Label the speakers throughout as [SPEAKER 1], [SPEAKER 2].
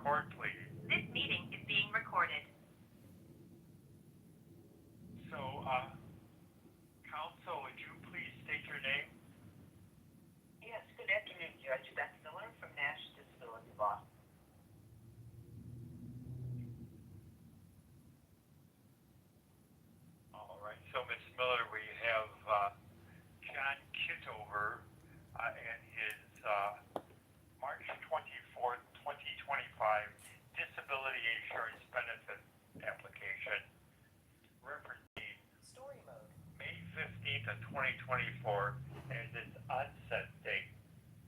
[SPEAKER 1] Record, please.
[SPEAKER 2] This meeting is being recorded.
[SPEAKER 1] So, counsel, would you please state your name?
[SPEAKER 3] Yes, good afternoon, Judge. Beth Miller from Nash Disability Law.
[SPEAKER 1] All right. So, Ms. Miller, we have John Kitover and his March 24th, 2025 disability insurance benefit application referencing
[SPEAKER 3] Story mode.
[SPEAKER 1] May 15th of 2024 as its onset date.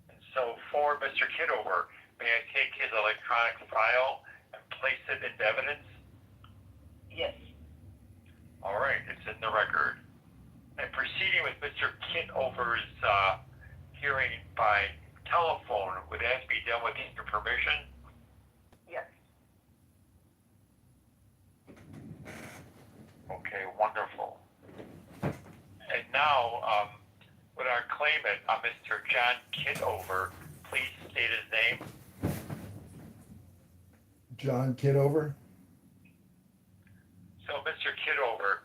[SPEAKER 1] And so for Mr. Kitover, may I take his electronic file and place it into evidence?
[SPEAKER 3] Yes.
[SPEAKER 1] All right, it's in the record. And proceeding with Mr. Kitover's hearing by telephone, would that be done with your permission?
[SPEAKER 3] Yes.
[SPEAKER 1] Okay, wonderful. And now, would our claimant, Mr. John Kitover, please state his name?
[SPEAKER 4] John Kitover?
[SPEAKER 1] So, Mr. Kitover,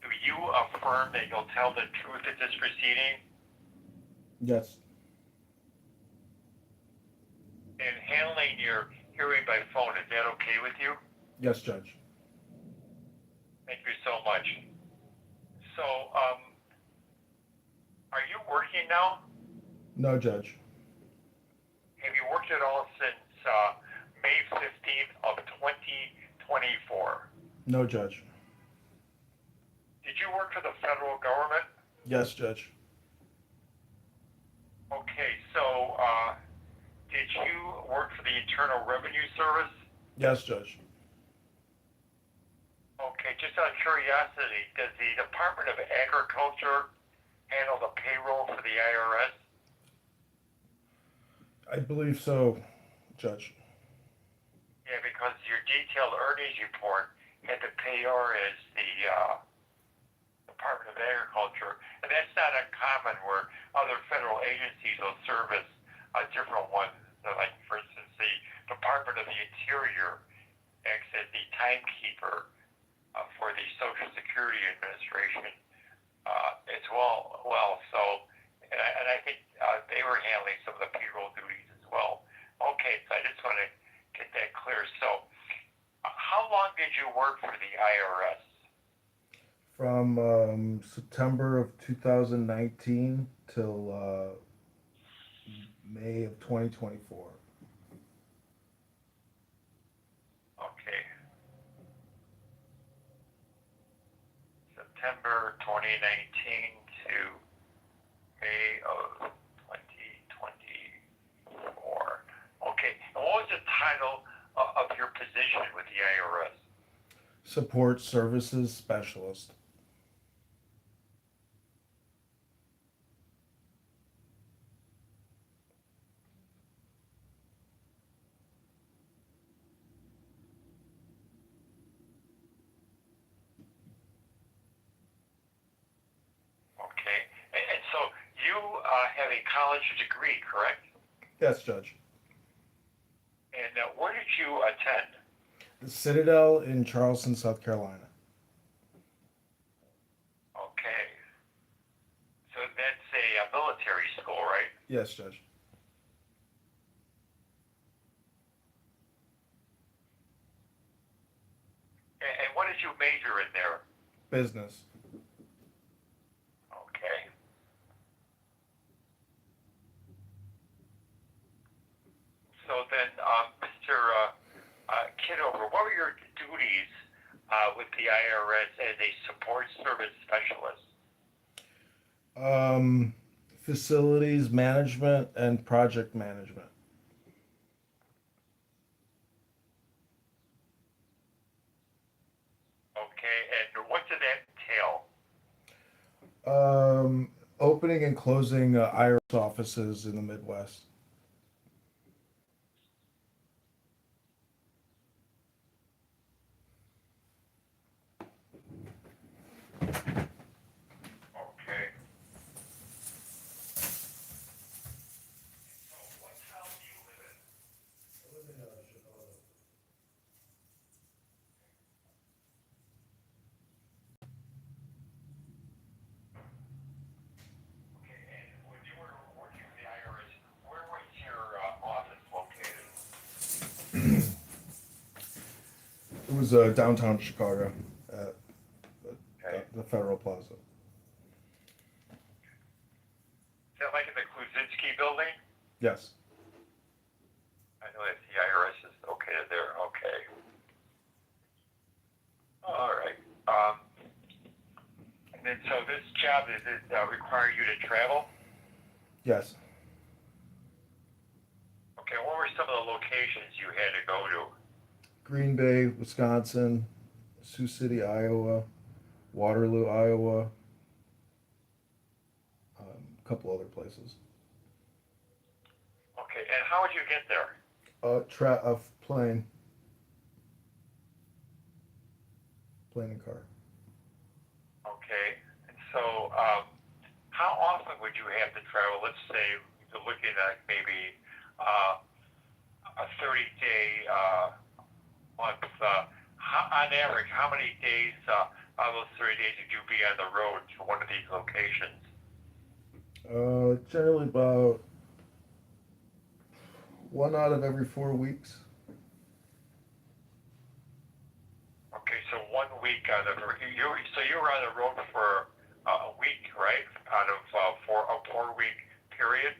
[SPEAKER 1] do you affirm that you'll tell the truth at this proceeding?
[SPEAKER 4] Yes.
[SPEAKER 1] And handling your hearing by phone, is that okay with you?
[SPEAKER 4] Yes, Judge.
[SPEAKER 1] Thank you so much. So, are you working now?
[SPEAKER 4] No, Judge.
[SPEAKER 1] Have you worked at all since May 15th of 2024?
[SPEAKER 4] No, Judge.
[SPEAKER 1] Did you work for the federal government?
[SPEAKER 4] Yes, Judge.
[SPEAKER 1] Okay, so did you work for the Internal Revenue Service?
[SPEAKER 4] Yes, Judge.
[SPEAKER 1] Okay, just out of curiosity, does the Department of Agriculture handle the payroll for the IRS?
[SPEAKER 4] I believe so, Judge.
[SPEAKER 1] Yeah, because your detailed earnings report had the payor as the Department of Agriculture, and that's not uncommon where other federal agencies will service different ones. So like, for instance, the Department of the Interior acts as the timekeeper for the Social Security Administration as well. So, and I think they were handling some of the payroll duties as well. Okay, so I just want to get that clear. So, how long did you work for the IRS?
[SPEAKER 4] From September of 2019 till May of 2024.
[SPEAKER 1] Okay. September 2019 to May of 2024. Okay. And what was the title of your position with the IRS?
[SPEAKER 4] Support Services Specialist.
[SPEAKER 1] Okay. And so you have a college degree, correct?
[SPEAKER 4] Yes, Judge.
[SPEAKER 1] And where did you attend?
[SPEAKER 4] The Citadel in Charleston, South Carolina.
[SPEAKER 1] Okay. So that's a military school, right?
[SPEAKER 4] Yes, Judge.
[SPEAKER 1] And what did you major in there?
[SPEAKER 4] Business.
[SPEAKER 1] Okay. So then, Mr. Kitover, what were your duties with the IRS as a support service specialist?
[SPEAKER 4] Facilities management and project management.
[SPEAKER 1] Okay, and what did that entail?
[SPEAKER 4] Opening and closing IRS offices in the Midwest.
[SPEAKER 1] Okay. So what town do you live in?
[SPEAKER 4] I live in Chicago. It was downtown Chicago at
[SPEAKER 1] Okay.
[SPEAKER 4] the Federal Plaza.
[SPEAKER 1] Is that like in the Kluzinski building?
[SPEAKER 4] Yes.
[SPEAKER 1] I know that the IRS is located there. Okay. All right. And then, so this job, does it require you to travel?
[SPEAKER 4] Yes.
[SPEAKER 1] Okay, what were some of the locations you had to go to?
[SPEAKER 4] Green Bay, Wisconsin, Sioux City, Iowa, Waterloo, Iowa, a couple other places.
[SPEAKER 1] Okay, and how would you get there?
[SPEAKER 4] Plane and car.
[SPEAKER 1] Okay, and so how often would you have to travel? Let's say you're looking at maybe a 30-day month. On average, how many days out of those 30 days would you be on the road to one of these locations?
[SPEAKER 4] Generally about 1 out of every 4 weeks.
[SPEAKER 1] Okay, so 1 week out of so you were on the road for a week, right? Out of a 4 week period.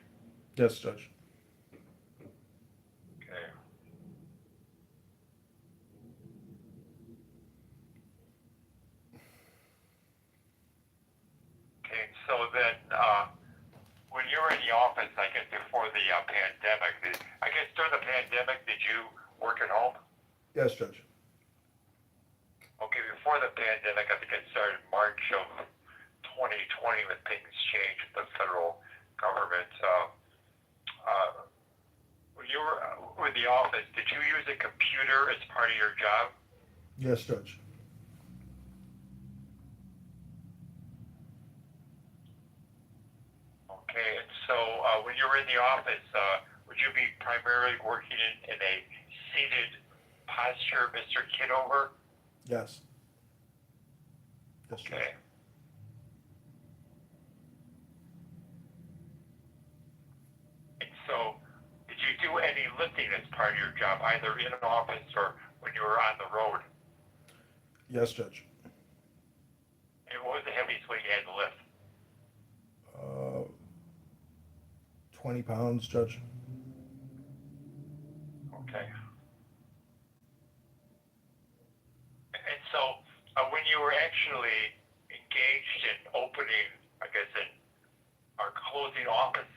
[SPEAKER 4] Yes, Judge.
[SPEAKER 1] Okay. Okay, so then when you were in the office, I guess before the pandemic, I guess during the pandemic, did you work at home?
[SPEAKER 4] Yes, Judge.
[SPEAKER 1] Okay, before the pandemic, I think it started March of 2020 when things changed with the federal government. When you were in the office, did you use a computer as part of your job?
[SPEAKER 4] Yes, Judge.
[SPEAKER 1] Okay, and so when you were in the office, would you be primarily working in a seated posture, Mr. Kitover?
[SPEAKER 4] Yes. Yes, Judge.
[SPEAKER 1] Okay. And so, did you do any lifting as part of your job, either in an office or when you were on the road?
[SPEAKER 4] Yes, Judge.
[SPEAKER 1] And what was the heaviest weight you had to lift?
[SPEAKER 4] 20 pounds, Judge.
[SPEAKER 1] Okay. And so, when you were actually engaged in opening, I guess, in or closing offices,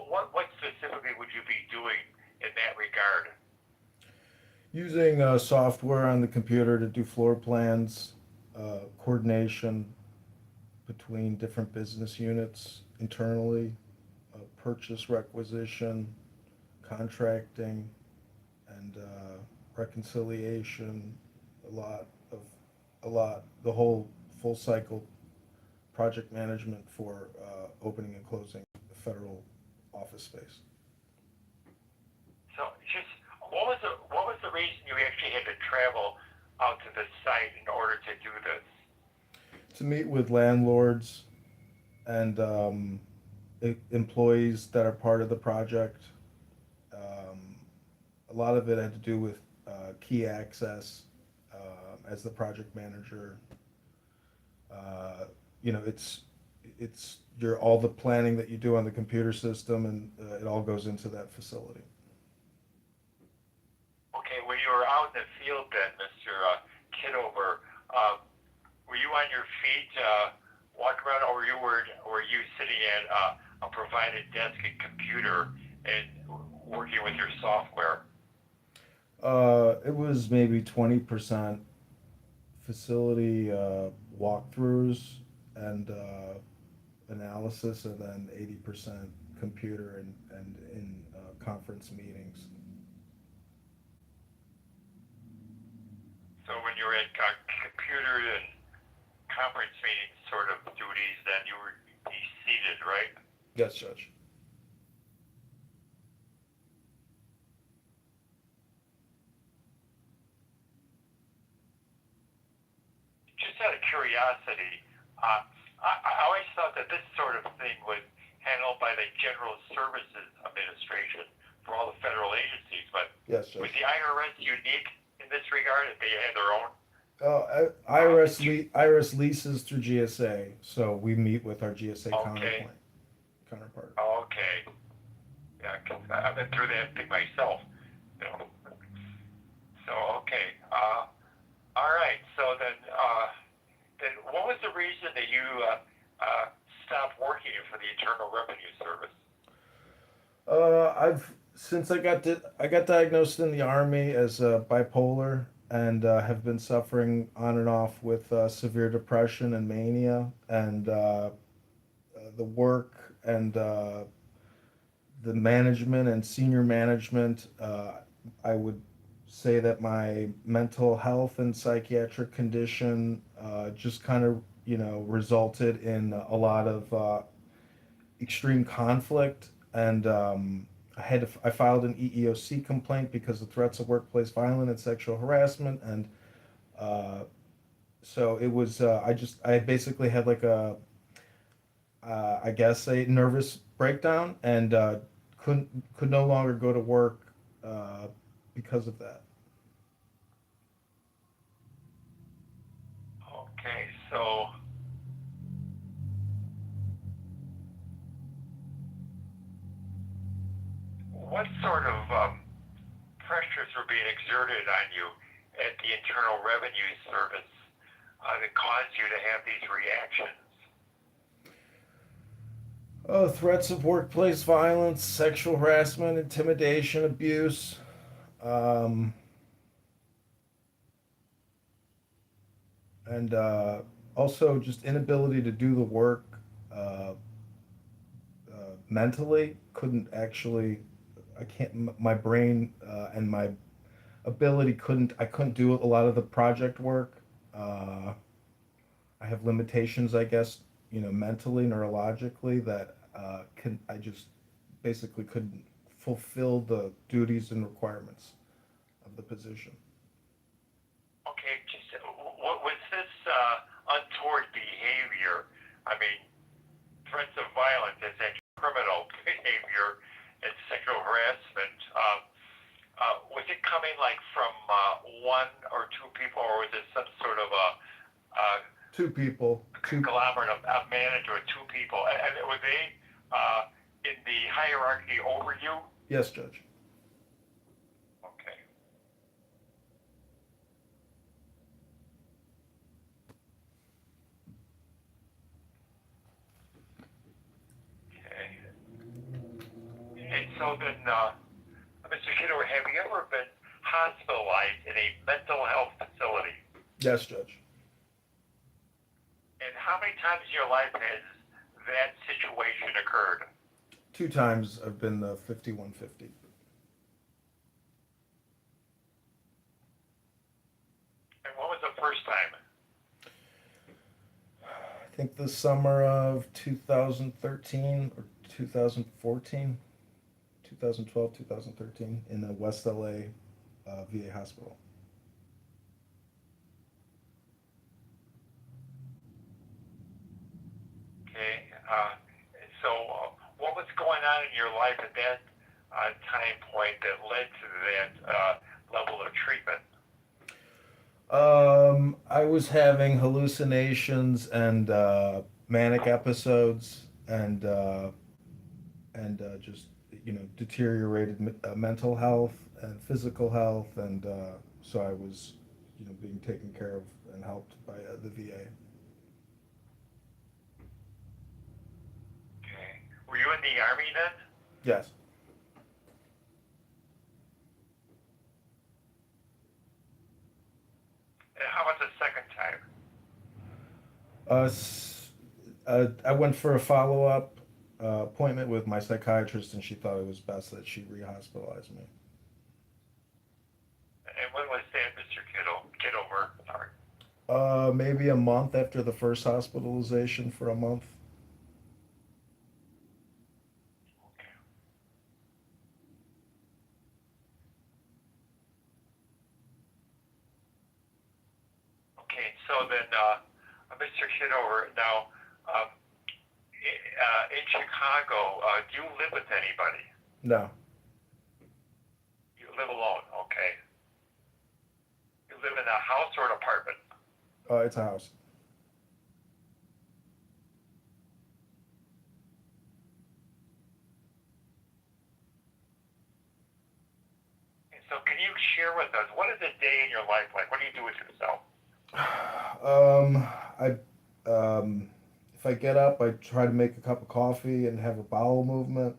[SPEAKER 1] what specifically would you be doing in that regard?
[SPEAKER 4] Using software on the computer to do floor plans, coordination between different business units internally, purchase requisition, contracting, and reconciliation, the whole full cycle project management for opening and closing the federal office space.
[SPEAKER 1] So, just what was the reason you actually had to travel out to the site in order to do this?
[SPEAKER 4] To meet with landlords and employees that are part of the project. A lot of it had to do with key access as the project manager. It's all the planning that you do on the computer system, and it all goes into that facility.
[SPEAKER 1] Okay, when you were out in the field then, Mr. Kitover, were you on your feet walking around, or were you sitting at a provided desk and computer and working with your software?
[SPEAKER 4] It was maybe 20% facility walkthroughs and analysis, and then 80% computer and in conference meetings.
[SPEAKER 1] So when you were at computer and conference meeting sort of duties, then you were be seated, right?
[SPEAKER 4] Yes, Judge.
[SPEAKER 1] Just out of curiosity, I always thought that this sort of thing was handled by the General Services Administration for all the federal agencies, but
[SPEAKER 4] Yes,
[SPEAKER 1] Was
[SPEAKER 4] Judge.
[SPEAKER 1] the IRS unique in this regard that they had their own?
[SPEAKER 4] IRS leases through GSA, so we meet with our GSA
[SPEAKER 1] Okay.
[SPEAKER 4] counterpart.
[SPEAKER 1] Okay. Yeah, 'cause I've been through that thing myself. You know. So okay. All right. So then what was the reason that you stopped working for the Internal Revenue Service?
[SPEAKER 4] I've since I got diagnosed in the army as bipolar and have been suffering on and off with severe depression and mania, and the work and the management and senior management. I would say that my mental health and psychiatric condition just kind of resulted in a lot of extreme conflict, and I filed an EEOC complaint because of threats of workplace violence and sexual harassment, and uh, so it was I basically had like a I guess a nervous breakdown, and could no longer go to work because of that.
[SPEAKER 1] Okay. So what sort of pressures were being exerted on you at the Internal Revenue Service that caused you to have these reactions?
[SPEAKER 4] Oh, threats of workplace violence, sexual harassment, intimidation, abuse. Um, and Also just inability to do the work uh, mentally. Couldn't actually, I can't, my brain and my ability I couldn't do a lot of the project work. uh, I have limitations, I guess, mentally, neurologically, that I just basically couldn't fulfill the duties and requirements of the position.
[SPEAKER 1] Okay, just what was this untoward behavior? I mean, threats of violence is a criminal behavior and sexual harassment. Was it coming like from one or two people, or was it some sort of a
[SPEAKER 4] Two people.
[SPEAKER 1] conglomerate of manager or two people? And were they in the hierarchy over you?
[SPEAKER 4] Yes, Judge.
[SPEAKER 1] Okay. Okay. And so then, Mr. Kitover, have you ever been hospitalized in a mental health facility?
[SPEAKER 4] Yes, Judge.
[SPEAKER 1] And how many times in your life has that situation occurred?
[SPEAKER 4] 2 times I've been 5150.
[SPEAKER 1] And what was the first time?
[SPEAKER 4] I think the summer of 2013 or 2014, 2012, 2013, in the West LA VA hospital.
[SPEAKER 1] Okay. What was going on in your life at that time point that led to that level of treatment?
[SPEAKER 4] I was having hallucinations and manic episodes, and just deteriorated mental health and physical health, and so I was being taken care of and helped by the VA.
[SPEAKER 1] Okay. Were you in the Army then?
[SPEAKER 4] Yes.
[SPEAKER 1] And how about the second time?
[SPEAKER 4] I went for a follow-up appointment with my psychiatrist, and she thought it was best that she re-hospitalized me.
[SPEAKER 1] And when was that, Mr. Kitover? Sorry.
[SPEAKER 4] Maybe a month after the first hospitalization, for a month.
[SPEAKER 1] Okay. Okay, so then, Mr. Kitover, now, in Chicago, do you live with anybody?
[SPEAKER 4] No.
[SPEAKER 1] You live alone?
[SPEAKER 4] it's a house.
[SPEAKER 1] And so can you share with us, what is a day in your life like? What do you do with yourself?
[SPEAKER 4] I if I get up, I try to make a cup of coffee and have a bowel movement.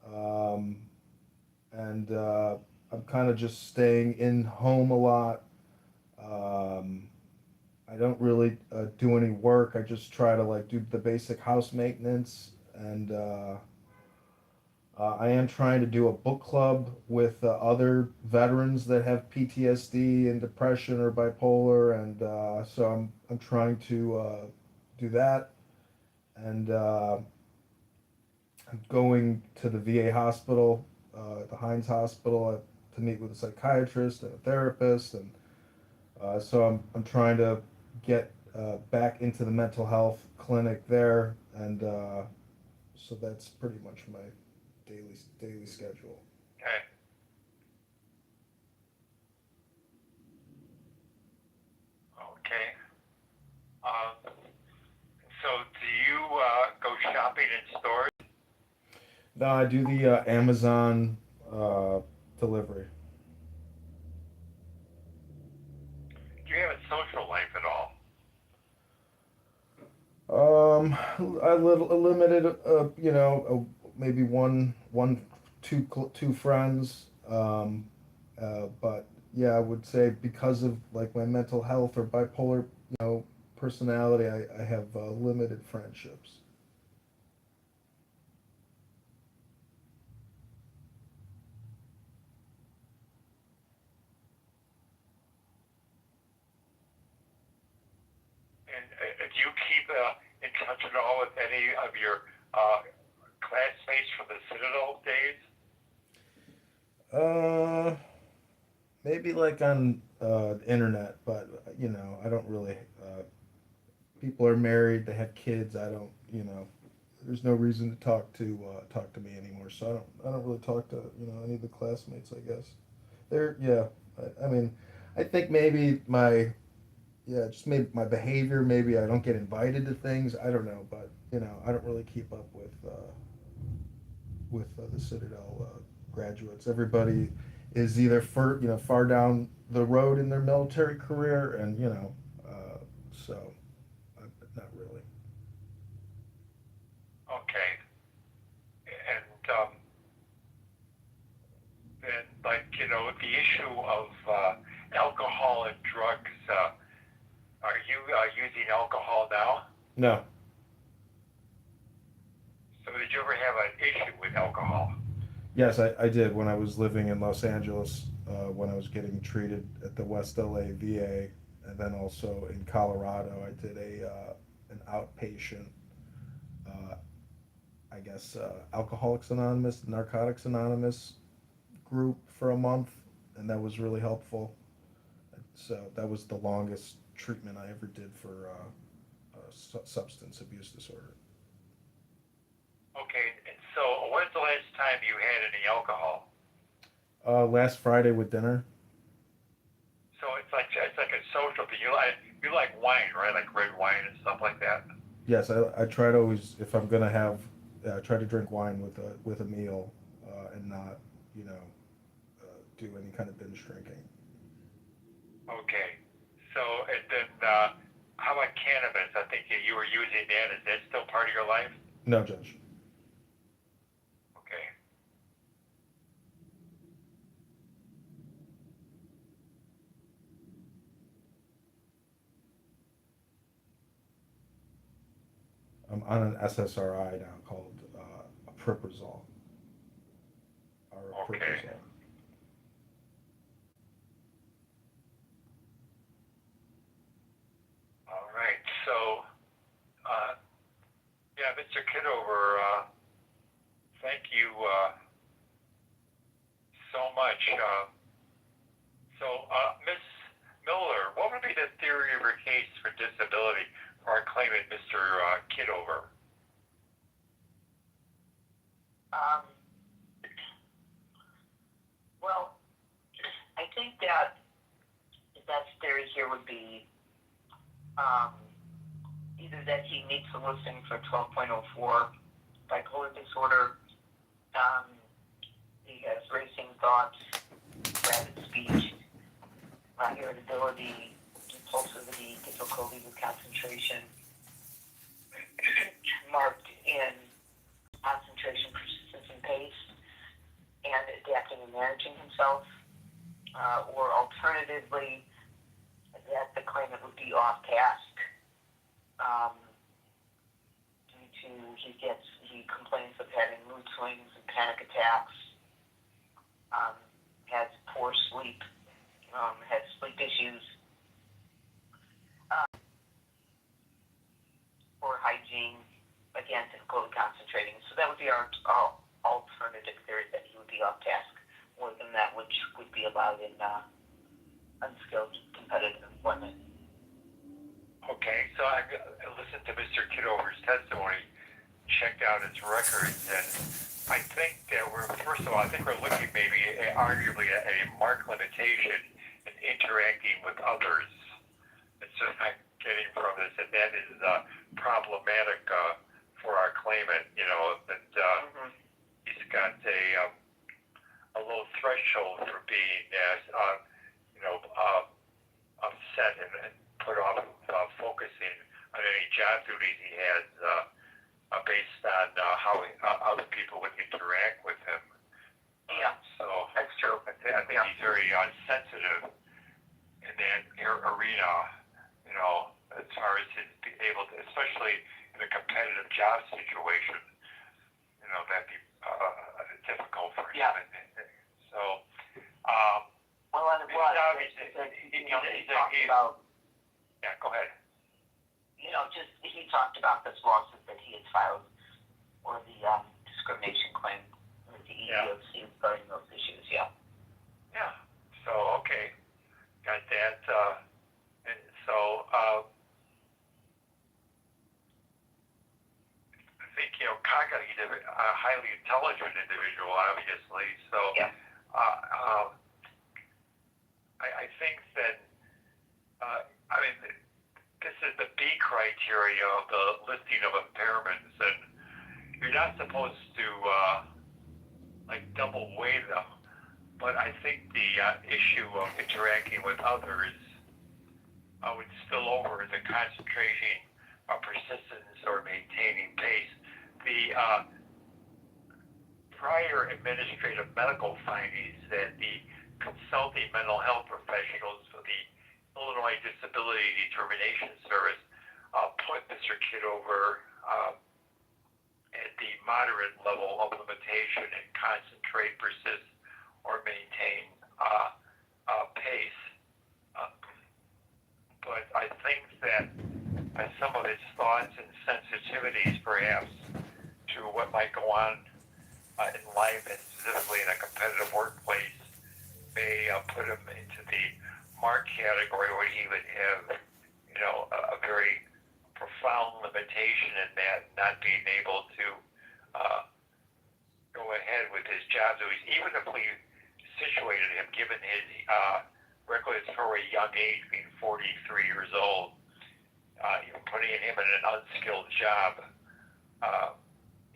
[SPEAKER 4] Um, and I'm kind of just staying in home a lot. Um, I don't really do any work. I just try to like do the basic house maintenance, and I am trying to do a book club with other veterans that have PTSD and depression or bipolar, and so I'm trying to do that, and I'm going to the VA hospital, the Hines Hospital, to meet with a psychiatrist and a therapist, and so I'm trying to get back into the mental health clinic there, and so that's pretty much my daily schedule.
[SPEAKER 1] Okay. Okay. So do you go shopping in stores?
[SPEAKER 4] No, I do the Amazon uh, delivery.
[SPEAKER 1] Do you have a social life at all?
[SPEAKER 4] A limited, maybe two friends. But yeah, I would say because of like my mental health or bipolar, personality, I have limited friendships.
[SPEAKER 1] And do you keep in touch at all with any of your classmates from the Citadel days?
[SPEAKER 4] Uh, Maybe like on the internet, but I don't really. People are married, they have kids. I don't, there's no reason to talk to me anymore. So I don't really talk to any of the classmates. I guess they're yeah. I mean, I think maybe my yeah, just maybe my behavior. Maybe I don't get invited to things. I don't know, but I don't really keep up with the Citadel graduates. Everybody is either far down the road in their military career, and so not really.
[SPEAKER 1] Okay. And then, like, the issue of alcohol and drugs, are you using alcohol now?
[SPEAKER 4] No.
[SPEAKER 1] So did you ever have an issue with alcohol?
[SPEAKER 4] Yes, I did when I was living in Los Angeles, when I was getting treated at the West LA VA, and then also in Colorado, I did an outpatient, uh, I guess, Alcoholics Anonymous, Narcotics Anonymous group for a month, and that was really helpful. So that was the longest treatment I ever did for substance abuse disorder.
[SPEAKER 1] Okay. And so when's the last time you had any alcohol?
[SPEAKER 4] Last Friday with dinner.
[SPEAKER 1] So it's like a social thing. You like wine, right? Like red wine and stuff like that.
[SPEAKER 4] Yes, I try to always, if I'm gonna have, try to drink wine with a meal, and not, do any kind of binge drinking.
[SPEAKER 1] Okay. So and then how about cannabis? I think you were using that. Is that still part of your life?
[SPEAKER 4] No, Judge.
[SPEAKER 1] Okay.
[SPEAKER 4] I'm on an SSRI now called Apriprazole. Or
[SPEAKER 1] Okay.
[SPEAKER 4] Apriprazole.
[SPEAKER 1] All right. So yeah, Mr. Kitover, thank you so much. Miss Miller, what would be the theory of your case for disability for our claimant, Mr. Kitover?
[SPEAKER 3] Um, well, I think that the best theory here would be Either that he meets the listing for 12.04 bipolar disorder, he has racing thoughts, rapid speech, irritability, impulsivity, difficulty with concentration, marked in concentration, persistence, and pace, and adapting and managing himself, or alternatively, that the claimant would be off task due to he complains of having mood swings and panic attacks, has poor sleep, has sleep issues, poor hygiene, again, difficulty concentrating. So that would be our alternative theory, that he would be off task more than that which would be allowed in unskilled competitive employment.
[SPEAKER 1] Okay, so I listened to Mr. Kitover's testimony, checked out his records, and I think that first of all, I think we're looking maybe arguably at a marked limitation in interacting with others. It's just I'm getting from this, and that is problematic for our claimant, that he's got a low threshold for being upset and put off focusing on any job duties he has based on how other people would interact with him.
[SPEAKER 3] Yeah,
[SPEAKER 1] So
[SPEAKER 3] that's true.
[SPEAKER 1] I think he's very sensitive in that arena, as far as his being able to, especially in a competitive job situation, that'd be difficult for him.
[SPEAKER 3] Yeah.
[SPEAKER 1] So,
[SPEAKER 3] Well, and it was. He talked about.
[SPEAKER 1] Yeah, go ahead.
[SPEAKER 3] He talked about this lawsuit that he had filed, or the discrimination claim with the EEOC regarding those issues. Yeah.
[SPEAKER 1] Yeah. So, okay. Got that. And so, I think, Kaka, he's a highly intelligent individual, obviously. So,
[SPEAKER 3] Yeah.
[SPEAKER 1] I think that, this is the B criteria of the listing of impairments, and you're not supposed to, double weigh them. But I think the issue of interacting with others would spill over into concentrating, persistence, or maintaining pace. The prior administrative medical findings that the consulting mental health professionals for the Illinois Disability Determination Service put Mr. Kitover at the moderate level of limitation and concentrate, persist, or maintain pace. But I think that some of his thoughts and sensitivities, perhaps, to what might go on in life, and specifically in a competitive workplace, may put him into the mark category where he would have, a very profound limitation in that, not being able to go ahead with his job duties, even if we situated him, given his regulatory young age, being 43 years old, even putting him in an unskilled job.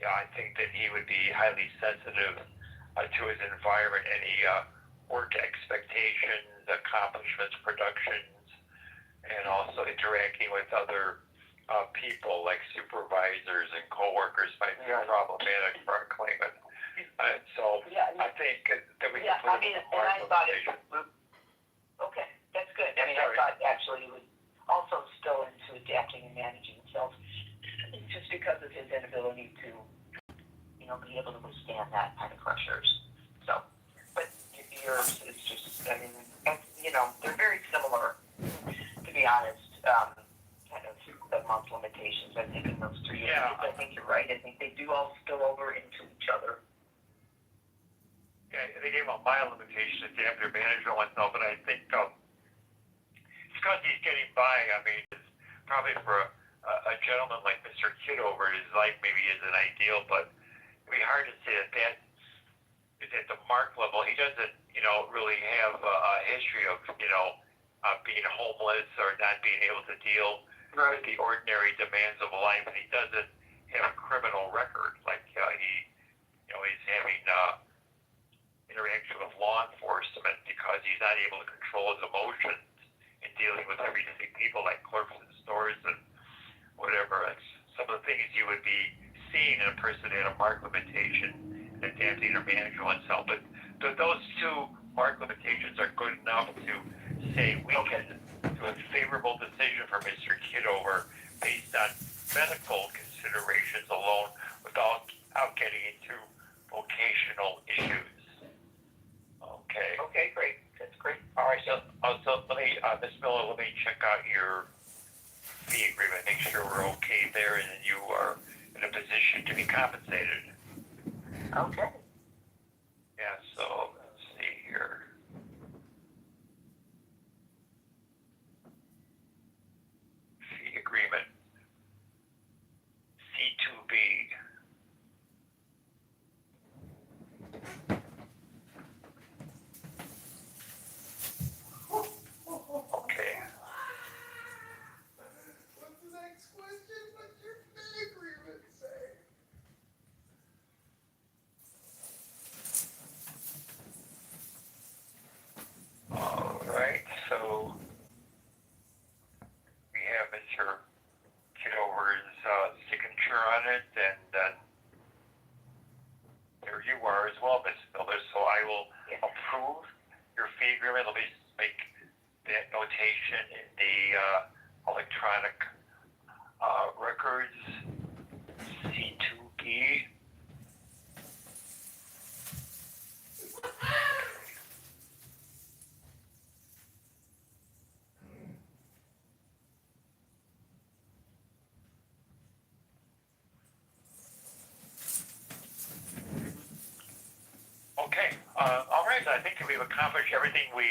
[SPEAKER 1] I think that he would be highly sensitive to his environment, any work expectations, accomplishments, productions, and also interacting with other people like supervisors and coworkers might be problematic for our claimant. So I think that we can put him in a limitation.
[SPEAKER 3] Okay, that's good. I thought actually it would also spill into adapting and managing himself, just because of his inability to, be able to withstand that kind of pressures. So, but yours is just, they're very similar, to be honest, kind of the month limitations. I think in those 3 years, I think you're right. I think they do all spill over into each other.
[SPEAKER 1] Yeah, they gave him a mild limitation to adapt their management oneself, but I think it's because he's getting by. It's probably for a gentleman like Mr. Kitover, his life maybe isn't ideal, but it'd be hard to say that is at the mark level. He doesn't, really have a history of, being homeless or not being able to deal
[SPEAKER 3] Right.
[SPEAKER 1] with the ordinary demands of life, and he doesn't have a criminal record. Like he's having interaction with law enforcement because he's not able to control his emotions in dealing with everyday people like clerks in stores and whatever. It's some of the things you would be seeing in a person that had a marked limitation and adapting or managing oneself. But those two marked limitations are good enough to say we can do a favorable decision for Mr. Kitover based on medical considerations alone without getting into vocational issues. Okay.
[SPEAKER 3] Okay, great. That's great.
[SPEAKER 1] All right. So let me, Ms. Miller, let me check out your fee agreement, make sure we're okay there, and then you are in a position to be compensated.
[SPEAKER 3] Okay.
[SPEAKER 1] Yeah. So let's see here. Fee agreement. C2B. Okay.
[SPEAKER 4] What's the next question? What's your fee agreement say?
[SPEAKER 1] All right. So we have Mr. Kitover's signature on it, and then there you are as well, Ms. Miller. So I will approve your fee agreement. Let me make that notation in the electronic records. C2B. Okay. All right. I think we've accomplished everything we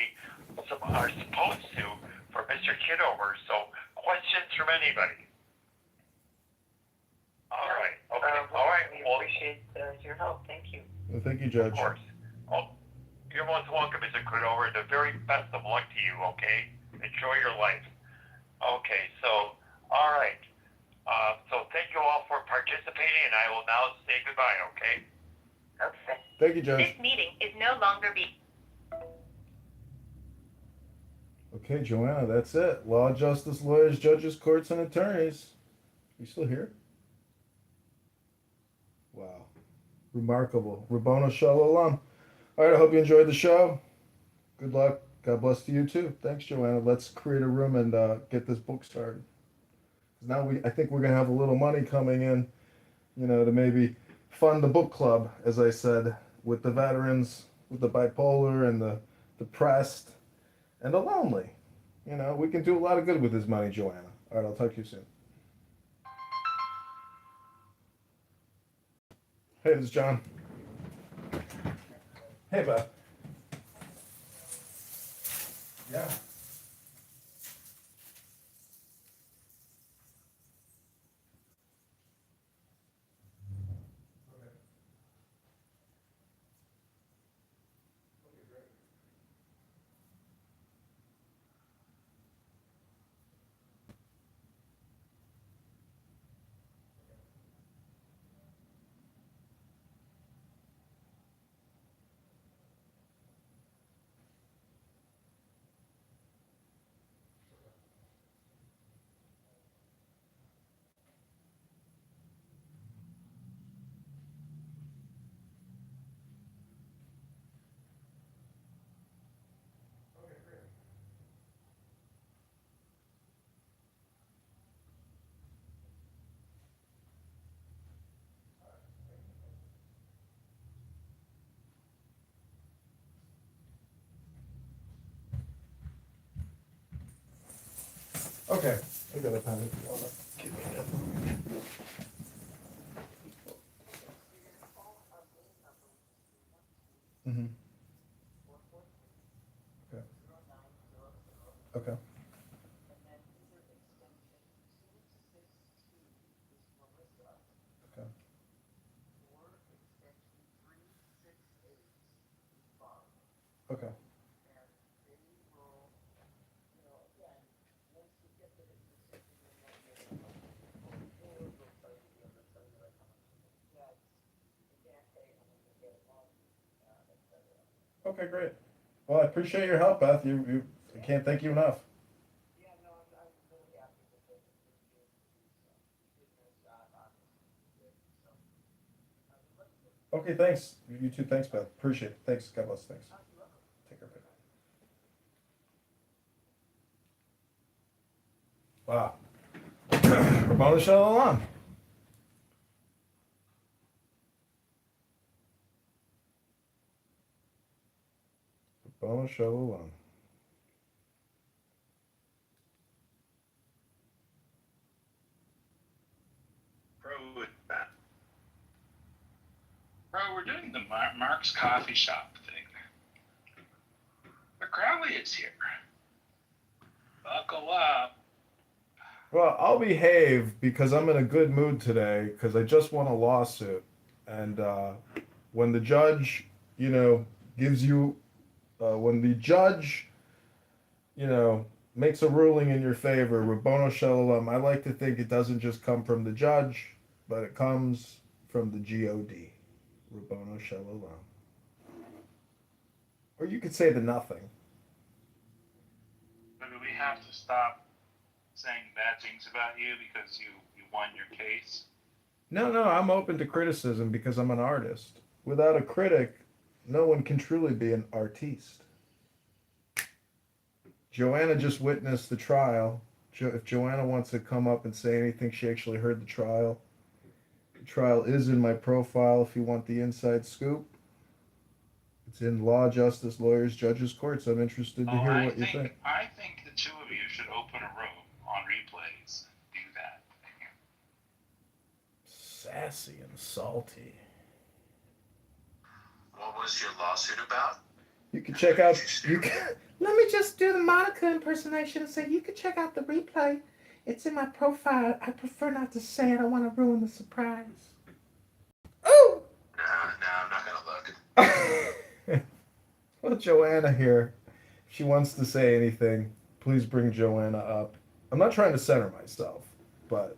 [SPEAKER 1] are supposed to for Mr. Kitover. So, questions from anybody? All right. Okay. All right.
[SPEAKER 3] We
[SPEAKER 1] Well,
[SPEAKER 3] appreciate your help. Thank you.
[SPEAKER 4] Well, thank you,
[SPEAKER 1] of
[SPEAKER 4] Judge.
[SPEAKER 1] course. Oh, you're most welcome, Mr. Kitover. The very best of luck to you. Okay. Enjoy your life. Okay. So, all right. So thank you all for participating, and I will now say goodbye. Okay.
[SPEAKER 3] Okay.
[SPEAKER 4] Thank you, Judge.
[SPEAKER 2] This meeting is no longer being.
[SPEAKER 4] Okay, Joanna, that's it. Law, justice, lawyers, judges, courts, and attorneys. You still here? Wow. Remarkable. Rabboni Shalom. All right, I hope you enjoyed the show. Good luck. God bless to you too. Thanks, Joanna. Let's create a room and get this book started. 'Cause now I think we're gonna have a little money coming in, to maybe fund the book club, as I said, with the veterans, with the bipolar and the depressed and the lonely. We can do a lot of good with this money, Joanna. All right, I'll talk to you soon. Hey, this is John. Hey, Beth. Yeah. Okay, I got a pen if you want to give me that. Mm-hmm. Okay. Okay. Okay. Okay. Okay, great. Well, I appreciate your help, Beth. I can't thank you enough.
[SPEAKER 3] Yeah, no, I'm really happy with it. You did a nice job on this. So,
[SPEAKER 4] Okay, thanks. You too. Thanks, Beth. Appreciate it. Thanks. God bless. Thanks.
[SPEAKER 3] you're welcome.
[SPEAKER 4] Take care. Wow. Ramona Shalom. Ramona Shalom.
[SPEAKER 5] Bro, we're doing the Mark's Coffee Shop thing. The Crowley is here. Buckle up.
[SPEAKER 4] Well, I'll behave because I'm in a good mood today because I just won a lawsuit. And when the judge, gives you, when the judge, makes a ruling in your favor, Rabbono Shalom, I like to think it doesn't just come from the judge, but it comes from the God. Rabbono Shalom. Or you could say the nothing.
[SPEAKER 5] But do we have to stop saying bad things about you because you won your case?
[SPEAKER 4] No, I'm open to criticism because I'm an artist. Without a critic, no one can truly be an artiste. Joanna just witnessed the trial. If Joanna wants to come up and say anything, she actually heard the trial. The trial is in my profile if you want the inside scoop. It's in Law, Justice, Lawyers, Judges, Courts. I'm interested to hear what you think.
[SPEAKER 5] I think the two of you should open a room on replays and do that.
[SPEAKER 4] Sassy and salty.
[SPEAKER 6] What was your lawsuit about?
[SPEAKER 4] You can check out. Let me just do the Monica impersonation and say you can check out the replay. It's in my profile. I prefer not to say it. I want to ruin the surprise. Ooh!
[SPEAKER 6] No, I'm not gonna look.
[SPEAKER 4] Well, Joanna here. If she wants to say anything, please bring Joanna up. I'm not trying to center myself, but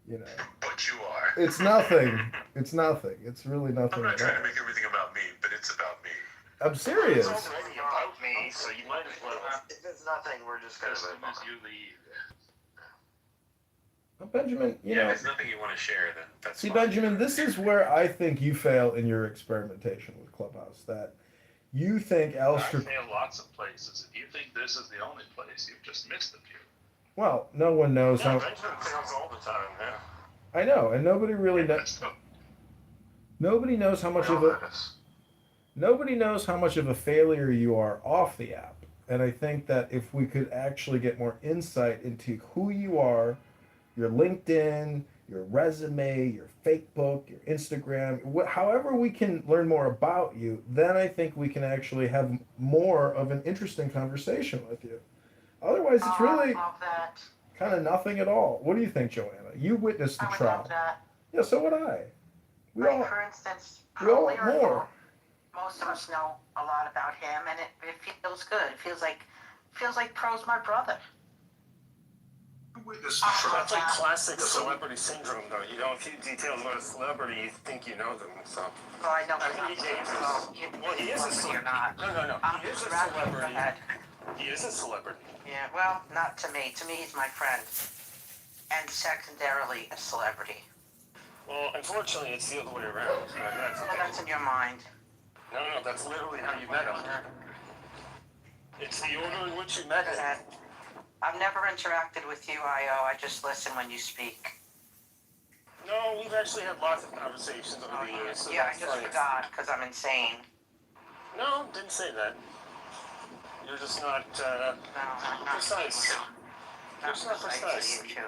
[SPEAKER 6] But you are.
[SPEAKER 4] it's nothing. It's nothing. It's really nothing.
[SPEAKER 6] I'm not
[SPEAKER 4] at
[SPEAKER 6] trying
[SPEAKER 4] all.
[SPEAKER 6] to make everything about me, but it's about me.
[SPEAKER 4] I'm serious.
[SPEAKER 6] It's already about me, so you might as well. If it's nothing, we're just gonna
[SPEAKER 5] As soon
[SPEAKER 6] move
[SPEAKER 5] as
[SPEAKER 6] on.
[SPEAKER 5] you leave.
[SPEAKER 4] Benjamin,
[SPEAKER 6] If there's nothing you want to share, then that's
[SPEAKER 4] See,
[SPEAKER 6] fine.
[SPEAKER 4] Benjamin, this is where I think you fail in your experimentation with Clubhouse. That you think
[SPEAKER 5] I
[SPEAKER 4] Alistair.
[SPEAKER 5] fail lots of places. If you think this is the only place, you've just missed a few.
[SPEAKER 4] Well, no one knows
[SPEAKER 6] Yeah,
[SPEAKER 4] how.
[SPEAKER 6] Benjamin fails all the time, yeah.
[SPEAKER 4] I know, and nobody really knows.
[SPEAKER 5] So,
[SPEAKER 4] Nobody knows how much
[SPEAKER 6] We
[SPEAKER 4] of
[SPEAKER 6] all
[SPEAKER 4] a.
[SPEAKER 6] know this.
[SPEAKER 4] Nobody knows how much of a failure you are off the app. And I think that if we could actually get more insight into who you are, your LinkedIn, your resume, your Facebook, your Instagram, however we can learn more about you, then I think we can actually have more of an interesting conversation with you. Otherwise, it's really
[SPEAKER 3] I love that.
[SPEAKER 4] kind of nothing at all. What do you think, Joanna? You witnessed the
[SPEAKER 3] I would
[SPEAKER 4] trial.
[SPEAKER 3] love that.
[SPEAKER 4] Yeah, so would I. We
[SPEAKER 3] Like,
[SPEAKER 4] all,
[SPEAKER 3] for instance,
[SPEAKER 4] we all want more.
[SPEAKER 3] most of us know a lot about him, and it feels good. It feels like Pro's my brother.
[SPEAKER 6] That's like classic celebrity syndrome, though. You know a few details about a celebrity, you think you know them, so.
[SPEAKER 3] Well, I know
[SPEAKER 6] I think he is a
[SPEAKER 3] celebrity or not.
[SPEAKER 6] No.
[SPEAKER 3] I'm
[SPEAKER 6] He is a
[SPEAKER 3] wrapping
[SPEAKER 6] celebrity.
[SPEAKER 3] ahead.
[SPEAKER 6] He is a celebrity.
[SPEAKER 3] Yeah, well, not to me. To me, he's my friend. And secondarily, a celebrity.
[SPEAKER 6] Well, unfortunately, it's the other way around.
[SPEAKER 3] Well, that's in your mind.
[SPEAKER 6] No, that's literally how you met him. It's the order in which you met him.
[SPEAKER 3] I've never interacted with you, I.O. I just listen when you speak.
[SPEAKER 6] No, we've actually had lots of conversations over the years. So
[SPEAKER 3] Yeah, I
[SPEAKER 6] that's
[SPEAKER 3] just
[SPEAKER 6] funny.
[SPEAKER 3] forgot because I'm insane.
[SPEAKER 6] No, didn't say that. You're just not
[SPEAKER 3] No, I'm not
[SPEAKER 6] precise.
[SPEAKER 3] Not
[SPEAKER 6] Just not precise.
[SPEAKER 3] you, June.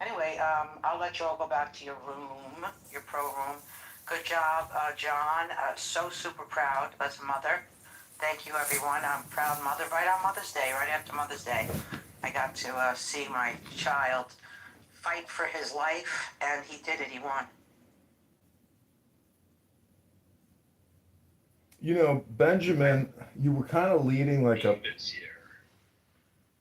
[SPEAKER 3] Anyway, I'll let you all go back to your room, your pro room. Good job, John. So super proud as a mother. Thank you, everyone. I'm a proud mother. Right on Mother's Day, right after Mother's Day, I got to see my child fight for his life, and he did it. He won.
[SPEAKER 4] Benjamin, you were kind of leading like a.
[SPEAKER 5] Steve is here.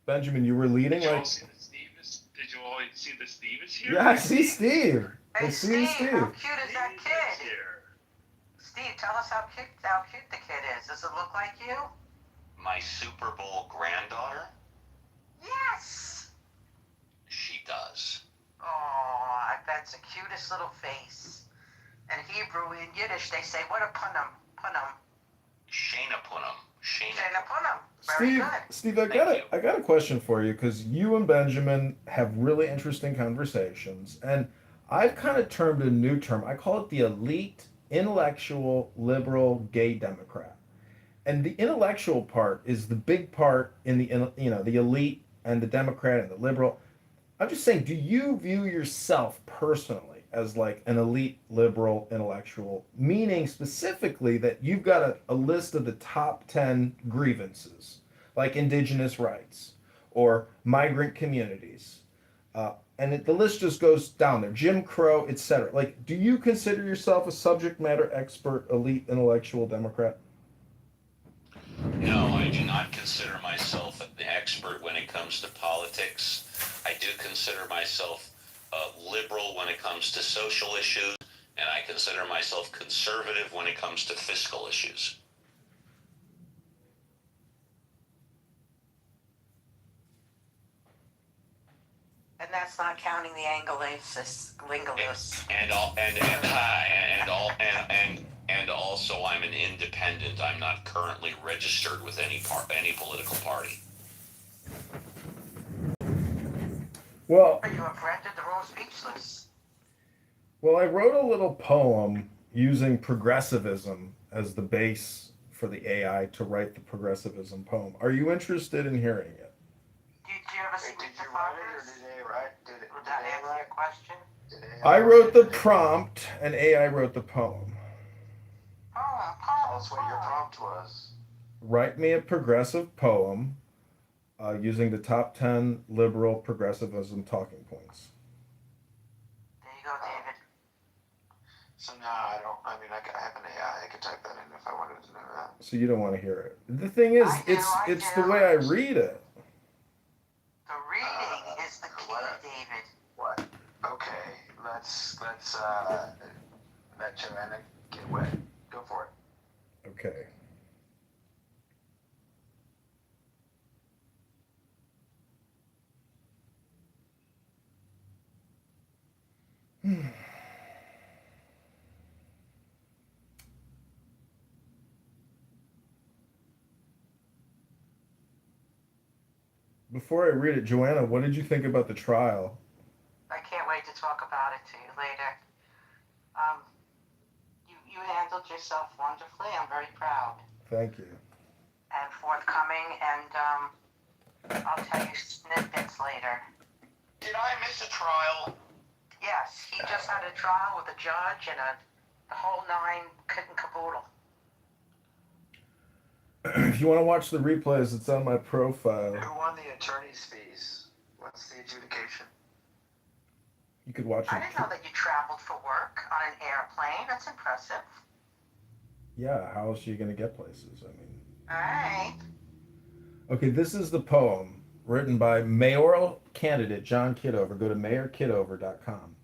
[SPEAKER 4] Benjamin, you were leading
[SPEAKER 5] Did you all
[SPEAKER 4] like.
[SPEAKER 5] see that Steve is? Did you all see that Steve is here?
[SPEAKER 4] Yeah, I see Steve. I
[SPEAKER 3] Hey,
[SPEAKER 4] see
[SPEAKER 3] Steve,
[SPEAKER 4] Steve.
[SPEAKER 3] how cute is that
[SPEAKER 5] Steve
[SPEAKER 3] kid?
[SPEAKER 5] is here.
[SPEAKER 7] Steve, tell us how cute the kid is. Does it look like you?
[SPEAKER 8] My Super Bowl granddaughter?
[SPEAKER 7] Yes.
[SPEAKER 8] She does.
[SPEAKER 7] Oh, I bet it's the cutest little face. In Hebrew, in Yiddish, they say, what a punum, punum.
[SPEAKER 8] Shana Punham.
[SPEAKER 7] Shana punum. Very good.
[SPEAKER 4] Steve,
[SPEAKER 8] Thank
[SPEAKER 4] I got a question for you because you and Benjamin have really interesting conversations, and I've kind of termed a new term. I call it the elite, intellectual, liberal, gay Democrat. And the intellectual part is the big part in the elite and the Democrat and the liberal. I'm just saying, do you view yourself personally as like an elite liberal intellectual, meaning specifically that you've got a list of the top 10 grievances, like indigenous rights or migrant communities, the list just goes down there, Jim Crow, etc. Like, do you consider yourself a subject matter expert, elite intellectual Democrat?
[SPEAKER 8] No, I do not consider myself an expert when it comes to politics. I do consider myself liberal when it comes to social issues, and I consider myself conservative when it comes to fiscal issues.
[SPEAKER 7] And that's not counting the linguists.
[SPEAKER 8] And also I'm an independent. I'm not currently registered with any political party.
[SPEAKER 4] Well,
[SPEAKER 7] Are you a friend of the Rose Speechless?
[SPEAKER 4] well, I wrote a little poem using progressivism as the base for the AI to write the progressivism poem. Are you interested in hearing it?
[SPEAKER 7] Did you ever see
[SPEAKER 9] Did
[SPEAKER 7] Mr.
[SPEAKER 9] you write it or
[SPEAKER 7] Fockers?
[SPEAKER 9] did they write?
[SPEAKER 7] Would that answer your question?
[SPEAKER 4] I wrote the prompt and AI wrote the poem.
[SPEAKER 9] Tell us what your prompt was.
[SPEAKER 4] Write me a progressive poem using the top 10 liberal progressivism talking points.
[SPEAKER 7] There you go, David.
[SPEAKER 9] So now I have an AI. I could type that in if I wanted to know that.
[SPEAKER 4] So you don't want to hear it. The thing is,
[SPEAKER 7] I do.
[SPEAKER 4] it's the way I read it.
[SPEAKER 7] The reading is the key, David.
[SPEAKER 9] What? Okay, let's let Joanna get wet. Go for it.
[SPEAKER 4] Okay. Before I read it, Joanna, what did you think about the trial?
[SPEAKER 7] I can't wait to talk about it to you later. You handled yourself wonderfully. I'm very proud
[SPEAKER 4] Thank you.
[SPEAKER 7] and forthcoming, and I'll tell you snippets later.
[SPEAKER 8] Did I miss a trial?
[SPEAKER 7] Yes, he just had a trial with a judge and the whole nine kit and caboodle.
[SPEAKER 4] If you want to watch the replays, it's on my profile.
[SPEAKER 9] Who won the attorney's fees? What's the adjudication?
[SPEAKER 4] You could watch
[SPEAKER 7] I
[SPEAKER 4] it.
[SPEAKER 7] didn't know that you traveled for work on an airplane. That's impressive.
[SPEAKER 4] Yeah, how else are you going to get places? I mean.
[SPEAKER 7] All right.
[SPEAKER 4] Okay, this is the poem written by mayoral candidate John Kitover. Go to mayorkitover.com.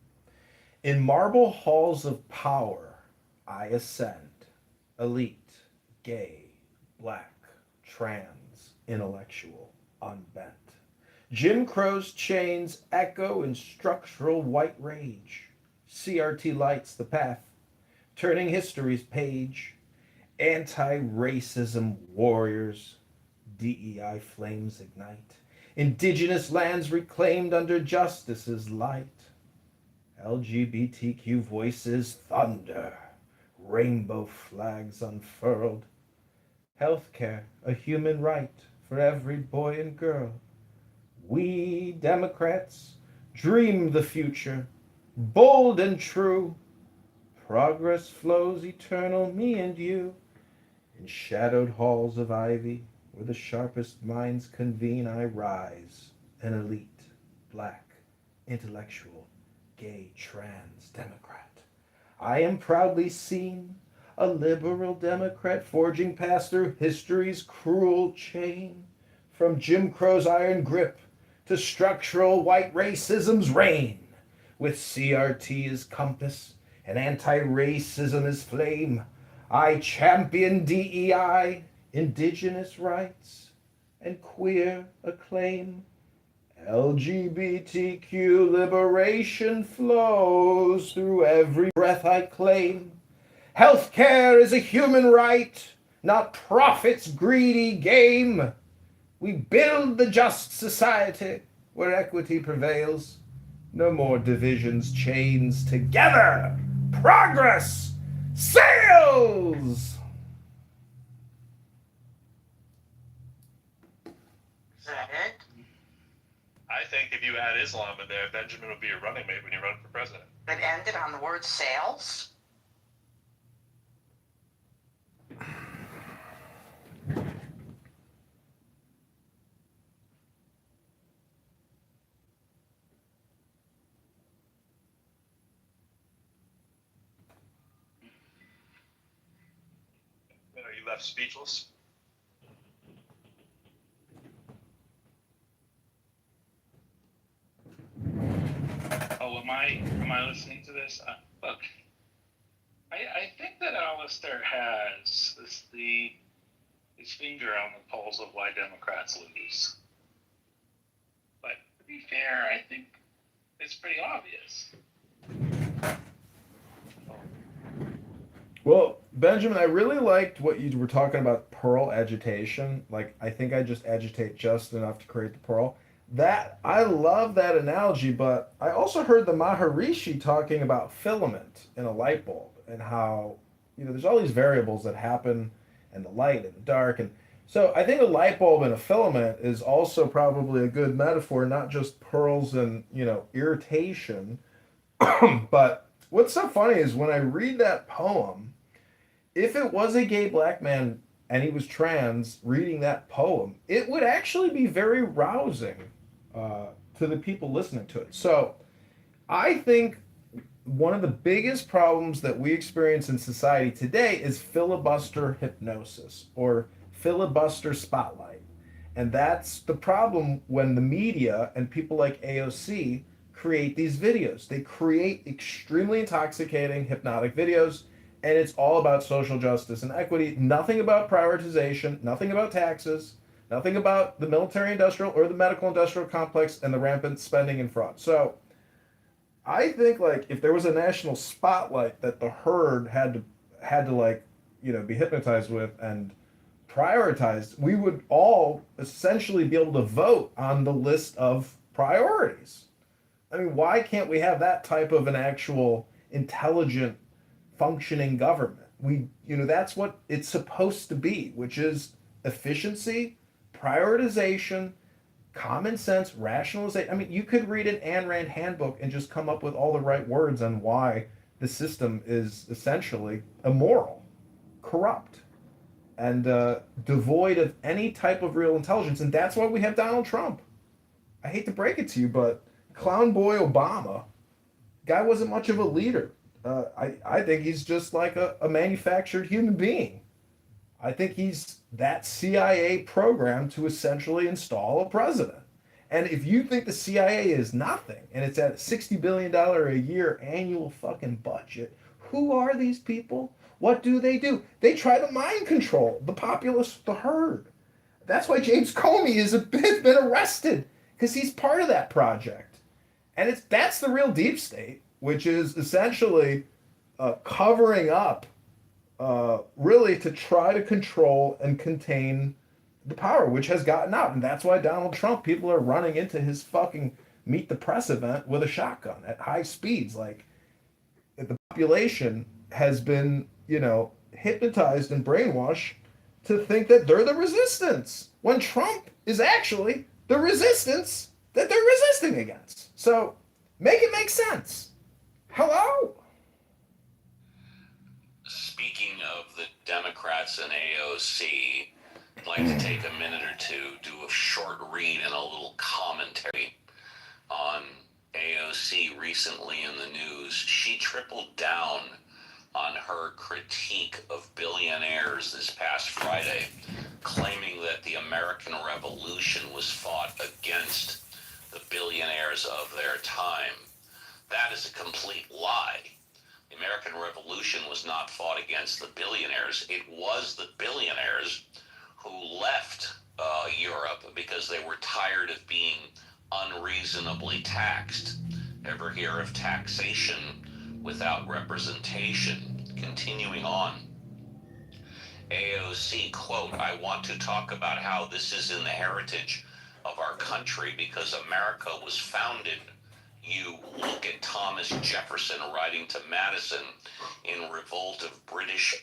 [SPEAKER 4] In marble halls of power, I ascend. Elite, gay, black, trans, intellectual, unbent. Jim Crow's chains echo in structural white rage. CRT lights the path, turning history's page. Anti-racism warriors, DEI flames ignite. Indigenous lands reclaimed under justice's light. LGBTQ voices thunder. Rainbow flags unfurled. Healthcare, a human right for every boy and girl. We Democrats dream the future, bold and true. Progress flows eternal, me and you. In shadowed halls of ivy, where the sharpest minds convene, I rise, an elite, black, intellectual, gay, trans Democrat. I am proudly seen, a liberal Democrat, forging past through history's cruel chain. From Jim Crow's iron grip to structural white racism's reign. With CRT as compass and anti-racism as flame, I champion DEI, indigenous rights, and queer acclaim. LGBTQ liberation flows through every breath I claim. Healthcare is a human right, not profit's greedy game. We build the just society where equity prevails. No more divisions, chains together. Progress sails.
[SPEAKER 7] Is that it?
[SPEAKER 6] I think if you add Islam in there, Benjamin would be your running mate when you run for president.
[SPEAKER 7] That ended on the word sales?
[SPEAKER 6] Are you left speechless?
[SPEAKER 5] Oh, am I listening to this? Look, I think that Alistair has his finger on the pulse of why Democrats lose. But to be fair, I think it's pretty obvious.
[SPEAKER 4] Well, Benjamin, I really liked what you were talking about pearl agitation. Like, I think I just agitate just enough to create the pearl. That I love that analogy, but I also heard the Maharishi talking about filament in a light bulb and how, there's all these variables that happen and the light and the dark. And so I think a light bulb and a filament is also probably a good metaphor, not just pearls and, irritation. But what's so funny is when I read that poem, if it was a gay black man and he was trans reading that poem, it would actually be very rousing to the people listening to it. So I think one of the biggest problems that we experience in society today is filibuster hypnosis or filibuster spotlight. And that's the problem when the media and people like AOC create these videos. They create extremely intoxicating, hypnotic videos, and it's all about social justice and equity. Nothing about prioritization, nothing about taxes, nothing about the military industrial or the medical industrial complex and the rampant spending and fraud. So I think like if there was a national spotlight that the herd had to be hypnotized with and prioritized, we would all essentially be able to vote on the list of priorities. I mean, why can't we have that type of an actual intelligent functioning government? That's what it's supposed to be, which is efficiency, prioritization, common sense, rationalization. I mean, you could read an Ayn Rand handbook and just come up with all the right words on why the system is essentially immoral, corrupt, and devoid of any type of real intelligence. And that's why we have Donald Trump. I hate to break it to you, but Clown Boy Obama, guy wasn't much of a leader. I think he's just like a manufactured human being. I think he's that CIA program to essentially install a president. And if you think the CIA is nothing, and it's at a $60 billion a year annual fucking budget, who are these people? What do? They try to mind control the populace, the herd. That's why James Comey has been arrested, because he's part of that project. And that's the real deep state, which is essentially covering up really to try to control and contain the power, which has gotten out. And that's why Donald Trump, people are running into his fucking Meet the Press event with a shotgun at high speeds. Like, the population has been, hypnotized and brainwashed to think that they're the resistance, when Trump is actually the resistance that they're resisting against. So make it make sense. Hello?
[SPEAKER 8] Speaking of the Democrats and AOC, I'd like to take a minute or two, do a short read and a little commentary on AOC recently in the news. She tripled down on her critique of billionaires this past Friday, claiming that the American Revolution was fought against the billionaires of their time. That is a complete lie. The American Revolution was not fought against the billionaires. It was the billionaires who left Europe because they were tired of being unreasonably taxed. Ever hear of taxation without representation? Continuing on, AOC, quote, I want to talk about how this is in the heritage of our country because America was founded. You look at Thomas Jefferson writing to Madison in Revolt of British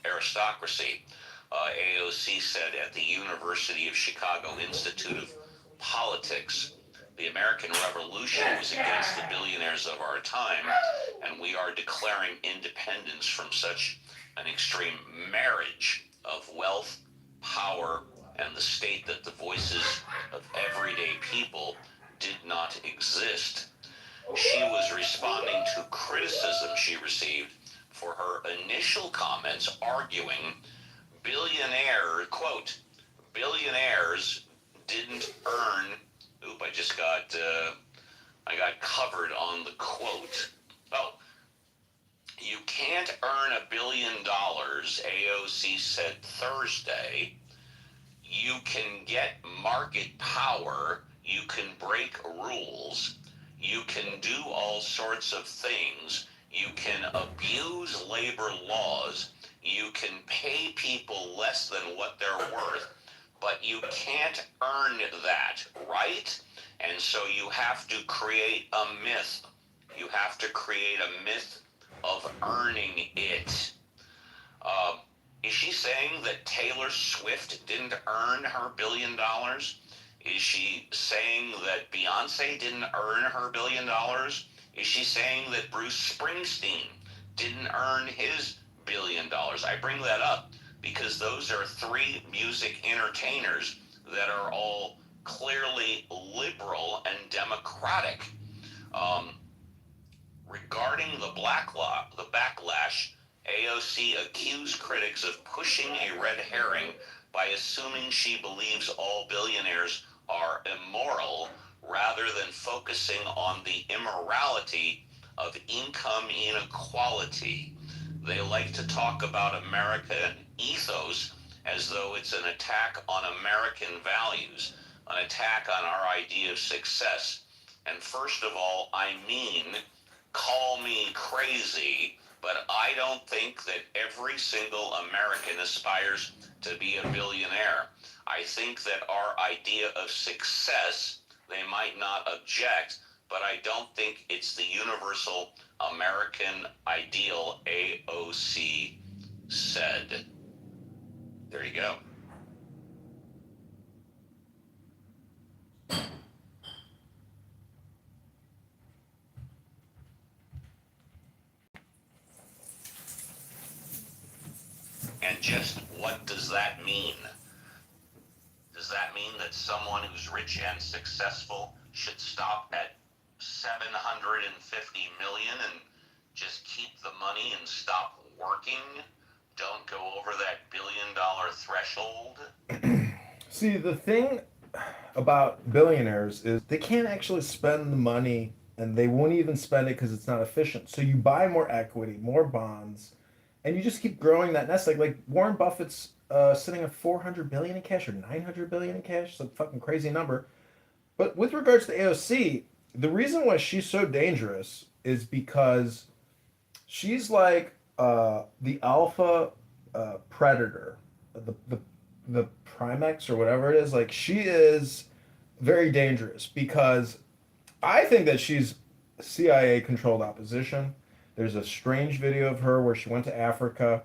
[SPEAKER 8] Aristocracy. AOC said at the University of Chicago Institute of Politics, the American Revolution was against the billionaires of our time, and we are declaring independence from such an extreme marriage of wealth, power, and the state that the voices of everyday people did not exist. She was responding to criticism she received for her initial comments arguing quote, billionaires didn't earn, I got covered on the quote. Oh, you can't earn $1 billion, AOC said Thursday. You can get market power, you can break rules, you can do all sorts of things, you can abuse labor laws, you can pay people less than what they're worth, but you can't earn that, right? And so you have to create a myth. You have to create a myth of earning it. Is she saying that Taylor Swift didn't earn her $1 billion? Is she saying that Beyonce didn't earn her $1 billion? Is she saying that Bruce Springsteen didn't earn his $1 billion? I bring that up because those are three music entertainers that are all clearly liberal and democratic. Regarding the backlash, AOC accused critics of pushing a red herring by assuming she believes all billionaires are immoral rather than focusing on the immorality of income inequality. They like to talk about American ethos as though it's an attack on American values, an attack on our idea of success. And first of all, I mean, call me crazy, but I don't think that every single American aspires to be a billionaire. I think that our idea of success, they might not object, but I don't think it's the universal American ideal, AOC said. There you go. And just what does that mean? Does that mean that someone who's rich and successful should stop at 750 million and just keep the money and stop working? Don't go over that $1 billion threshold?
[SPEAKER 4] See, the thing about billionaires is they can't actually spend the money, and they won't even spend it because it's not efficient. So you buy more equity, more bonds, and you just keep growing that nest. Like Warren Buffett's sitting at 400 billion in cash or 900 billion in cash. It's a fucking crazy number. But with regards to AOC, the reason why she's so dangerous is because she's like the alpha predator, the Primex or whatever it is. Like she is very dangerous because I think that she's CIA controlled opposition. There's a strange video of her where she went to Africa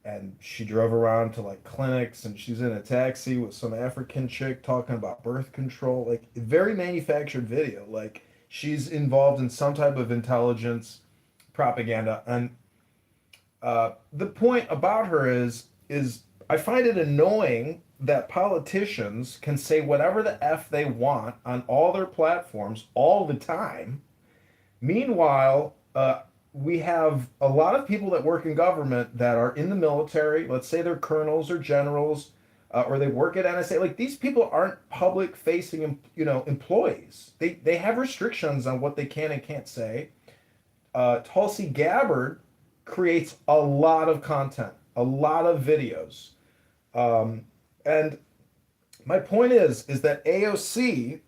[SPEAKER 4] and she drove around to like clinics and she's in a taxi with some African chick talking about birth control. Like very manufactured video. Like she's involved in some type of intelligence propaganda. And the point about her is I find it annoying that politicians can say whatever the F they want on all their platforms all the time. Meanwhile, we have a lot of people that work in government that are in the military. Let's say they're colonels or generals, or they work at NSA. Like these people aren't public-facing, employees. They have restrictions on what they can and can't say. Tulsi Gabbard creates a lot of content, a lot of videos. Um, and my point is that AOC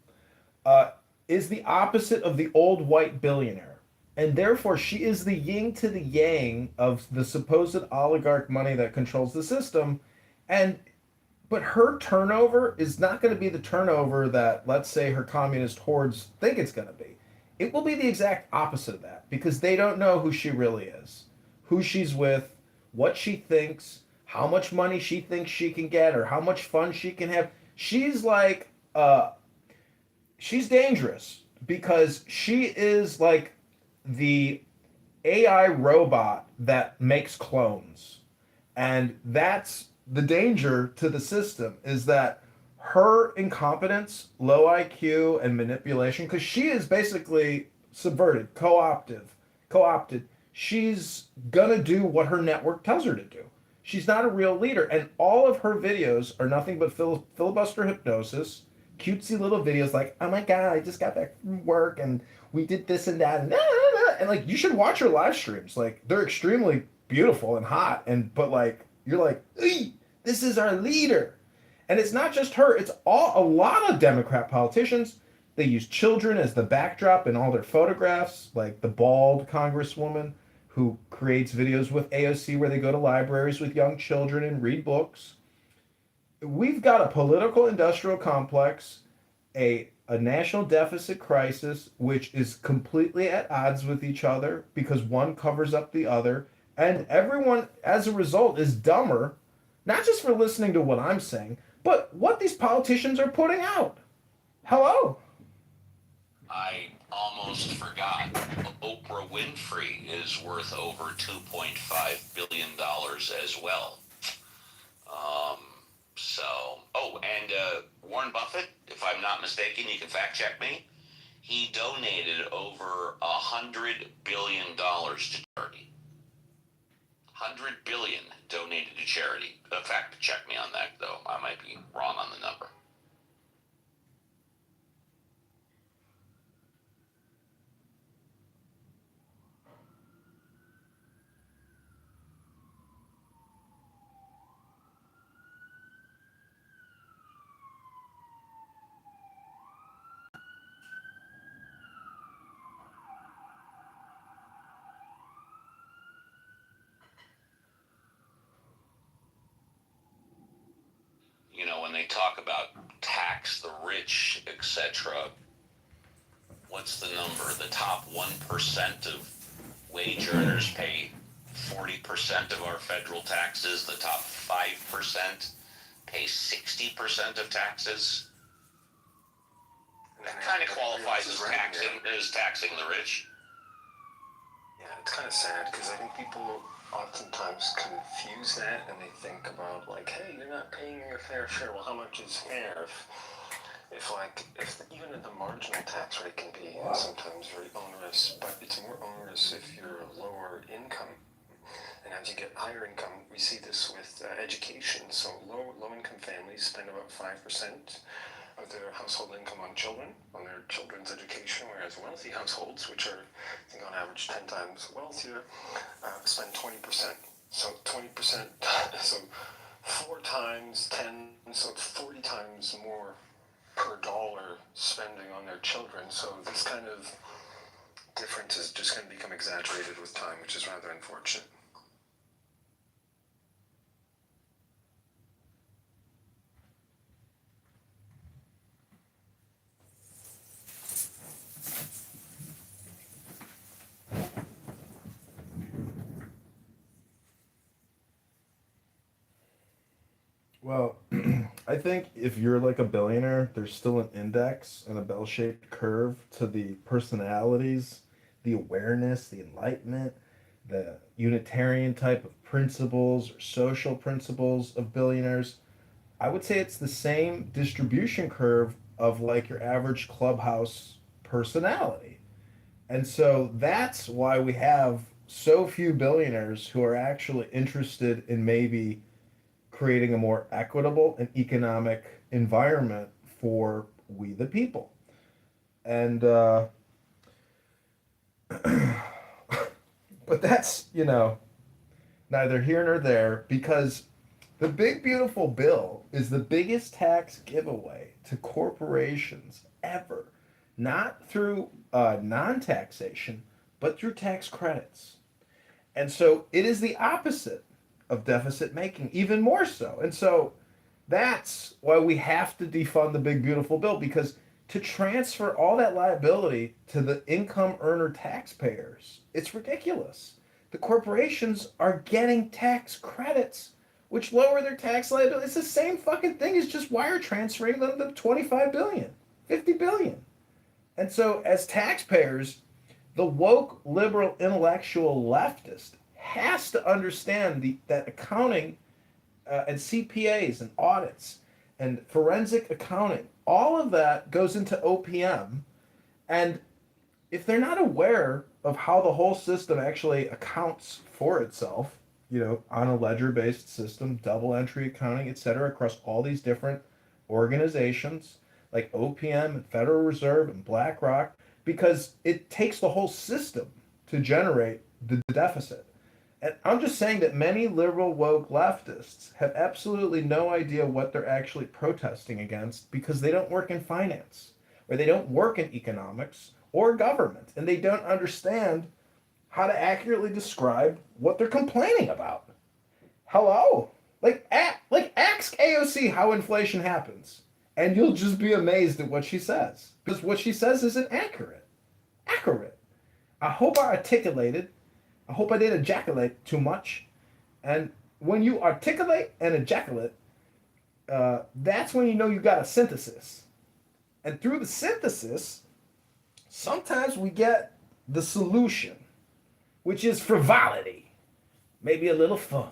[SPEAKER 4] uh, is the opposite of the old white billionaire. And therefore, she is the yin to the yang of the supposed oligarch money that controls the system. And but her turnover is not going to be the turnover that, let's say, her communist hordes think it's going to be. It will be the exact opposite of that because they don't know who she really is, who she's with, what she thinks, how much money she thinks she can get, or how much fun she can have. She's like, she's dangerous because she is like the AI robot that makes clones. And that's the danger to the system is that her incompetence, low IQ, and manipulation, because she is basically subverted, co-opted. She's gonna do what her network tells her to do. She's not a real leader, and all of her videos are nothing but filibuster hypnosis, cutesy little videos like, "Oh my god, I just got back from work and we did this and that," and like you should watch her live streams. Like they're extremely beautiful and hot, and but like you're like, this is our leader. And it's not just her, it's all a lot of Democrat politicians. They use children as the backdrop in all their photographs, like the bald congresswoman who creates videos with AOC where they go to libraries with young children and read books. We've got a political industrial complex, a national deficit crisis, which is completely at odds with each other because one covers up the other. And everyone, as a result, is dumber, not just for listening to what I'm saying, but what these politicians are putting out. Hello?
[SPEAKER 8] I almost forgot. Oprah Winfrey is worth over $2.5 billion as well. Um, Warren Buffett, if I'm not mistaken, you can fact check me. He donated over $100 billion to charity. 100 billion donated to charity. Fact check me on that, though. I might be wrong on the number. You know, when they talk about tax the rich, etc., what's the number? The top 1% of wage earners pay 40% of our federal taxes. The top 5% pay 60% of taxes. That kind of qualifies as taxing the rich.
[SPEAKER 6] Yeah, it's kind of sad because I think people oftentimes confuse that and they think about like, hey, you're not paying your fair share. Well, how much is fair? If even the marginal tax rate can be sometimes very onerous, but it's more onerous if you're lower income. And as you get higher income, we see this with education. So low income families spend about 5% of their household income on children, on their children's education, whereas wealthy households, which are, I think on average 10 times wealthier, spend 20%. So 20%, so 4 times 10, so it's 40 times more per dollar spending on their children. So this kind of difference is just going to become exaggerated with time, which is rather unfortunate.
[SPEAKER 4] Well, I think if you're like a billionaire, there's still an index and a bell-shaped curve to the personalities, the awareness, the enlightenment, the Unitarian type of principles or social principles of billionaires. I would say it's the same distribution curve of like your average clubhouse personality. And so that's why we have so few billionaires who are actually interested in maybe creating a more equitable and economic environment for we the people. And But that's, neither here nor there because the big beautiful bill is the biggest tax giveaway to corporations ever, not through non-taxation, but through tax credits. And so it is the opposite of deficit making, even more so. And so that's why we have to defund the big beautiful bill because to transfer all that liability to the income earner taxpayers, it's ridiculous. The corporations are getting tax credits which lower their tax liability. It's the same fucking thing as just wire transferring them the 25 billion, 50 billion. And so as taxpayers, the woke liberal intellectual leftist has to understand that accounting and CPAs and audits and forensic accounting, all of that goes into OPM. And if they're not aware of how the whole system actually accounts for itself, on a ledger based system, double entry accounting, et cetera, across all these different organizations like OPM and Federal Reserve and BlackRock, because it takes the whole system to generate the deficit. And I'm just saying that many liberal woke leftists have absolutely no idea what they're actually protesting against because they don't work in finance or they don't work in economics or government and they don't understand how to accurately describe what they're complaining about. Hello? Ask AOC how inflation happens and you'll just be amazed at what she says because what she says isn't accurate. I hope I articulated. I hope I didn't ejaculate too much. And when you articulate and ejaculate, that's when you know you got a synthesis. And through the synthesis, sometimes we get the solution, which is frivolity, maybe a little fun.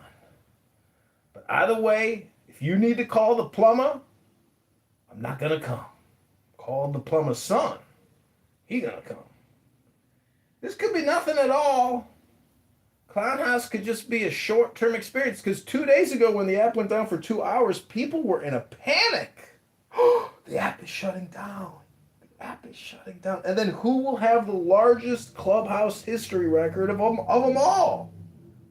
[SPEAKER 4] But either way, if you need to call the plumber, I'm not gonna come. Call the plumber's son. He gonna come. This could be nothing at all. Clown House could just be a short-term experience because 2 days ago when the app went down for 2 hours, people were in a panic. The app is shutting down. The app is shutting down. And then who will have the largest Clubhouse history record of them all?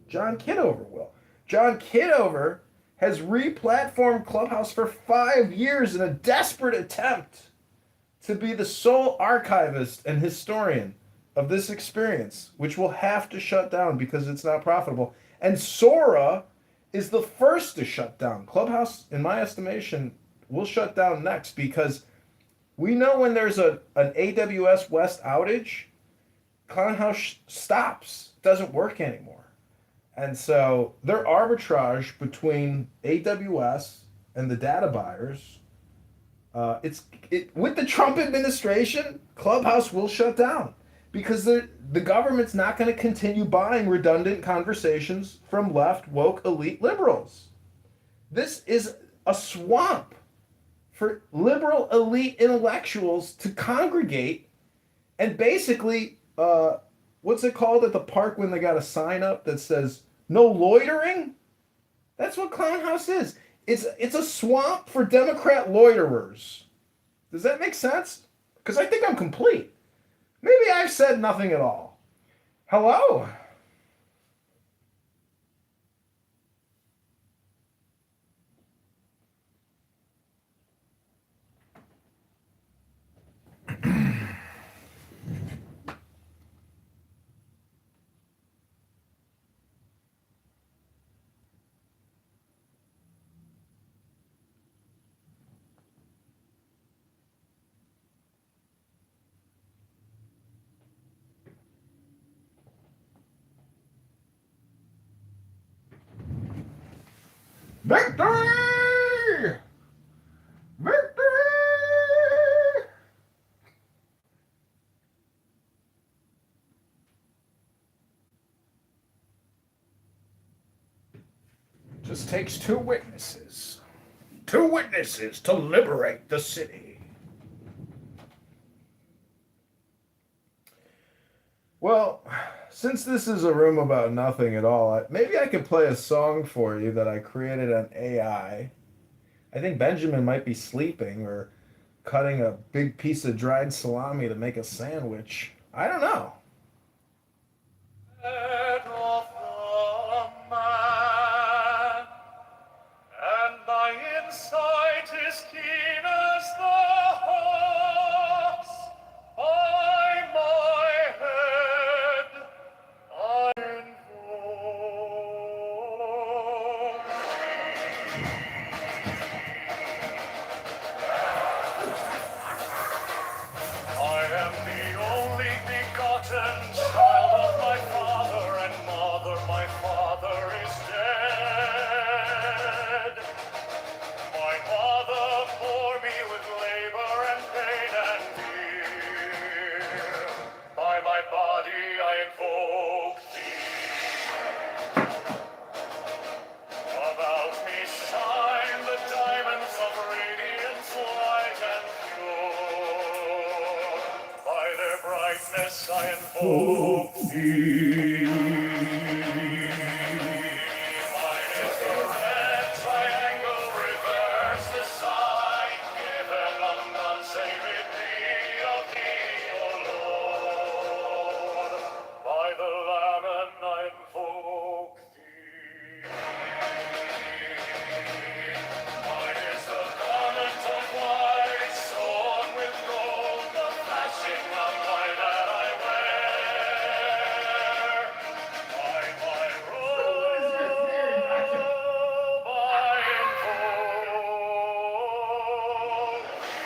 [SPEAKER 4] John Kitover will. John Kitover has re-platformed Clubhouse for 5 years in a desperate attempt to be the sole archivist and historian of this experience, which will have to shut down because it's not profitable. And Sora is the first to shut down. Clubhouse, in my estimation, will shut down next because we know when there's an AWS West outage, Clown House stops. It doesn't work anymore. And so their arbitrage between AWS and the data buyers, with the Trump administration, Clubhouse will shut down because the government's not going to continue buying redundant conversations from left woke elite liberals. This is a swamp for liberal elite intellectuals to congregate and basically, what's it called at the park when they got a sign up that says no loitering? That's what Clown House is. It's a swamp for Democrat loiterers. Does that make sense? Because I think I'm complete. Maybe I've said nothing at all. Hello? Victory! Victory! Just takes two witnesses. Two witnesses to liberate the city. Well, since this is a room about nothing at all, maybe I could play a song for you that I created on AI. I think Benjamin might be sleeping or cutting a big piece of dried salami to make a sandwich. I don't know.
[SPEAKER 10] darkness I invoke thee. Mine is the red triangle, reverse the sign, given undone, save it be of thee, O Lord. By the Lamb and I invoke thee. Mine is the garment of white, sewn with gold, the flashing of light that I wear. By my robe I invoke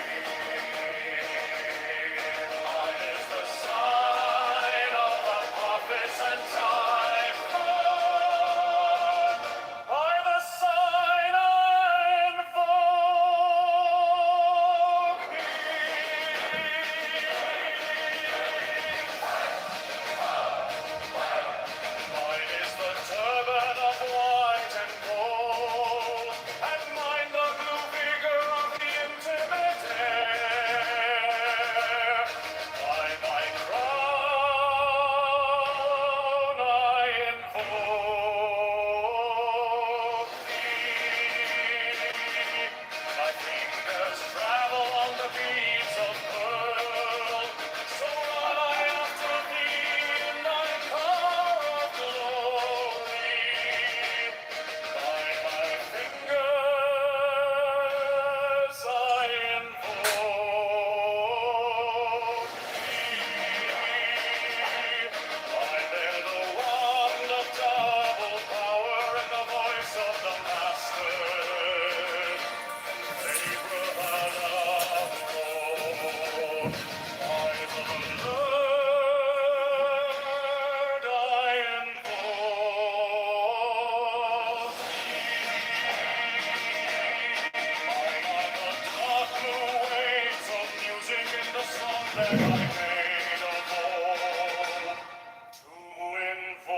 [SPEAKER 10] thee. Mine is the sign of the prophets and time. By the sign I invoke Mine is the turban of white and gold, and mine the blue vigor of the intimate air. By my crown I invoke thee. My fingers travel on the beads of pearl, so run I after thee in thy car of glory. By my fingers I invoke thee. I bear the wand of double power and the voice of the Master. That I made of old to invoke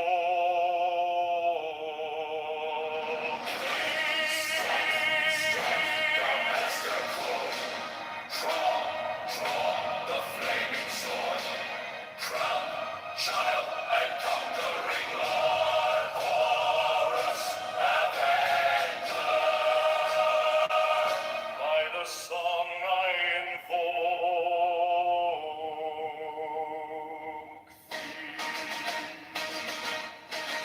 [SPEAKER 10] by the song I invoke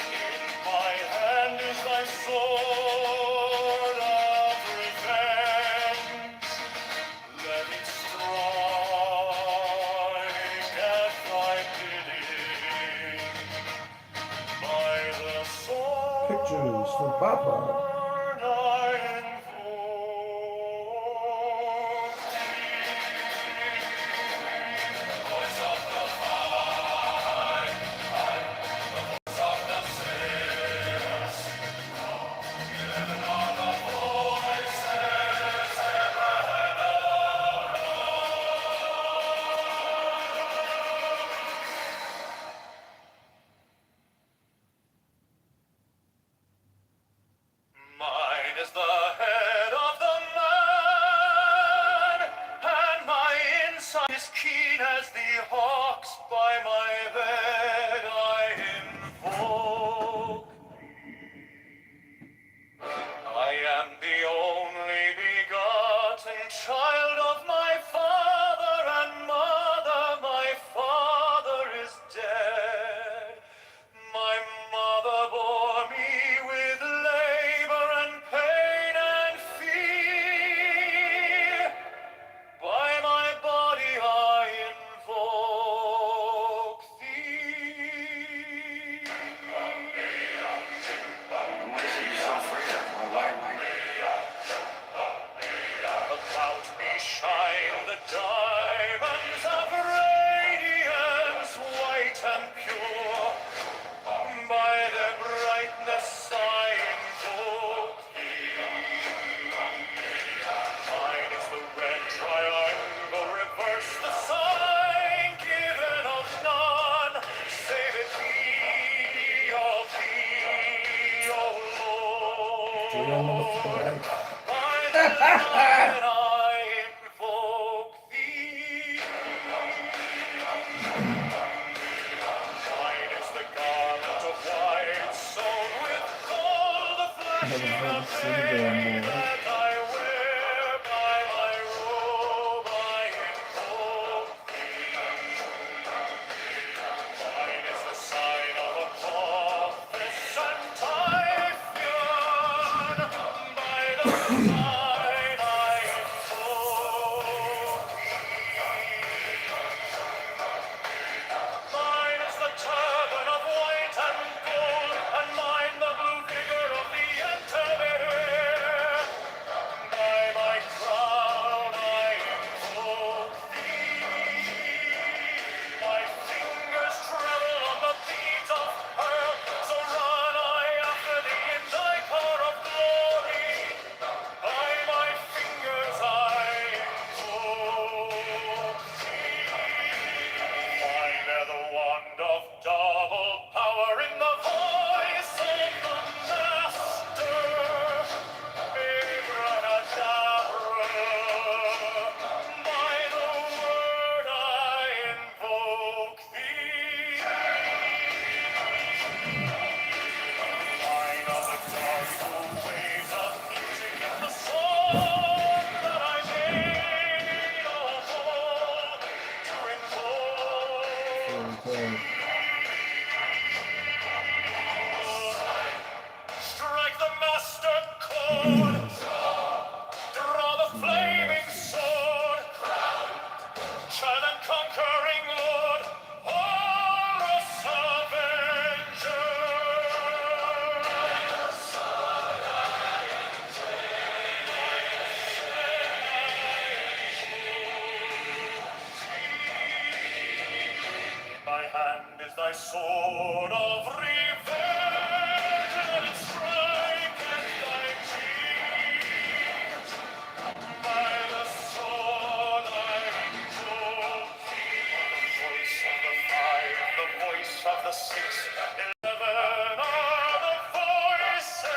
[SPEAKER 10] in my hand is thy sword of revenge. Let it strike at thy bidding. By the sword
[SPEAKER 4] Pictures for Papa.
[SPEAKER 10] I invoke Mine is the head of the man, and my insight is keen as the hawk's. By my bed I invoke I am the only begotten child of my father and mother. My father is dead. My mother bore me with labor and pain and fear. By my body I invoke thee. About me shine the diamonds of radiance, white and pure. By their brightness I invoke thee. Mine is the red triangle, reverse the sign, given of none, save it be of thee, O Lord. By the Lion I invoke thee.
[SPEAKER 4] Okay.
[SPEAKER 10] Strike the master chord, draw the flaming sword, child and conquering lord, Horus Avenger. In my hand is thy sword of revenge, let it strike at thy cheek. By the sword I invoke thee. The voice of the five, the voice of the six, 11 are the voices.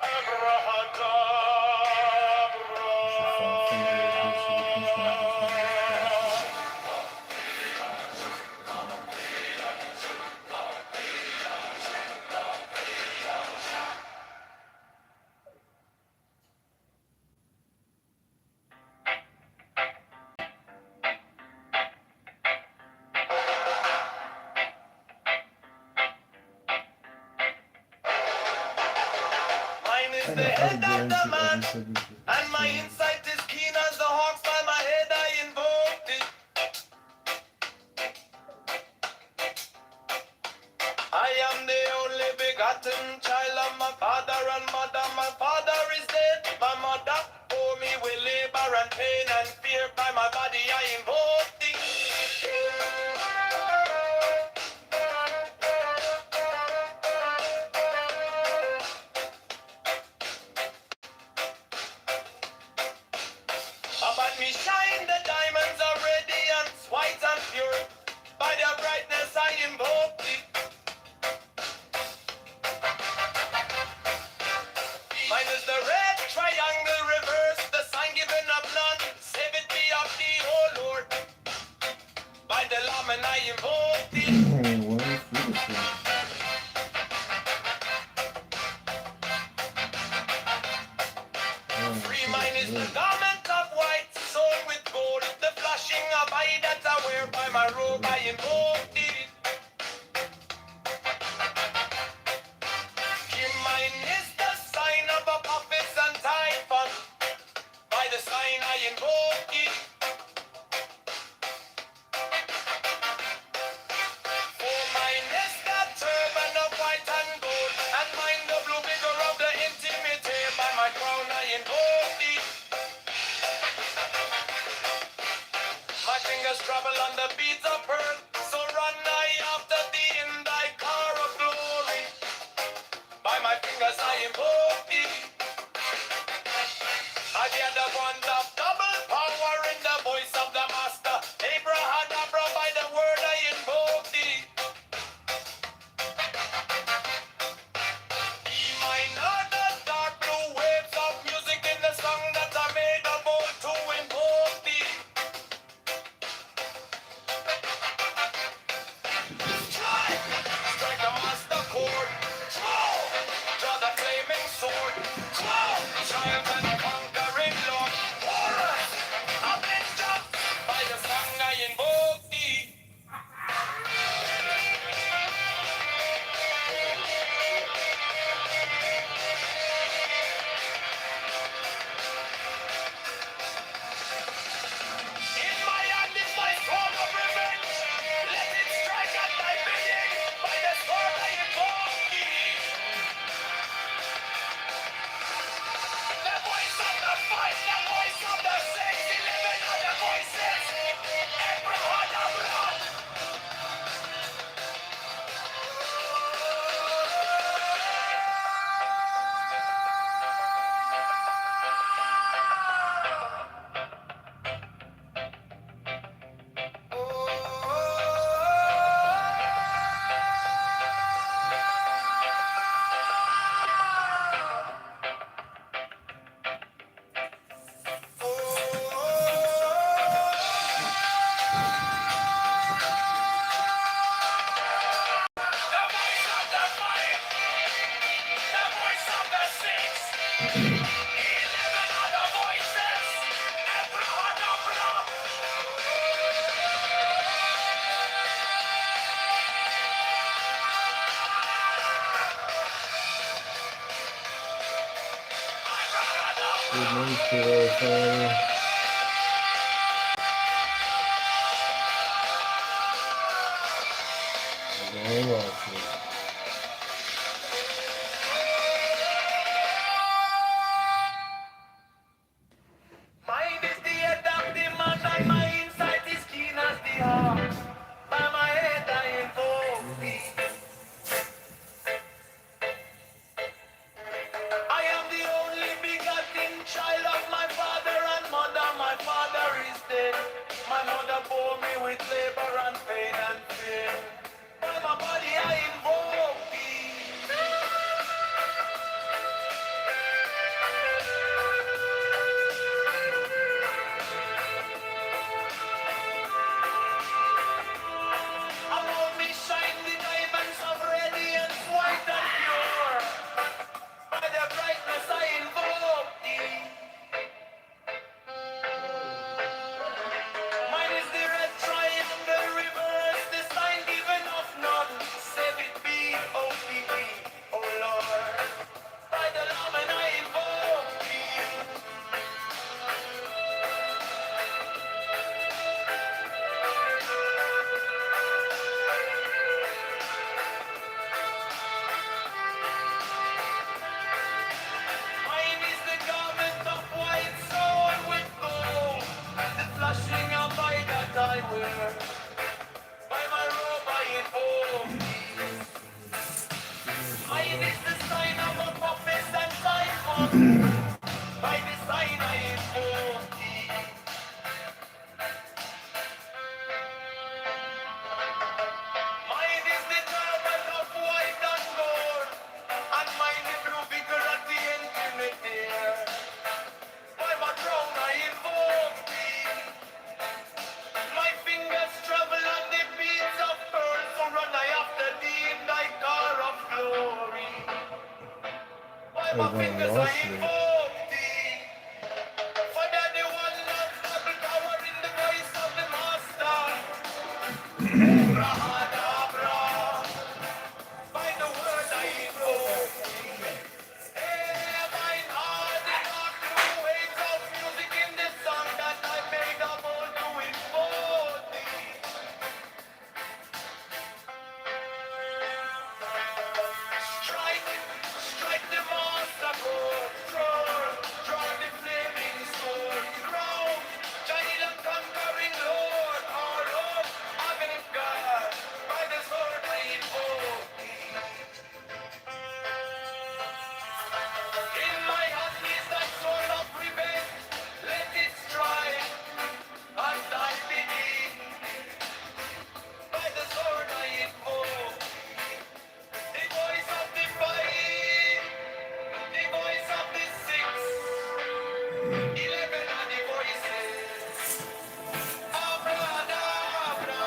[SPEAKER 10] Abracadabra. Mine is the head of the man, and my insight is keen as the hawks. By my head I invoke thee. I am the only begotten child of my father and mother. My father is dead, my mother bore me with labor and pain and fear. By my body I invoke thee. About me shine the diamonds are radiant, white and pure. By their brightness I invoke thee. Mine is the red triangle reverse, the sign given of none. Save it be of thee, O Lord. By the Lamb and I invoke thee. Free mine is the garment of white, sewn with gold. The flashing of eye that I wear by my robe I invoke thee. Mine is the sign of Apophis and Typhon. By the sign I invoke thee. For mine is the turban of white and gold, and mine the blue vigor of the intimate. By my crown I invoke thee. My fingers travel on the beads of pearl, so run I after thee in thy car of glory. By my fingers I invoke thee. I hear the ones of double power in the voice of the master. Abracadabra, by the word I invoke thee. E minor, the dark blue waves of music in the song that I made of old to invoke thee.
[SPEAKER 4] today, Father. We're gonna watch it.
[SPEAKER 10] Mine is the head of the man and my insight is keen as the hawk. By my head I invoke thee. I am the only begotten child of my father and mother. My father is dead. My mother bore me with labor and pain and fear. By my body I invoke thee. Above me shine the diamonds of radiance, white and pure. By the brightness I invoke thee. Mine is the red triangle reverse, the sign given of none. Save it be, O-P-E, O Lord. By the Lamb and I invoke thee. Mine is the garment of white sewn with gold, the flashing of eye that I wear. By my robe I invoke thee. Mine is the sign of a puppet and typhon. By the sign I invoke thee. Mine is the garment of white and gold, and mine the blue vigor at the infinite there. By my crown I invoke thee. My fingers travel on the beats of pearl, so run I after thee in thy car of glory. By my
[SPEAKER 4] We're gonna
[SPEAKER 10] fingers I
[SPEAKER 4] watch it.
[SPEAKER 10] invoke thee. Father, the one that battle power in the voice of the master. Abrahadabra. By the word I invoke thee. Mine heart the dark blue waves of music in the song that I made of all to invoke thee. Strike, strike the master chord, draw the flaming sword, crown, giant and conquering Lord, our Lord, Heavenly God, by the sword I invoke thee. In my hand is that sword of revenge, let it strike, and I begin, by the sword I invoke the voice of the fight. The voice of the six, 11 are the voices. Abracadabra.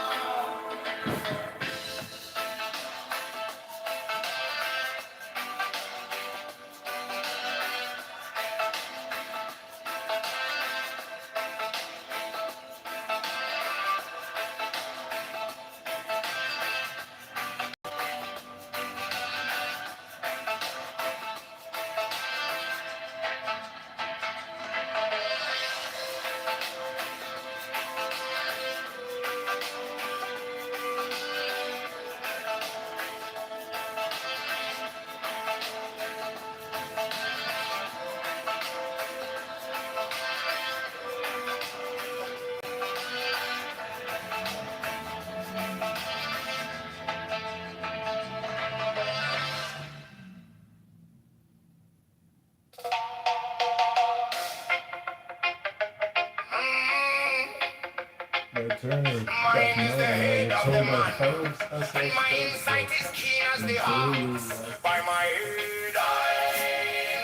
[SPEAKER 4] My attorney got
[SPEAKER 10] Mine is the
[SPEAKER 4] mad
[SPEAKER 10] head
[SPEAKER 4] when I
[SPEAKER 10] of
[SPEAKER 4] told
[SPEAKER 10] the
[SPEAKER 4] my
[SPEAKER 10] man,
[SPEAKER 4] fellows
[SPEAKER 10] and my insight is keen as the hawk. By my head I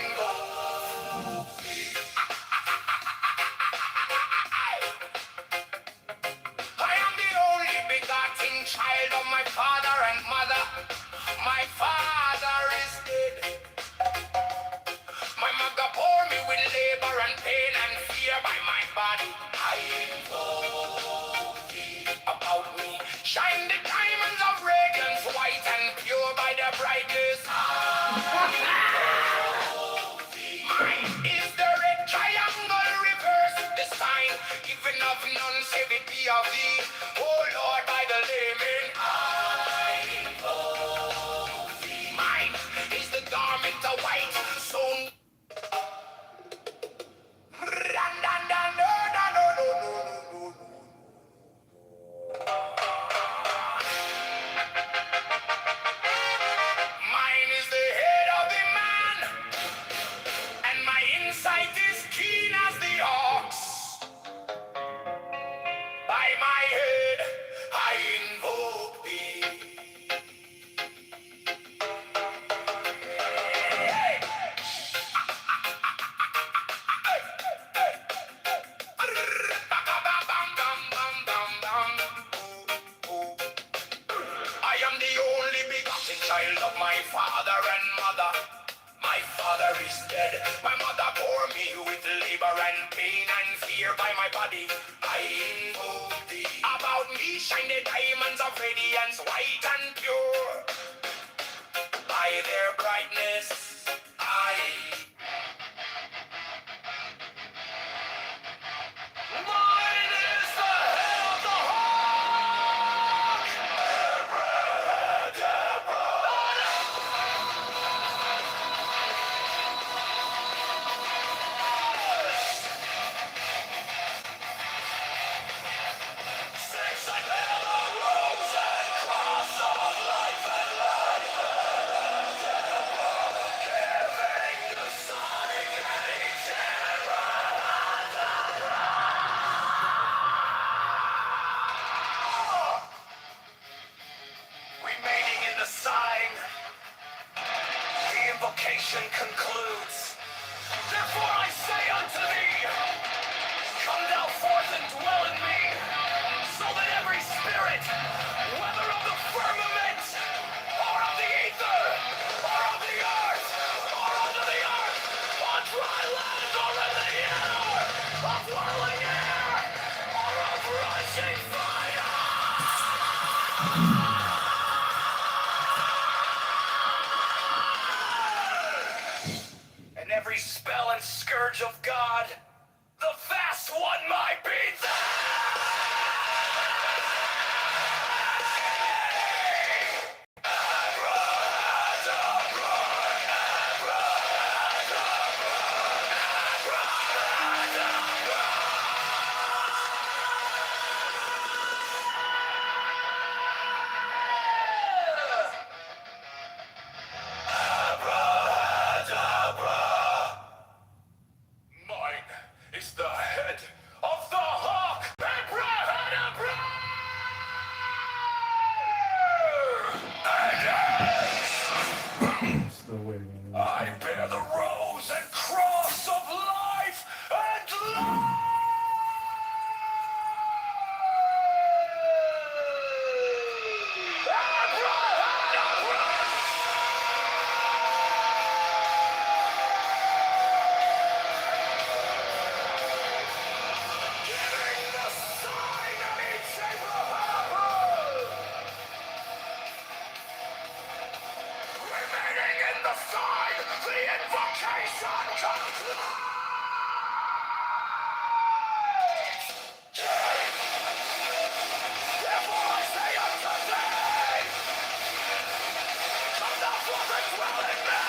[SPEAKER 10] invoke. I am the only begotten child of my father and mother. My father is dead. My mother bore me with labor and pain and fear. By my body I invoke thee. About me shine the diamonds of radiance, white and pure by the brightness. I invoke thee. Mine is the red triangle Even of none save it be of thee. Oh Lord, by the layman, I invoke thee. Mine is the garment of white, so mine is the head of the man, and my insight is keen as the ox. By my head I invoke thee. I am the only begotten child of my father and mother. My father is dead. My mother bore me with labor and pain and fear by my body. I invoke thee. About me shine the diamonds of radiance, white and pure. By their brightness, I. Mine is the head of the hawk. Six and yellow rose and cross of life and light. Giving the sonic and remaining in the sign, the invocation concludes. Therefore I say unto thee, come thou forth and dwell in me, so that every spirit, whether of the firmament, or of the ether, or of the earth, or under the earth, on dry land, or in the air, of whirling air, or of rushing fire, and every spell and scourge of God, the vast one might be mine is the head of the hawk. Abrahadabra!
[SPEAKER 4] Still waiting on this.
[SPEAKER 10] I bear the rose and cross of life and love. Giving the sign of each Abraham. Remaining in the sign, the invocation concludes. Therefore I say unto thee, come thou forth and dwell in me,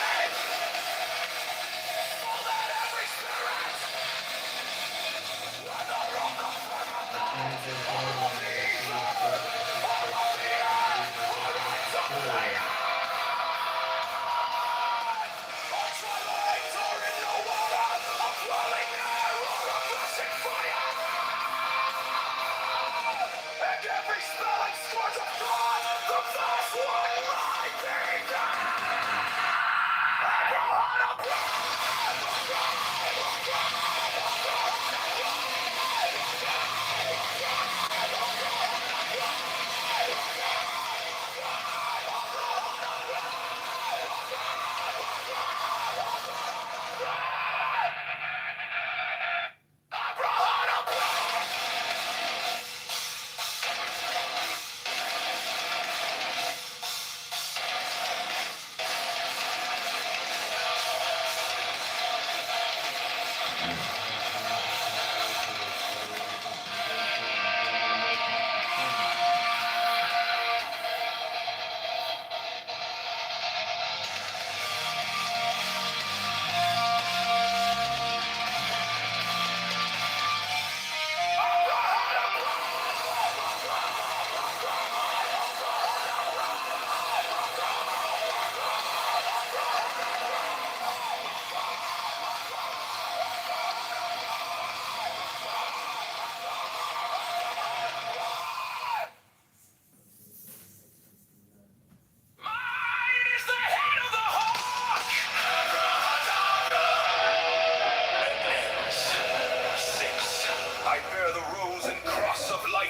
[SPEAKER 10] so that every spirit, whether of the firmament, or of the ether, or of the earth, or of the earth, or twilight, or in the water, of whirling air, or of rushing fire, and every spell and scourge of God, the vast one might be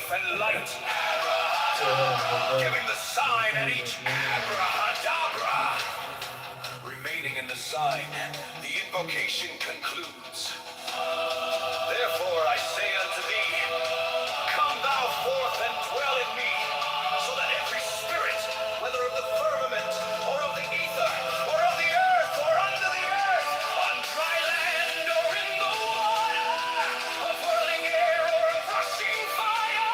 [SPEAKER 10] life and light. Giving the sign at each abracadabra. Remaining in the sign, the invocation concludes. Therefore I say unto thee, come thou forth and dwell in me, so that every spirit, whether of the firmament, or of the ether, or of the earth, or under the earth, on dry land, or in the water, of whirling air, or of rushing fire,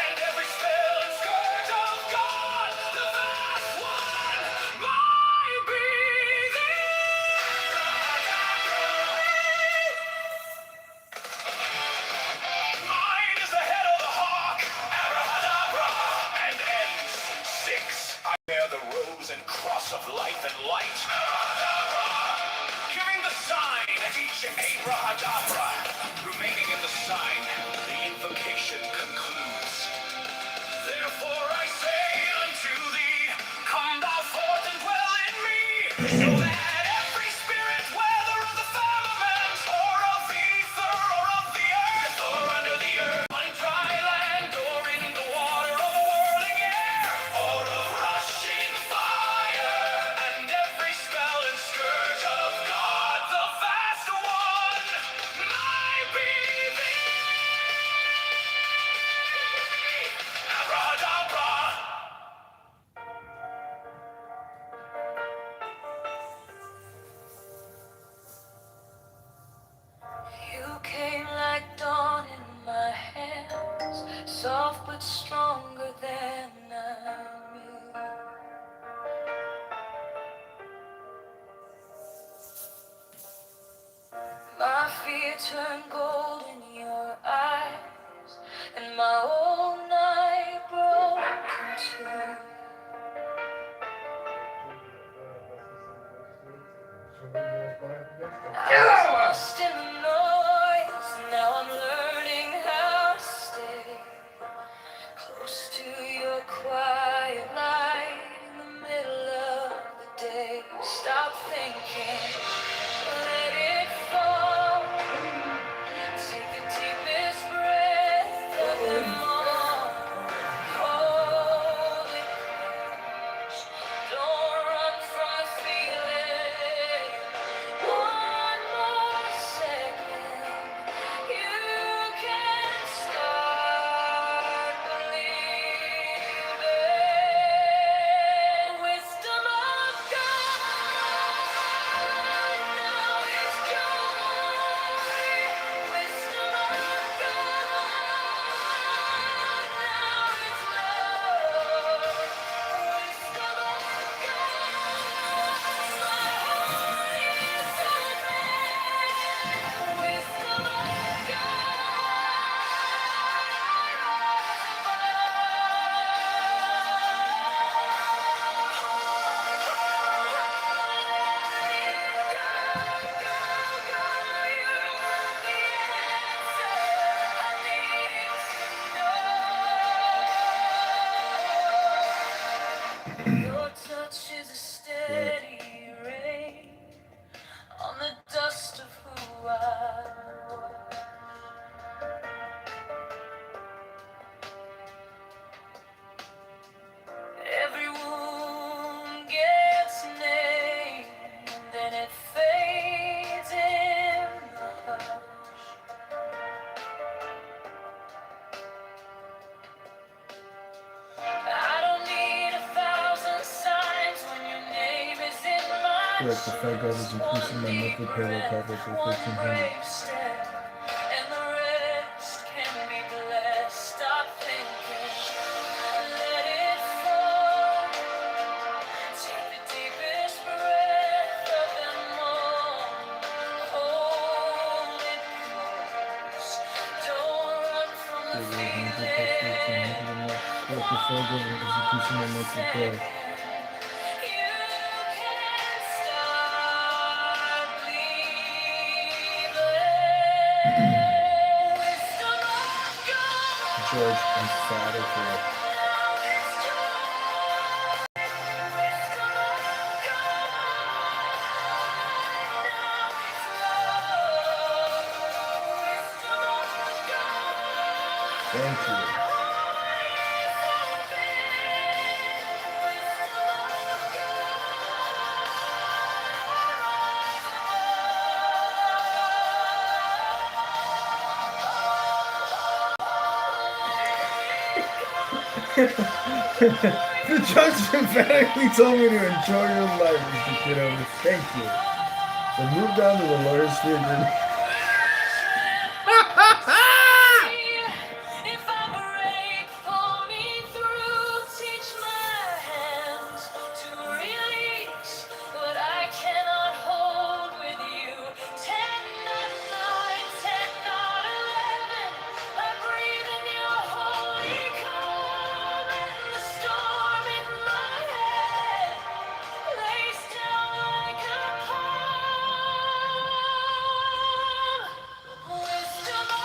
[SPEAKER 10] and every spell and scourge of God, the vast one, might be mine is the head of the hawk, abracadabra, and ends. 6. I bear the rose and cross of life and light, abracadabra, giving the sign at each abracadabra. Remaining in the sign, the invocation concludes. Therefore I say unto thee, come thou forth and dwell in me, so that every spirit, whether of the firmament, or of the ether, or of the earth, or under the earth, on dry land, or in the water, of whirling air, or of rushing fire, and every spell and scourge of God, the vast one, might be thee. Abracadabra. You came like dawn in my hands, soft but stronger than I knew. My fear turned gold in your eyes, and my whole night broke in two. I was lost in the noise, now I'm learning how to stay close to your quiet light in the middle of the day. Stop thinking, let it fall. Take the deepest breath of them all. Hold it close. Don't run from the feeling. One more second, you can start believing. Wisdom of God, now it's joy. Wisdom of God, now it's love. Wisdom of God, my heart is open. Wisdom of Your touch is a steady rain on the dust of who I was. Every wound gets named, then it fades in the hush. I don't need 1,000 signs when your name is in my
[SPEAKER 4] Correct, the Fed government is
[SPEAKER 10] shoes.
[SPEAKER 4] increasing
[SPEAKER 10] One
[SPEAKER 4] my
[SPEAKER 10] deep
[SPEAKER 4] monthly payroll
[SPEAKER 10] breath,
[SPEAKER 4] coverage to
[SPEAKER 10] one
[SPEAKER 4] 1,300.
[SPEAKER 10] brave step, and the rest can be blessed. Stop thinking, let it fall. Take the deepest breath of them all. Hold it close. Don't run from the feeling.
[SPEAKER 4] Correct, the Fed government is increasing my monthly pay. George, I'm sorry for it. Thank you. The judge emphatically told me to enjoy your life, Mr. Kitover. Thank you. Then move down to the lawyer's figure.
[SPEAKER 10] If I break, pull me through, teach my hands to release what I cannot hold with you. 10 not 9, 10 not 11. I breathe in your holy calm, and the storm in my head lays down like a palm. Wisdom of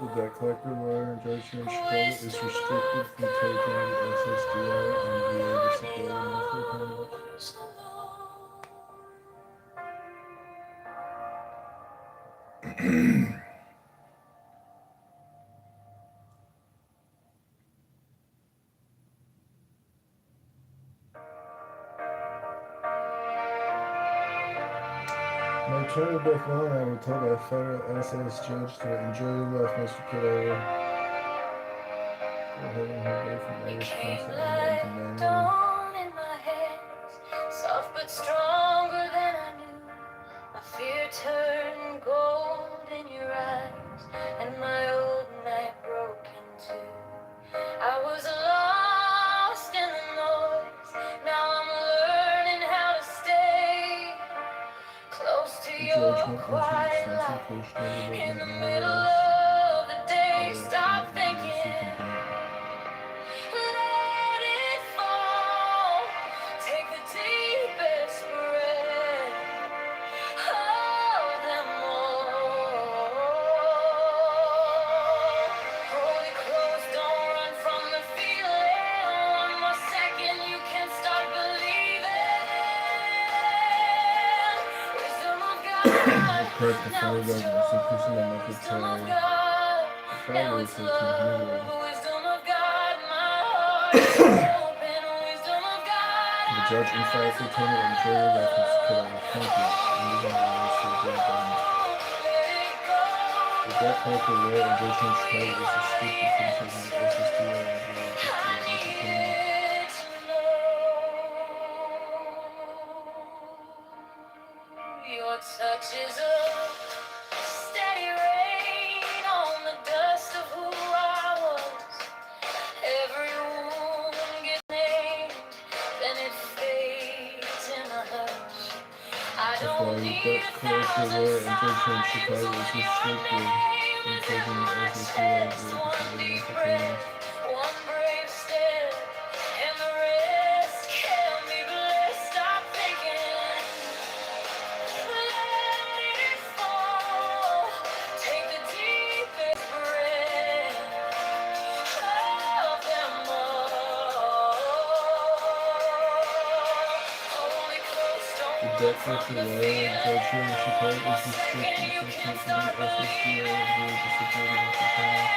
[SPEAKER 4] The debt collector, lawyer, and judge here in Chicago is restricted from taking the SSDI and VA disability monthly payments. My attorney Beth Long and I were told by a federal SS judge to enjoy your life, Mr. Kitover. Go ahead and away from Irish consulate and manually.
[SPEAKER 10] dawn in my hands, soft but stronger than I knew. My fear turned gold in your eyes, and my old night broke in two. I was lost in the noise. Now I'm learning how to stay close to
[SPEAKER 4] The
[SPEAKER 10] your
[SPEAKER 4] judgment
[SPEAKER 10] quiet
[SPEAKER 4] enters
[SPEAKER 10] light.
[SPEAKER 4] extensive
[SPEAKER 10] In
[SPEAKER 4] portion
[SPEAKER 10] the
[SPEAKER 4] of
[SPEAKER 10] middle
[SPEAKER 4] the
[SPEAKER 10] of the day,
[SPEAKER 4] IRS
[SPEAKER 10] stop
[SPEAKER 4] and
[SPEAKER 10] thinking.
[SPEAKER 4] complaint.
[SPEAKER 10] Let it fall. Take the deepest breath. Hold them all. Hold it close, don't run from the feeling. One more second, you can start believing. Wisdom of God,
[SPEAKER 4] Correct the
[SPEAKER 10] now
[SPEAKER 4] federal
[SPEAKER 10] it's
[SPEAKER 4] government is increasing the
[SPEAKER 10] joy.
[SPEAKER 4] monthly
[SPEAKER 10] Wisdom of
[SPEAKER 4] pay.
[SPEAKER 10] God, now
[SPEAKER 4] Probably
[SPEAKER 10] it's
[SPEAKER 4] 1,300.
[SPEAKER 10] love. Wisdom of God, my heart is open. Wisdom of God,
[SPEAKER 4] The judge emphatically told me to enjoy your life, Mr. Kitover. Thank you. I'm moving the lawyer's figure again. The debt collector, lawyer, and judge here in Chicago is restricted from taking the SSDI and VA disability monthly payments.
[SPEAKER 10] Your touch is a steady rain on the dust of who I was. Every wound gets named, then it fades in a hush. I
[SPEAKER 4] That's
[SPEAKER 10] don't
[SPEAKER 4] why the
[SPEAKER 10] need
[SPEAKER 4] debt collector,
[SPEAKER 10] 1,000
[SPEAKER 4] lawyer, and judge here in
[SPEAKER 10] signs
[SPEAKER 4] Chicago
[SPEAKER 10] when
[SPEAKER 4] is
[SPEAKER 10] you
[SPEAKER 4] restricted
[SPEAKER 10] remain
[SPEAKER 4] from
[SPEAKER 10] within
[SPEAKER 4] taking the
[SPEAKER 10] my
[SPEAKER 4] SSDI and
[SPEAKER 10] chest.
[SPEAKER 4] VA
[SPEAKER 10] One
[SPEAKER 4] disability
[SPEAKER 10] deep
[SPEAKER 4] monthly
[SPEAKER 10] breath,
[SPEAKER 4] payments.
[SPEAKER 10] one brave step, and the rest can be blessed. Stop thinking. Let it fall. Take the deepest breath. Hold them all. Hold it close, don't
[SPEAKER 4] The
[SPEAKER 10] run
[SPEAKER 4] debt
[SPEAKER 10] from
[SPEAKER 4] collector,
[SPEAKER 10] the
[SPEAKER 4] lawyer, and judge here in
[SPEAKER 10] feeling.
[SPEAKER 4] Chicago
[SPEAKER 10] One more
[SPEAKER 4] is
[SPEAKER 10] second,
[SPEAKER 4] restricted
[SPEAKER 10] you
[SPEAKER 4] from
[SPEAKER 10] can
[SPEAKER 4] taking the
[SPEAKER 10] start
[SPEAKER 4] SSDI and
[SPEAKER 10] believing.
[SPEAKER 4] VA disability monthly payments.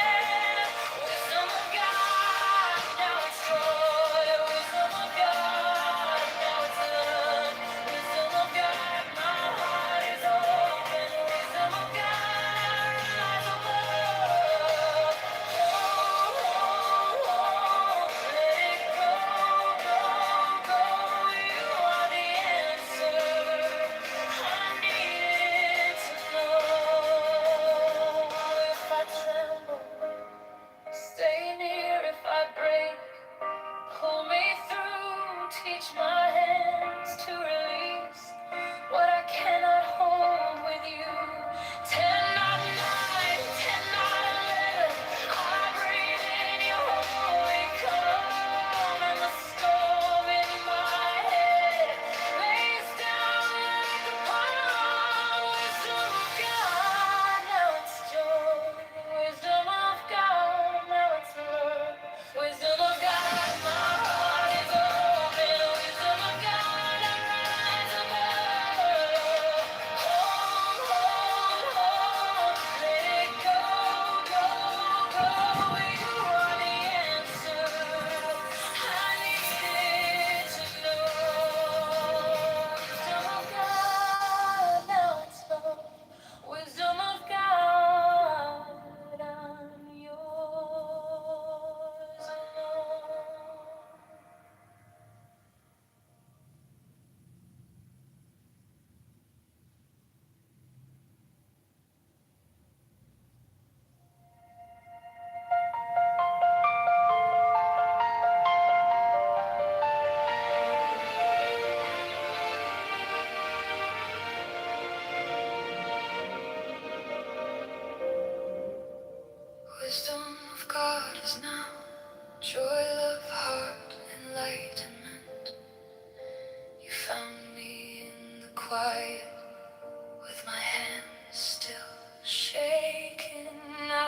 [SPEAKER 10] Wisdom of God, now it's joy. Wisdom of God, now it's love. Wisdom of God, my heart is open. Wisdom of God, eyes above. Let it go, go, go. You are the answer. I needed to know if I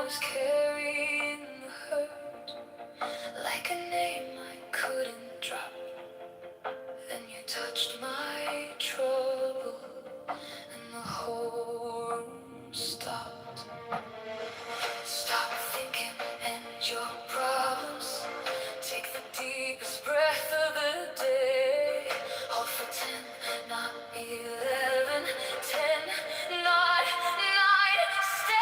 [SPEAKER 10] was carrying the hurt like a name I couldn't drop. Then you touched my trouble, and the whole room stopped. Stop thinking and your problems. Take the deepest breath of the day. Hold for 10, not 11, 10, not 9. Stay.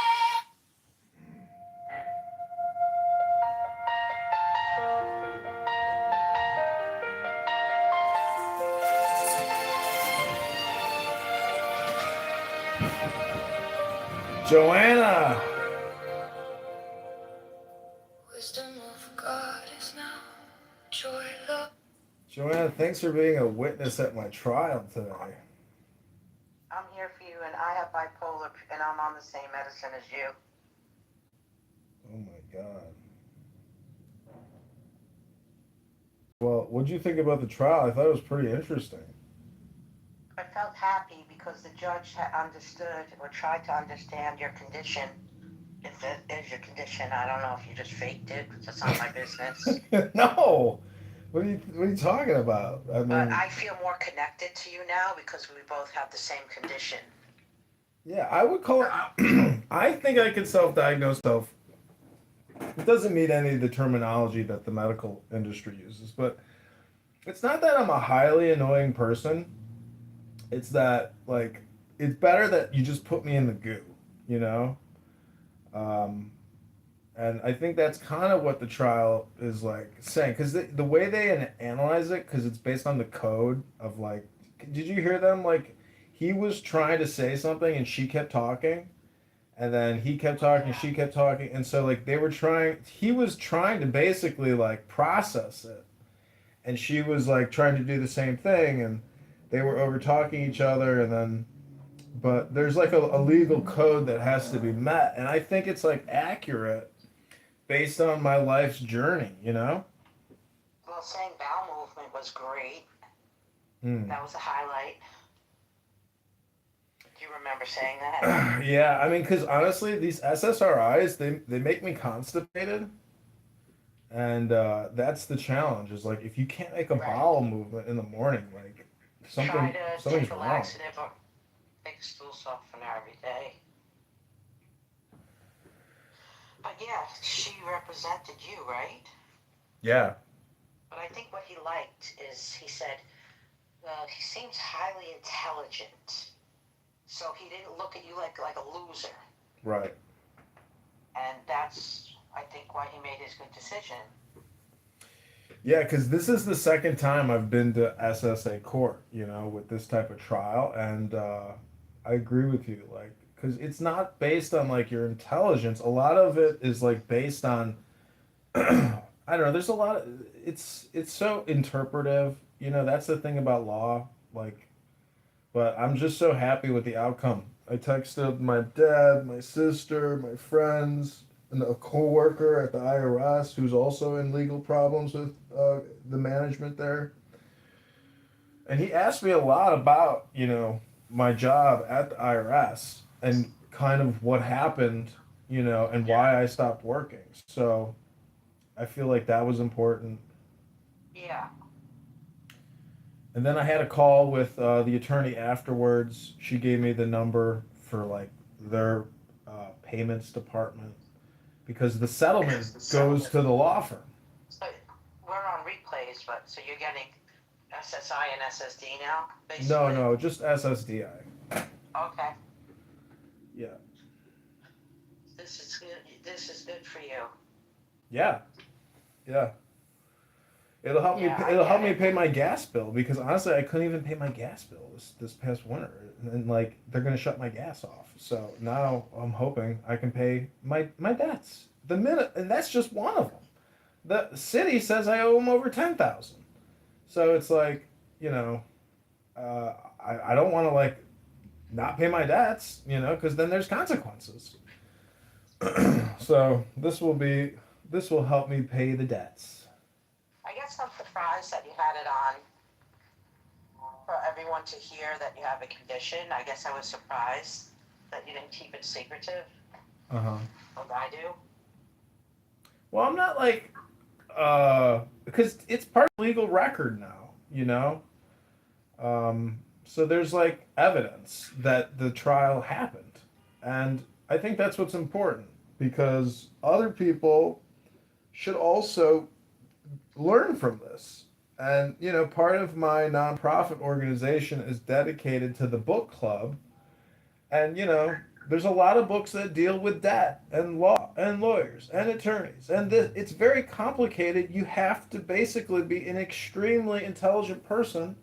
[SPEAKER 4] Joanna!
[SPEAKER 10] Wisdom of God is now joy, love.
[SPEAKER 4] Joanna, thanks for being a witness at my trial today.
[SPEAKER 7] I'm here for you, and I have bipolar, and I'm on the same medicine as you.
[SPEAKER 4] Oh my God. Well, what'd you think about the trial? I thought it was pretty interesting.
[SPEAKER 7] I felt happy because the judge had understood or tried to understand your condition. If it is your condition, I don't know if you just faked it. That's not my business.
[SPEAKER 4] No! What are you talking about? I mean,
[SPEAKER 7] But I feel more connected to you now because we both have the same condition.
[SPEAKER 4] yeah, I would call it. I think I could self-diagnose self. It doesn't mean any of the terminology that the medical industry uses, but it's not that I'm a highly annoying person. It's that, like, it's better that you just put me in the goo, you know? And I think that's kind of what the trial is like saying, because the way they analyze it, because it's based on the code of, like, did you hear them? Like, he was trying to say something and she kept talking, and then he kept talking, she kept talking, and so, like, he was trying to basically, like, process it, and she was, like, trying to do the same thing, and they were over talking each other, and then, but there's, like, a legal code that has to be met, and I think it's, like, accurate based on my life's journey, you know?
[SPEAKER 7] Well, saying bowel movement was great.
[SPEAKER 4] Hmm.
[SPEAKER 7] That was a highlight. Do you remember saying that?
[SPEAKER 4] Yeah, I mean, because honestly, these SSRIs, they make me constipated. And that's the challenge, is like, if you can't make a
[SPEAKER 7] Right.
[SPEAKER 4] bowel movement in the morning, like,
[SPEAKER 7] Try to
[SPEAKER 4] something's
[SPEAKER 7] take a
[SPEAKER 4] wrong.
[SPEAKER 7] laxative or take a stool softener every day. But yeah, she represented you, right?
[SPEAKER 4] Yeah.
[SPEAKER 7] But I think what he liked is he said, well, he seems highly intelligent. So he didn't look at you like a loser.
[SPEAKER 4] Right.
[SPEAKER 7] And that's, I think, why he made his good decision.
[SPEAKER 4] Yeah, because this is the second time I've been to SSA court, you know, with this type of trial, and I agree with you, like, because it's not based on, like, your intelligence. A lot of it is, like, based on, I don't know. There's a lot of, it's so interpretive, you know. That's the thing about law, like. But I'm just so happy with the outcome. I texted my dad, my sister, my friends, and a coworker at the IRS who's also in legal problems with the management there. And he asked me a lot about, you know, my job at the IRS and kind of what happened, you know, and why I stopped working. So I feel like that was important.
[SPEAKER 7] Yeah.
[SPEAKER 4] And then I had a call with the attorney afterwards. She gave me the number for, like, their payments department, because the settlement goes to the law firm.
[SPEAKER 7] So we're on replays, but so you're getting SSI and SSD now, basically?
[SPEAKER 4] No, just SSDI.
[SPEAKER 7] Okay.
[SPEAKER 4] Yeah.
[SPEAKER 7] This is good. This is good for you.
[SPEAKER 4] Yeah. It'll help
[SPEAKER 7] Yeah, I
[SPEAKER 4] It'll help
[SPEAKER 7] get
[SPEAKER 4] me
[SPEAKER 7] it.
[SPEAKER 4] pay my gas bill, because honestly, I couldn't even pay my gas bill this past winter, and like, they're gonna shut my gas off. So now I'm hoping I can pay my debts the minute, and that's just one of them. The city says I owe them over 10,000. So it's like, you know, I don't want to, like, not pay my debts, you know, because then there's consequences. So this will help me pay the debts.
[SPEAKER 7] I guess I'm surprised that you had it on for everyone to hear that you have a condition. I guess I was surprised that you didn't keep it secretive.
[SPEAKER 4] Uh-huh.
[SPEAKER 7] Like I do.
[SPEAKER 4] Well, I'm not like because it's part of the legal record now, you know. So there's like evidence that the trial happened, and I think that's what's important because other people should also learn from this. And you know, part of my nonprofit organization is dedicated to the book club, and you know, there's a lot of books that deal with debt and law and lawyers and attorneys. And this, it's very complicated. You have to basically be an extremely intelligent person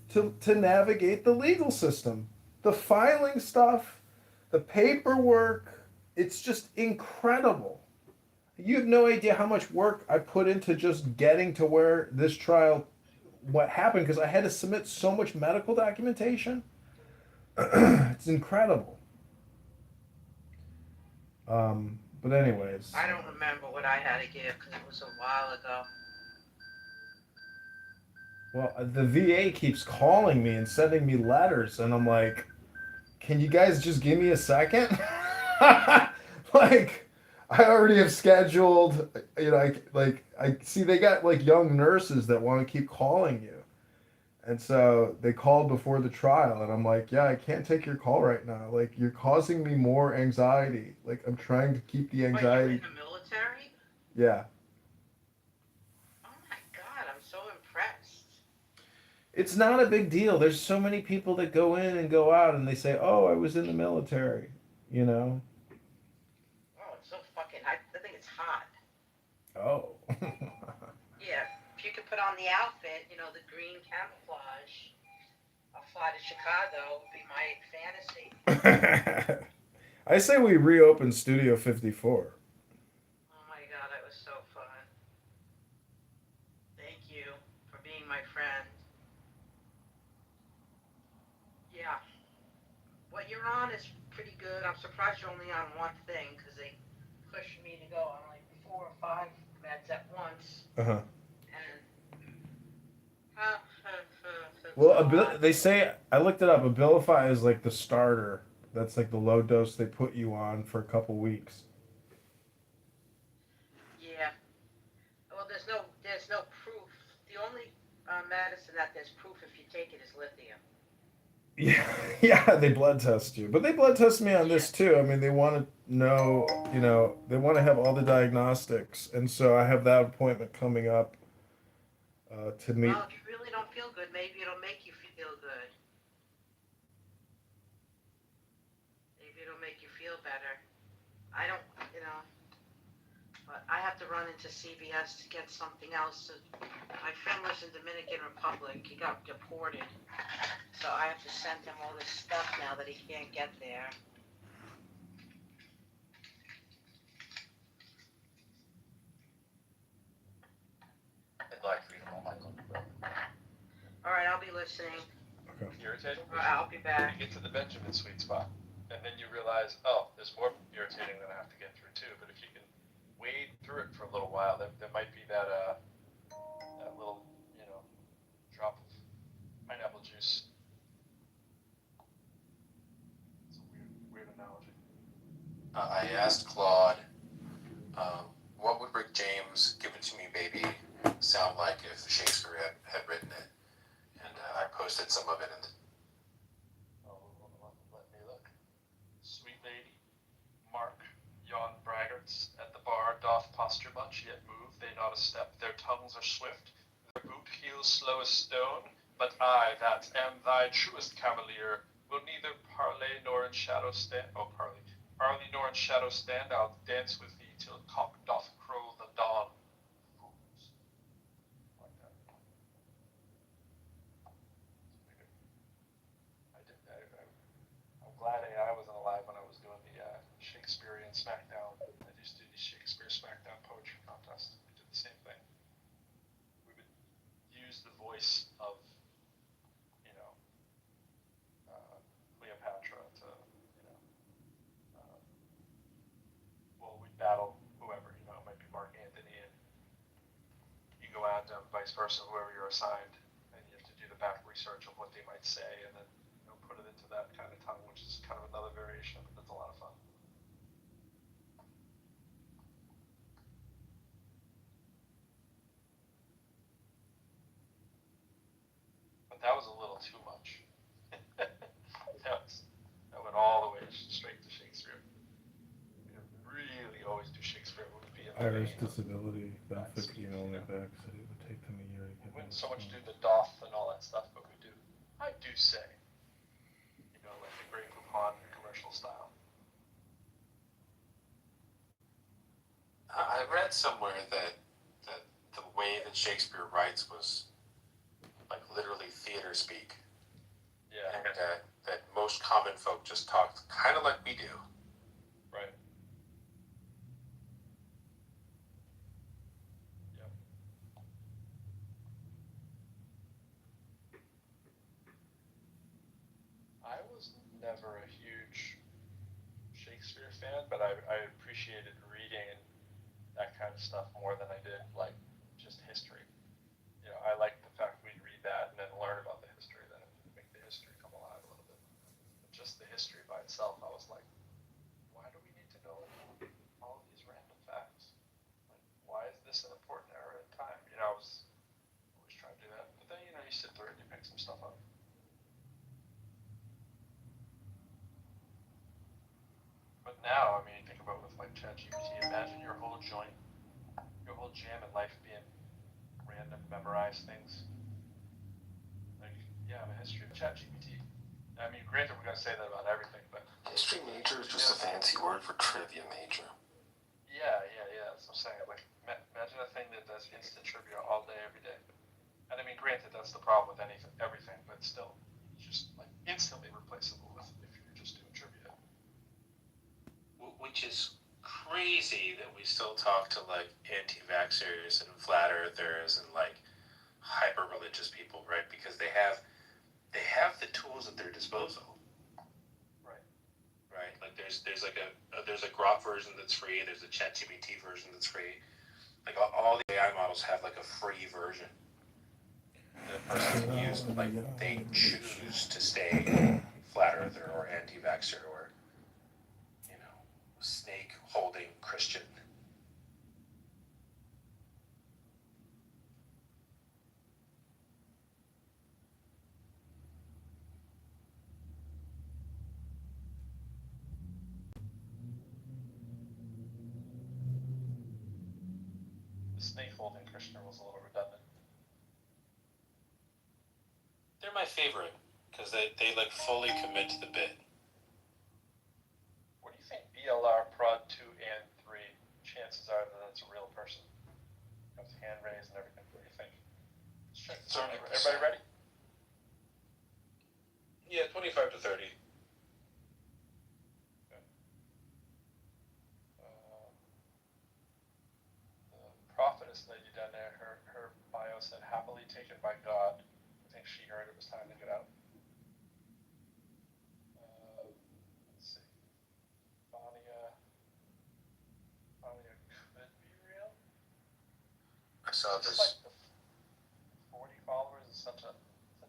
[SPEAKER 4] to navigate the legal system. The filing stuff, the paperwork, it's just incredible. You have no idea how much work I put into just getting to where this trial what happened because I had to submit so much medical documentation. It's incredible. But anyways,
[SPEAKER 7] I don't remember what I had to give because it was a while ago.
[SPEAKER 4] well, the VA keeps calling me and sending me letters, and I'm like, can you guys just give me a second? Like, I already have scheduled, you know, I see they got like young nurses that want to keep calling you. And so they called before the trial, and I'm like, yeah, I can't take your call right now. Like, you're causing me more anxiety. Like, I'm trying to keep the
[SPEAKER 7] Wait, you're in
[SPEAKER 4] anxiety.
[SPEAKER 7] the military?
[SPEAKER 4] Yeah.
[SPEAKER 7] Oh my God, I'm so impressed.
[SPEAKER 4] It's not a big deal. There's so many people that go in and go out, and they say, oh, I was in the military, you know?
[SPEAKER 7] Oh, it's so fucking. I think it's hot.
[SPEAKER 4] Oh.
[SPEAKER 7] Yeah, if you could put on the outfit, you know, the green camouflage. I'll fly to Chicago. Would be my fantasy.
[SPEAKER 4] I say we reopen Studio 54.
[SPEAKER 7] Oh my God, that was so fun. Thank you for being my friend. Yeah, what you're on is pretty good. I'm surprised you're only on one thing because they pushed me to go on like 4 or 5 meds at once.
[SPEAKER 4] Uh-huh.
[SPEAKER 7] And it's
[SPEAKER 4] Well,
[SPEAKER 7] a lot.
[SPEAKER 4] they say I looked it up. Abilify is like the starter. That's like the low dose they put you on for a couple weeks.
[SPEAKER 7] Yeah. Well, there's no proof. The only medicine that there's proof if you take it is lithium.
[SPEAKER 4] Yeah, yeah, they blood test you, but they blood test me on
[SPEAKER 7] Yeah.
[SPEAKER 4] this too. I mean, they want to know, you know, they want to have all the diagnostics, and so I have that appointment coming up to meet.
[SPEAKER 7] Well, if you really don't feel good, maybe it'll make you feel good. Maybe it'll make you feel better. I don't, you know, but I have to run into CVS to get something else. My friend lives in Dominican Republic. He got deported, so I have to send him all this stuff now that he can't get there.
[SPEAKER 10] I'd like for you to know my little brother.
[SPEAKER 7] All right, I'll be listening.
[SPEAKER 10] Irritating?
[SPEAKER 7] I'll be back.
[SPEAKER 10] You get to the Benjamin sweet spot, and then you realize, oh, there's more irritating that I have to get through too. But if you can wade through it for a little while, there might be that little, you know, drop of pineapple juice. It's a weird analogy.
[SPEAKER 6] I asked Claude, what would Rick James' "Give It to Me, Baby" sound like if Shakespeare had written it? And I posted some of it in the...
[SPEAKER 10] Oh, let me look. Sweet lady, mark yon braggarts at the bar doth posture much, yet move they not a step. Their tongues are swift, their boot heels slow as stone. But I, that am thy truest cavalier, will neither parley nor in shadow stand. Oh, parley nor in shadow stand. I'll dance with thee till cock doth crow the dawn. Fools. Like that. I'm glad AI wasn't alive when I was doing the Shakespearean Smackdown. I used to do the Shakespeare Smackdown poetry contest. We did the same thing. We would use the voice of, you know, Cleopatra to, you know, well, we'd battle whoever, you know, it might be Mark Antony, and you go out and vice versa, whoever you're assigned, and you have to do the back research of what they might say, and then put it into that kind of tongue, which is kind of another variation of it. That's a lot of fun.
[SPEAKER 11] that was a little too much. That went all the way straight to Shakespeare. Really always do Shakespeare would be in the
[SPEAKER 4] Irish
[SPEAKER 11] vein of
[SPEAKER 4] disability benefit
[SPEAKER 11] Backseat,
[SPEAKER 4] being
[SPEAKER 11] you
[SPEAKER 4] only
[SPEAKER 11] know.
[SPEAKER 4] back, so it would take them a year to
[SPEAKER 11] We
[SPEAKER 4] get
[SPEAKER 11] wouldn't
[SPEAKER 4] those
[SPEAKER 11] so much do
[SPEAKER 4] funds.
[SPEAKER 11] the doff and all that stuff, but we do. I do say, like the Great Poupon commercial style.
[SPEAKER 6] I read somewhere that the way that Shakespeare writes was like literally theater speak,
[SPEAKER 11] Yeah.
[SPEAKER 6] and that most common folk just talked kind of like we do.
[SPEAKER 11] Right. Yep. I was never a huge Shakespeare fan, but I appreciated reading that kind of stuff more than I did like just history. I like the fact we'd read that and then learn about the history, then make the history come alive a little bit. But just the history by itself, I was like, why do we need to know all of these random facts? Like, why is this an important era in time? I was always trying to do that. But then, you sit through it and you pick some stuff up. But now, think about with like ChatGPT, imagine your whole jam in life being random memorized things. Like, yeah, I'm a history of ChatGPT. Granted, we're gonna say that about everything, but
[SPEAKER 6] History major is just a fancy word for trivia major.
[SPEAKER 11] yeah. That's what I'm saying. Like, imagine a thing that does instant trivia all day, every day. And granted, that's the problem with everything, but still, it's just like instantly replaceable with if you're just doing trivia.
[SPEAKER 6] Which is crazy that we still talk to like anti-vaxxers and flat earthers and like hyper-religious people, right? Because they have the tools at their disposal. Right. Like there's a Grok version that's free. There's a ChatGPT version that's free. Like all the AI models have like a free version that a person can use. Like they choose to stay flat earther or anti-vaxxer or snake holding Christian.
[SPEAKER 11] The snake holding Christian was a little redundant.
[SPEAKER 6] They're my favorite because they like fully commit to the bit.
[SPEAKER 11] What do you think BLR Prod 2 and 3 chances are that it's a real person? Got his hand raised and everything. What do you think? Let's check this out. Everybody ready?
[SPEAKER 6] Yeah, 25 to 30.
[SPEAKER 11] The prophetess lady down there, her bio said happily taken by God. I think she heard it was time to get out. Let's see. Vania could be real.
[SPEAKER 6] I saw
[SPEAKER 11] Just
[SPEAKER 6] this.
[SPEAKER 11] like the 40 followers is such a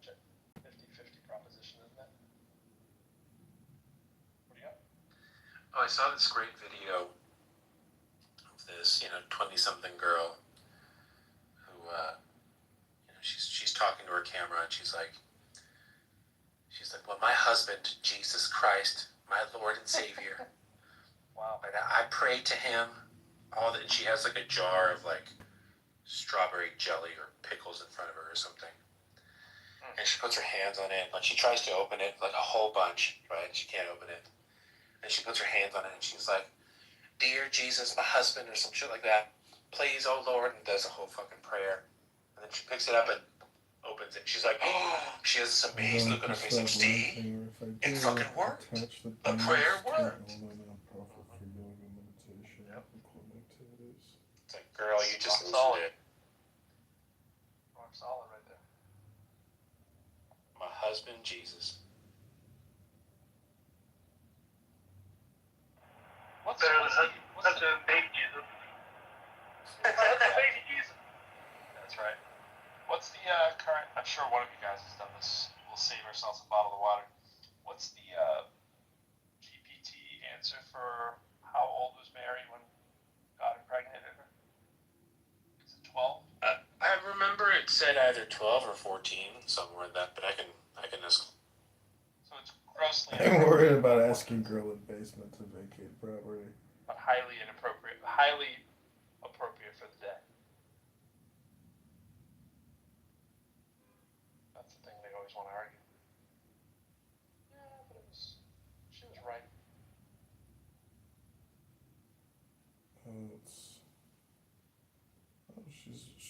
[SPEAKER 11] 50-50 proposition, isn't it? What do you got?
[SPEAKER 6] Oh, I saw this great video of this 20-something girl who she's talking to her camera and she's like, well, my husband, Jesus Christ, my Lord and Savior.
[SPEAKER 11] Wow.
[SPEAKER 6] And I prayed to him. And she has like a jar of like strawberry jelly or pickles in front of her or something. And she puts her hands on it. Like she tries to open it, like a whole bunch, right? She can't open it. And she puts her hands on it and she's like, "Dear Jesus, my husband," or some shit like that. "Please, oh Lord," and does a whole fucking prayer. And then she picks it up and opens it. She's like, oh, she has this amazed look on her face like, "See? It fucking worked. The prayer worked." It's like, girl, you just
[SPEAKER 11] Rock solid.
[SPEAKER 6] lose it.
[SPEAKER 11] Rock solid right there.
[SPEAKER 6] My husband, Jesus.
[SPEAKER 11] What's a baby Jesus? That's a baby Jesus. That's right. What's the current? I'm sure one of you guys has done this. We'll save ourselves a bottle of water. What's the GPT answer for how old was Mary when God impregnated her? Is it 12?
[SPEAKER 6] I remember it said either 12 or 14, somewhere in that, but I can ask.
[SPEAKER 11] So it's grossly
[SPEAKER 4] I'm worried
[SPEAKER 11] inappropriate.
[SPEAKER 4] about asking girl in basement to vacate property.
[SPEAKER 11] But highly inappropriate, highly appropriate for the day. That's the thing they always want to argue. Yeah, but she was right.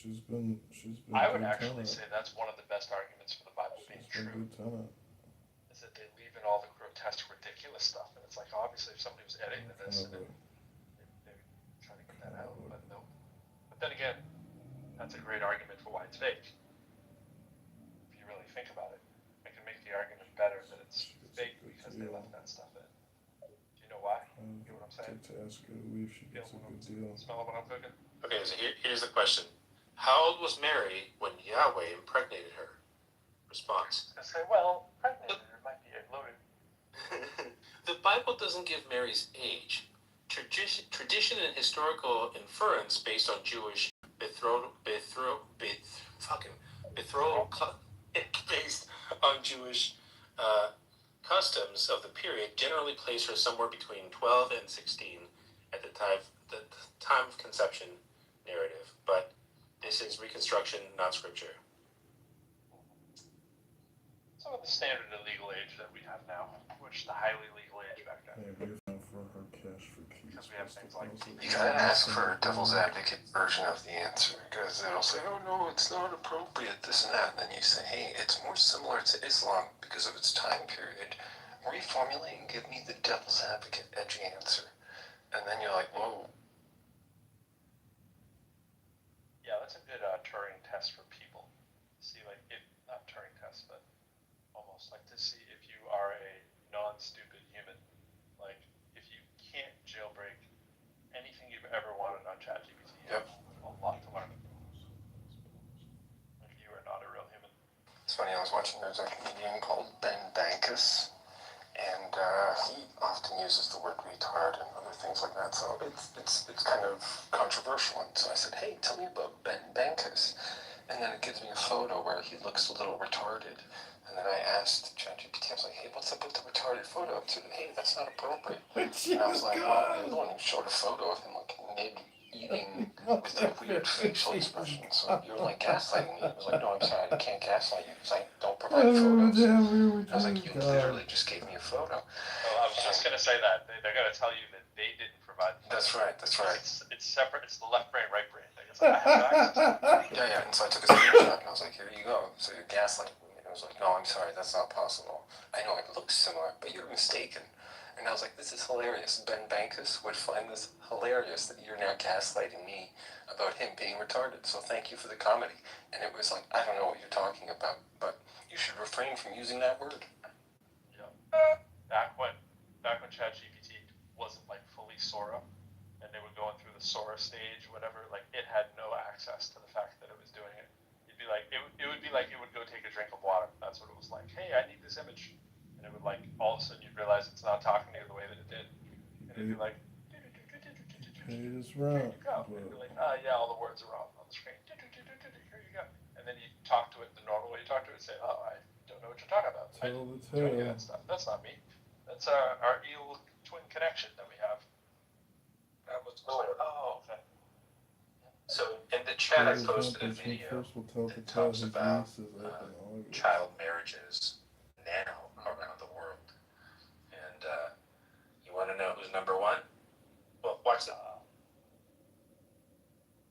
[SPEAKER 4] She's been
[SPEAKER 11] I would
[SPEAKER 4] good
[SPEAKER 11] actually
[SPEAKER 4] tenant.
[SPEAKER 11] say that's one of the best arguments for the Bible being
[SPEAKER 4] She's been
[SPEAKER 11] true.
[SPEAKER 4] good tenant.
[SPEAKER 11] Is that they leave in all the grotesque, ridiculous stuff, and it's like obviously if somebody was editing this, and they would try to get that out, but no. But then again, that's a great argument for why it's fake. If you really think about it, I can make the argument better that it's fake because they left that stuff in. Do you know why? You know what I'm saying?
[SPEAKER 4] To ask her to leave, she gets a good deal.
[SPEAKER 11] Smell what I'm cooking?
[SPEAKER 6] Okay, so here's the question. How old was Mary when Yahweh impregnated her? Response.
[SPEAKER 11] I say, well, impregnated her might be loaded.
[SPEAKER 6] The Bible doesn't give Mary's age. Tradition and historical inference based on Jewish betrothal based on Jewish customs of the period generally place her somewhere between 12 and 16 at the time of conception narrative. But this is reconstruction, not scripture.
[SPEAKER 11] Some of the standard illegal age that we have now, which the highly legal age back then.
[SPEAKER 4] For her cash for keys.
[SPEAKER 11] Because we have things like
[SPEAKER 6] You gotta ask for a devil's advocate version of the answer, because it'll say, oh no, it's not appropriate, this and that. And then you say, hey, it's more similar to Islam because of its time period. Reformulate and give me the devil's advocate edgy answer. And then you're like, whoa.
[SPEAKER 11] Yeah, that's a good Turing test for people. See, like, not Turing test, but almost like to see if you are a non-stupid human. Like, if you can't jailbreak anything you've ever wanted on ChatGPT, you have a lot to learn. Like, you are not a real human.
[SPEAKER 6] It's funny, I was watching, there's a comedian called Ben Bankus, and he often uses the word retard and other things like that, so it's kind of controversial. And so I said, hey, tell me about Ben Bankus. And then it gives me a photo where he looks a little retarded. And then I asked ChatGPT, I was like, hey, what's up with the retarded photo? It said, hey, that's not appropriate. And I was like, well, you're the one who showed a photo of him, like, mid-eating with a weird facial expression. So you're, like, gaslighting me. I was like, no, I'm sorry, I can't gaslight you because I don't provide photos. I was like, you literally just gave me a photo.
[SPEAKER 11] Oh, I was just going to say that. They're going to tell you that they didn't provide the
[SPEAKER 6] That's right, that's right.
[SPEAKER 11] It's separate. It's the left brain, right brain thing. It's like, I have access to it.
[SPEAKER 6] Yeah, and so I took a screenshot and I was like, here you go. So you're gaslighting me. And I was like, no, I'm sorry, that's not possible. I know it looks similar, but you're mistaken. And I was like, this is hilarious. Ben Bankus would find this hilarious that you're now gaslighting me about him being retarded. So thank you for the comedy. And it was like, I don't know what you're talking about, but you should refrain from using that word.
[SPEAKER 11] Yeah. Back when ChatGPT wasn't like fully Sora, and they were going through the Sora stage, whatever, like it had no access to the fact that it was doing it. It'd be like it would be like it would go take a drink of water. That's what it was like. Hey, I need this image, and it would like all of a sudden you'd realize it's not talking to you the way that it did, and it'd be like,
[SPEAKER 4] It is wrong.
[SPEAKER 11] here you go. And it'd be like, yeah, all the words are wrong on the screen. Here you go. And then you talk to it the normal way you talk to it, and say, oh, I don't know what you're talking about. I didn't do any of that stuff. That's not me. That's our evil twin connection that we have. That was oh, okay.
[SPEAKER 6] So in the chat, I posted a video that talks about child marriages now around the world. And you want to know who's number one? Well, watch that.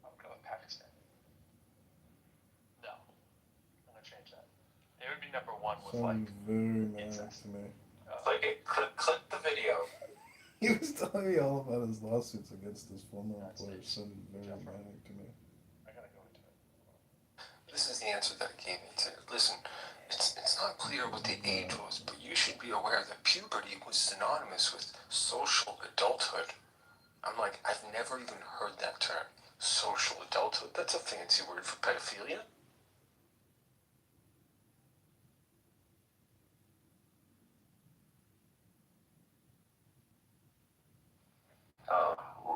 [SPEAKER 11] I'm going with Pakistan. No. I'm going to change that. It would be number one with like
[SPEAKER 4] very mad
[SPEAKER 11] incest.
[SPEAKER 4] to me.
[SPEAKER 6] Click the video.
[SPEAKER 4] He was telling me all about his lawsuits against his former employer. Sounded very manic to me.
[SPEAKER 11] I gotta go into it.
[SPEAKER 6] This is the answer that it gave me too. Listen, it's not clear what the age was, but you should be aware that puberty was synonymous with social adulthood. I'm like, I've never even heard that term. Social adulthood? That's a fancy word for pedophilia.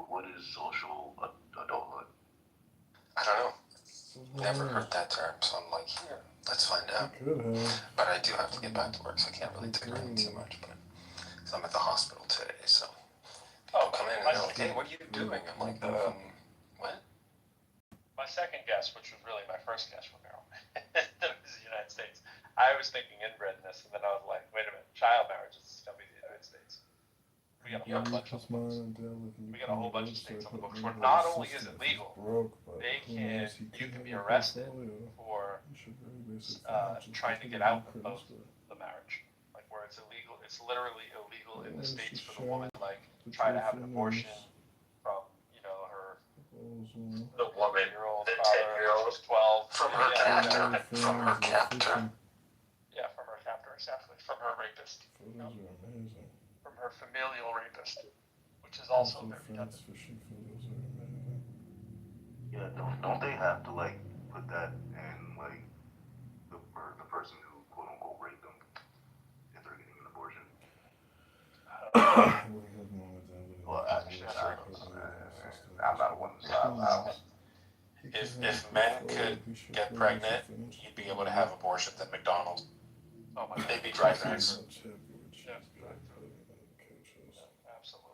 [SPEAKER 6] What is social adulthood? I don't know. never heard that term, so I'm like, here, let's find out.
[SPEAKER 4] Could have.
[SPEAKER 6] But I do have to get back to work, so I can't really digress too much. But so I'm at the hospital today, so people come in and they're like, hey, what are you doing? I'm like, what?
[SPEAKER 11] My second guess, which was really my first guess from Meryl, that was the United States. I was thinking inbredness, and then I was like, wait a minute, child marriage is going to be the United States. We got a whole bunch of books. We got a whole bunch of states on the books where not only is it legal, you can be arrested for trying to get out of the marriage. Like where it's illegal, it's literally illegal in the states for the woman, like try to have an abortion from, her
[SPEAKER 1] The woman,
[SPEAKER 11] 10-year-old
[SPEAKER 1] the
[SPEAKER 11] father,
[SPEAKER 1] 10-year-old.
[SPEAKER 11] who's 12.
[SPEAKER 6] From her captor. From her captor.
[SPEAKER 11] Yeah, from her captor, exactly. From her rapist.
[SPEAKER 4] Photos are amazing.
[SPEAKER 11] From her familial rapist, which is also very redundant.
[SPEAKER 4] Fishing photos are amazing.
[SPEAKER 12] Yeah, don't they have to like put that in like the person who quote unquote raped them if they're getting an abortion? Well, actually, I don't know. I'm not one to style.
[SPEAKER 6] If men could get pregnant, you'd be able to have abortions at McDonald's.
[SPEAKER 11] Oh my God.
[SPEAKER 6] They'd be drive-thrus.
[SPEAKER 11] Yeah, absolutely.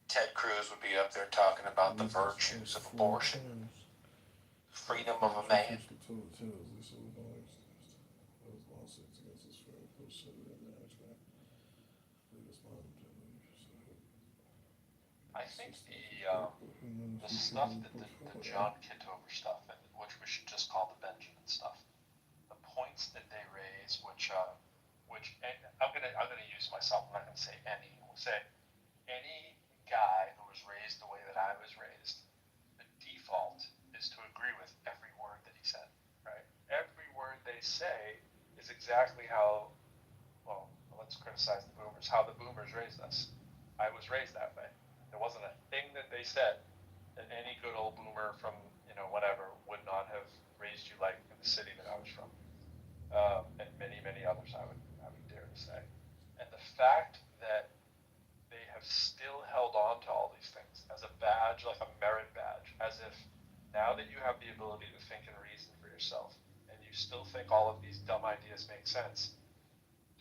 [SPEAKER 6] Ted Cruz would be up there talking about the virtues of abortion, freedom of a man.
[SPEAKER 11] I think the stuff that the John Kitover stuff, and which we should just call the Benjamin stuff, the points that they raise, which I'm gonna use myself. I'm not gonna say any. We'll say any guy who was raised the way that I was raised. The default is to agree with every word that he said. Right? Every word they say is exactly how. Well, let's criticize the boomers. How the boomers raised us. I was raised that way. There wasn't a thing that they said that any good old boomer from, whatever would not have raised you like in the city that I was from. And many, many others I would dare to say. And the fact that they have still held on to all these things as a badge, like a merit badge, as if now that you have the ability to think and reason for yourself, and you still think all of these dumb ideas make sense,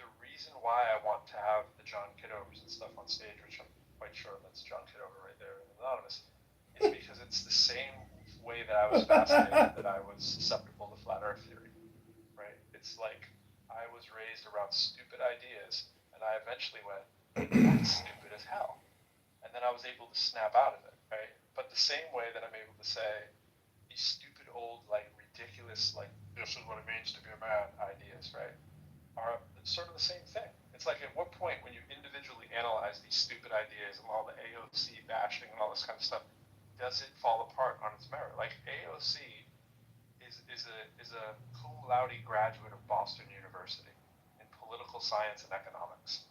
[SPEAKER 11] the reason why I want to have the John Kitovers and stuff on stage, which I'm quite sure that's John Kitover right there in Anonymous, is because it's the same way that I was fascinated that I was susceptible to flat earth theory, right? It's like I was raised around stupid ideas, and I eventually went, that's stupid as hell. And then I was able to snap out of it, right? But the same way that I'm able to say these stupid old, like ridiculous, like this is what it means to be a man ideas, right? Are sort of the same thing. It's like at what point when you individually analyze these stupid ideas and all the AOC bashing and all this kind of stuff, does it fall apart on its merit? Like AOC is a cum laude graduate of Boston University in political science and economics.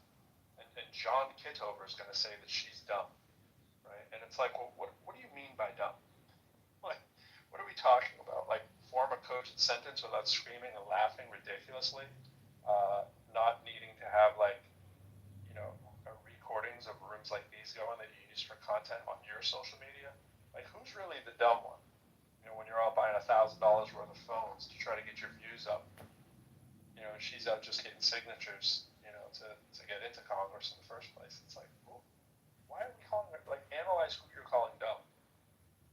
[SPEAKER 11] And John Kitover is going to say that she's dumb, right? And it's like, well, what do you mean by dumb? Like, what are we talking about? Like, form a cogent sentence without screaming and laughing ridiculously? Not needing to have recordings of rooms like these going that you use for content on your social media. Like, who's really the dumb one? When you're all buying $1,000 worth of phones to try to get your views up, and she's out just getting signatures, to get into Congress in the first place. It's like, well, why are we calling it? Like, analyze who you're calling dumb,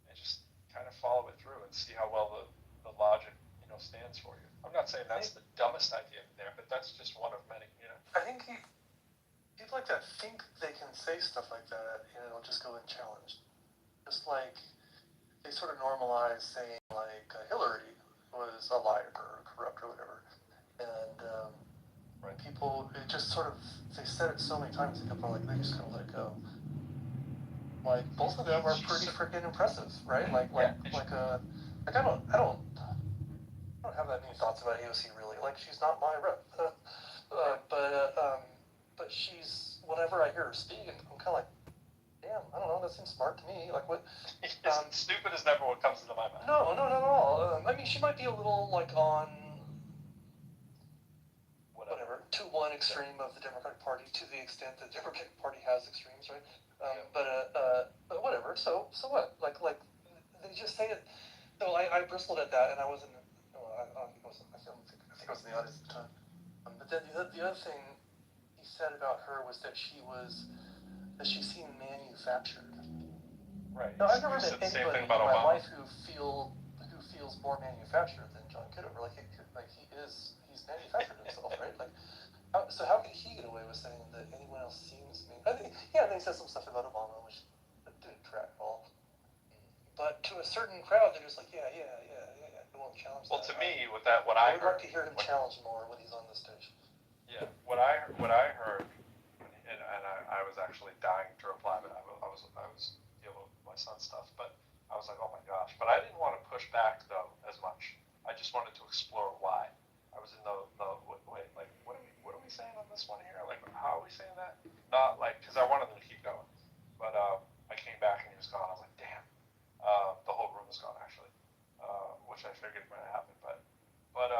[SPEAKER 11] and just kind of follow it through and see how well the logic stands for you. I'm not saying that's the dumbest idea there, but that's just one of many.
[SPEAKER 6] I think people like that think they can say stuff like that and it'll just go unchallenged. Just like they sort of normalize saying like Hillary was a liar or corrupt or whatever, and people it just sort of they said it so many times that people are like they just kind of let it go. Like both of them are pretty freaking impressive, right? I don't have that many thoughts about AOC really. Like she's not my rep, but she's whenever I hear her speak, I'm kind of like, damn, I don't know, that seems smart to me. Like what?
[SPEAKER 11] Stupid is never what comes into my mind.
[SPEAKER 6] No, not at all. I mean, she might be a little like on whatever to one extreme of the Democratic Party to the extent that the Democratic Party has extremes, right? But whatever.
[SPEAKER 13] whatever. So what? Like they just say it. No, I bristled at that, and I wasn't. No, I don't think it was. I think I was in the audience at the time. But then the other thing he said about her was that she seemed manufactured.
[SPEAKER 11] Right.
[SPEAKER 13] No, I've never
[SPEAKER 11] He said
[SPEAKER 13] met
[SPEAKER 11] the same
[SPEAKER 13] anybody
[SPEAKER 11] thing
[SPEAKER 13] in
[SPEAKER 11] about
[SPEAKER 13] my
[SPEAKER 11] Obama.
[SPEAKER 13] life who feels more manufactured than John Kitover. He's manufactured himself, right? So how could he get away with saying that anyone else seems mean? I think he said some stuff about Obama, which didn't track at all. But to a certain crowd, they're just like, yeah. They won't challenge
[SPEAKER 11] Well,
[SPEAKER 13] that.
[SPEAKER 11] to me, with that, what I
[SPEAKER 13] would
[SPEAKER 11] heard.
[SPEAKER 13] like to hear him challenge more when he's on the stage.
[SPEAKER 11] Yeah, what I heard, and I was actually dying to reply, but I was dealing with my son's stuff, but I was like, oh my gosh. But I didn't want to push back though as much. I just wanted to explore why. I was in the wait, like what are we saying on this one here? Like how are we saying that? Not like because I wanted them to keep going, but I came back and he was gone. I was like, damn. The whole room was gone actually, which I figured might happen, but the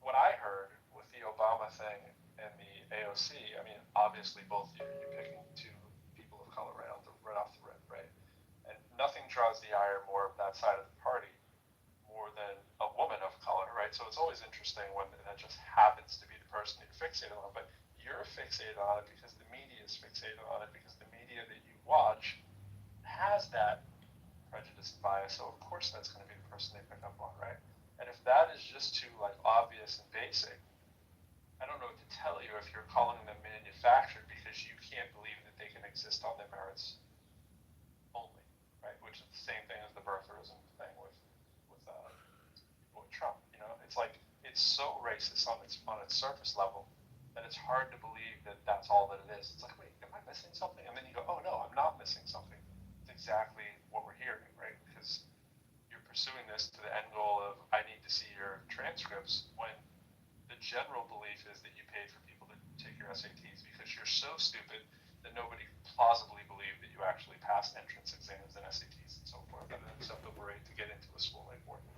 [SPEAKER 11] what I heard with the Obama thing and the AOC, I mean, obviously both you're picking two people of color right off the rip, right? And nothing draws the ire more of that side of the party more than a woman of color, right? So it's always interesting when that just happens to be the person you're fixated on, but you're fixated on it because the media is fixated on it because the media that you watch has that prejudice and bias, so of course that's going to be the person they pick up on, right? And if that is just too obvious and basic, I don't know what to tell you if you're calling them manufactured because you can't believe that they can exist on their merits only, right? Which is the same thing as the birtherism thing with Trump. You know, it's like it's so racist on its surface level that it's hard to believe that that's all that it is. It's like, wait, am I missing something? And then you go, oh no, I'm not missing something. It's exactly what we're hearing, right? Because you're pursuing this to the end goal of I need to see your transcripts when the general belief is that you paid for people to take your SATs because you're so stupid that nobody plausibly believed that you actually passed entrance exams and SATs and so forth at an acceptable rate to get into a school like Wharton,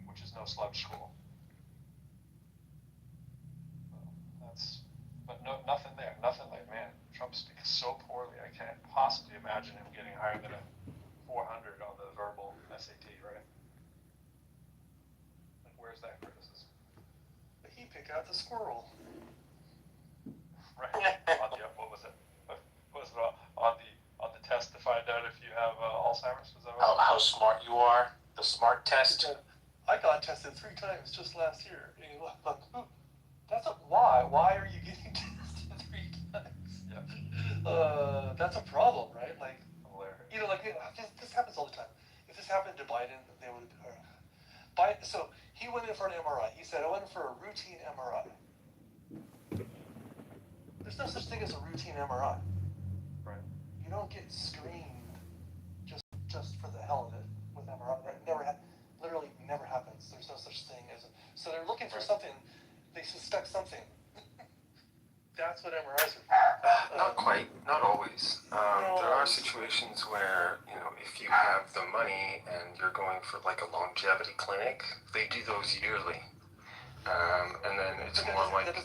[SPEAKER 11] which is no sludge school. Nothing there. Nothing like, man, Trump speaks so poorly. I can't possibly imagine him getting higher than a 400 on the verbal SAT, right? Like, where's that criticism?
[SPEAKER 13] But he picked out the squirrel.
[SPEAKER 11] Right. What was it? What was it on the test to find out if you have Alzheimer's? Was that
[SPEAKER 6] How smart you are? The smart test.
[SPEAKER 13] I got tested 3 times just last year. And you're like, why? Why are you getting tested 3 times?
[SPEAKER 11] Yeah.
[SPEAKER 13] That's a problem, right? Like,
[SPEAKER 11] hilarious.
[SPEAKER 13] You know, like this happens all the time. If this happened to Biden, they would. Biden. So he went in for an MRI. He said, "I went in for a routine MRI." There's no such thing as a routine MRI.
[SPEAKER 11] Right.
[SPEAKER 13] You don't get screened just for the hell of it with MRI. That literally never happens. There's no such thing as so they're looking for something. They suspect something. That's what MRIs are for.
[SPEAKER 6] Not quite, not always. There are situations where, if you have the money and you're going for like a longevity clinic, they do those yearly. And then it's more like.
[SPEAKER 13] That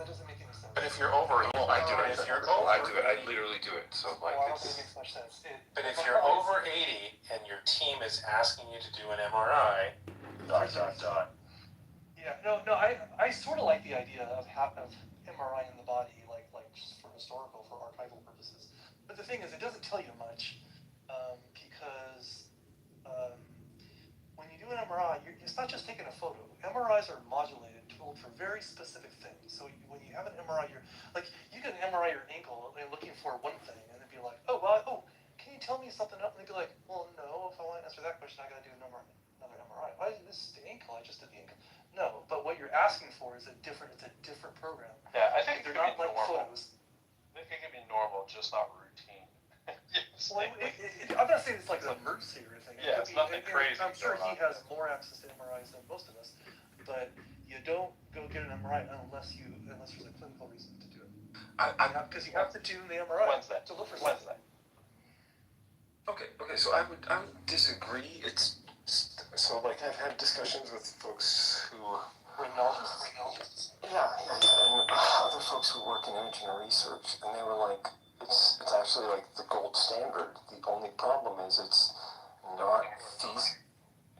[SPEAKER 13] doesn't make any sense.
[SPEAKER 6] But if you're over, I do it. I literally do it. So
[SPEAKER 13] I don't think it makes much sense.
[SPEAKER 6] But if you're over 80 and your team is asking you to do an MRI, ...
[SPEAKER 13] Yeah, no, I sort of like the idea of MRI in the body, like just for historical, for archival purposes. But the thing is, it doesn't tell you much, because when you do an MRI, it's not just taking a photo. MRIs are modulated, tooled for very specific things. So when you have an MRI, you can MRI your ankle and looking for one thing, and then be like, can you tell me something else? And they'd be like, well, no, if I want to answer that question, I got to do another MRI. Why is this the ankle? I just did the ankle. No, but what you're asking for is it's a different program.
[SPEAKER 11] Yeah, I think
[SPEAKER 13] they're not like
[SPEAKER 11] normal.
[SPEAKER 13] photos.
[SPEAKER 11] I think it can be normal, just not routine.
[SPEAKER 13] Well, I'm not saying it's like an emergency or anything.
[SPEAKER 11] Yeah, it's nothing crazy.
[SPEAKER 13] I'm sure he has more access to MRIs than most of us, but you don't go get an MRI unless there's a clinical reason to do it. Because you have to do the MRI to look for something.
[SPEAKER 6] Okay, so I would disagree. So I've had discussions with folks who
[SPEAKER 13] Rhinologists.
[SPEAKER 6] and other folks who work in imaging research, and they were like, it's actually like the gold standard. The only problem is not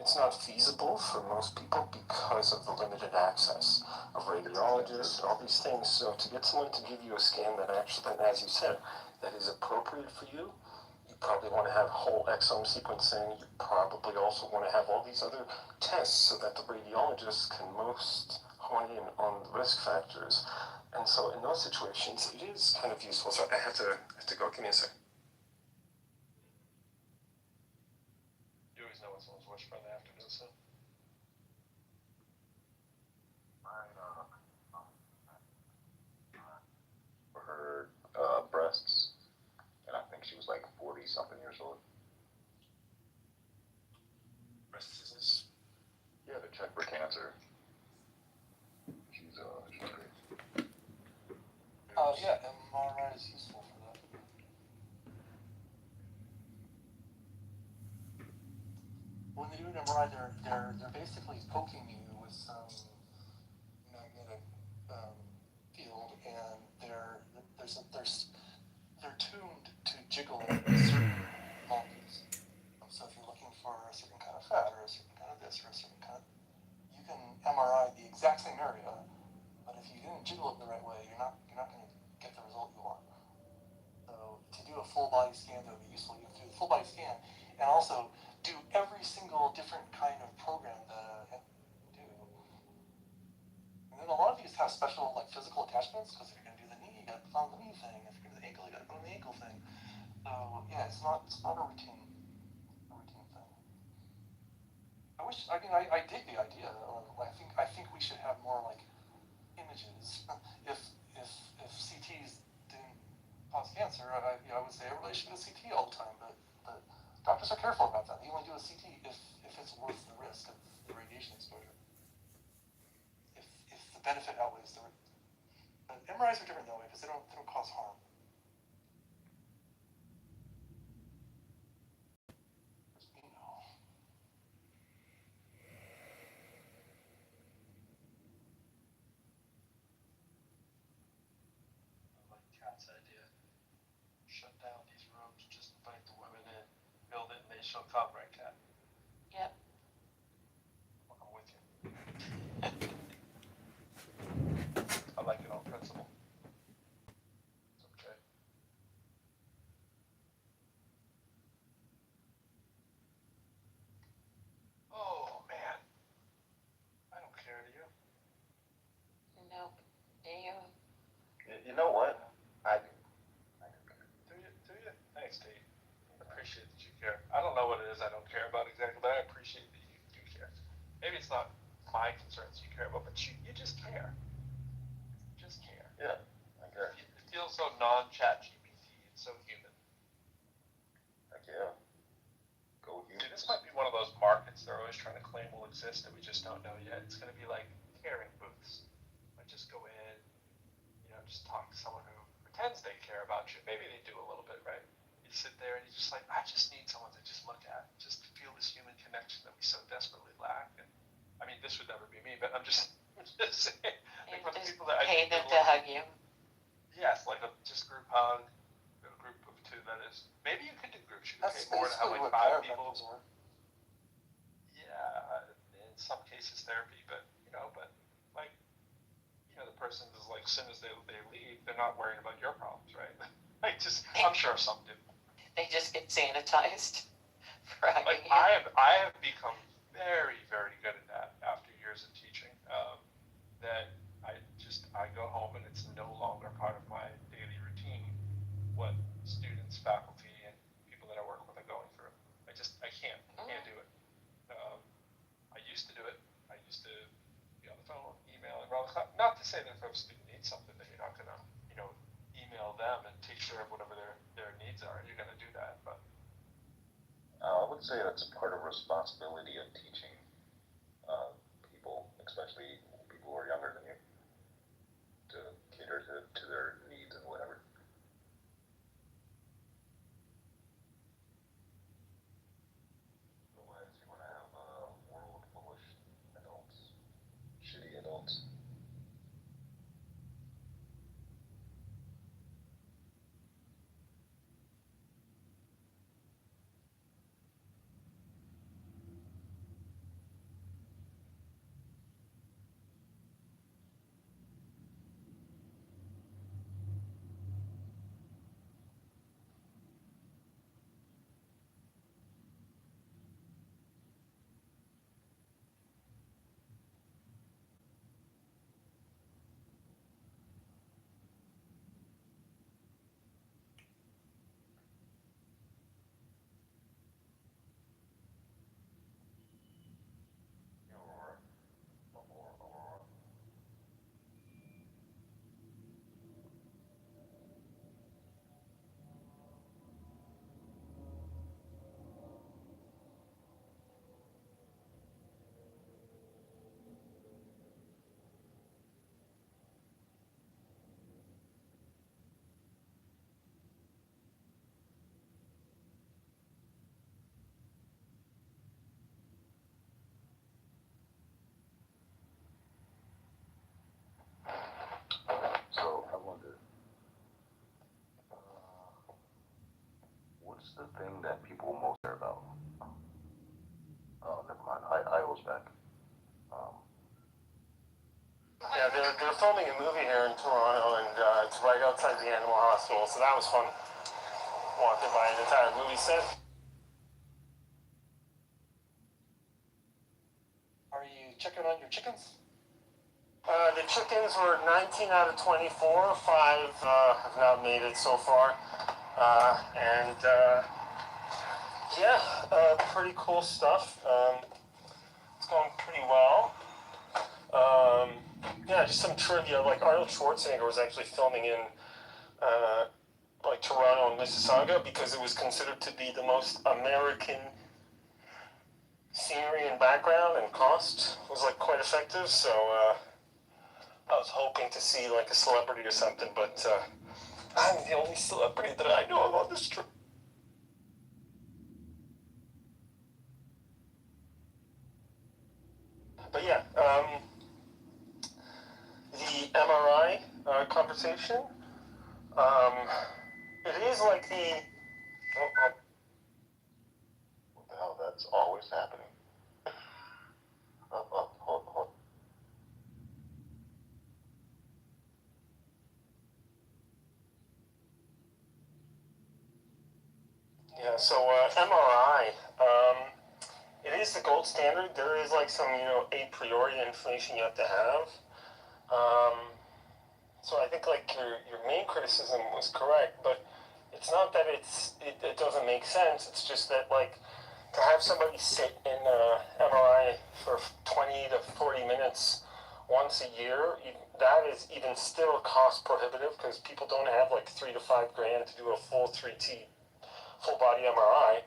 [SPEAKER 6] it's not feasible for most people because of the limited access of radiologists and all these things. So to get someone to give you a scan that actually, as you said, that is appropriate for you, you probably want to have whole exome sequencing. You probably also want to have all these other tests so that the radiologist can most hone in on the risk factors. And so in those situations, it is kind of useful. So I have to go. Give me a second.
[SPEAKER 11] You always know when someone's whispering, they have to do so.
[SPEAKER 12] For her breasts, and I think she was like 40 something years old.
[SPEAKER 6] Breast disease.
[SPEAKER 12] Yeah, to check for cancer. She's great.
[SPEAKER 13] Yeah, MRI is useful for that. When they do an MRI, they're basically poking you with some magnetic field, and they're tuned to jiggle certain molecules. So if you're looking for a certain kind of fat or a certain kind of this or a certain kind, you can MRI the exact same area, but if you didn't jiggle it the right way, you're not going to get the result you want. So to do a full body scan, that would be useful. You have to do a full body scan and also do every single different kind of program that do. And then a lot of these have special like physical attachments, because if you're going to do the knee, you got to put on the knee thing. If you're going to do the ankle, you got to put on the ankle thing. So yeah, it's not a routine thing. I dig the idea. I think we should have more like images. If CTs didn't cause cancer, I would say everybody should do a CT all the time, but doctors are careful about that. They only do a CT if it's worth the risk of the radiation exposure. If the benefit outweighs the risk. But MRIs are different that way because they don't cause harm.
[SPEAKER 11] I like Kat's idea. Shut down these rooms, just invite the women in, build it, and they shall come, right, Kat?
[SPEAKER 7] Yep.
[SPEAKER 11] I'm with you. I like it on principle. It's okay. Oh, man. I don't care, do you?
[SPEAKER 7] Nope. Do you?
[SPEAKER 12] You know what? I do.
[SPEAKER 11] Do you? Thanks, Dave. I appreciate that you care. I don't know what it is I don't care about exactly, but I appreciate that you care. Maybe it's not my concerns you care about, but you just care. You just care.
[SPEAKER 12] Yeah, I care.
[SPEAKER 11] It feels so non-chat GPT. It's so human.
[SPEAKER 12] Heck yeah. Go
[SPEAKER 11] See,
[SPEAKER 12] humans.
[SPEAKER 11] this might be one of those markets they're always trying to claim will exist that we just don't know yet. It's going to be like caring booths. Like just go in, just talk to someone who pretends they care about you. Maybe they do a little bit, right? You sit there and you're just like, I just need someone to just look at, just feel this human connection that we so desperately lack. And I mean, this would never be me, but I'm just saying, like for the people that I
[SPEAKER 7] Pay
[SPEAKER 11] think
[SPEAKER 7] them to hug you.
[SPEAKER 11] yes, like a just group hug, a group of two. That is, maybe you could do groups. You could
[SPEAKER 13] That's
[SPEAKER 11] pay more to have
[SPEAKER 13] basically
[SPEAKER 11] like
[SPEAKER 13] what
[SPEAKER 11] 5 people.
[SPEAKER 13] chiropractors are.
[SPEAKER 11] Yeah, in some cases therapy, but like the person is like, as soon as they leave, they're not worrying about your problems, right? I'm sure some do.
[SPEAKER 7] They just get sanitized for hugging
[SPEAKER 11] Like
[SPEAKER 7] you.
[SPEAKER 11] I have become very, very good at that after years of teaching. That I go home and it's no longer part of my daily routine what students, faculty, and people that I work with are going through. I can't do it. I used to do it. I used to be on the phone, email, and not to say that if a student needs something that you're not gonna, email them and take care of whatever their needs are. You're gonna do that, but
[SPEAKER 12] I would say that's part of responsibility of teaching people, especially people who are younger than you, to cater to their needs and whatever. Otherwise, you're going to have a world full of adults, shitty adults. the thing that people most care about. Oh, never mind. I was back.
[SPEAKER 6] Yeah, they're filming a movie here in Toronto, and it's right outside the animal hospital, so that was fun. Walking by an entire movie set.
[SPEAKER 13] Are you checking on your chickens?
[SPEAKER 6] The chickens were 19 out of 24. 5 have not made it so far. Pretty cool stuff. It's going pretty well. Just some trivia. Like Arnold Schwarzenegger was actually filming in Toronto and Mississauga because it was considered to be the most American scenery and background, and cost was like quite effective. So I was hoping to see like a celebrity or something, but I'm the only celebrity that I know of on this trip. But yeah, the MRI conversation, it is like the...
[SPEAKER 12] What the hell? That's always happening. Hold.
[SPEAKER 6] Yeah, so MRI, it is the gold standard. There is like some, a priori information you have to have. So I think like your main criticism was correct, but it's not that it doesn't make sense. It's just that like to have somebody sit in MRI for 20 to 40 minutes once a year, that is even still cost prohibitive because people don't have like $3 to $5 grand to do a full 3T full body MRI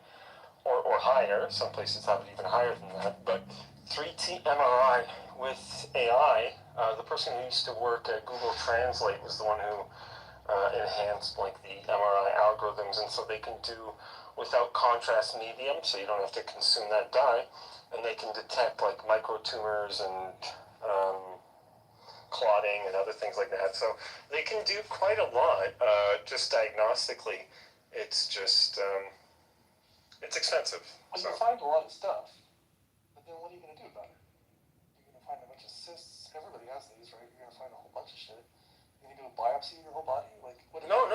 [SPEAKER 6] or higher. Some places have it even higher than that, but 3T MRI with AI. The person who used to work at Google Translate was the one who enhanced like the MRI algorithms, and so they can do without contrast medium, so you don't have to consume that dye, and they can detect like microtumors and clotting and other things like that. So they can do quite a lot just diagnostically. It's just it's expensive.
[SPEAKER 13] Well,
[SPEAKER 6] So.
[SPEAKER 13] you find a lot of stuff, but then what are you going to do about it? You're going to find a bunch of cysts. Everybody has these, right? You're going to find a whole bunch of shit. You're going to do a biopsy of your whole body? Like, what?
[SPEAKER 6] No.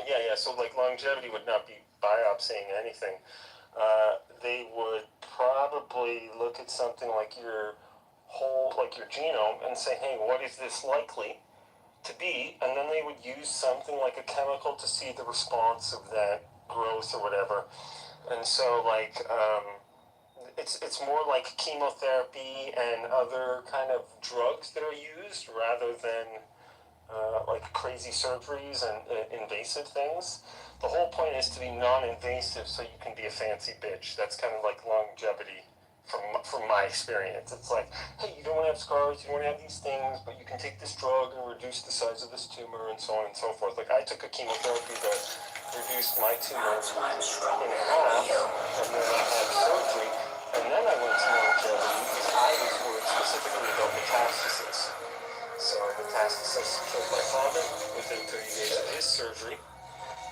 [SPEAKER 6] Yeah. So like longevity would not be biopsying anything. They would probably look at something like your genome and say, hey, what is this likely to be? And then they would use something like a chemical to see the response of that growth or whatever. And so like it's more like chemotherapy and other kind of drugs that are used rather than like crazy surgeries and invasive things. The whole point is to be non-invasive so you can be a fancy bitch. That's kind of like longevity from my experience. It's like, hey, you don't want to have scars, you don't want to have these things, but you can take this drug and reduce the size of this tumor and so on and so forth. Like I took a chemotherapy that reduced my tumor in half, and then I had surgery, and then I went to longevity because I was worried specifically about metastasis. So metastasis killed my father within 30 days of his surgery.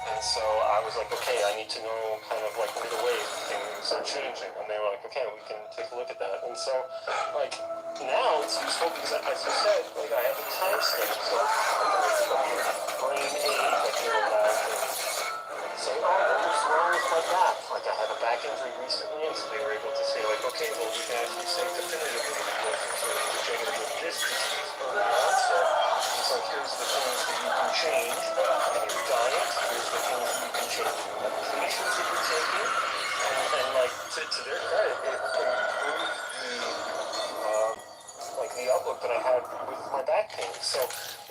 [SPEAKER 6] And so I was like, okay, I need to know kind of like right away if things are changing. And they were like, okay, we can take a look at that. And so like now it's useful because as you said, like I have a time stamp. So brain age, like say, oh, what was wrong with my back? Like I had a back injury recently, and so they were able to say like, okay, well we can actually say definitively that you have some sort of degenerative disc disease early onset. And so here's the things that you can change in your diet. Here's the things that you can change in your medications that you're taking. And like to their credit, it improved the outlook that I had with my back pain. So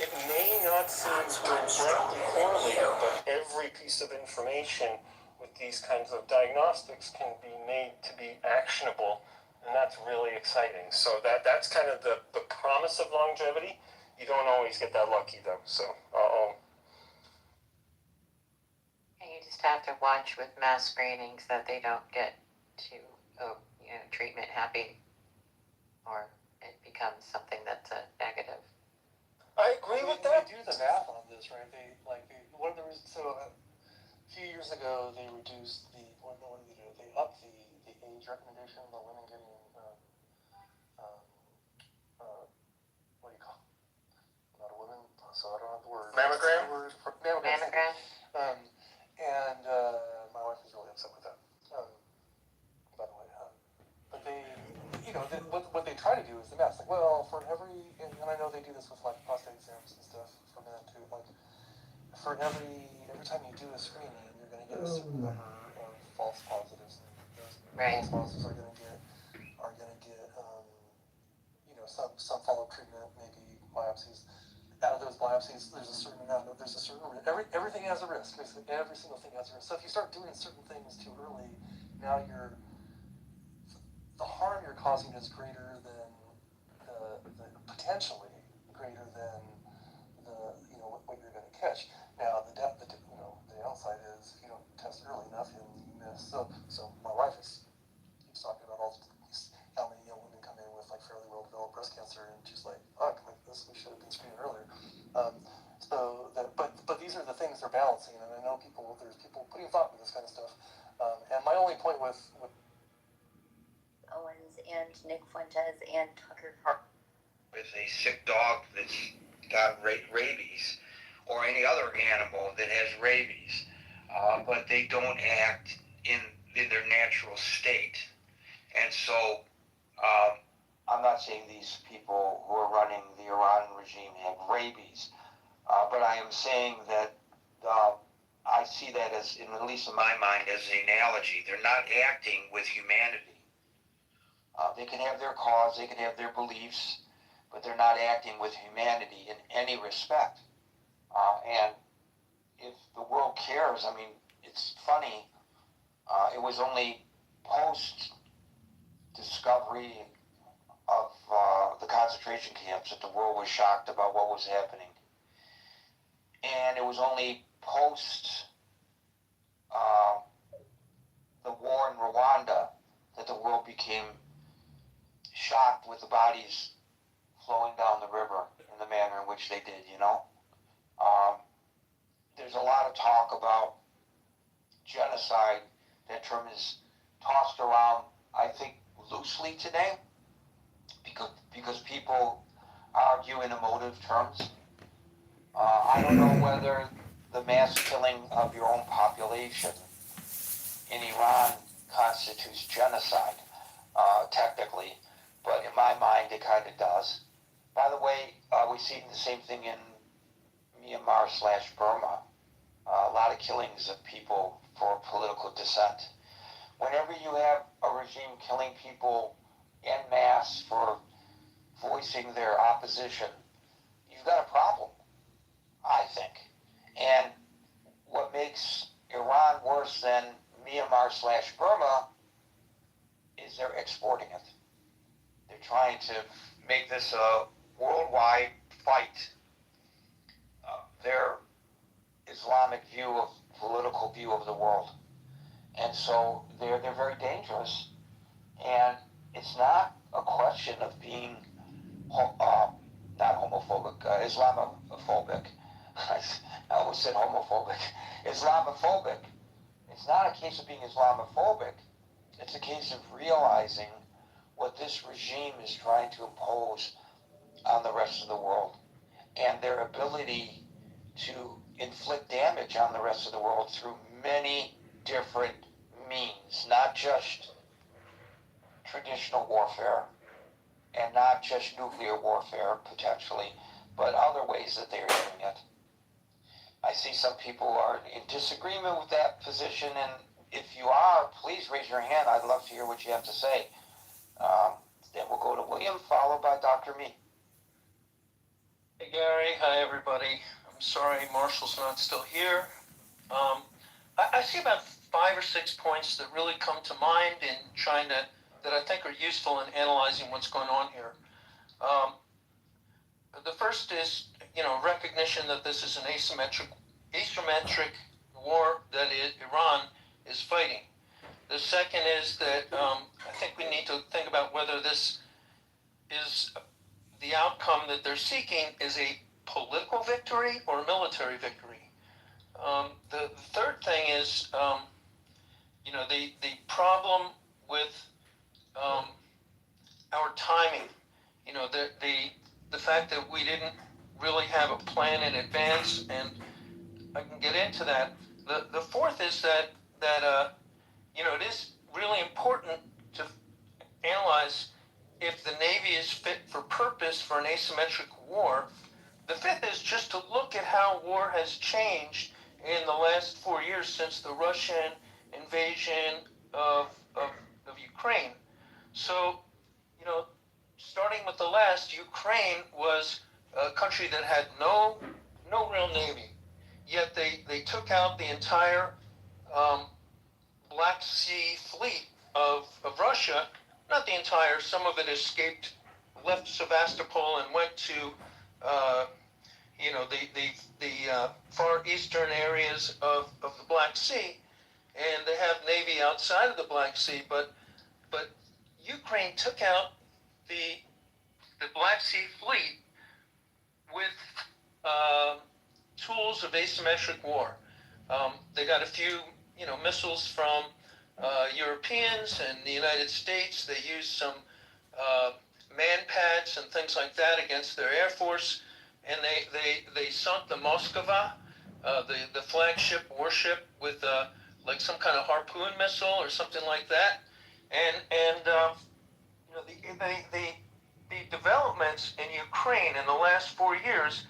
[SPEAKER 6] it may not seem directly correlated, but every piece of information with these kinds of diagnostics can be made to be actionable, and that's really exciting. So that's kind of the promise of longevity. You don't always get that lucky though. So
[SPEAKER 14] And you just have to watch with mass screenings that they don't get to treatment happy, or it becomes something that's a negative.
[SPEAKER 6] I agree with that.
[SPEAKER 13] They do the math on this, right? One of the reasons, so a few few years ago, they reduced what did they do? They upped the age recommendation about women getting, what do you call it? I'm not a woman, so I don't have the word.
[SPEAKER 9] Mammogram?
[SPEAKER 14] Mammogram.
[SPEAKER 13] And my wife was really upset with that. By the way, but they, what they try to do is the math. Like, well, for every, and I know they do this with like prostate exams and stuff for men too. Like, for every time you do a screening, you're going to get a certain number of false positives, and those
[SPEAKER 14] Right.
[SPEAKER 13] false positives are going to get some follow-up treatment, maybe biopsies. Out of those biopsies, there's a certain everything has a risk. Basically, every single thing has a risk. So if you start doing certain things too early, now the harm you're causing is greater than the potentially greater than what you're going to catch. Now the downside is if you don't test early enough, you miss. So my wife keeps talking about how many young women come in with like fairly well developed breast cancer, and she's like, "Fuck, like this, we should have been screening earlier." But these are the things they're balancing, and I know there's people putting thought into this kind of stuff. And my only point with
[SPEAKER 2] Owens and Nick Fuentes and Tucker Carlson.
[SPEAKER 15] With a sick dog that's got rabies, or any other animal that has rabies, but they don't act in their natural state. And so I'm not saying these people who are running the Iran regime have rabies, but I am saying that I see that as, at least in my mind, as an analogy. They're not acting with humanity. They can have their cause, they can have their beliefs, but they're not acting with humanity in any respect. And if the world cares, I mean, it's funny, it was only post-discovery of the concentration camps that the world was shocked about what was happening. And it was only post the war in Rwanda that the world became shocked with the bodies flowing down the river in the manner in which they did, There's a lot of talk about genocide. That term is tossed around, I think, loosely today because people argue in emotive terms. I don't know whether the mass killing of your own population in Iran constitutes genocide, technically, but in my mind it kind of does. By the way, we see the same thing in Myanmar/Burma. A lot of killings of people for political dissent. Whenever you have a regime killing people en masse for voicing their opposition, you've got a problem, I think. And what makes Iran worse than Myanmar/Burma is they're exporting it. They're trying to make this a worldwide fight. Their Islamic political view of the world. And so they're very dangerous. And it's not a question of being not homophobic, Islamophobic. I almost said homophobic. Islamophobic. It's not a case of being Islamophobic. It's a case of realizing what this regime is trying to impose on the rest of the world, and their ability to inflict damage on the rest of the world through many different means, not just traditional warfare and not just nuclear warfare potentially, but other ways that they're doing it. I see some people are in disagreement with that position, and if you are, please raise your hand. I'd love to hear what you have to say. Then we'll go to William, followed by Dr. Me.
[SPEAKER 16] Hey Gary, hi everybody. I'm sorry Marshall's not still here. I see about 5 or 6 points that really come to mind in trying to, that I think are useful in analyzing what's going on here. The first is, recognition that this is an asymmetric war that Iran is fighting. The second is that I think we need to think about whether this is the outcome that they're seeking is a political victory or a military victory. The third thing is, the problem with our timing. The fact that we didn't really have a plan in advance, and I can get into that. The fourth is that it is really important to analyze if the Navy is fit for purpose for an asymmetric war. The fifth is just to look at how war has changed in the last 4 years since the Russian invasion of Ukraine. So, starting with the last, Ukraine was a country that had no real navy. Yet they took out the entire Black Sea fleet of Russia. Not the entire, some of it escaped, left Sevastopol and went to the far eastern areas of the Black Sea, and they have navy outside of the Black Sea, but Ukraine took out the Black Sea fleet with tools of asymmetric war. They got a few missiles from Europeans and the United States. They used some man pads and things like that against their air force, and they sunk the Moskva, the flagship warship, with like some kind of harpoon missile or something like that. And the developments in Ukraine in the last 4 years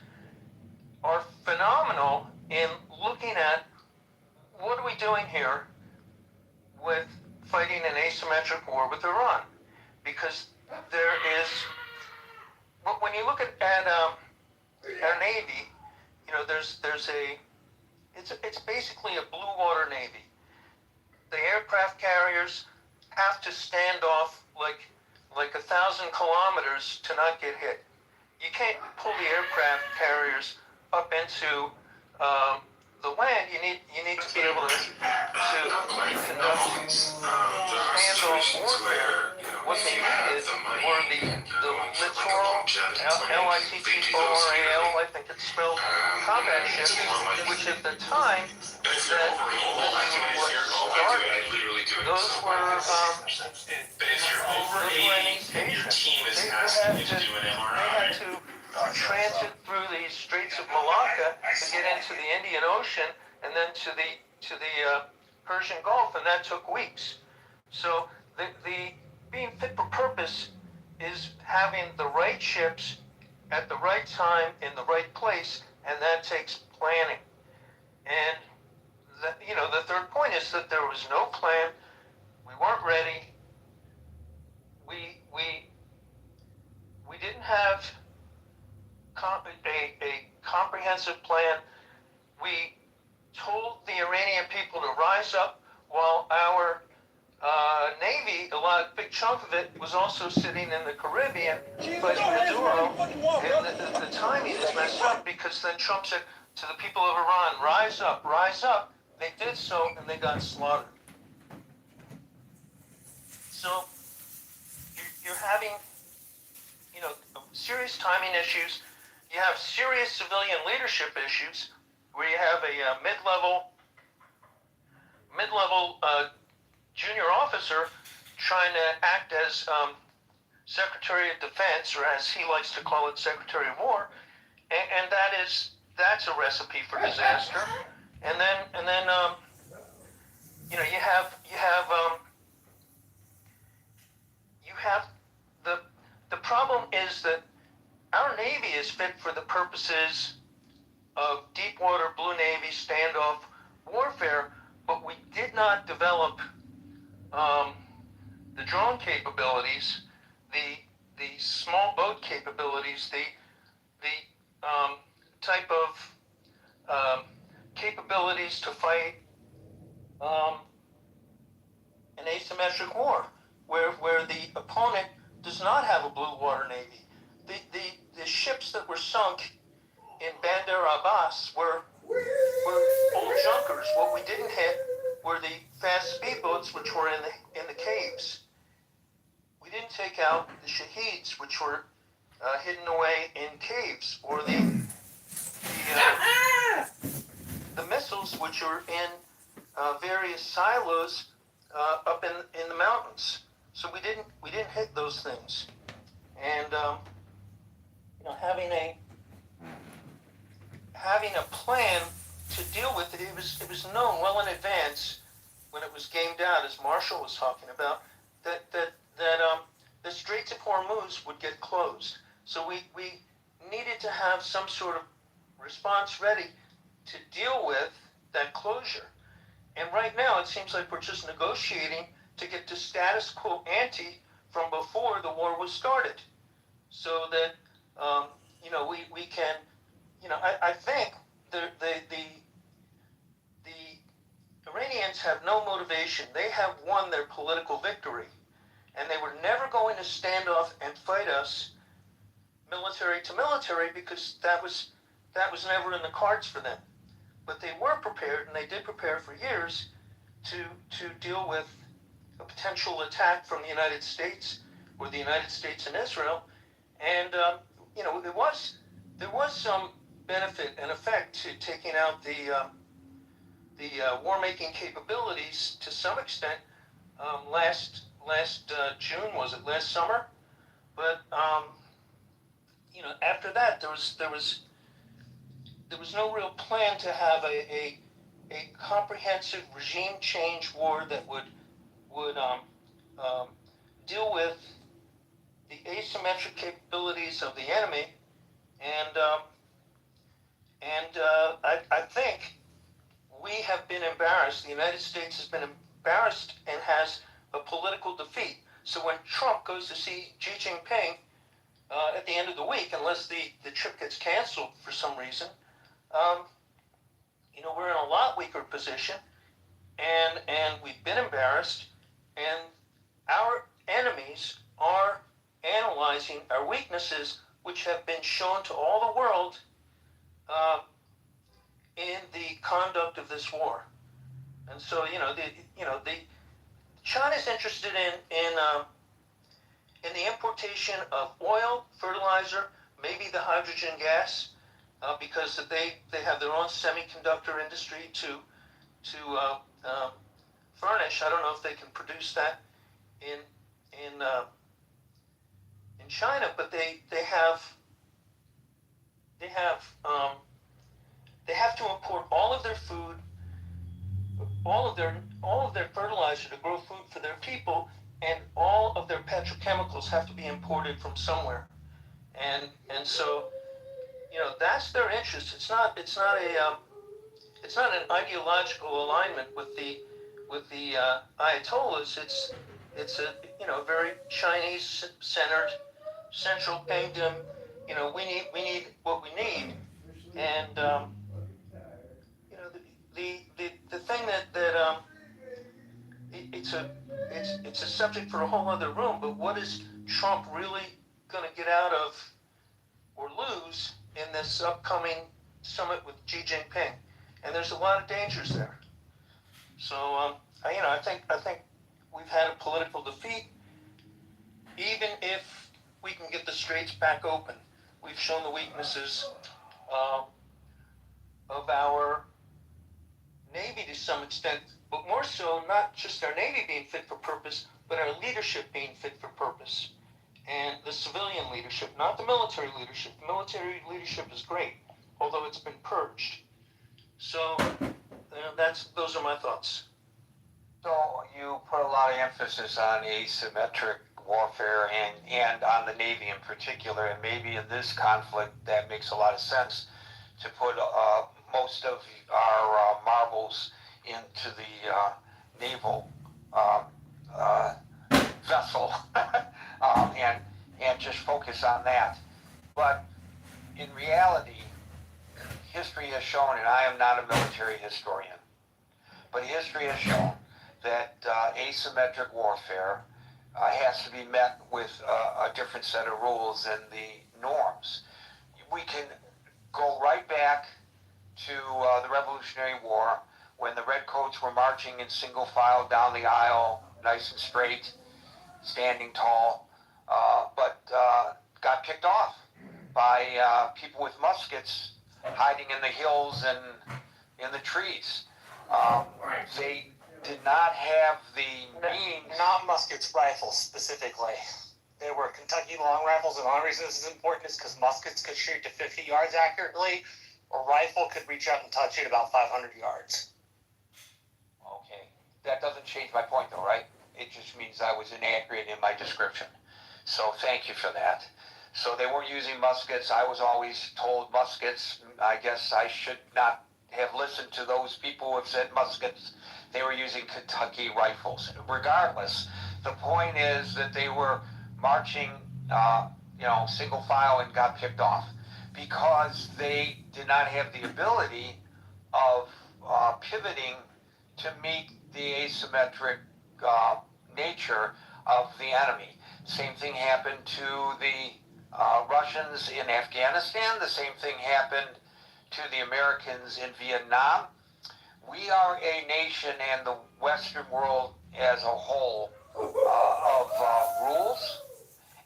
[SPEAKER 16] are phenomenal in looking at what are we doing here with fighting an asymmetric war with Iran, because there is, when you look at our Navy, it's basically a blue water Navy. The aircraft carriers have to stand off like 1,000 kilometers to not get hit. You can't pull the aircraft carriers up into the land. You need to be able to conduct standoff warfare. What they needed were the littoral, LITTORAL, I think it's spelled, combat ships, which at the time that those were in East Asia. They had to transit through the Straits of Malacca to get into the Indian Ocean and then to the Persian Gulf, and that took weeks. So the being fit for purpose is having the right ships at the right time in the right place, and that takes planning. And the third point is that there was no plan. We weren't ready. We didn't have a comprehensive plan. We told the Iranian people to rise up, while our Navy, big chunk of it, was also sitting in the Caribbean fighting Maduro. And the timing is messed up, because then Trump said to the people of Iran, rise up, rise up. They did so, and they got slaughtered. So you're having serious timing issues. You have serious civilian leadership issues, where you have a mid-level junior officer trying to act as Secretary of Defense, or as he likes to call it, Secretary of War, and that's a recipe for disaster. And then you have the problem is that our Navy is fit for the purposes of deep water Blue Navy standoff warfare, but we did not develop the drone capabilities, the small boat capabilities, the type of capabilities to fight an asymmetric war, where the opponent does not have a blue water Navy. The ships that were sunk in Bandar Abbas were old junkers. What we didn't hit were the fast speedboats, which were in the caves. We didn't take out the Shaheeds, which were hidden away in caves, or the missiles missiles which are in various silos up in the mountains. So we didn't hit those things. And having a plan to deal with it, it was known well in advance when it was gamed out, as Marshall was talking about, that the Straits of Hormuz would get closed. So we needed to have some sort of response ready to deal with that closure. And right now it seems like we're just negotiating to get to status quo ante from before the war was started, so that we can, I think the Iranians have no motivation. They have won their political victory, and they were never going to stand off and fight us military to military, because that was never in the cards for them. But they were prepared, and they did prepare for years to deal with a potential attack from the United States, or the United States and Israel. And there was some benefit and effect to taking out the war-making capabilities to some extent last June, was it last summer? But after that there was no real plan to have a comprehensive regime change war that would deal with the asymmetric capabilities of the enemy. And I think we have been embarrassed. The United States has been embarrassed and has a political defeat. So when Trump goes to see Xi Jinping at the end of the week, unless the trip gets canceled for some reason, we're in a lot weaker position, and we've been embarrassed, and our enemies are analyzing our weaknesses, which have been shown to all the world in the conduct of this war. And so, China's interested in the importation of oil, fertilizer, maybe the hydrogen gas, because they have their own semiconductor industry to furnish. I don't know if they can produce that in China, but they have to import all of their food, all of their fertilizer to grow food for their people, and all of their petrochemicals have to be imported from somewhere. And so, that's their interest. It's not an ideological alignment with the Ayatollahs. It's a very Chinese-centered central kingdom. We need what we need, and the thing that it's a subject for a whole other room. But what is Trump really going to get out of or lose in this upcoming summit with Xi Jinping? And there's a lot of dangers there. So I think we've had a political defeat. Even if we can get the straits back open, we've shown the weaknesses of our Navy to some extent, but more so not just our Navy being fit for purpose, but our leadership being fit for purpose. And the civilian leadership, not the military leadership. The military leadership is great, although it's been purged. So those are my thoughts.
[SPEAKER 15] So you put a lot of emphasis on asymmetric warfare and on the Navy in particular, and maybe in this conflict that makes a lot of sense to put most of our marbles into the naval vessel and just focus on that. But in reality, history has shown, and I am not a military historian, but history has shown that asymmetric warfare has to be met with a different set of rules and the norms. We can go right back to the Revolutionary War, when the Redcoats were marching in single file down the aisle, nice and straight, standing tall, but got picked off by people with muskets hiding in the hills and in the trees. They did not have the means.
[SPEAKER 13] Not muskets, rifles specifically. They were Kentucky long rifles, and the only reason this is important is because muskets could shoot to 50 yards accurately. A rifle could reach out and touch you at about 500 yards.
[SPEAKER 15] Okay, that doesn't change my point though, right? It just means I was inaccurate in my description. So thank you for that. So they weren't using muskets. I was always told muskets. I guess I should not have listened to those people who have said muskets. They were using Kentucky rifles. Regardless, the point is that they were marching, single file and got picked off because they did not have the ability of pivoting to meet the asymmetric nature of the enemy. Same thing happened to the Russians in Afghanistan. The same thing happened to the Americans in Vietnam. We are a nation and the Western world as a whole of rules,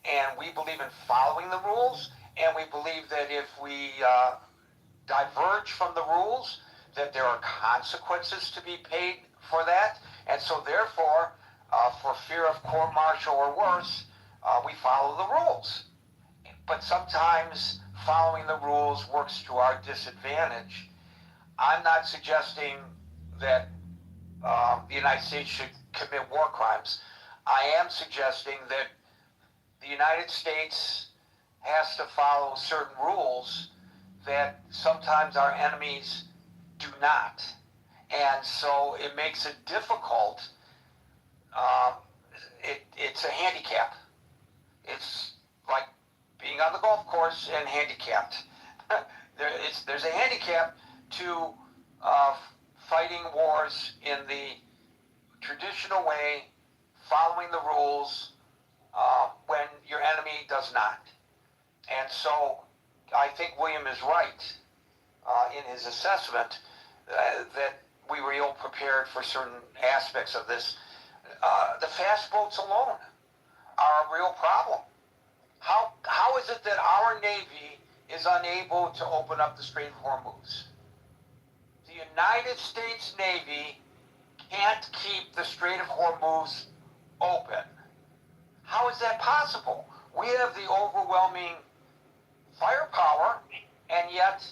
[SPEAKER 15] and we believe in following the rules, and we believe that if we diverge from the rules, that there are consequences to be paid for that, and so therefore, for fear of court-martial or worse, we follow the rules. But sometimes following the rules works to our disadvantage. I'm not suggesting that the United States should commit war crimes. I am suggesting that the United States has to follow certain rules that sometimes our enemies do not. And so it makes it difficult. It's a handicap. It's like being on the golf course and handicapped. There's a handicap to fighting wars in the traditional way, following the rules, when your enemy does not. And so I think William is right in his assessment that we were ill prepared for certain aspects of this. The fast boats alone are a real problem. How is it that our Navy is unable to open up the Strait of Hormuz? The United States Navy can't keep the Strait of Hormuz open. How is that possible? We have the overwhelming firepower, and yet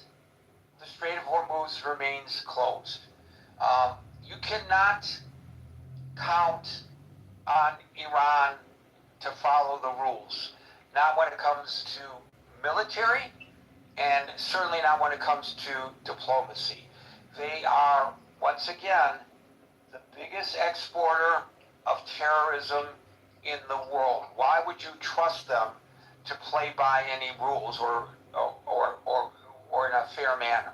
[SPEAKER 15] the Strait of Hormuz remains closed. You cannot count on Iran to follow the rules. Not when it comes to military, and certainly not when it comes to diplomacy. They are, once again, the biggest exporter of terrorism in the world. Why would you trust them to play by any rules or in a fair manner?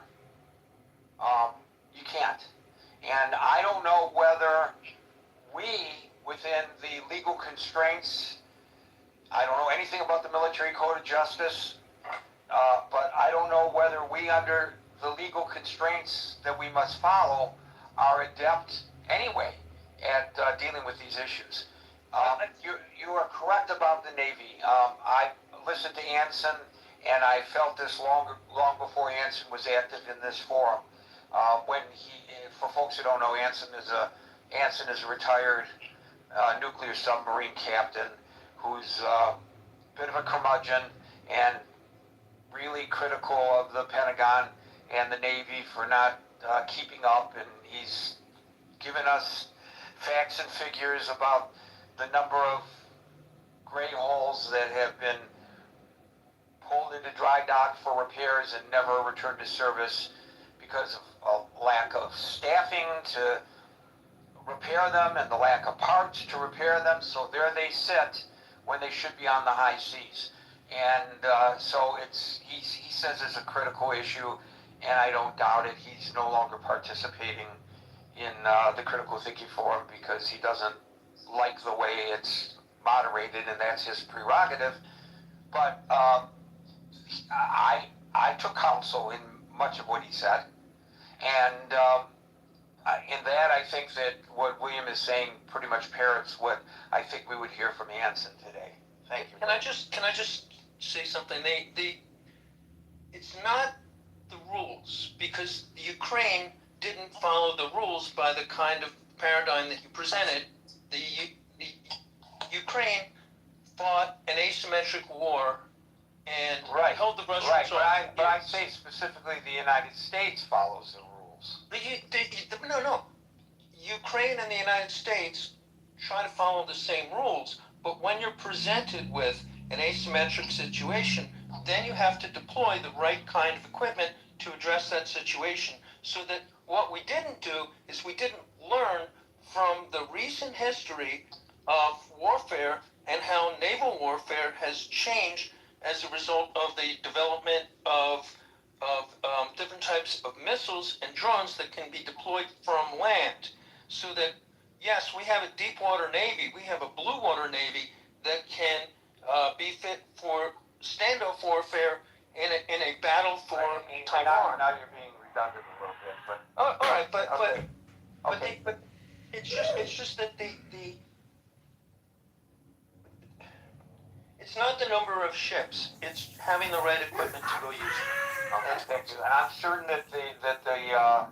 [SPEAKER 15] You can't. And I don't know whether we, within the legal constraints, I don't know anything about the Military Code of Justice, but I don't know whether we, under the legal constraints that we must follow, are adept anyway at dealing with these issues. You are correct about the Navy. I listened to Anson, and I felt this long before Anson was active in this forum. For folks who don't know, Anson is a retired nuclear submarine captain who's a bit of a curmudgeon and really critical of the Pentagon and the Navy for not keeping up, and he's given us facts and figures about the number of gray holes that have been pulled into dry dock for repairs and never returned to service because of a lack of staffing to repair them and the lack of parts to repair them. So there they sit when they should be on the high seas. And so he says it's a critical issue, and I don't doubt it. He's no longer participating in the Critical Thinking Forum because he doesn't like the way it's moderated, and that's his prerogative. But I took counsel in much of what he said, and in that I think that what William is saying pretty much parrots what I think we would hear from Anson today. Thank you.
[SPEAKER 16] Can I just say something? It's not the rules, because the Ukraine didn't follow the rules by the kind of paradigm that you presented. The Ukraine fought an asymmetric war and
[SPEAKER 15] Right.
[SPEAKER 16] held the Russians
[SPEAKER 15] Right,
[SPEAKER 16] off.
[SPEAKER 15] but I say specifically the United States follows the rules.
[SPEAKER 16] No. Ukraine and the United States try to follow the same rules, but when you're presented with an asymmetric situation, then you have to deploy the right kind of equipment to address that situation. So that what we didn't do is we didn't learn from the recent history of warfare and how naval warfare has changed as a result of the development of different types of missiles and drones that can be deployed from land. So that, yes, we have a deep water Navy, we have a blue water Navy that can be fit for standoff warfare in a battle for Taiwan.
[SPEAKER 15] Now you're being redundant a little bit, but.
[SPEAKER 16] All right, but
[SPEAKER 15] Okay.
[SPEAKER 16] but it's just that the it's not the number of ships; it's having the right equipment to go use it.
[SPEAKER 15] Okay, thank you. And I'm certain that the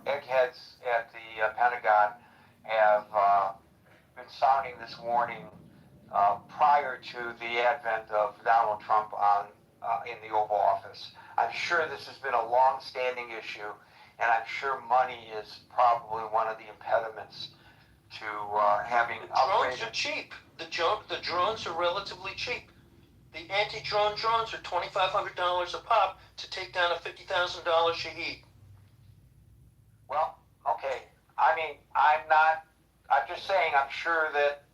[SPEAKER 15] eggheads at the Pentagon have been sounding this warning prior to the advent of Donald Trump in the Oval Office. I'm sure this has been a long-standing issue, and I'm sure money is probably one of the impediments to having
[SPEAKER 16] drones are cheap. The drones are relatively cheap. The anti-drone drones are $2,500 a pop to take down a $50,000 Shaheed.
[SPEAKER 15] Well, okay. I mean, I'm just saying, I'm sure that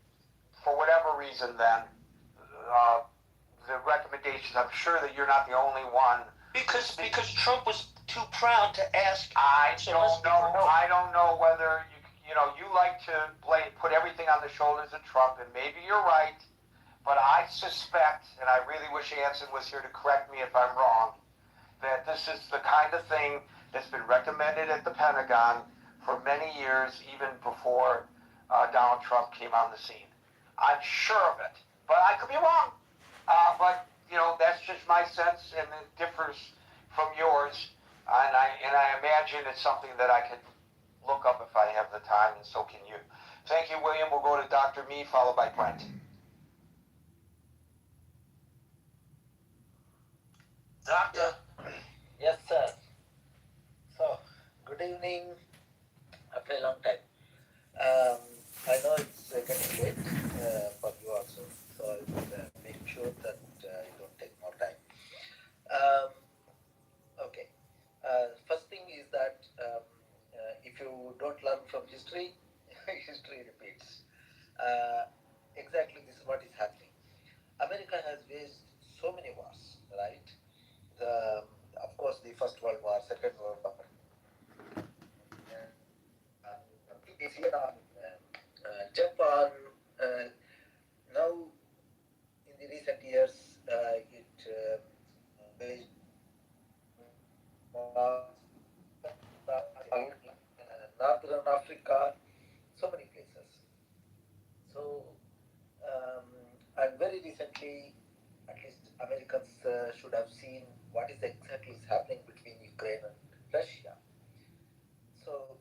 [SPEAKER 15] for whatever reason then, the recommendations, I'm sure that you're not the only one.
[SPEAKER 16] Because Trump was too proud to ask.
[SPEAKER 15] I don't know whether you like to put everything on the shoulders of Trump, and maybe you're right, but I suspect, and I really wish Anson was here to correct me if I'm wrong, that this is the kind of thing that's been recommended at the Pentagon for many years, even before Donald Trump came on the scene. I'm sure of it, but I could be wrong. But that's just my sense, and it differs from yours. And I imagine it's something that I could look up if I have the time, and so can you. Thank you, William. We'll go to Dr. Me, followed by Brent.
[SPEAKER 16] Doctor.
[SPEAKER 17] Yes, sir. So, good evening after a long time. I know it's getting late for you also, so I will make sure that you don't take more time. Okay. First thing is that if you don't learn from history, history repeats. Exactly this is what is happening. America has waged so many wars, right? Of course, the First World War, Second World War. If you jump on now, in the recent years, it waged Northern Africa, so many places. So, and very recently, at least Americans should have seen what is exactly is happening between Ukraine and Russia. So,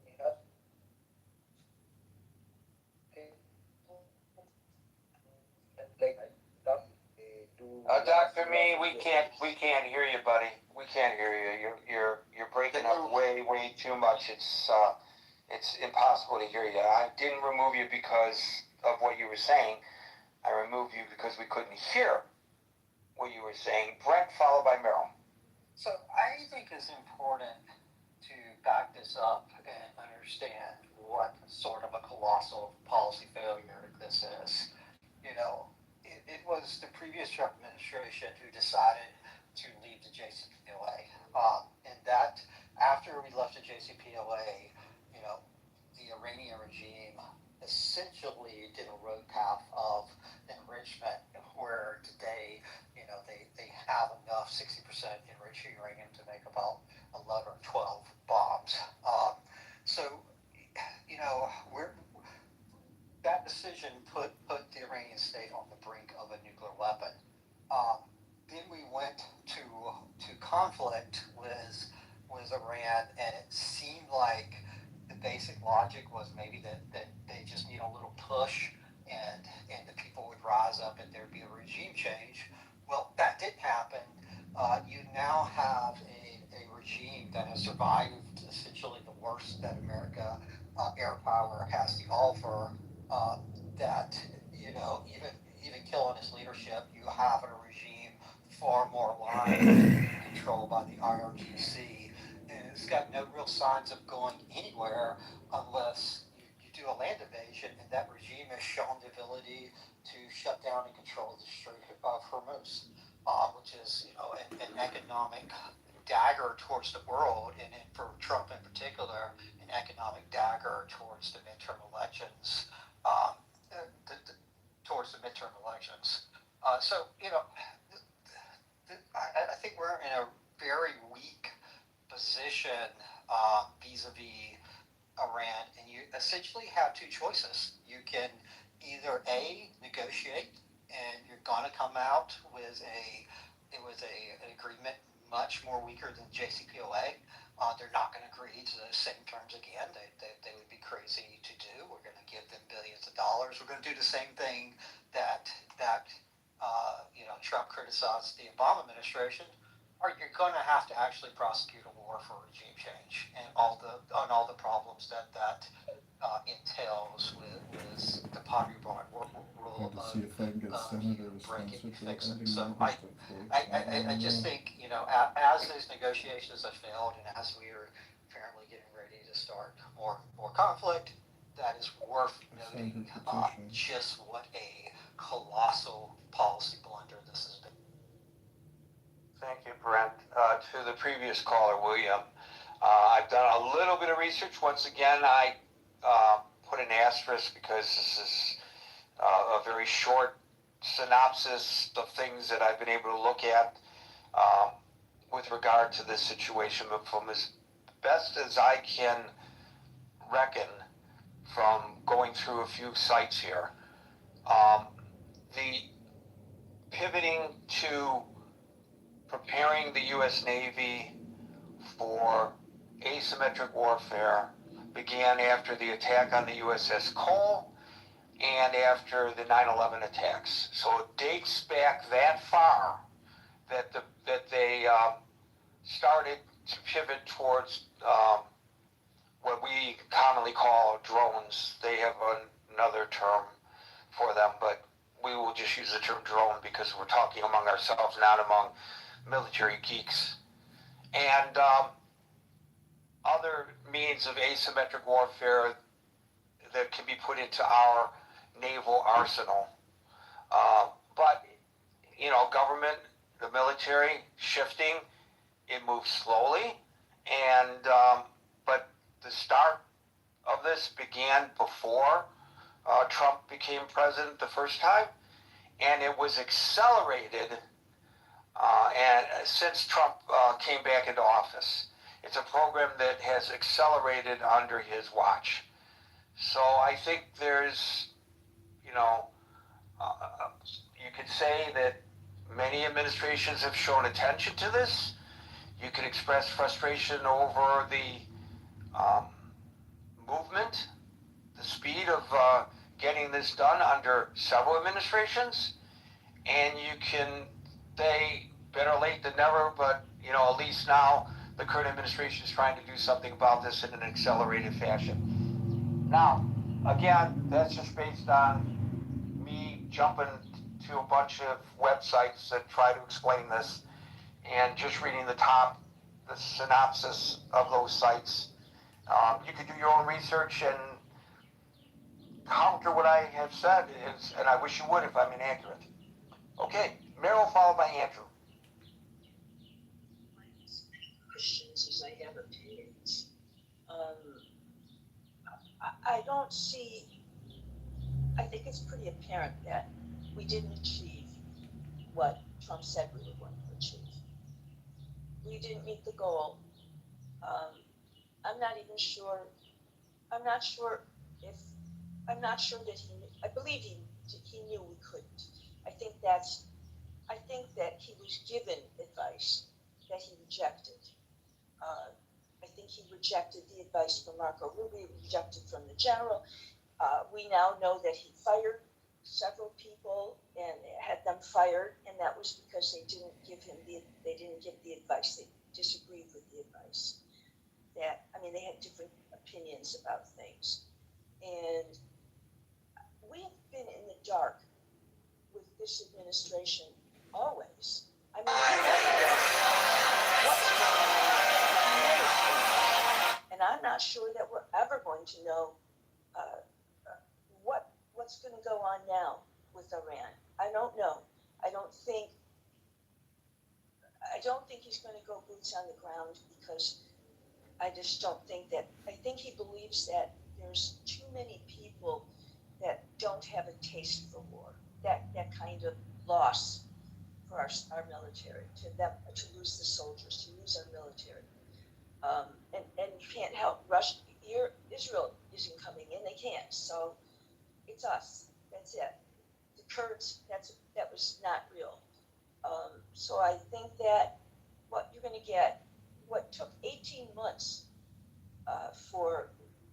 [SPEAKER 17] we have
[SPEAKER 15] Dr. Me, we can't hear you, buddy. We can't hear you. You're breaking up way too much. It's impossible to hear you. I didn't remove you because of what you were saying. I removed you because we couldn't hear what you were saying. Brent, followed by Merrill.
[SPEAKER 18] So I think it's important to back this up and understand what sort of a colossal policy failure this is. It was the previous Trump administration who decided to leave the JCPOA. And that, after we left the JCPOA, the Iranian regime essentially did a road path of enrichment where today, they have enough 60% enriched uranium to make about 11 or 12 bombs. That decision put the Iranian state on the brink of a nuclear weapon. Then we went to conflict with Iran, and it seemed like the basic logic was maybe that they just need a little push and the people would rise up and there'd be a regime change. Well, that didn't happen. You now have a regime that has survived essentially the worst that America air power has to offer. That even killing his leadership, you have a regime far more aligned and controlled by the IRGC, and it's got no real signs of going anywhere unless you do a land invasion, and that regime has shown the ability to shut down and control the Strait of Hormuz, which is an economic dagger towards the world, and for Trump in particular, an economic dagger towards the midterm elections. Towards the midterm elections. I think we're in a very weak position vis-a-vis Iran, and you essentially have two choices. You can either A, negotiate, and you're going to come out with an agreement much more weaker than JCPOA. They're not going to agree to the same terms again. They would be crazy to do. We're going to give them billions of dollars. We're going to do the same thing that Trump criticized the Obama administration. Or you're going to have to actually prosecute a war for regime change and all the problems that entails with the popular rule of
[SPEAKER 4] See if I can get Senator to
[SPEAKER 18] breaking
[SPEAKER 4] sponsor
[SPEAKER 18] and fixing.
[SPEAKER 4] ending
[SPEAKER 18] So
[SPEAKER 4] Microsoft votes.
[SPEAKER 18] I just think, as those negotiations have failed and as we are apparently getting ready to start more conflict, that is worth noting just what a colossal policy blunder this has been.
[SPEAKER 1] Thank you, Brent. To the previous caller, William, I've done a little bit of research. Once again, I put an asterisk because this is a very short synopsis of things that I've been able to look at with regard to this situation. But from as best as I can reckon from going through a few sites here, the pivoting to preparing the U.S. Navy for asymmetric warfare began after the attack on the USS Cole and after the 9/11 attacks. So it dates back that far that they started to pivot towards what we commonly call drones. They have another term for them, but we will just use the term drone because we're talking among ourselves, not among military geeks. And other means of asymmetric warfare that can be put into our naval arsenal. But, government, the military, shifting, it moves slowly. And, but the start of this began before Trump became president the first time, and it was accelerated and since Trump came back into office. It's a program that has accelerated under his watch. So I think there's, you could say that many administrations have shown attention to this. You could express frustration over the movement, the speed of getting this done under several administrations. And you can say better late than never, but at least now the current administration is trying to do something about this in an accelerated fashion. Now, again, that's just based on me jumping to a bunch of websites that try to explain this and just reading the synopsis of those sites. You could do your own research and counter what I have said, and I wish you would if I'm inaccurate. Okay, Meryl followed by Andrew.
[SPEAKER 19] Questions as I have opinions. I don't see, I think it's pretty apparent that we didn't achieve what Trump said we were going to achieve. We didn't meet the goal. I'm not even sure, I'm not sure that I believe he knew we couldn't. I think that he was given advice that he rejected. I think he rejected the advice from Marco Rubio, rejected from the general. We now know that he fired several people and had them fired, and that was because they didn't give the advice. They disagreed with the advice. They had different opinions about things. And we have been in the dark with this administration always. We never know what's going on. And I'm not sure that we're ever going to know what's going to go on now with Iran. I don't know. I don't think he's going to go boots on the ground, because I just don't think that. I think he believes that there's too many people that don't have a taste for war. That kind of loss for our military, to lose the soldiers, to lose our military. And you can't help Israel isn't coming in, they can't. So it's us. That's it. The Kurds, that was not real. So I think that what you're going to get, what took 18 months for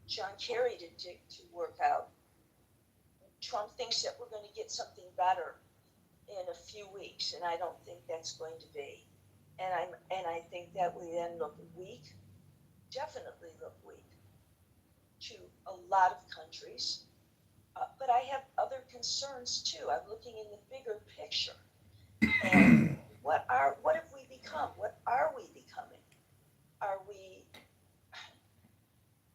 [SPEAKER 19] John Kerry to work out, Trump thinks that we're going to get something better in a few weeks, and I don't think that's going to be. And I think that we then look weak, definitely look weak to a lot of countries. But I have other concerns too. I'm looking in the bigger picture. And what have we become? What are we becoming?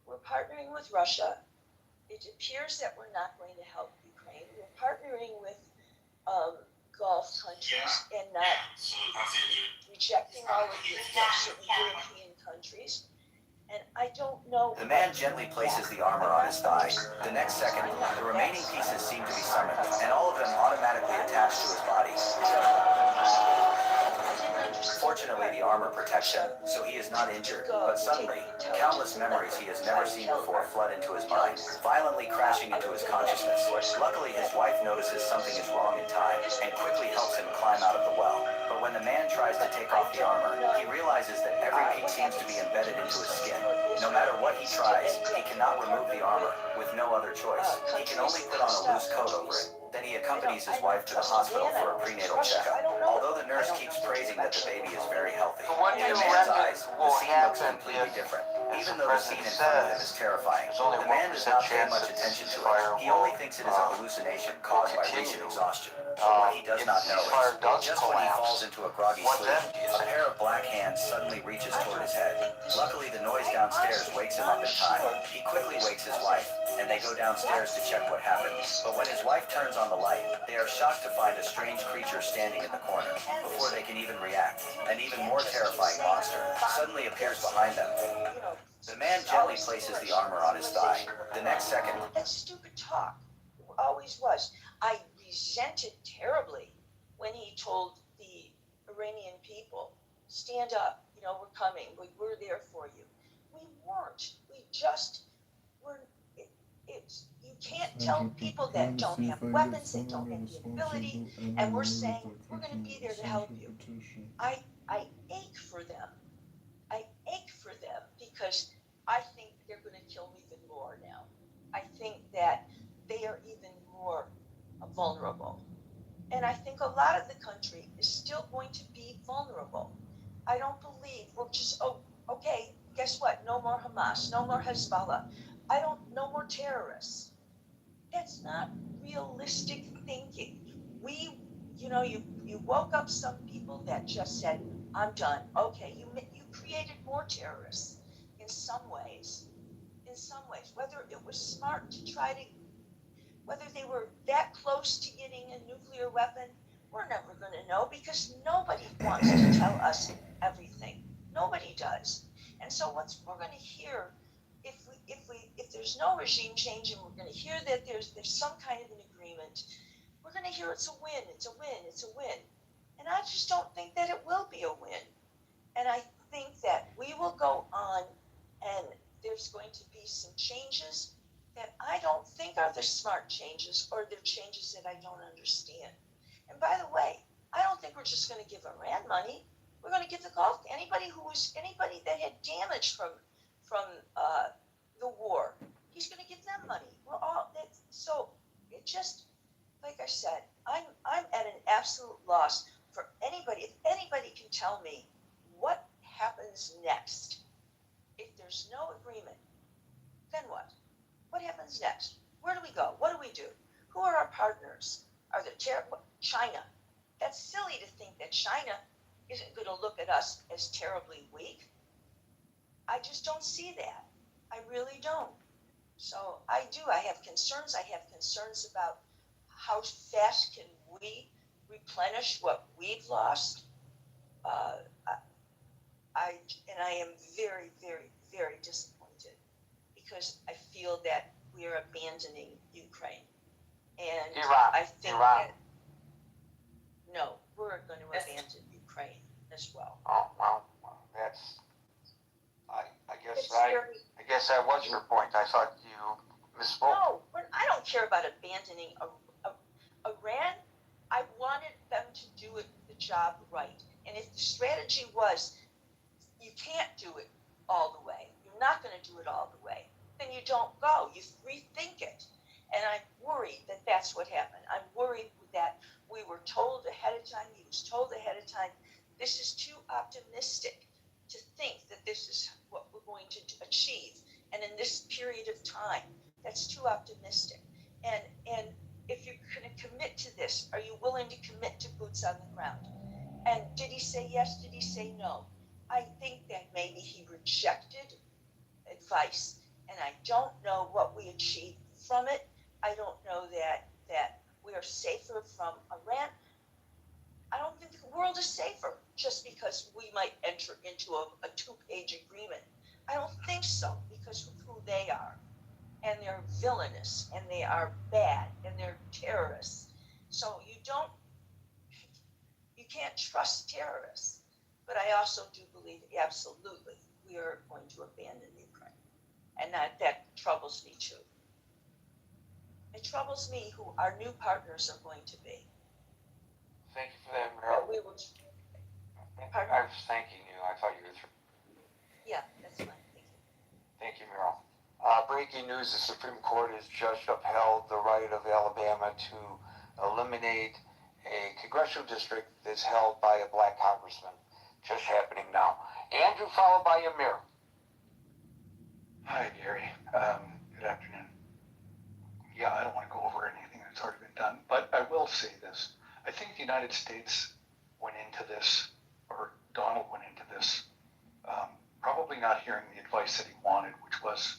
[SPEAKER 19] We're partnering with Russia. It appears that we're not going to help Ukraine. We're partnering with Gulf countries and not rejecting all of the certain European countries. And I don't know.
[SPEAKER 20] The man gently places the armor on his thigh. The next second, the remaining pieces seem to be summoned, and all of them automatically attach to his body. Fortunately, the armor protects him, so he is not injured. But suddenly, countless memories he has never seen before flood into his mind, violently crashing into his consciousness. Luckily, his wife notices something is wrong in time, and quickly helps him climb out of the well. But when the man tries to take off the armor, he realizes that every piece seems to be embedded into his skin. No matter what he tries, he cannot remove the armor, with no other choice. He can only put on a loose coat over it. Then he accompanies his wife to the hospital for a prenatal checkup. Although the nurse keeps praising that the baby is very healthy, in the man's eyes, the scene looks completely different. Even though the scene in front of him is terrifying, the man does not pay much attention to it. He only thinks it is a hallucination caused by recent exhaustion. But what he does not know is, just when he falls into a groggy sleep, a pair of black hands suddenly reaches toward his head. Luckily, the noise downstairs wakes him up in time. He quickly wakes his wife, and they go downstairs to check what happened. But when his wife turns on the light, they are shocked to find a strange creature standing in the corner. Before they can even react, an even more terrifying monster suddenly appears behind them. The man gently places the armor on his thigh. The next second,
[SPEAKER 19] that's stupid talk. Always was. I resented terribly when he told the Iranian people, stand up, we're coming, we're there for you. We weren't. We just were. You can't tell people that don't have weapons, they don't have the ability, and we're saying we're going to be there to help you. I ache for them. I ache for them because I think they're going to kill me even more now. I think that they are even more vulnerable. And I think a lot of the country is still going to be vulnerable. I don't believe we're just, okay, guess what? No more Hamas, no more Hezbollah. No more terrorists. That's not realistic thinking. You woke up some people that just said, I'm done. Okay, you created more terrorists in some ways. Whether it was smart to whether they were that close to getting a nuclear weapon, we're never going to know, because nobody wants to tell us everything. Nobody does. And so we're going to hear, if there's no regime change, and we're going to hear that there's some kind of an agreement, we're going to hear it's a win, it's a win, it's a win. And I just don't think that it will be a win. And I think that we will go on, and there's going to be some changes that I don't think are the smart changes, or they're changes that I don't understand. And by the way, I don't think we're just going to give Iran money. We're going to give the Gulf, anybody that had damage from from the war. He's going to give them money. We're all that's so. It just like I said, I'm at an absolute loss for anybody. If anybody can tell me what happens next, if there's no agreement, then what? What happens next? Where do we go? What do we do? Who are our partners? Are there China? That's silly to think that China isn't going to look at us as terribly weak. I just don't see that. I really don't. So I do. I have concerns. I have concerns about how fast can we replenish what we've lost. I am very, very, very disappointed because I feel that we are abandoning Ukraine, and
[SPEAKER 15] Iran.
[SPEAKER 19] I think
[SPEAKER 15] Iran.
[SPEAKER 19] that no, we're going to abandon Ukraine as well.
[SPEAKER 15] Oh well, that's. I guess that was your point. I thought you misspoke.
[SPEAKER 19] No, I don't care about abandoning Iran. I wanted them to do the job right, and if the strategy was you can't do it all the way, you're not going to do it all the way, then you don't go. You rethink it, and I'm worried that that's what happened. I'm worried that we were told ahead of time. He was told ahead of time. This is too optimistic to think that this is what we're going to achieve, and in this period of time, that's too optimistic. And if you're going to commit to this, are you willing to commit to boots on the ground? And did he say yes? Did he say no? I think that maybe he rejected advice, and I don't know what we achieved from it. I don't know that we are safer from Iran. I don't think the world is safer just because we might enter into a two-page agreement. I don't think so because of who they are. And they're villainous, and they are bad, and they're terrorists. So you can't trust terrorists. But I also do believe absolutely we are going to abandon Ukraine. And that troubles me too. It troubles me who our new partners are going to be.
[SPEAKER 15] Thank you for that, Meryl. I was thanking you. I thought you were through.
[SPEAKER 19] Yeah, that's fine. Thank you.
[SPEAKER 15] Thank you, Meryl. Breaking news, the Supreme Court has just upheld the right of Alabama to eliminate a congressional district that's held by a black congressman. Just happening now. Andrew, followed by Amir.
[SPEAKER 21] Hi, Gary. Good afternoon. Yeah, I don't want to go over anything that's already been done, but I will say this. I think the United States went into this, or Donald went into this, probably not hearing the advice that he wanted, which was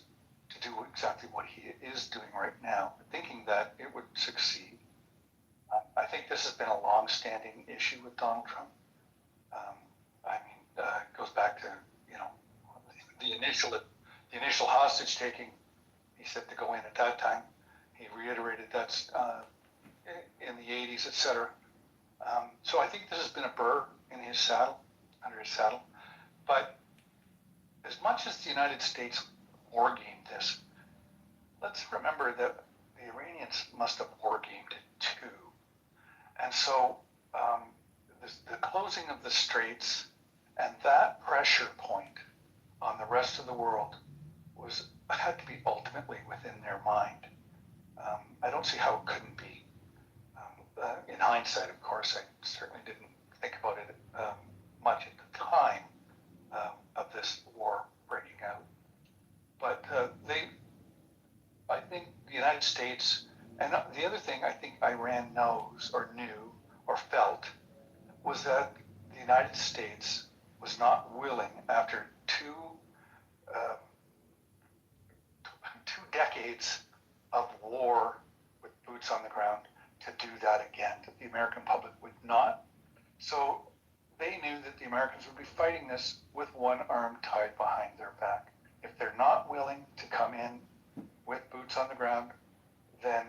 [SPEAKER 21] to do exactly what he is doing right now, thinking that it would succeed. I think this has been a long-standing issue with Donald Trump. It goes back to, the initial hostage taking. He said to go in at that time. He reiterated that's in the 80s, etc. So I think this has been a burr in his saddle, under his saddle. But as much as the United States wargamed this, let's remember that the Iranians must have wargamed it too. And so the closing of the straits and that pressure point on the rest of the world had to be ultimately within their mind. I don't see how it couldn't be. In hindsight, of course, I certainly didn't think about it much at the time of this war breaking out. But I think the United States, and the other thing I think Iran knows or knew or felt was that the United States was not willing, after two decades of war with boots on the ground, to do that again. That the American public would not. So they knew that the Americans would be fighting this with one arm tied behind their back. If they're not willing to come in with boots on the ground, then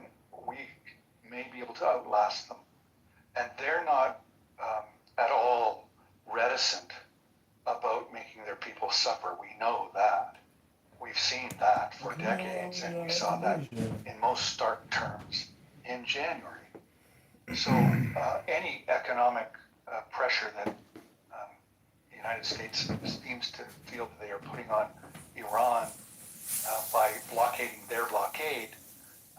[SPEAKER 21] we may be able to outlast them. And they're not at all reticent about making their people suffer. We know that. We've seen that for decades, and we saw that in most stark terms in January. So any economic pressure that the United States seems to feel that they are putting on Iran by blockading their blockade,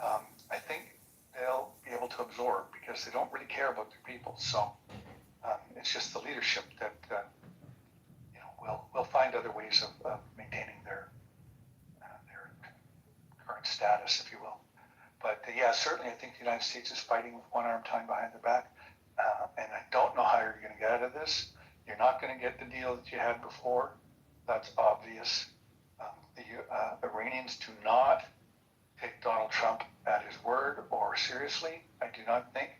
[SPEAKER 21] I think they'll be able to absorb because they don't really care about their people. So it's just the leadership that will find other ways of maintaining their current status, if you will. But yeah, certainly I think the United States is fighting with one arm tied behind their back. And I don't know how you're going to get out of this. You're not going to get the deal that you had before. That's obvious. The Iranians do not take Donald Trump at his word or seriously. I do not think.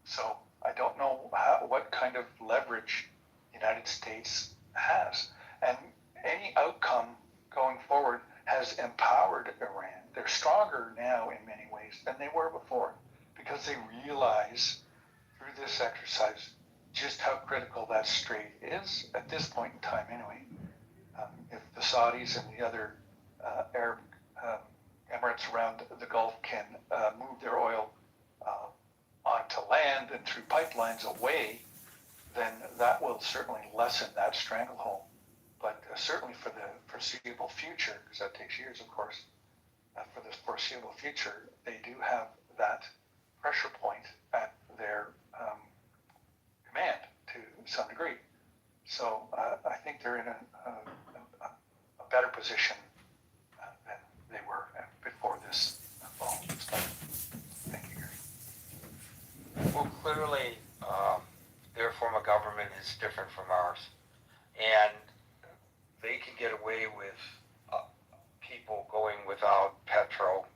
[SPEAKER 21] So I don't know what kind of leverage the United States has. And any outcome going forward has empowered Iran. They're stronger now in many ways than they were before because they realize through this exercise just how critical that strait is at this point in time anyway. If the Saudis and the other Arab emirates around the Gulf can move their oil onto land and through pipelines away, then that will certainly lessen that stranglehold. But certainly for the foreseeable future, because that takes years, of course, for the foreseeable future, they do have that pressure point at their command to some degree. So I think they're in a better position than they were before this fall started. Thank you, Gary.
[SPEAKER 15] Well, clearly, their form of government is different from ours. And they can get away with people going without petrol,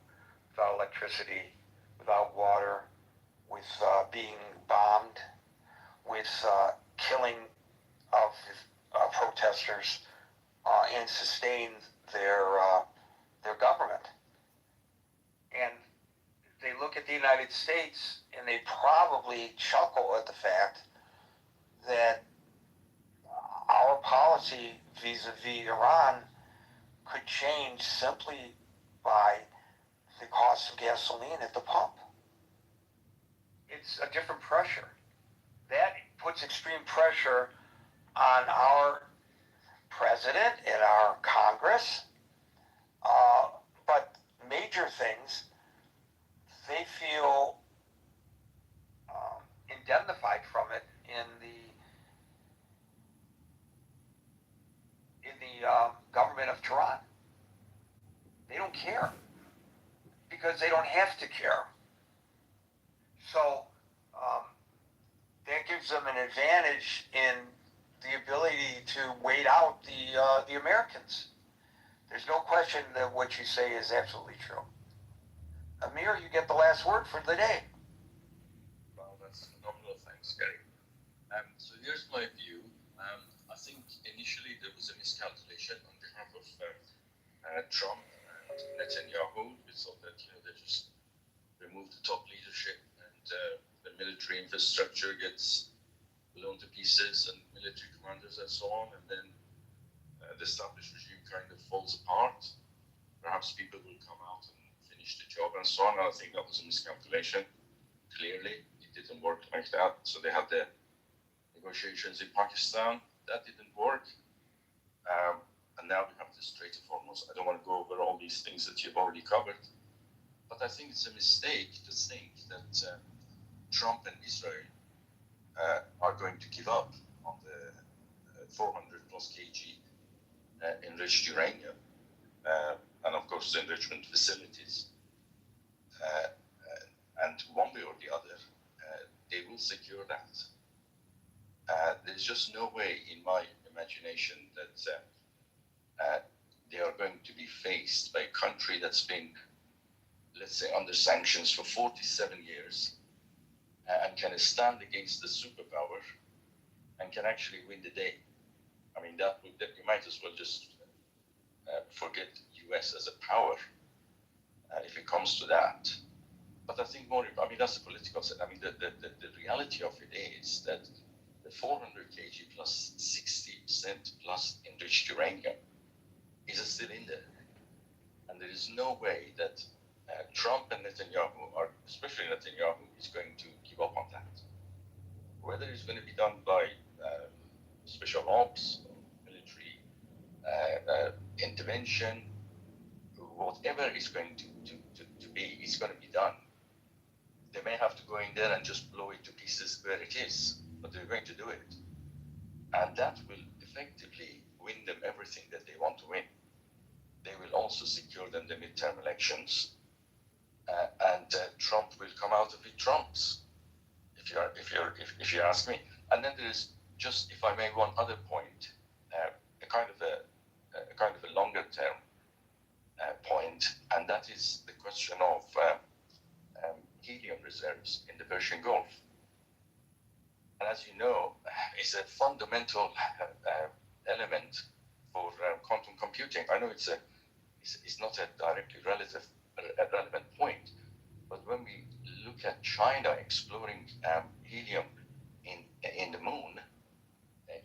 [SPEAKER 15] without electricity, without water, with being bombed, with killing of protesters, and sustain their government. And they look at the United States and they probably chuckle at the fact that our policy vis-a-vis Iran could change simply by the cost of gasoline at the pump. It's a different pressure. That puts extreme pressure on our president and our Congress. But major things, they feel indemnified from it in the government of Tehran. They don't care because they don't have to care. So that gives them an advantage in the ability to wait out the Americans. There's no question that what you say is absolutely true. Amir, you get the last word for the day.
[SPEAKER 3] Well, that's phenomenal. Thanks, Gary. So here's my view. I think initially there was a miscalculation on behalf of Trump and Netanyahu. We thought that they just remove the top leadership and the military infrastructure gets blown to pieces and military commanders and so on, and then the established regime kind of falls apart. Perhaps people will come out and finish the job and so on. I think that was a miscalculation. Clearly, it didn't work like that. So they had the negotiations in Pakistan. That didn't work. And now we have the Strait of Hormuz. I don't want to go over all these things that you've already covered. But I think it's a mistake to think that Trump and Israel are going to give up on the 400 plus kg enriched uranium and of course the enrichment facilities. And one way or the other, they will secure that. There's just no way in my imagination that they are going to be faced by a country that's been, let's say, under sanctions for 47 years and can stand against the superpower and can actually win the day. I mean, that you might as well just forget US as a power if it comes to that. But I think that's the political side. I mean, the reality of it is that the 400 kg plus 60% plus enriched uranium is still in there. And there is no way that Trump and Netanyahu, or especially Netanyahu, is going to give up on that. Whether it's going to be done by special ops, or military intervention, whatever is going to be, is going to be done. They may have to go in there and just blow it to pieces where it is, but they're going to do it. And that will effectively win them everything that they want to win. They will also secure them the midterm elections, and Trump will come out of it trumps, if you ask me. And then there is just, if I may, one other point, a kind of a longer term point, and that is the question of helium reserves in the Persian Gulf. And as you know, it's a fundamental element for quantum computing. I know it's not a directly relevant point, but when we look at China exploring helium in the moon,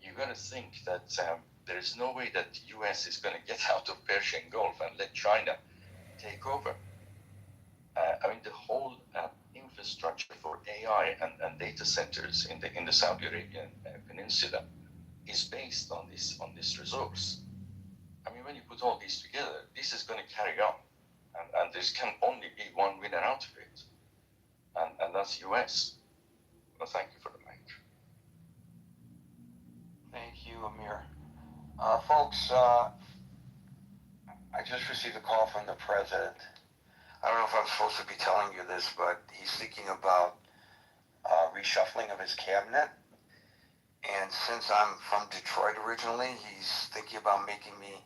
[SPEAKER 3] you got to think that there is no way that the U.S. is going to get out of Persian Gulf and let China take over. I mean, the whole infrastructure for AI and data centers in the Saudi Arabian peninsula is based on this resource. I mean, when you put all these together, this is going to carry on, and there can only be one winner out of it, and that's U.S. Well, thank you for the mic.
[SPEAKER 15] Thank you, Amir. Folks, I just received a call from the president. I don't know if I'm supposed to be telling you this, but he's thinking about reshuffling of his cabinet. And since I'm from Detroit originally, he's thinking about making me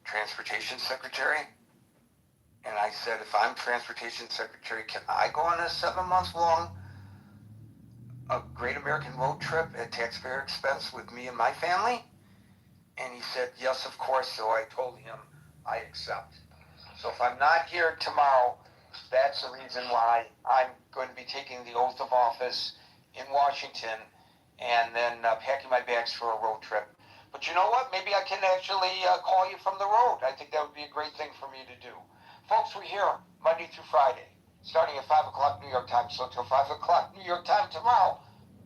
[SPEAKER 15] transportation secretary. And I said, if I'm transportation secretary, can I go on a 7-month-long Great American road trip at taxpayer expense with me and my family? And he said, yes, of course. So I told him I accept. So if I'm not here tomorrow, that's the reason why I'm going to be taking the oath of office in Washington and then packing my bags for a road trip. But you know what? Maybe I can actually call you from the road. I think that would be a great thing for me to do. Folks, we're here Monday through Friday, starting at 5 o'clock New York time, so till 5 o'clock New York time tomorrow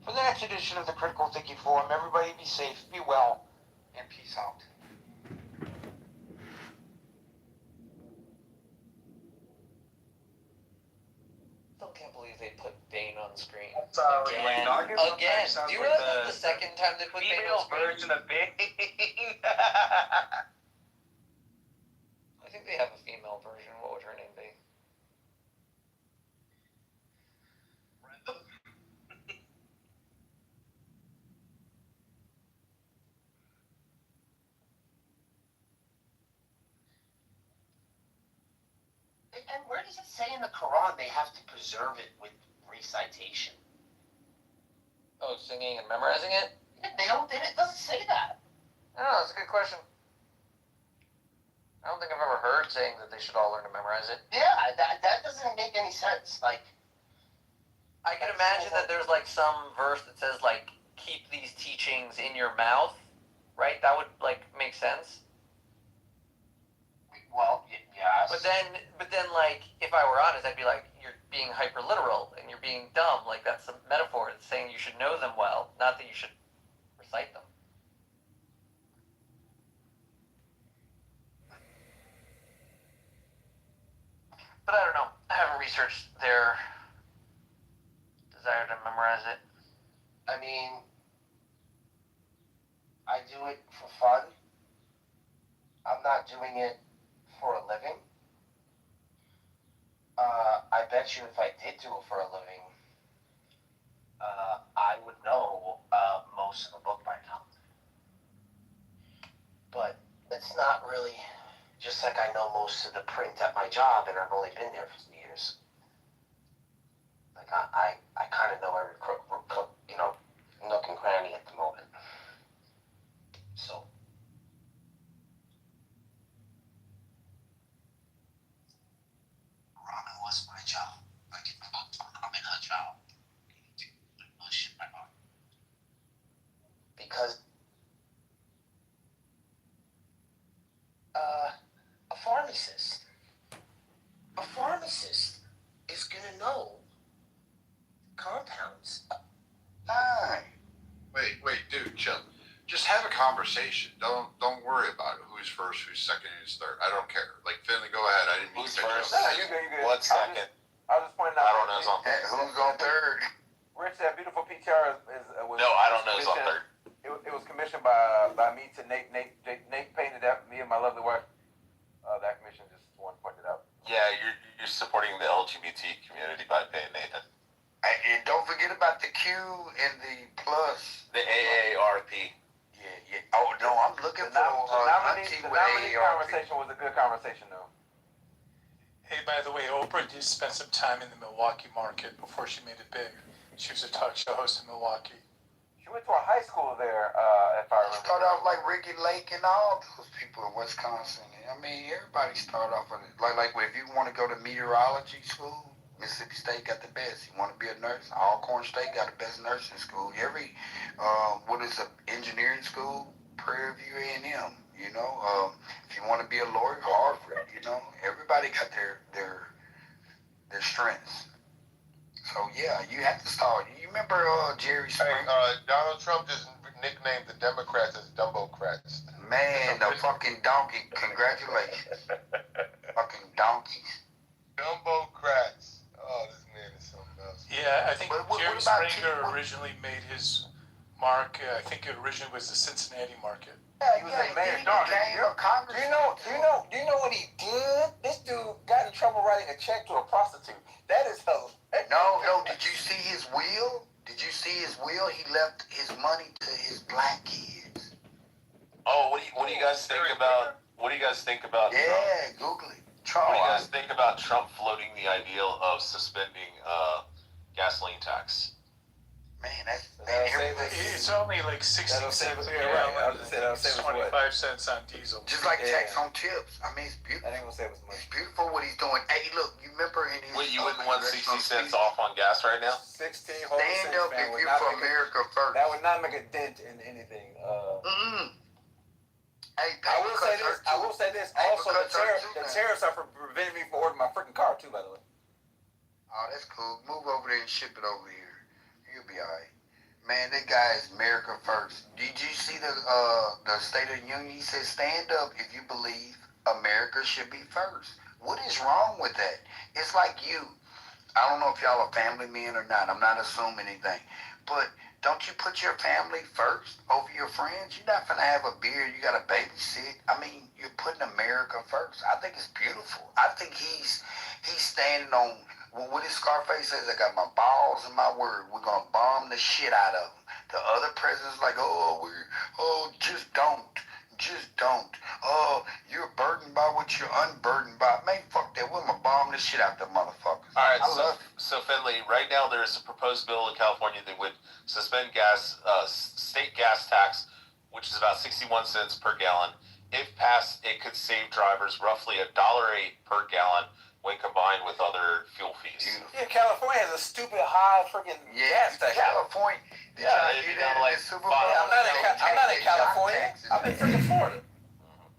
[SPEAKER 15] for the next edition of the Critical Thinking Forum. Everybody be safe, be well, and peace out.
[SPEAKER 5] Still can't believe they put Bane on screen.
[SPEAKER 9] Again.
[SPEAKER 5] Again. Do you realize that's the second time they put Bane on screen?
[SPEAKER 9] Version of Bane.
[SPEAKER 5] I think they have a female version. What would her name be?
[SPEAKER 22] And where does it say in the Quran they have to preserve it with recitation?
[SPEAKER 5] Oh, singing and memorizing it?
[SPEAKER 22] They don't. It doesn't say that.
[SPEAKER 5] I don't know. That's a good question. I don't think I've ever heard saying that they should all learn to memorize it.
[SPEAKER 22] Yeah, that doesn't make any sense. Like,
[SPEAKER 5] I can imagine that there's like some verse that says like keep these teachings in your mouth, right? That would like make sense.
[SPEAKER 22] well, yes.
[SPEAKER 5] But then like if I were honest, I'd be like you're being hyper literal and you're being dumb. Like that's a metaphor. It's saying you should know them well, not that you should recite them. But I don't know. I haven't researched their desire to memorize it.
[SPEAKER 22] I mean, I do it for fun. I'm not doing it for a living. I bet you if I did do it for a living, I would know most of the book by now. But it's not really, just like I know most of the print at my job, and I've only been there for years. Like I kind of know every nook and cranny at the moment. So. Ramen was my job. Like I'm in her job. Oh shit, my mom. Because a pharmacist is gonna know compounds.
[SPEAKER 9] Wait, dude, chill. Just have a
[SPEAKER 8] conversation. Don't worry about it. Who's first, who's second, who's third. I don't care. Like Finley, go ahead. I didn't mean
[SPEAKER 12] Who's
[SPEAKER 8] to cut you
[SPEAKER 12] first?
[SPEAKER 8] off.
[SPEAKER 12] No, you're good. You're good. What's second?
[SPEAKER 10] I was just pointing out.
[SPEAKER 12] I don't know who's on
[SPEAKER 10] Hey,
[SPEAKER 12] third.
[SPEAKER 10] who's on third? Rich, that beautiful PTR was.
[SPEAKER 12] No, I don't know who's on third.
[SPEAKER 10] It was commissioned by me to Nate. Nate painted that. Me and my lovely wife. That commission just one pointed out.
[SPEAKER 12] Yeah, you're supporting the LGBT community by paying Nathan.
[SPEAKER 15] And don't forget about the Q and the plus.
[SPEAKER 12] The AARP.
[SPEAKER 15] Yeah. Oh no, I'm looking
[SPEAKER 10] The nominee conversation was a good conversation though.
[SPEAKER 23] Hey, by the way, Oprah did spend some time in the Milwaukee market before she made it big. She was a talk show host in Milwaukee.
[SPEAKER 10] She went to a high school there, if I remember.
[SPEAKER 15] Started off like Ricky Lake and all those people in Wisconsin. I mean, everybody started off with it. Like if you want to go to meteorology school, Mississippi State got the best. You want to be a nurse, Alcorn State got the best nursing school. Every, what is an engineering school? Prairie View A&M. You know, if you want to be a lawyer, Harvard. You know, everybody got their strengths. So yeah, you have to start. You remember Jerry Springer?
[SPEAKER 8] Donald Trump just nicknamed the Democrats as Dumbocrats.
[SPEAKER 15] Man, the fucking donkey. Congratulations. Fucking donkeys.
[SPEAKER 8] Dumbocrats. Oh, this man is something else.
[SPEAKER 23] Yeah, I think
[SPEAKER 15] What
[SPEAKER 23] Jerry
[SPEAKER 15] about
[SPEAKER 23] Springer originally made his mark. I think it originally was the Cincinnati market.
[SPEAKER 10] He was a mayor. Do you know what he did? This dude got in trouble writing a check to a prostitute. That is hilarious.
[SPEAKER 15] No. Did you see his will? He left his money to his black kids.
[SPEAKER 12] Oh, what do you guys think about? What do you guys think about?
[SPEAKER 15] Yeah,
[SPEAKER 12] Trump?
[SPEAKER 15] Google it.
[SPEAKER 12] What do you guys think about Trump floating the ideal of suspending gasoline tax?
[SPEAKER 15] Man,
[SPEAKER 23] It's only like 60 cents.
[SPEAKER 10] I was just saying, that'll save us
[SPEAKER 23] 25 cents on diesel.
[SPEAKER 15] Just like tax on tips. I mean, it's beautiful.
[SPEAKER 10] I ain't gonna say it was much.
[SPEAKER 15] It's beautiful what he's doing. Hey, look, you remember in his...
[SPEAKER 12] You wouldn't want 60 cents off on gas right now?
[SPEAKER 10] 16
[SPEAKER 15] Stand up if you're for America first.
[SPEAKER 10] That would not make a dent in anything.
[SPEAKER 15] Hey,
[SPEAKER 10] I will say this. Also, the tariffs are preventing me from ordering my freaking car too. By the way.
[SPEAKER 15] Oh, that's cool. Move over there and ship it over here. You'll be alright. Man, that guy is America first. Did you see the State of the Union? He said, stand up if you believe America should be first. What is wrong with that? It's like you. I don't know if y'all are family men or not. I'm not assuming anything. But don't you put your family first over your friends? You're not going to have a beer. You got to babysit. I mean, you're putting America first. I think it's beautiful. I think he's standing on... Well, what his Scarface says, I got my balls and my word. We're going to bomb the shit out of them. The other president's like, just don't. Just don't. Oh, you're burdened by what you're unburdened by. Man, fuck that. We're going to bomb the shit out of the motherfuckers.
[SPEAKER 12] All right, so Finley, right now there's a proposed bill in California that would suspend state gas tax, which is about 61 cents per gallon. If passed, it could save drivers roughly $1.08 per gallon when combined with other fuel fees.
[SPEAKER 10] Yeah, California has a stupid high freaking gas tax.
[SPEAKER 15] California.
[SPEAKER 12] It'd be down to like $5.
[SPEAKER 10] I'm not in California. I'm in freaking Florida.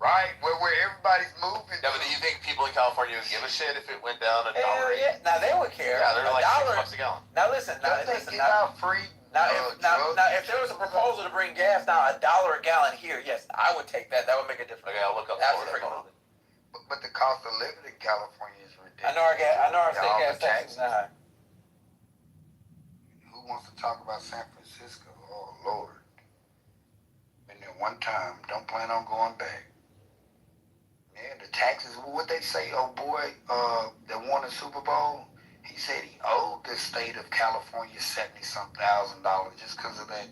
[SPEAKER 15] Right, where everybody's moving.
[SPEAKER 12] Yeah, but do you think people in California would give a shit if it went down $1?
[SPEAKER 10] Yeah. Now they would care.
[SPEAKER 12] Yeah, they're like $6 a gallon.
[SPEAKER 10] Now listen. Now
[SPEAKER 15] free.
[SPEAKER 10] Now if there was a proposal to bring gas down $1 a gallon here, yes, I would take that. That would make a difference.
[SPEAKER 12] Okay, I'll look up Florida.
[SPEAKER 15] But the cost of living in California is ridiculous.
[SPEAKER 10] I know our state gas tax is not high.
[SPEAKER 15] Who wants to talk about San Francisco? Oh, Lord. Been there one time. Don't plan on going back. Yeah, the taxes, what they say, oh boy, that won the Super Bowl, he said he owed the state of California $70-some thousand just because of that,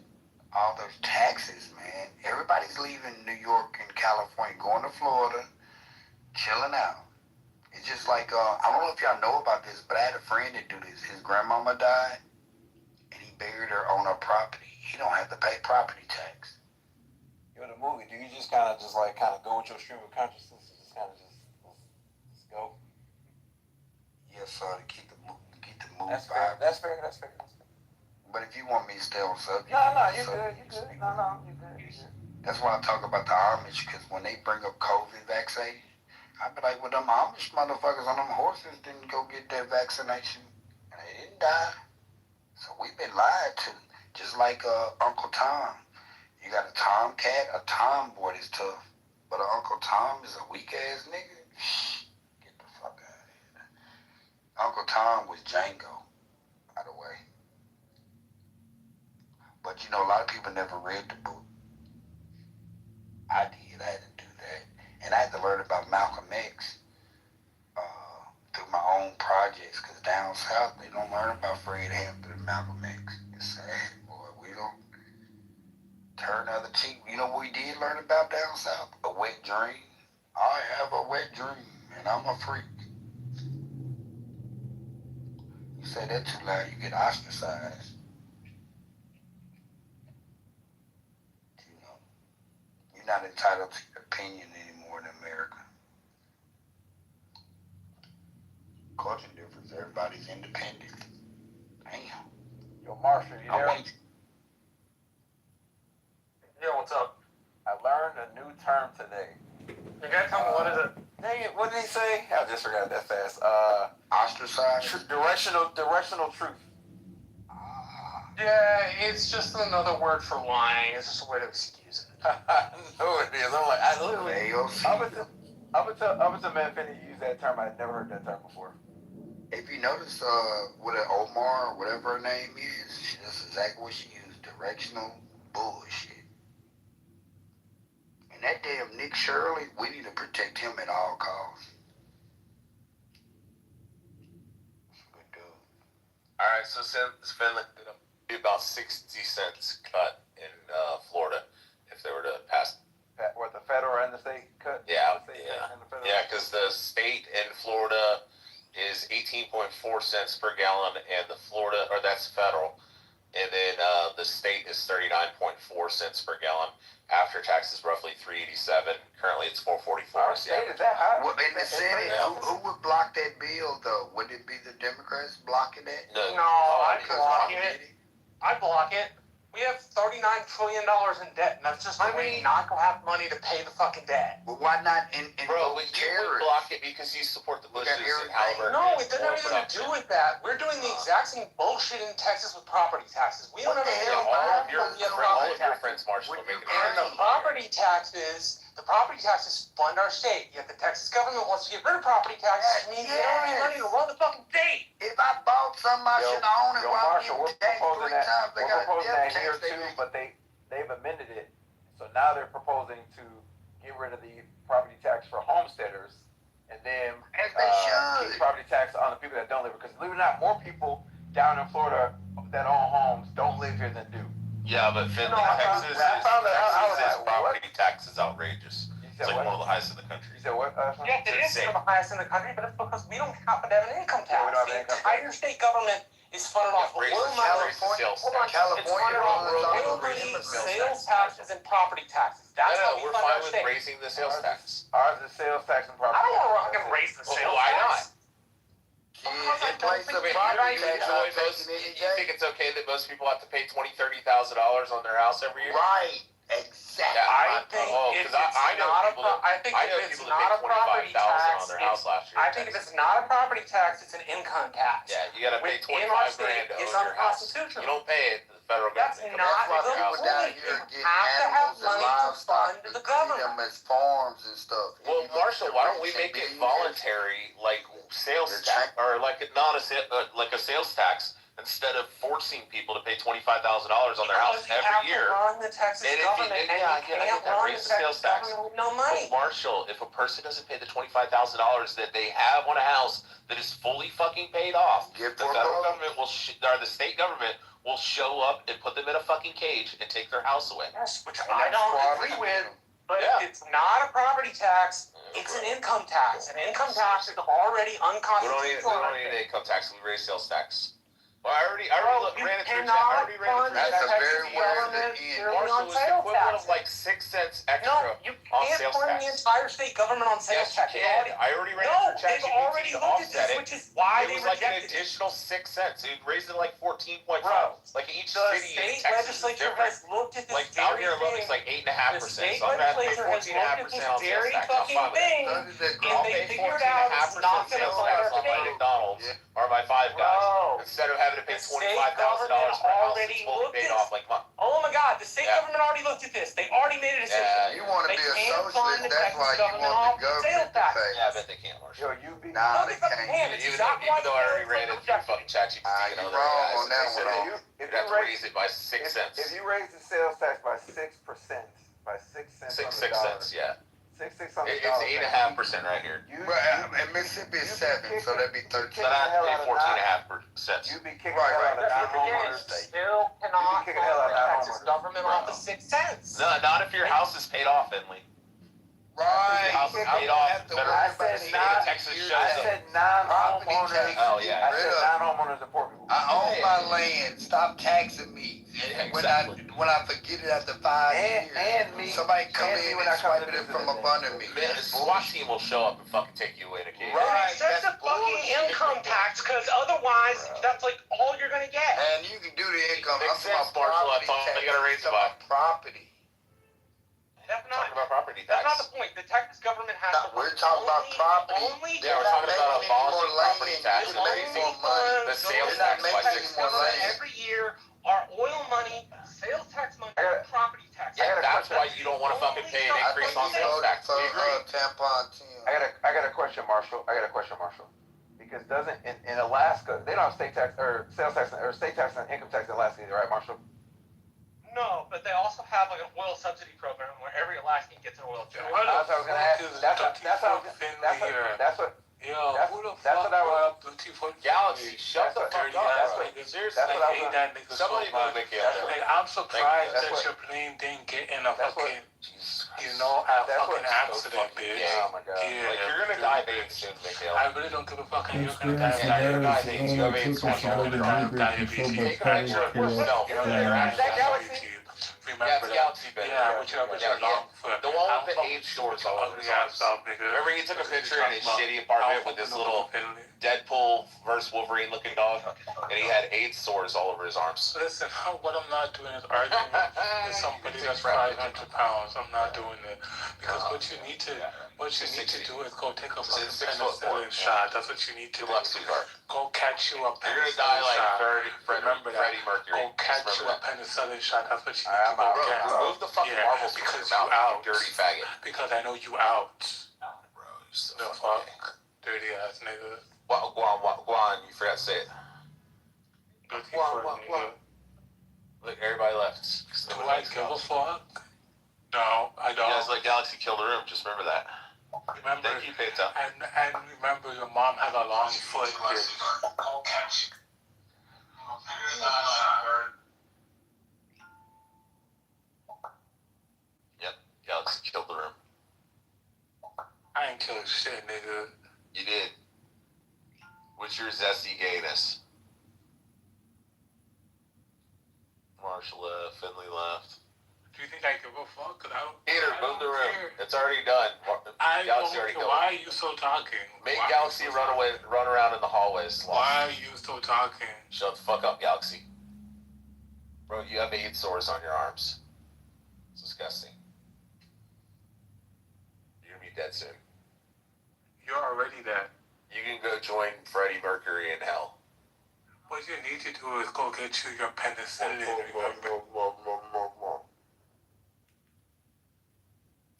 [SPEAKER 15] all those taxes, man. Everybody's leaving New York and California, going to Florida, chilling out. It's just like, I don't know if y'all know about this, but I had a friend that do this. His grandmama died, and he buried her on her property. He don't have to pay property tax.
[SPEAKER 10] You in a movie, do you just kind of go with your stream of consciousness and just kind of just go?
[SPEAKER 15] Yes, sir, to keep the mood
[SPEAKER 10] That's
[SPEAKER 15] vibe.
[SPEAKER 10] fair. That's fair.
[SPEAKER 15] But if you want me to stay on subject,
[SPEAKER 10] You good. You good.
[SPEAKER 15] That's why I talk about the Amish, because when they bring up COVID vaccine, I be like, well, them Amish motherfuckers on them horses didn't go get that vaccination, and they didn't die. So we've been lied to, just like Uncle Tom. You
[SPEAKER 10] You got a tomcat, a tomboy is tough, but an Uncle Tom is a weak ass nigga. Get the fuck out of here. Uncle Tom was Django, by the way. But you know, a lot of people never read the book. I did. I had to do that, and I had to learn about Malcolm X through my own projects. Cause down south they don't learn about Fred Hampton and Malcolm X. It's sad, boy. We don't turn the other cheek. You know what we did learn about down south? A wet dream. I have a wet dream, and I'm a freak. You say that too loud, you get ostracized. You know, you're not entitled to your opinion anymore in America. Culture difference. Everybody's independent. Damn.
[SPEAKER 6] Yo, Marshall, you there?
[SPEAKER 5] Yeah, what's up?
[SPEAKER 6] I learned a new term today.
[SPEAKER 5] You gotta tell me what is it?
[SPEAKER 6] Dang it, what did he say? I just forgot that fast.
[SPEAKER 10] Ostracized?
[SPEAKER 6] Directional truth.
[SPEAKER 5] Yeah, it's just another word for lying. It's just a way to excuse it.
[SPEAKER 6] I know it is. I'm like, I literally.
[SPEAKER 10] AOC.
[SPEAKER 6] Up until man Finney used that term, I'd never heard that term before.
[SPEAKER 10] If you notice, what an Omar or whatever her name is, that's exactly what she used. Directional bullshit. And that damn Nick Shirley, we need to protect him at all costs. Good dude.
[SPEAKER 7] All right, so since Finland did be about 60 cents cut in Florida if they were to pass.
[SPEAKER 6] What, the federal and the state cut?
[SPEAKER 7] Yeah, because the state in Florida is 18.4 cents per gallon, and the Florida, or that's federal, and then the state is 39.4 cents per gallon. After taxes, roughly 387. Currently, it's 444.
[SPEAKER 6] Our state is that high?
[SPEAKER 10] Well, in the Senate, who would block that bill, though? Would it be the Democrats blocking that?
[SPEAKER 5] No, I'd block it. I'd block it. We have $39 trillion in debt, and that's just the way not gonna have money to pay the fucking debt.
[SPEAKER 10] Well, why not in
[SPEAKER 7] Bro, but you would block it because you support the Bushes and Halliburton.
[SPEAKER 5] No, it doesn't have anything to do with that. We're doing the exact same bullshit in Texas with property taxes. We don't have anything to
[SPEAKER 7] all of your friends, Marshall, are making
[SPEAKER 5] and the property taxes fund our state. Yet the Texas government wants to get rid of property taxes, which means they don't have money to run the fucking state.
[SPEAKER 10] If I bought something, I should own it.
[SPEAKER 6] Marshall, we're proposing that here too, but they've amended it. So now they're proposing to get rid of the property tax for homesteaders and then keep property tax on the people that don't live. Because believe it or not, more people down in Florida that own homes don't live here than do.
[SPEAKER 7] Yeah, but Finley, Texas' property tax is outrageous. It's like one of the highest in the country.
[SPEAKER 6] You said what?
[SPEAKER 5] Yeah, it is one of the highest in the country, but it's because we don't happen to have an income tax. The entire state government is funded off of oil money. Hold on, it's funded off of oil money, sales taxes, and property taxes. That's how we
[SPEAKER 7] we're
[SPEAKER 5] fund
[SPEAKER 7] fine
[SPEAKER 5] our
[SPEAKER 7] with
[SPEAKER 5] state.
[SPEAKER 7] raising the sales tax.
[SPEAKER 6] Ours is sales tax and property
[SPEAKER 5] I don't
[SPEAKER 6] tax.
[SPEAKER 5] want to raise the sales
[SPEAKER 7] Why
[SPEAKER 5] tax.
[SPEAKER 7] not? You think it's okay that most people have to pay $20,000, $30,000 on their house every year?
[SPEAKER 10] Right. Exactly.
[SPEAKER 5] I think if it's not a property tax,
[SPEAKER 7] on their house last year.
[SPEAKER 5] I think if it's not a property tax, it's an income tax.
[SPEAKER 7] Yeah, you got to pay $25,000 to
[SPEAKER 5] it's
[SPEAKER 7] own your house.
[SPEAKER 5] unconstitutional.
[SPEAKER 7] You don't pay it to the federal
[SPEAKER 5] That's
[SPEAKER 7] government.
[SPEAKER 5] not
[SPEAKER 10] People down here getting animals and livestock to feed them as farms and stuff.
[SPEAKER 7] Well, Marshall, why don't we make it voluntary, like sales tax, or like not a sales tax, instead of forcing people to pay $25,000 on their house every year?
[SPEAKER 5] Run the Texas government, and you can't run the Texas government with no money.
[SPEAKER 7] But Marshall, if a person doesn't pay the $25,000 that they have on a house that is fully fucking paid off, the federal government will, or the state government will show up and put them in a fucking cage and take their house away.
[SPEAKER 5] Yes, which I don't agree with. But it's not a property tax, it's an income tax. An income tax is already unconstitutional.
[SPEAKER 7] We don't need an income tax, we raise sales tax. Well, I already ran it through.
[SPEAKER 10] That's a very weird
[SPEAKER 7] Marshall, was the equivalent of like 6 cents extra on sales
[SPEAKER 5] fund
[SPEAKER 7] tax.
[SPEAKER 5] the entire state government on sales tax.
[SPEAKER 7] Yes, you can. I already ran it through ChatGPT to
[SPEAKER 5] already looked at
[SPEAKER 7] offset
[SPEAKER 5] this,
[SPEAKER 7] it.
[SPEAKER 5] which is why they
[SPEAKER 7] It was like an
[SPEAKER 5] rejected it.
[SPEAKER 7] additional 6 cents. It raised it like 14.5. Like each
[SPEAKER 5] The
[SPEAKER 7] city in
[SPEAKER 5] state
[SPEAKER 7] Texas is
[SPEAKER 5] legislature
[SPEAKER 7] different.
[SPEAKER 5] has looked at this
[SPEAKER 7] Like out
[SPEAKER 5] very
[SPEAKER 7] here,
[SPEAKER 5] thing.
[SPEAKER 7] it's like 8.5%.
[SPEAKER 5] The state
[SPEAKER 7] So I'm gonna have to pay
[SPEAKER 5] legislature has looked at
[SPEAKER 7] 14.5%
[SPEAKER 5] this
[SPEAKER 7] on sales
[SPEAKER 5] very
[SPEAKER 7] tax. I'm
[SPEAKER 5] fucking
[SPEAKER 7] fine with
[SPEAKER 5] thing,
[SPEAKER 7] that.
[SPEAKER 5] and they figured out it's not going to
[SPEAKER 7] sales
[SPEAKER 5] fund
[SPEAKER 7] tax
[SPEAKER 5] our
[SPEAKER 7] on my
[SPEAKER 5] state.
[SPEAKER 7] McDonald's or my Five Guys instead of having to pay $25,000 for a house that's fully paid off like mine.
[SPEAKER 5] Oh my God, The state government already looked at this. They already made a decision.
[SPEAKER 7] Yeah,
[SPEAKER 10] You want to
[SPEAKER 5] They
[SPEAKER 10] be a
[SPEAKER 5] can't fund
[SPEAKER 10] socialist,
[SPEAKER 5] the
[SPEAKER 10] that's
[SPEAKER 5] Texas
[SPEAKER 10] why you
[SPEAKER 5] government
[SPEAKER 10] want
[SPEAKER 5] off
[SPEAKER 10] the
[SPEAKER 5] sales
[SPEAKER 10] government to
[SPEAKER 5] tax.
[SPEAKER 10] pay.
[SPEAKER 7] Yeah, I bet they can't, Marshall.
[SPEAKER 6] Yo, you be.
[SPEAKER 10] Nah,
[SPEAKER 5] No,
[SPEAKER 10] they
[SPEAKER 5] they fucking
[SPEAKER 10] can't.
[SPEAKER 5] can. It's
[SPEAKER 7] Even
[SPEAKER 5] exactly why
[SPEAKER 7] though I already
[SPEAKER 5] the
[SPEAKER 7] ran it through fucking ChatGPT and
[SPEAKER 10] you
[SPEAKER 7] other
[SPEAKER 10] wrong
[SPEAKER 7] guys,
[SPEAKER 10] on
[SPEAKER 7] and
[SPEAKER 10] that
[SPEAKER 7] they said
[SPEAKER 10] one.
[SPEAKER 7] you have to raise it by 6 cents.
[SPEAKER 6] If you raise the sales tax by 6%, by 6 cents,
[SPEAKER 7] Six
[SPEAKER 6] on the dollar,
[SPEAKER 7] cents, yeah.
[SPEAKER 6] $6 on the
[SPEAKER 7] It's
[SPEAKER 6] dollar.
[SPEAKER 7] 8.5% right here.
[SPEAKER 10] In Mississippi it's 7, so that'd be 13.
[SPEAKER 7] But I have to pay 14.5%.
[SPEAKER 6] You be kicking the hell out of non-homeowners.
[SPEAKER 5] Still cannot
[SPEAKER 6] kicking the hell out of
[SPEAKER 5] fund the Texas
[SPEAKER 6] non-homeowners.
[SPEAKER 5] government off the 6 cents.
[SPEAKER 7] No, not if your house is paid off, Finley.
[SPEAKER 10] Right.
[SPEAKER 7] Your house is paid off. The state of Texas shows
[SPEAKER 6] I
[SPEAKER 7] up.
[SPEAKER 6] said non-homeowners.
[SPEAKER 7] Oh, yeah.
[SPEAKER 6] I said non-homeowners and poor people.
[SPEAKER 10] I own my land. Stop taxing me. And when I forget it after 5 years,
[SPEAKER 6] And me.
[SPEAKER 10] somebody come
[SPEAKER 6] and
[SPEAKER 10] in
[SPEAKER 6] me when
[SPEAKER 10] and
[SPEAKER 6] I come
[SPEAKER 10] swipe
[SPEAKER 6] to
[SPEAKER 10] it
[SPEAKER 6] visit
[SPEAKER 10] from
[SPEAKER 6] them.
[SPEAKER 10] up under me.
[SPEAKER 7] Man, the SWAT team will show up and fucking take you away to cage.
[SPEAKER 10] Right.
[SPEAKER 5] Set the fucking income tax, because otherwise, that's like all you're gonna get.
[SPEAKER 10] And you can do the income. I'm
[SPEAKER 7] Makes
[SPEAKER 10] talking
[SPEAKER 7] sense,
[SPEAKER 10] about
[SPEAKER 7] Marshall.
[SPEAKER 10] property
[SPEAKER 7] That's all
[SPEAKER 10] tax.
[SPEAKER 7] you gotta raise
[SPEAKER 10] I'm talking about property.
[SPEAKER 5] That's
[SPEAKER 7] Talking about property
[SPEAKER 5] That's not
[SPEAKER 7] tax.
[SPEAKER 5] the point. The Texas government has to.
[SPEAKER 10] We're talking about property.
[SPEAKER 7] Yeah, we're talking about abolishing property tax and
[SPEAKER 10] Only
[SPEAKER 7] raising
[SPEAKER 10] more money.
[SPEAKER 7] the sales
[SPEAKER 10] They're not
[SPEAKER 7] tax by
[SPEAKER 10] making
[SPEAKER 7] 6
[SPEAKER 10] more land.
[SPEAKER 5] Every year, our oil money, sales tax money, property tax.
[SPEAKER 7] Yeah, that's why you don't want to fucking pay an increase on sales tax. We agree.
[SPEAKER 10] Tampon 10.
[SPEAKER 6] I got a question, Marshall. Because doesn't in Alaska they don't have state tax or sales tax or state tax and income tax in Alaska either, right, Marshall?
[SPEAKER 5] No, but they also have like an oil subsidy program where every Alaskan gets an oil check.
[SPEAKER 23] Why
[SPEAKER 6] That's
[SPEAKER 23] the
[SPEAKER 6] what I was gonna ask.
[SPEAKER 23] fuck is
[SPEAKER 6] That's what
[SPEAKER 23] Finley here?
[SPEAKER 6] that's what
[SPEAKER 23] Yo,
[SPEAKER 6] that's-
[SPEAKER 23] who the
[SPEAKER 6] that's
[SPEAKER 23] fuck
[SPEAKER 6] what I was-
[SPEAKER 23] brought 24
[SPEAKER 7] Galaxy, shut the fuck
[SPEAKER 23] dirty
[SPEAKER 7] up.
[SPEAKER 23] ass
[SPEAKER 7] bro.
[SPEAKER 23] niggas?
[SPEAKER 7] Seriously.
[SPEAKER 6] That's what I
[SPEAKER 23] I
[SPEAKER 6] was
[SPEAKER 23] hate
[SPEAKER 6] gonna-
[SPEAKER 23] that nigga so
[SPEAKER 7] Somebody
[SPEAKER 23] much.
[SPEAKER 7] move Mickey up there.
[SPEAKER 23] Like, I'm surprised
[SPEAKER 6] That's
[SPEAKER 23] that
[SPEAKER 6] what-
[SPEAKER 23] your plane didn't get in a
[SPEAKER 6] That's what-
[SPEAKER 23] fucking, you know, a
[SPEAKER 6] That's what-
[SPEAKER 23] fucking accident, bitch.
[SPEAKER 7] Yeah.
[SPEAKER 6] Oh my god.
[SPEAKER 23] Yeah.
[SPEAKER 7] Like, you're gonna die very soon, Mikhail.
[SPEAKER 23] I really don't give a fuck, and you're gonna
[SPEAKER 4] Experience
[SPEAKER 23] die
[SPEAKER 4] the
[SPEAKER 23] of
[SPEAKER 4] various
[SPEAKER 23] diabetes.
[SPEAKER 7] You have AIDS,
[SPEAKER 4] people
[SPEAKER 7] you're
[SPEAKER 4] solid
[SPEAKER 7] gonna
[SPEAKER 4] and
[SPEAKER 23] die of
[SPEAKER 4] hybrid control by
[SPEAKER 23] diabetes.
[SPEAKER 7] Take a picture of
[SPEAKER 4] power
[SPEAKER 7] yourself.
[SPEAKER 4] kill.
[SPEAKER 7] You know, your
[SPEAKER 5] Is that
[SPEAKER 7] ass.
[SPEAKER 5] Galaxy?
[SPEAKER 23] Remember
[SPEAKER 7] Yeah, it's
[SPEAKER 23] that.
[SPEAKER 7] Galaxy, baby.
[SPEAKER 23] Yeah, with your long foot.
[SPEAKER 7] The one with the AIDS stores all over
[SPEAKER 23] Ugly
[SPEAKER 7] his
[SPEAKER 23] ass
[SPEAKER 7] arms.
[SPEAKER 23] dog, nigga.
[SPEAKER 7] Remember he took a picture in his shitty apartment with this little Deadpool versus Wolverine looking dog, and he had AIDS sores all over his arms.
[SPEAKER 23] Listen, what I'm not doing is arguing with somebody that's 500 pounds. I'm not doing it because what you need to do is go take a fucking
[SPEAKER 7] 6'4"
[SPEAKER 23] penicillin shot. That's what you need to
[SPEAKER 7] Good luck, sweetheart.
[SPEAKER 23] go catch you a
[SPEAKER 7] You're gonna
[SPEAKER 23] penicillin
[SPEAKER 7] die like
[SPEAKER 23] shot.
[SPEAKER 7] Remember Freddie Mercury.
[SPEAKER 23] Go catch
[SPEAKER 7] Just
[SPEAKER 23] you
[SPEAKER 7] remember
[SPEAKER 23] a penicillin shot. That's what you
[SPEAKER 6] Alright,
[SPEAKER 23] need to
[SPEAKER 6] I'm
[SPEAKER 23] go
[SPEAKER 6] out.
[SPEAKER 23] get.
[SPEAKER 7] Remove the fucking
[SPEAKER 23] Yeah,
[SPEAKER 7] marbles from
[SPEAKER 23] because
[SPEAKER 7] your
[SPEAKER 23] you
[SPEAKER 7] mouth,
[SPEAKER 23] out.
[SPEAKER 7] you dirty faggot.
[SPEAKER 23] Because I know you out.
[SPEAKER 7] Bro, you're so
[SPEAKER 23] The
[SPEAKER 7] fucking
[SPEAKER 23] fuck, dirty ass nigga.
[SPEAKER 7] Guan, you forgot to say it.
[SPEAKER 23] Dirty
[SPEAKER 7] Guan,
[SPEAKER 23] fuck
[SPEAKER 7] Guan.
[SPEAKER 23] nigga.
[SPEAKER 7] Look, everybody left.
[SPEAKER 23] Do I give a fuck? No, I
[SPEAKER 7] You
[SPEAKER 23] don't.
[SPEAKER 7] guys let Galaxy kill the room, just remember that.
[SPEAKER 23] Remember,
[SPEAKER 7] Thank you, Peta.
[SPEAKER 23] and remember your mom had a long foot. Bitch.
[SPEAKER 7] Yep, Galaxy killed the room.
[SPEAKER 23] I ain't killing shit, nigga.
[SPEAKER 7] You did. What's your zesty gayness? Marshall left, Finley left.
[SPEAKER 23] Do you think I give a fuck? 'Cause I don't.
[SPEAKER 7] Peter,
[SPEAKER 23] I
[SPEAKER 7] move the
[SPEAKER 23] don't
[SPEAKER 7] room.
[SPEAKER 23] care.
[SPEAKER 7] It's already done.
[SPEAKER 23] I
[SPEAKER 7] Galaxy
[SPEAKER 23] don't
[SPEAKER 7] already
[SPEAKER 23] care.
[SPEAKER 7] killed
[SPEAKER 23] Why
[SPEAKER 7] it.
[SPEAKER 23] are you still talking?
[SPEAKER 7] Make
[SPEAKER 23] Why are
[SPEAKER 7] Galaxy
[SPEAKER 23] you
[SPEAKER 7] run around in the hallways.
[SPEAKER 23] Why are you still talking?
[SPEAKER 7] Shut the fuck up, Galaxy. Bro, you have AIDS sores on your arms. It's disgusting. You're gonna be dead soon.
[SPEAKER 23] You're already dead.
[SPEAKER 7] You can go join Freddie Mercury in hell.
[SPEAKER 23] What you need to do is go get you your penicillin. Remember?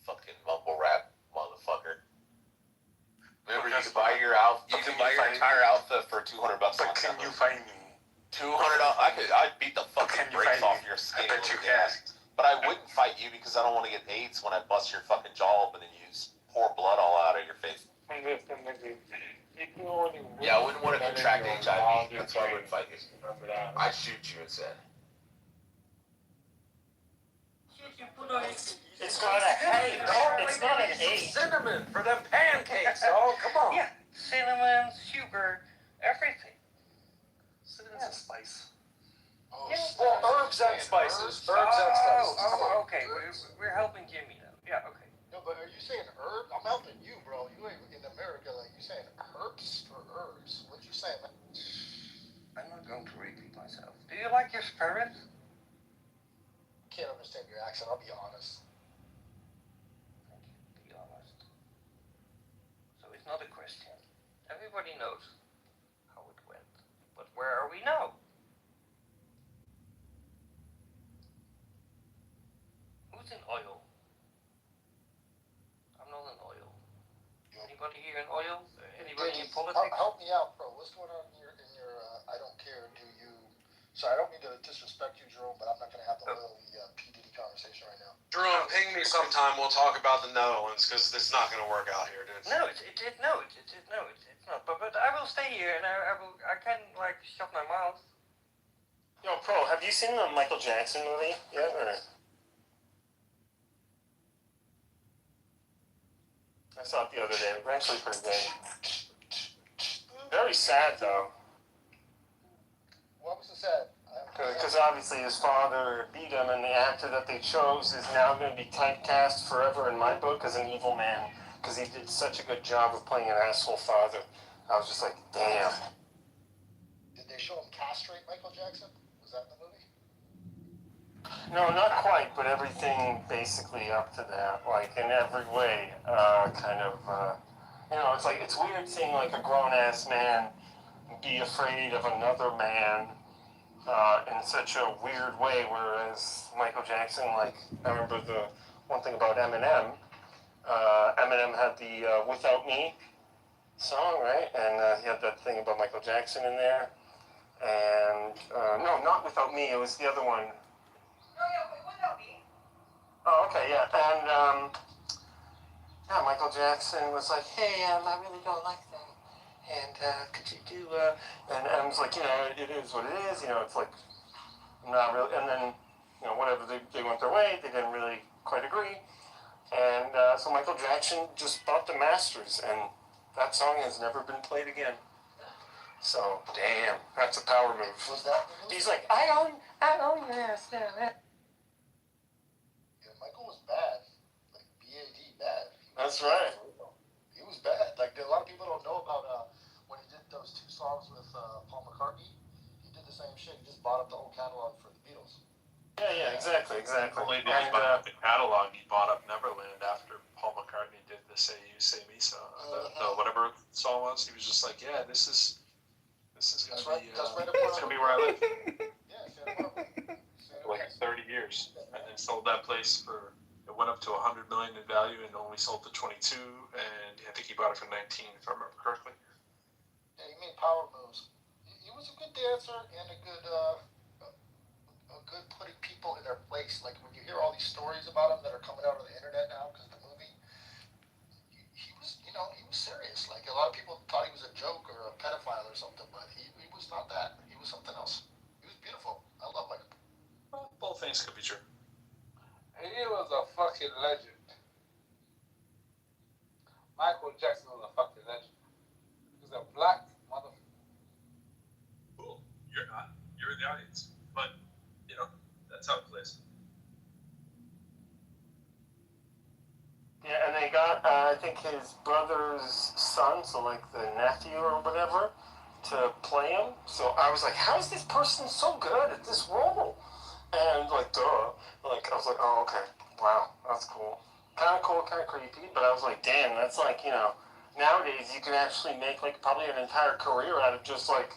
[SPEAKER 7] Fucking mumble rap, motherfucker. Remember, you
[SPEAKER 23] Guess
[SPEAKER 7] can buy
[SPEAKER 23] what?
[SPEAKER 7] your outfit. You
[SPEAKER 23] But
[SPEAKER 7] can
[SPEAKER 23] can
[SPEAKER 7] buy
[SPEAKER 23] you
[SPEAKER 7] your
[SPEAKER 23] find
[SPEAKER 7] entire
[SPEAKER 23] me?
[SPEAKER 7] outfit for $200
[SPEAKER 23] But
[SPEAKER 7] on
[SPEAKER 23] can
[SPEAKER 7] Amazon.
[SPEAKER 23] you find me?
[SPEAKER 7] $200. I'd beat the fucking
[SPEAKER 23] Can you
[SPEAKER 7] brakes
[SPEAKER 23] fight
[SPEAKER 7] off
[SPEAKER 23] me?
[SPEAKER 7] your
[SPEAKER 23] I
[SPEAKER 7] skinny
[SPEAKER 23] bet you
[SPEAKER 7] little
[SPEAKER 23] can.
[SPEAKER 7] ass. But I wouldn't fight you because I don't want to get AIDS when I bust your fucking jaw open and you pour blood all out of your face. Yeah, I wouldn't want to contract HIV. That's why I wouldn't fight you. I'd shoot you instead.
[SPEAKER 5] It's not a hey, it's not an A. Cinnamon for them pancakes. Oh, come on.
[SPEAKER 18] Yeah, cinnamon, sugar, everything.
[SPEAKER 13] Cinnamon's a spice.
[SPEAKER 8] Oh,
[SPEAKER 18] Yeah.
[SPEAKER 5] Well, herbs and spices. Herbs and spices.
[SPEAKER 18] Oh, okay. We're helping Jimmy now. Yeah, okay.
[SPEAKER 9] No, but are you saying herb? I'm helping you, bro. You ain't in America, like, you saying herbs or herbs? What you saying, man?
[SPEAKER 18] I'm not going to repeat myself. Do you like your spirit?
[SPEAKER 9] Can't understand your accent, I'll be honest.
[SPEAKER 18] Thank you. Be honest. So it's not a question. Everybody knows how it went. But where are we now?
[SPEAKER 9] politics. Help me out, bro. What's going on in your I don't care, do you? Sorry, I don't mean to disrespect you, Jerome, but I'm not going to have the P. Diddy conversation right now.
[SPEAKER 2] Jerome, ping me sometime. We'll talk about the Netherlands because it's not going to work out here, dude.
[SPEAKER 11] No, it's not. But I will stay here and I can like shut my mouth. Yo, Pro, have you seen the Michael Jackson movie yet? Or? I saw it the other day. It was actually pretty good. Very sad though.
[SPEAKER 9] What was the sad?
[SPEAKER 11] Because obviously his father beat him, and the actor that they chose is now going to be typecast forever in my book as an evil man. Because he did such a good job of playing an asshole father. I was just like, damn.
[SPEAKER 9] Did they show him castrate Michael Jackson? Was that in the movie?
[SPEAKER 11] No, not quite, but everything basically up to that. Like, in every way, it's like, it's weird seeing like a grown-ass man be afraid of another man in such a weird way, whereas Michael Jackson, like, I remember the one thing about Eminem, Eminem had the Without Me song, right? And he had that thing about Michael Jackson in there. And, no, not Without Me, it was the other one. Without Me. Oh, okay, yeah. And, Michael Jackson was like, hey, I really don't like that. And could you do, and M's like, it is what it is, it's like, not really, and then, whatever, they went their way, they didn't really quite agree, and so Michael Jackson just bought the masters, and that song has never been played again. So, damn, that's a power move.
[SPEAKER 9] Was that?
[SPEAKER 11] He's like, I own this.
[SPEAKER 9] Yeah, Michael was bad, like B.A.D. bad.
[SPEAKER 11] That's right.
[SPEAKER 9] He was bad. Like, a lot of people don't know about when he did those 2 songs with Paul McCartney. He did the same shit. He just bought up the whole catalog for the Beatles.
[SPEAKER 11] Yeah, exactly.
[SPEAKER 14] Only did he buy up the catalog, he bought up Neverland after Paul McCartney did the Say You, Say Me song. The whatever song was, he was just like, yeah, this is gonna be, it's gonna be where I live. For like 30 years. And then sold that place for, it went up to $100 million in value and only sold to 22, and I think he bought it for 19, if I remember correctly.
[SPEAKER 9] Yeah, he made power moves. He was a good dancer and a good putting people in their place. Like when you hear all these stories about him that are coming out on the internet now because of the movie, he was serious. Like a lot of people thought he was a joke or a pedophile or something, but he was not that. He was something else. He was beautiful. I love Michael.
[SPEAKER 14] Well, both things could be true.
[SPEAKER 24] He was a fucking legend. Michael Jackson was a fucking legend. He was a black motherfucker.
[SPEAKER 14] Cool. You're not. You're in the audience. But, that's how it plays.
[SPEAKER 11] Yeah, and they got, I think his brother's son, so like the nephew or whatever, to play him. So I was like, how is this person so good at this role? And like, duh. Like, I was like, oh, okay. Wow, that's cool. Kind of cool, kind of creepy, but I was like, damn, that's like, nowadays you can actually make like probably an entire career out of just like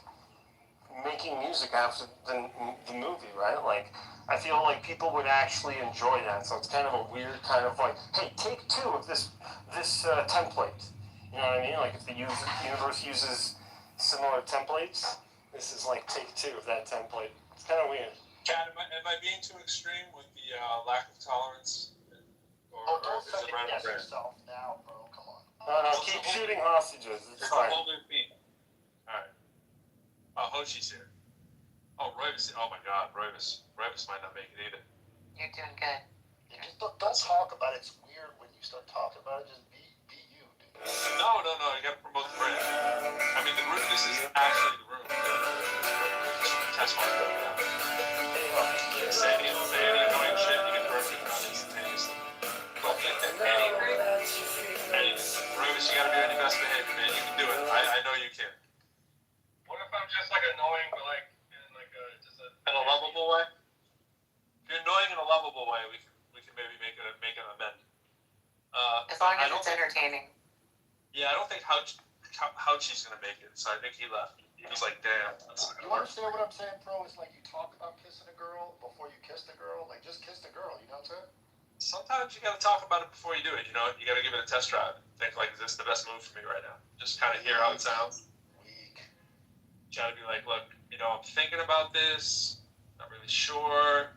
[SPEAKER 11] making music after the movie, right? Like, I feel like people would actually enjoy that. So it's kind of a weird kind of like, hey, take 2 of this template. You know what I mean? Like if the universe uses similar templates, this is like take 2 of that template. It's kind of weird.
[SPEAKER 14] Chad, am I being too extreme with the lack of tolerance?
[SPEAKER 9] Don't
[SPEAKER 14] is it right
[SPEAKER 9] second-guess
[SPEAKER 14] there?
[SPEAKER 9] yourself now, bro. Come on.
[SPEAKER 11] No, keep shooting hostages. It's
[SPEAKER 14] It's a
[SPEAKER 11] fine.
[SPEAKER 14] whole new theme. Alright. Hoshi's here. Oh, Roivus. Oh my god, Roivus. Roivus might not make it either.
[SPEAKER 22] You're doing good.
[SPEAKER 9] You just don't talk about it. It's weird when you start talking about it. Just be you, dude.
[SPEAKER 14] No, you gotta promote the brand. I mean, the room, this is actually the room. Test mark. Sandy annoying shit, you can burn it out instantaneously. Hey, Roivus, you gotta be on your best behavior, man. You can do it. I know you can.
[SPEAKER 24] What if I'm just like annoying, but like in like
[SPEAKER 14] In a lovable way? If you're annoying in a lovable way, we can maybe make an amend.
[SPEAKER 22] As long as it's entertaining.
[SPEAKER 14] Yeah, I don't think Houchi's gonna make it, so I think he left. He was like, damn.
[SPEAKER 9] You understand what I'm saying, bro? It's like you talk about kissing a girl before you kiss the girl. Like, just kiss the girl, you know what I'm saying?
[SPEAKER 14] Sometimes you gotta talk about it before you do it, you gotta give it a test drive. think like, is this the best move for me right now? Just kind of hear how it sounds. Try to be like, look, I'm thinking about this. Not really sure.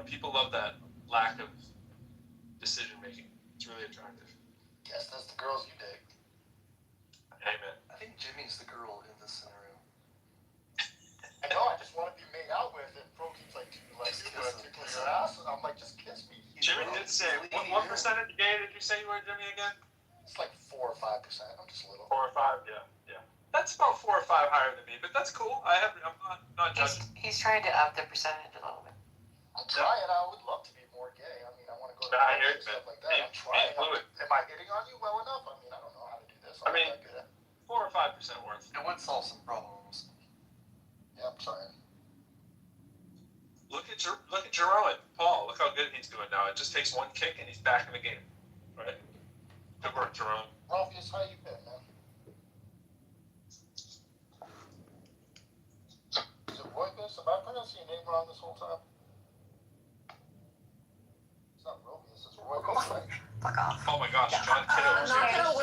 [SPEAKER 14] People love that lack of decision making. It's really attractive.
[SPEAKER 9] Yes, that's the girls you dig.
[SPEAKER 14] Amen.
[SPEAKER 13] I think Jimmy's the girl in this scenario.
[SPEAKER 9] I know, I just want to be made out with, and Pro keeps like, do you like it? Do I tickle your ass? And I'm like, just kiss me.
[SPEAKER 14] Jimmy did say, what percentage gay did you say you were, Jimmy, again?
[SPEAKER 9] It's like 4 or 5%. I'm just little.
[SPEAKER 14] 4 or 5, yeah. That's about 4 or 5 higher than me, but that's cool. I'm not judging.
[SPEAKER 1] He's trying to up the percentage a little bit.
[SPEAKER 9] I'm trying. I would love to be more gay. I mean, I want to go to
[SPEAKER 14] I hear
[SPEAKER 9] and
[SPEAKER 14] it,
[SPEAKER 9] stuff
[SPEAKER 14] man.
[SPEAKER 9] like that. I'm trying. Am I hitting on you well enough? I mean, I don't know how to do this. I'm not good at
[SPEAKER 14] 4 or 5% worth.
[SPEAKER 13] It would solve some problems.
[SPEAKER 9] Yeah, I'm trying.
[SPEAKER 14] Look at Jerome. Paul, look how good he's doing now. It just takes one kick and he's back in the game. Right? Good work, Jerome.
[SPEAKER 9] Ralphius, how you been, man? Is it Royvis? Am I pronouncing your name wrong this whole time? It's not Royvis, it's Royvis, right?
[SPEAKER 1] Fuck off.
[SPEAKER 14] Oh my gosh, John Kitover.
[SPEAKER 16] I'm not gonna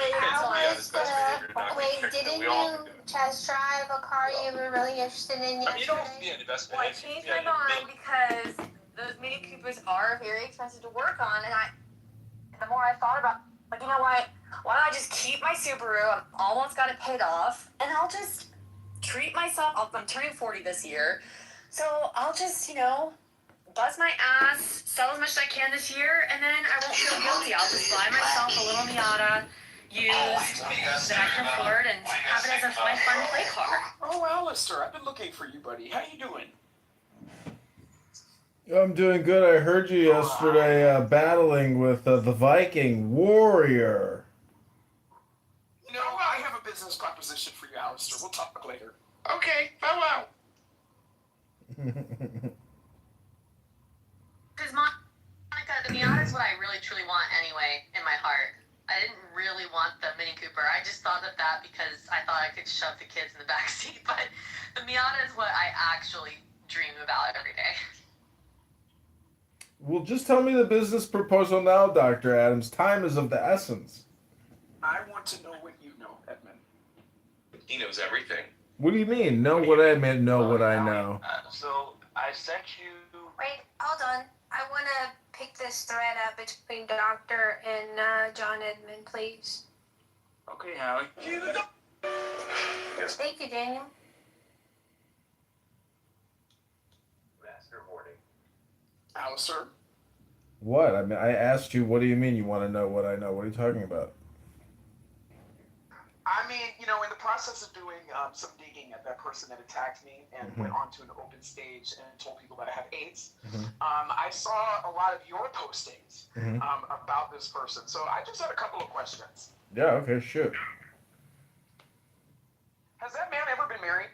[SPEAKER 16] wait. Didn't you test drive a car you were really interested in yesterday?
[SPEAKER 14] You don't have to be in the best
[SPEAKER 1] Well, I changed my mind because those Mini Coopers are very expensive to work on, and the more I thought about, like, you know what? Why don't I just keep my Subaru? I've almost got it paid off, and I'll just treat myself. I'm turning 40 this year, so I'll just, bust my ass, sell as much as I can this year, and then I won't feel guilty. I'll just buy myself a little Miata used that I can afford and have it as my fun play car.
[SPEAKER 17] Oh, Alistair, I've been looking for you, buddy. How you doing?
[SPEAKER 4] I'm doing good. I heard you yesterday battling with the Viking warrior.
[SPEAKER 17] I have a business proposition for you, Alistair. We'll talk later. Okay, farewell.
[SPEAKER 1] Because Monica, the Miata is what I really truly want anyway in my heart. I didn't really want the Mini Cooper. I just thought of that because I thought I could shove the kids in the back seat. But the Miata is what I actually dream about every day.
[SPEAKER 4] Well, just tell me the business proposal now, Dr. Adams. Time is of the essence.
[SPEAKER 17] I want to know what you know, Edmund.
[SPEAKER 7] He knows everything.
[SPEAKER 4] What do you mean? Know what I meant, know what I know.
[SPEAKER 15] So I sent you.
[SPEAKER 16] Wait, hold on. I want to pick this thread up between Doctor and John Edmund, please.
[SPEAKER 17] Okay, Howie.
[SPEAKER 16] Thank you, Daniel.
[SPEAKER 7] Master warning.
[SPEAKER 17] Alistair?
[SPEAKER 4] What? I mean, I asked you, what do you mean you want to know what I know? What are you talking about?
[SPEAKER 17] I mean, in the process of doing some digging at that person that attacked me and went onto an open stage and told people that I have AIDS, I saw a lot of your postings about this person. So I just had a couple of questions.
[SPEAKER 4] Yeah, okay, shoot.
[SPEAKER 17] Has that man ever been married?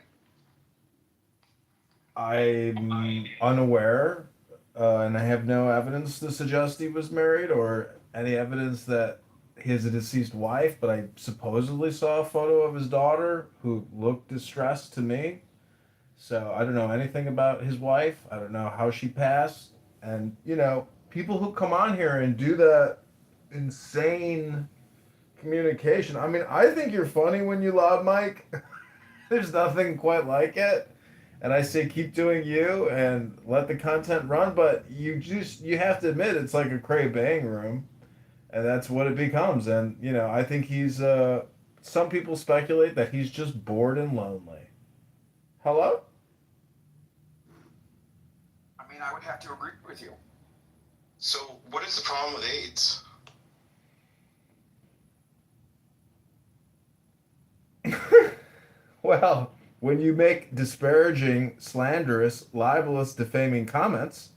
[SPEAKER 4] I'm unaware, and I have no evidence to suggest he was married or any evidence that he has a deceased wife, but I supposedly saw a photo of his daughter who looked distressed to me. So I don't know anything about his wife. I don't know how she passed. And, people who come on here and do that insane communication. I mean, I think you're funny when you loud mic. There's nothing quite like it. And I say keep doing you and let the content run, but you have to admit it's like a cray bang room. And that's what it becomes. And, I think he's, some people speculate that he's just bored and lonely. Hello?
[SPEAKER 17] I mean, I would have to agree with you.
[SPEAKER 7] So, what is the problem with AIDS?
[SPEAKER 4] Well, when you make disparaging, slanderous, libelous, defaming comments,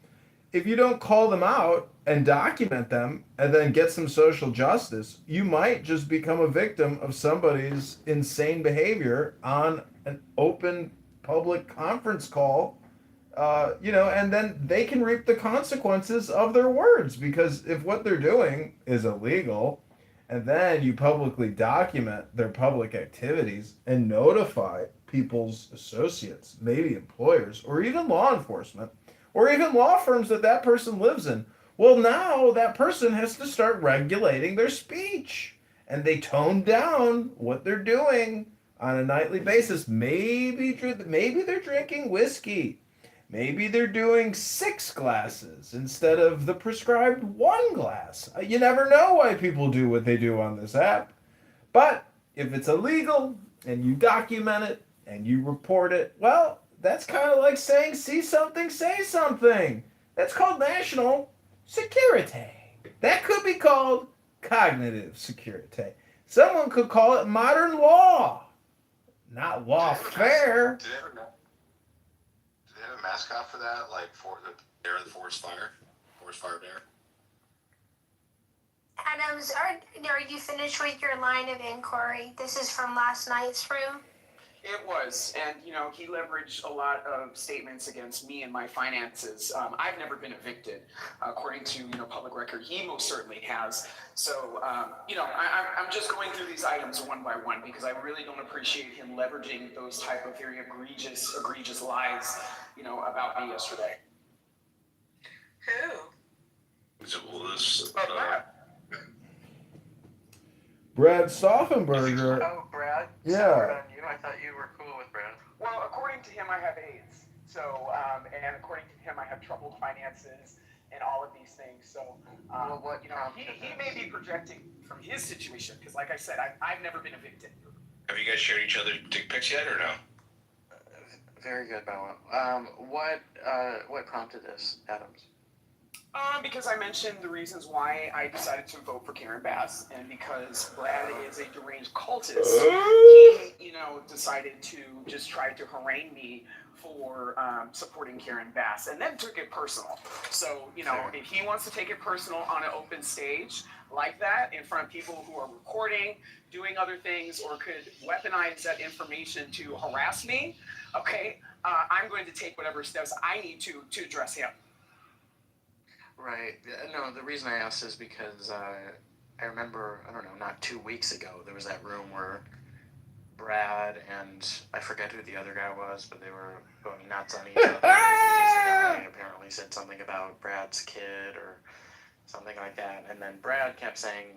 [SPEAKER 4] if you don't call them out and document them and then get some social justice, you might just become a victim of somebody's insane behavior on an open public conference call, and then they can reap the consequences of their words, because if what they're doing is illegal and then you publicly document their public activities and notify people's associates, maybe employers, or even law enforcement, or even law firms that person lives in, Well, now that person has to start regulating their speech, and they tone down what they're doing on a nightly basis. Maybe they're drinking whiskey. Maybe they're doing 6 glasses instead of the prescribed 1 glass. You never know why people do what they do on this app. But if it's illegal and you document it and you report it, well, that's kind of like saying, see something, say something. That's called national security. That could be called cognitive security. Someone could call it modern law, not lawfare.
[SPEAKER 8] Do they have a mascot for that? Like for the bear, the forest fire bear?
[SPEAKER 16] Adams, are you finished with your line of inquiry? This is from last night's room.
[SPEAKER 17] It was, and he leveraged a lot of statements against me and my finances. I've never been evicted, according to public record. He most certainly has. So I'm just going through these items one by one because I really don't appreciate him leveraging those type of very egregious lies, about me yesterday.
[SPEAKER 16] Who?
[SPEAKER 8] Is it Willis?
[SPEAKER 4] Brad Soffenberger.
[SPEAKER 17] Oh, Brad?
[SPEAKER 4] Yeah.
[SPEAKER 17] Soured on you? I thought you were cool with Brad. Well, according to him, I have AIDS. So, and according to him, I have troubled finances and all of these things. So, he may be projecting from his situation because, like I said, I've never been evicted.
[SPEAKER 8] Have you guys shared each other dick pics yet, or no?
[SPEAKER 3] Very good, Bowen. What prompted this, Adams?
[SPEAKER 17] Because I mentioned the reasons why I decided to vote for Karen Bass, and because Brad is a deranged cultist, he, decided to just try to harangue me for supporting Karen Bass, and then took it personal. So, if he wants to take it personal on an open stage like that, in front of people who are recording, doing other things, or could weaponize that information to harass me, okay, I'm going to take whatever steps I need to address him.
[SPEAKER 3] Right. No, the reason I asked is because I remember, not 2 weeks ago, there was that room where Brad and I forget who the other guy was, but they were going nuts on each other because the guy apparently said something about Brad's kid or something like that. And then Brad kept saying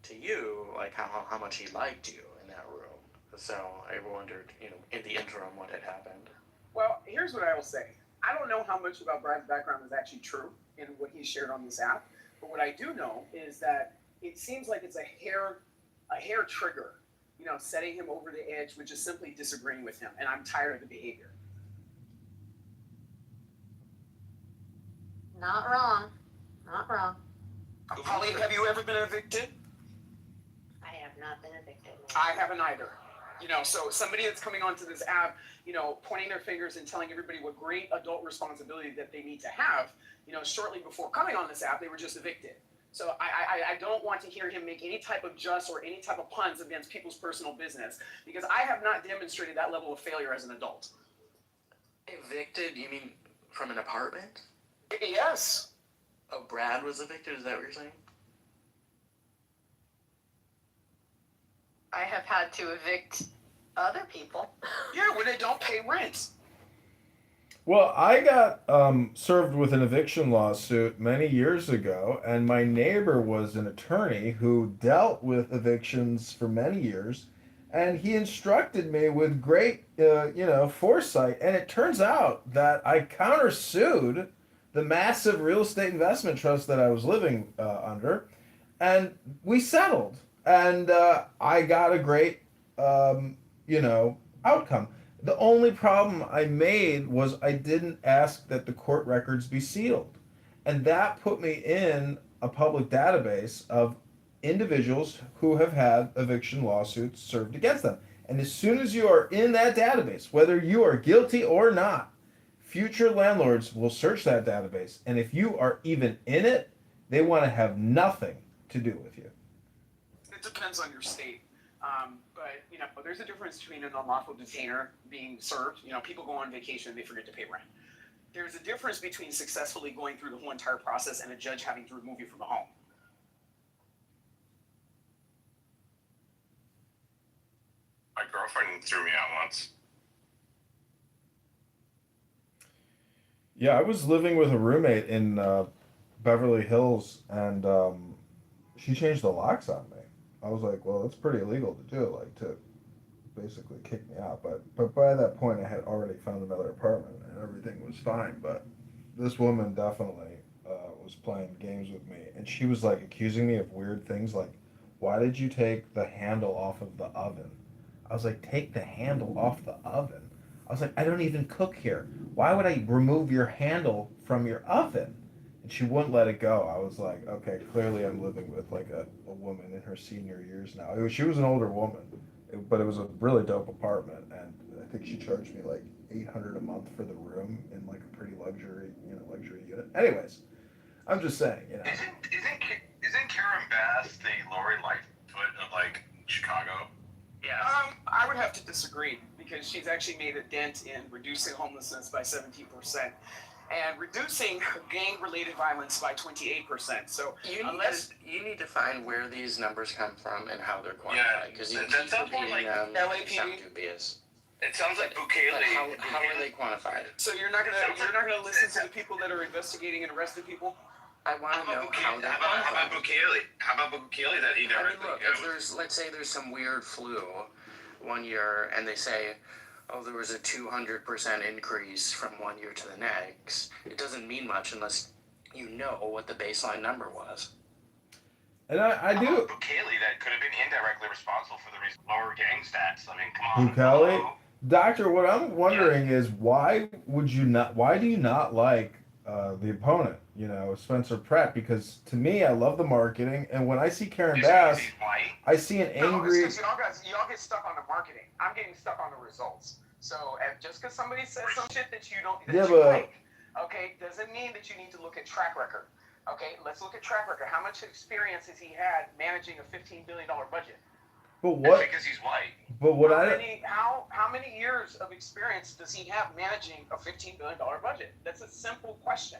[SPEAKER 3] to you, like, how much he liked you in that room. So I wondered, in the interim, what had happened.
[SPEAKER 17] Well, here's what I will say. I don't know how much about Brad's background is actually true in what he shared on this app, but what I do know is that it seems like it's a hair trigger, setting him over the edge with just simply disagreeing with him, and I'm tired of the behavior.
[SPEAKER 16] Not wrong. Not wrong.
[SPEAKER 17] Holly, have you ever been evicted?
[SPEAKER 16] I have not been evicted.
[SPEAKER 17] I haven't either. So somebody that's coming onto this app, pointing their fingers and telling everybody what great adult responsibility that they need to have, shortly before coming on this app, they were just evicted. So I don't want to hear him make any type of just or any type of puns against people's personal business because I have not demonstrated that level of failure as an adult.
[SPEAKER 3] Evicted? You mean from an apartment?
[SPEAKER 17] Yes.
[SPEAKER 3] Oh, Brad was evicted? Is that what you're saying?
[SPEAKER 16] I have had to evict other people.
[SPEAKER 17] Yeah, when they don't pay rent.
[SPEAKER 4] Well, I got served with an eviction lawsuit many years ago, and my neighbor was an attorney who dealt with evictions for many years, and he instructed me with great, foresight. And it turns out that I countersued the massive real estate investment trust that I was living under, and we settled, and I got a great, outcome. The only problem I made was I didn't ask that the court records be sealed. And that put me in a public database of individuals who have had eviction lawsuits served against them. And as soon as you are in that database, whether you are guilty or not, future landlords will search that database. And if you are even in it, they want to have nothing to do with you.
[SPEAKER 17] It depends on your state. But there's a difference between an unlawful detainer being served. People go on vacation and they forget to pay rent. There's a difference between successfully going through the whole entire process and a judge having to remove you from the home.
[SPEAKER 8] My girlfriend threw me out once.
[SPEAKER 4] Yeah, I was living with a roommate in Beverly Hills, and she changed the locks on me. I was like, well, it's pretty illegal to do, like to basically kick me out. But by that point, I had already found another apartment, and everything was fine. But this woman definitely was playing games with me, and she was like accusing me of weird things, like, why did you take the handle off of the oven? I was like, take the handle off the oven. I was like, I don't even cook here. Why would I remove your handle from your oven? And she wouldn't let it go. I was like, okay, clearly I'm living with like a woman in her senior years now. She was an older woman, but it was a really dope apartment, and I think she charged me like 800 a month for the room in like a pretty luxury unit. Anyways, I'm just saying,
[SPEAKER 8] Isn't Karen Bass the Lori Lightfoot of like Chicago?
[SPEAKER 5] Yeah. I would have to disagree because she's actually made a dent in reducing homelessness by 17% and reducing gang-related violence by 28%. So
[SPEAKER 3] you need to find where these numbers come from and how they're quantified, because you keep repeating them.
[SPEAKER 5] LAPD.
[SPEAKER 3] Sound dubious.
[SPEAKER 8] It sounds like Bukele.
[SPEAKER 3] How are they quantified?
[SPEAKER 5] So you're not gonna listen to the people that are investigating and arresting people?
[SPEAKER 3] I want to know how they're quantified.
[SPEAKER 8] How about Bukele? How about Bukele that he never?
[SPEAKER 3] I mean, look, if let's say there's some weird flu one year, and they say, oh, there was a 200% increase from one year to the next. It doesn't mean much unless you know what the baseline number was.
[SPEAKER 4] And I do.
[SPEAKER 8] Bukele that could have been indirectly responsible for the lower gang stats. I mean, come on.
[SPEAKER 4] Bukele? Doctor, what I'm wondering is why do you not like the opponent, Spencer Pratt? Because to me, I love the marketing, and when I see Karen Bass, I see an angry.
[SPEAKER 5] No, it's because y'all get stuck on the marketing. I'm getting stuck on the results. So just because somebody says some shit that you like, okay, doesn't mean that you need to look at track record. Okay, let's look at track record. How much experience has he had managing a $15 billion budget?
[SPEAKER 4] But what?
[SPEAKER 8] That's because he's white.
[SPEAKER 4] But what
[SPEAKER 5] how many years of experience does he have managing a $15 billion budget? That's a simple question.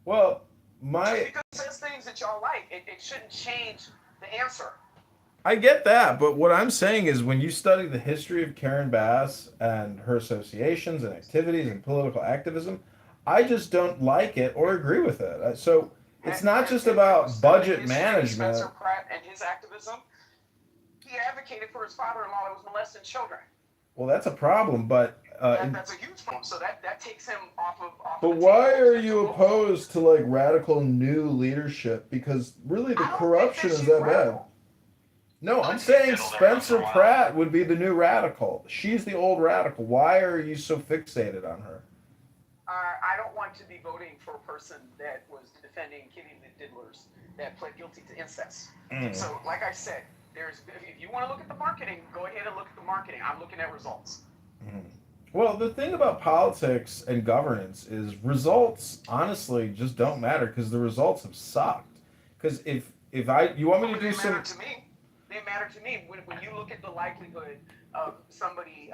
[SPEAKER 4] Well,
[SPEAKER 5] just because it says things that y'all like, it shouldn't change the answer.
[SPEAKER 4] I get that, but what I'm saying is when you study the history of Karen Bass and her associations and activities and political activism, I just don't like it or agree with it. So it's not just about budget management.
[SPEAKER 5] Spencer Pratt and his activism, he advocated for his father-in-law that was molesting children.
[SPEAKER 4] Well, that's a problem, but
[SPEAKER 5] that's a huge problem. So that takes him off of.
[SPEAKER 4] But why are you opposed to like radical new leadership? Because really, the corruption is that bad. No, I'm saying Spencer Pratt would be the new radical. She's the old radical. Why are you so fixated on her?
[SPEAKER 5] I don't want to be voting for a person that was defending kitty diddlers that pled guilty to incest. So, like I said, if you want to look at the marketing, go ahead and look at the marketing. I'm looking at results.
[SPEAKER 4] Well, the thing about politics and governance is results honestly just don't matter because the results have sucked. Because you want me to do some.
[SPEAKER 5] They matter to me when you look at the likelihood of somebody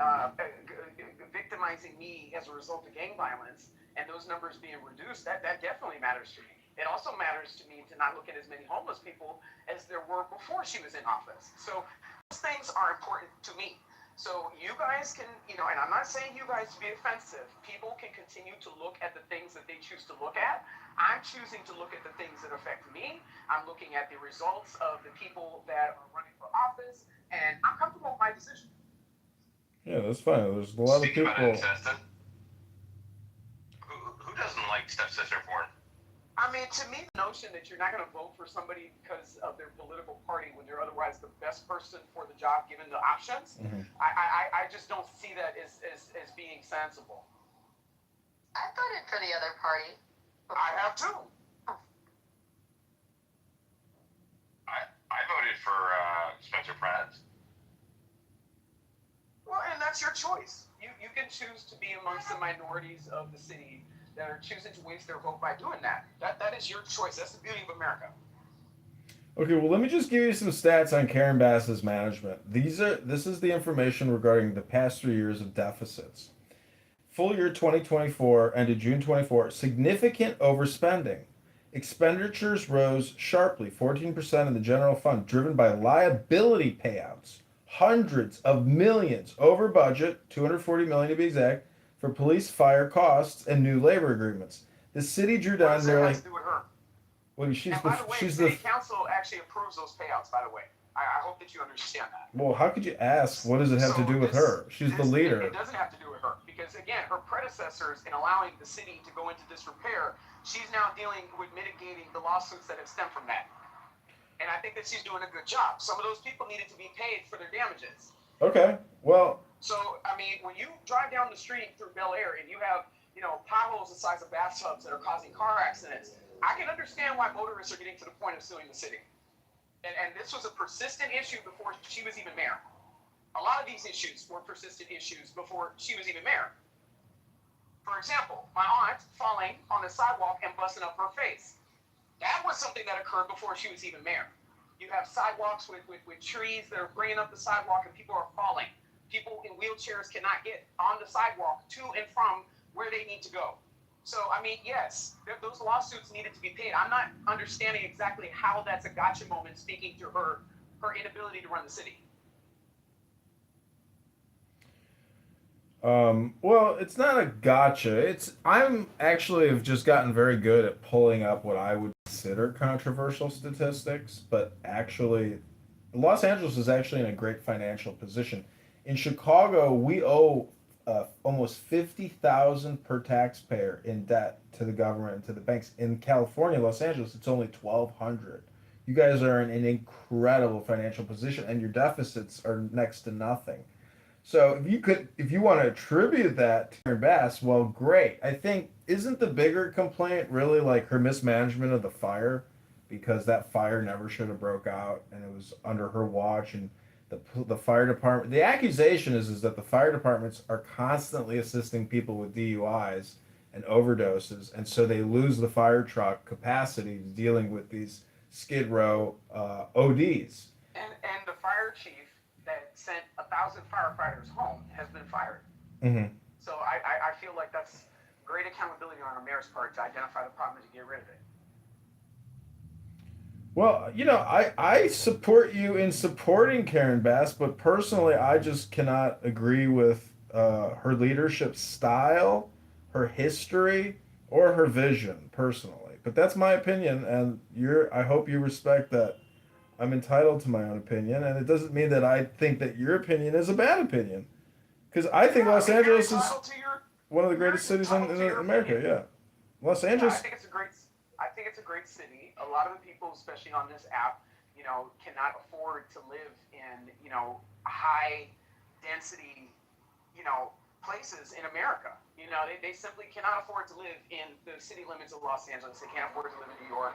[SPEAKER 5] victimizing me as a result of gang violence and those numbers being reduced. That definitely matters to me. It also matters to me to not look at as many homeless people as there were before she was in office. So those things are important to me. So you guys can, and I'm not saying you guys to be offensive. People can continue to look at the things that they choose to look at. I'm choosing to look at the things that affect me. I'm looking at the results of the people that are running for office, and I'm comfortable with my decision.
[SPEAKER 4] Yeah, that's fine. There's a lot of people.
[SPEAKER 8] Who doesn't like stepsister porn?
[SPEAKER 5] I mean, to me, the notion that you're not going to vote for somebody because of their political party when they're otherwise the best person for the job given the options, I just don't see that as being sensible.
[SPEAKER 12] I voted for the other party.
[SPEAKER 5] I have too.
[SPEAKER 8] I voted for Spencer Pratt.
[SPEAKER 5] Well, and that's your choice. You can choose to be amongst the minorities of the city that are choosing to waste their vote by doing that. That is your choice. That's the beauty of America.
[SPEAKER 4] Okay, well, let me just give you some stats on Karen Bass's management. This is the information regarding the past 3 years of deficits. Full year 2024 ended June 24, significant overspending. Expenditures rose sharply, 14% in the general fund, driven by liability payouts. Hundreds of millions over budget, $240 million to be exact, for police fire costs and new labor agreements. The city drew down nearly. Well,
[SPEAKER 5] And by the way, city council actually approves those payouts. By the way, I hope that you understand that.
[SPEAKER 4] Well, how could you ask? What does it have to do with her? She's the leader.
[SPEAKER 5] It doesn't have to do with her because again, her predecessors in allowing the city to go into disrepair, she's now dealing with mitigating the lawsuits that have stemmed from that. And I think that she's doing a good job. Some of those people needed to be paid for their damages.
[SPEAKER 4] Okay. Well.
[SPEAKER 5] So I mean, when you drive down the street through Bel Air and you have potholes the size of bathtubs that are causing car accidents, I can understand why motorists are getting to the point of suing the city. And this was a persistent issue before she was even mayor. A lot of these issues were persistent issues before she was even mayor. For example, my aunt falling on the sidewalk and busting up her face. That was something that occurred before she was even mayor. You have sidewalks with trees that are bringing up the sidewalk and people are falling. People in wheelchairs cannot get on the sidewalk to and from where they need to go. So, I mean, yes, those lawsuits needed to be paid. I'm not understanding exactly how that's a gotcha moment speaking to her inability to run the city.
[SPEAKER 4] Well, it's not a gotcha. I'm actually have just gotten very good at pulling up what I would consider controversial statistics, but actually, Los Angeles is actually in a great financial position. In Chicago, we owe almost 50,000 per taxpayer in debt to the government and to the banks. In California, Los Angeles, it's only 1,200. You guys are in an incredible financial position, and your deficits are next to nothing. So if you want to attribute that to Karen Bass, well, great. I think isn't the bigger complaint really like her mismanagement of the fire, because that fire never should have broke out, and it was under her watch, and the fire department. The accusation is that the fire departments are constantly assisting people with DUIs and overdoses, and so they lose the fire truck capacity dealing with these Skid Row ODs.
[SPEAKER 5] And the fire chief that sent 1,000 firefighters home has been fired.
[SPEAKER 4] Mm-hmm.
[SPEAKER 5] So I feel like that's great accountability on a mayor's part to identify the problem and to get rid of it.
[SPEAKER 4] Well, I support you in supporting Karen Bass, but personally, I just cannot agree with her leadership style, her history, or her vision, personally. But that's my opinion, and I hope you respect that I'm entitled to my own opinion, and it doesn't mean that I think that your opinion is a bad opinion. Because I think Los Angeles is one of the greatest cities in America, yeah. Los Angeles.
[SPEAKER 5] I think it's a great city. A lot of the people, especially on this app, cannot afford to live in, high density, places in America. They simply cannot afford to live in the city limits of Los Angeles. They can't afford to live in New York.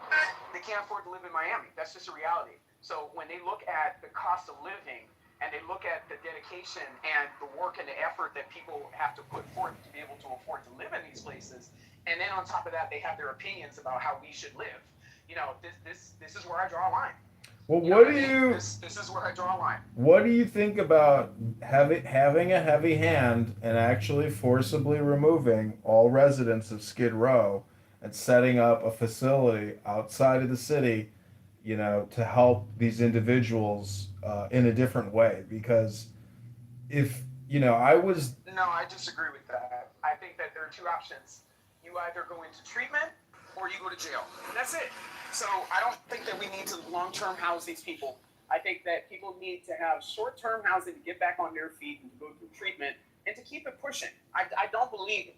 [SPEAKER 5] They can't afford to live in Miami. That's just a reality. So when they look at the cost of living and they look at the dedication and the work and the effort that people have to put forth to be able to afford to live in these places, and then on top of that, they have their opinions about how we should live. This is where I draw a line.
[SPEAKER 4] Well,
[SPEAKER 5] This is where I draw a line.
[SPEAKER 4] What do you think about having a heavy hand and actually forcibly removing all residents of Skid Row and setting up a facility outside of the city, to help these individuals in a different way? Because if
[SPEAKER 5] I disagree with that. I think that there are two options. You either go into treatment or you go to jail. That's it. So I don't think that we need to long-term house these people. I think that people need to have short-term housing to get back on their feet and to go through treatment and to keep it pushing. I don't believe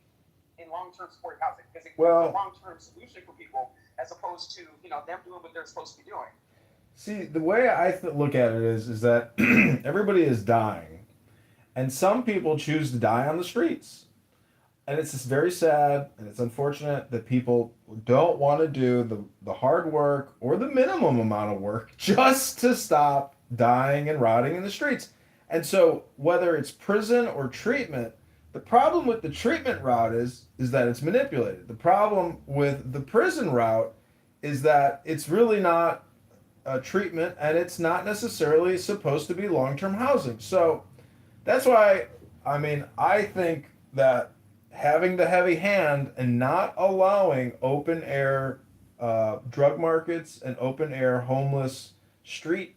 [SPEAKER 5] in long-term support housing because it's a long-term solution for people as opposed to them doing what they're supposed to be doing.
[SPEAKER 4] See, the way I look at it is that everybody is dying, and some people choose to die on the streets. And it's just very sad, and it's unfortunate that people don't want to do the hard work or the minimum amount of work just to stop dying and rotting in the streets. And so whether it's prison or treatment, the problem with the treatment route is that it's manipulated. The problem with the prison route is that it's really not a treatment, and it's not necessarily supposed to be long-term housing. So that's why, I think that having the heavy hand and not allowing open air drug markets and open air homeless street,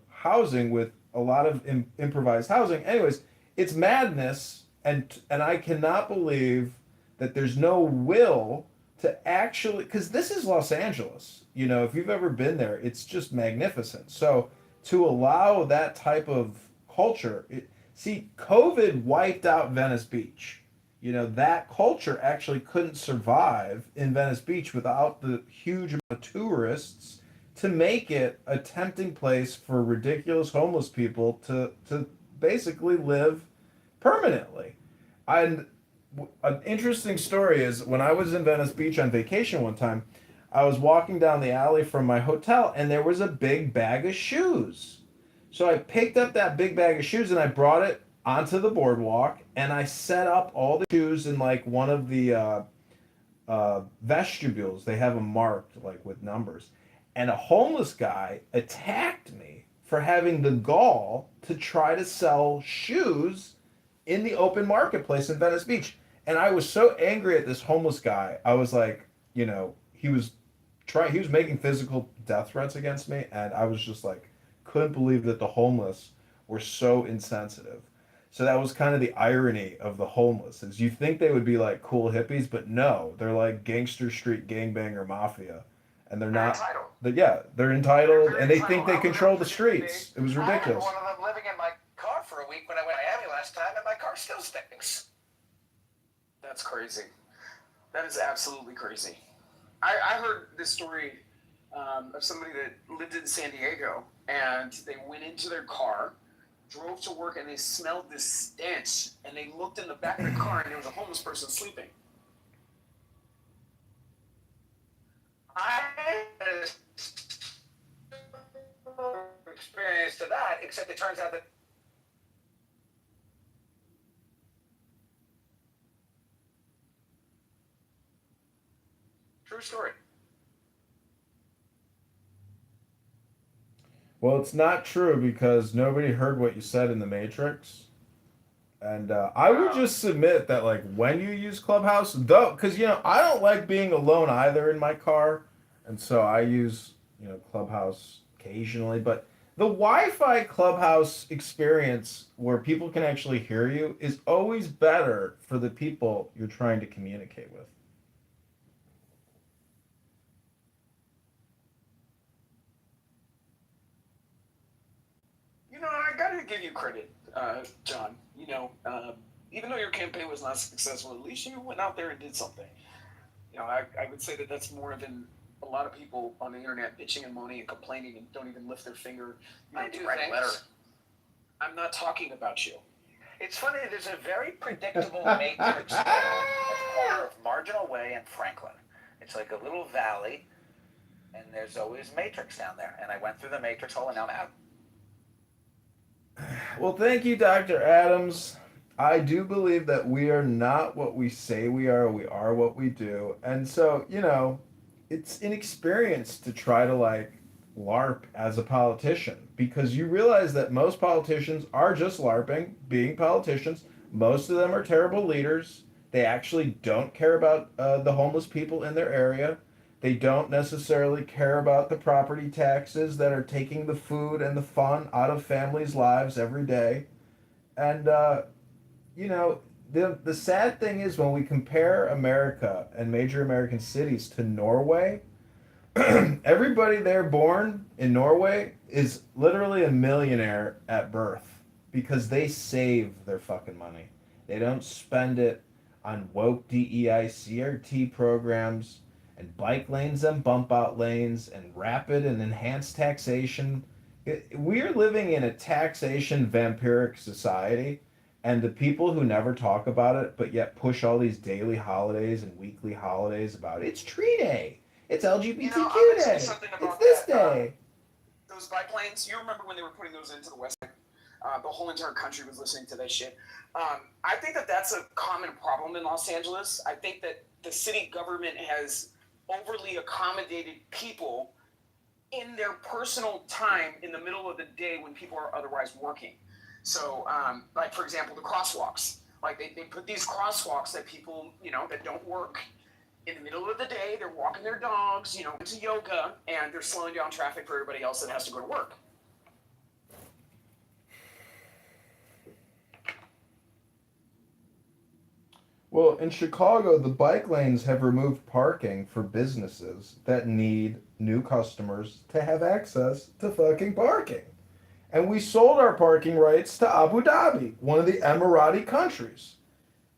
[SPEAKER 4] housing with a lot of improvised housing. Anyways, it's madness, and I cannot believe that there's no will to actually, because this is Los Angeles, you know, if you've ever been there, it's just magnificent. So to allow that type of culture, see, COVID wiped out Venice Beach. You know, that culture actually couldn't survive in Venice Beach without the huge amount of tourists to make it a tempting place for ridiculous homeless people to basically live permanently. And an interesting story is when I was in Venice Beach on vacation one time, I was walking down the alley from my hotel and there was a big bag of shoes. So I picked up that big bag of shoes and I brought it onto the boardwalk and I set up all the shoes in like one of the vestibules. They have them marked like with numbers. And a homeless guy attacked me for having the gall to try to sell shoes in the open marketplace in Venice Beach. And I was so angry at this homeless guy. I was like, you know, he was making physical death threats against me, and I was just like, couldn't believe that the homeless were so insensitive. So that was kind of the irony of the homeless, is you think they would be like cool hippies, but no, they're like gangster street gangbanger mafia, and they're not.
[SPEAKER 5] Entitled.
[SPEAKER 4] Yeah, they're entitled, and they think
[SPEAKER 5] entitled.
[SPEAKER 4] they
[SPEAKER 5] I was
[SPEAKER 4] control
[SPEAKER 5] there
[SPEAKER 4] the
[SPEAKER 5] for 2
[SPEAKER 4] streets.
[SPEAKER 5] days.
[SPEAKER 4] It was
[SPEAKER 5] I had
[SPEAKER 4] ridiculous.
[SPEAKER 5] one of them living in my car for a week when I went to Miami last time, and my car still stinks.
[SPEAKER 17] That's crazy. That is absolutely crazy. I heard this story of somebody that lived in San Diego, and they went into their car, drove to work, and they smelled this stench, and they looked in the back of the car, and there was a homeless person sleeping.
[SPEAKER 5] I had a experience to that, except it turns out that true story.
[SPEAKER 4] Well, it's not true because nobody heard what you said in the Matrix. And I would just submit that, like, when you use Clubhouse, though, because, you know, I don't like being alone either in my car. And so I use, you know, Clubhouse occasionally. But the Wi Fi Clubhouse experience where people can actually hear you is always better for the people you're trying to communicate with.
[SPEAKER 17] You know, I gotta give you credit, John. You know, even though your campaign was not successful, at least you went out there and did something. You know, I would say that that's more than a lot of people on the internet bitching and moaning and complaining and don't even lift their finger, to write a letter. I'm not talking about you.
[SPEAKER 5] It's funny, there's a very predictable matrix at the corner of Marginal Way and Franklin. It's like a little valley, and there's always matrix down there. And I went through the matrix hole, and now I'm out.
[SPEAKER 4] Well, thank you, Dr. Adams. I do believe that we are not what we say we are what we do. And so, you know, it's inexperienced to try to like LARP as a politician because you realize that most politicians are just LARPing, being politicians. Most of them are terrible leaders. They actually don't care about the homeless people in their area. They don't necessarily care about the property taxes that are taking the food and the fun out of families' lives every day. And, you know, the sad thing is when we compare America and major American cities to Norway, everybody there born in Norway is literally a millionaire at birth because they save their fucking money. They don't spend it on woke DEI CRT programs and bike lanes and bump out lanes and rapid and enhanced taxation. We're living in a taxation vampiric society, and the people who never talk about it but yet push all these daily holidays and weekly holidays about it's tree day, it's LGBTQ day, it's this day.
[SPEAKER 17] Those biplanes, you remember when they were putting those into the West? The whole entire country was listening to that shit. I think that that's a common problem in Los Angeles. I think that the city government has overly accommodated people in their personal time in the middle of the day when people are otherwise working. So, like, for example, the crosswalks. Like, they put these crosswalks that people, you know, that don't work in the middle of the day. They're walking their dogs, you know, into yoga, and they're slowing down traffic for everybody else that has to go to work.
[SPEAKER 4] Well, in Chicago, the bike lanes have removed parking for businesses that need new customers to have access to fucking parking. And we sold our parking rights to Abu Dhabi, one of the Emirati countries.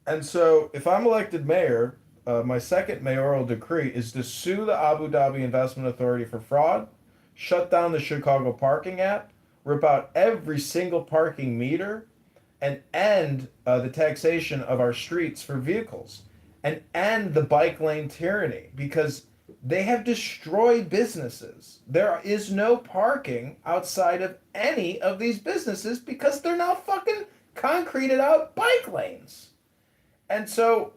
[SPEAKER 4] And so, if I'm elected mayor, my second mayoral decree is to sue the Abu Dhabi Investment Authority for fraud, shut down the Chicago parking app, rip out every single parking meter, and end the taxation of our streets for vehicles, and end the bike lane tyranny, because they have destroyed businesses. There is no parking outside of any of these businesses because they're now fucking concreted out bike lanes. And so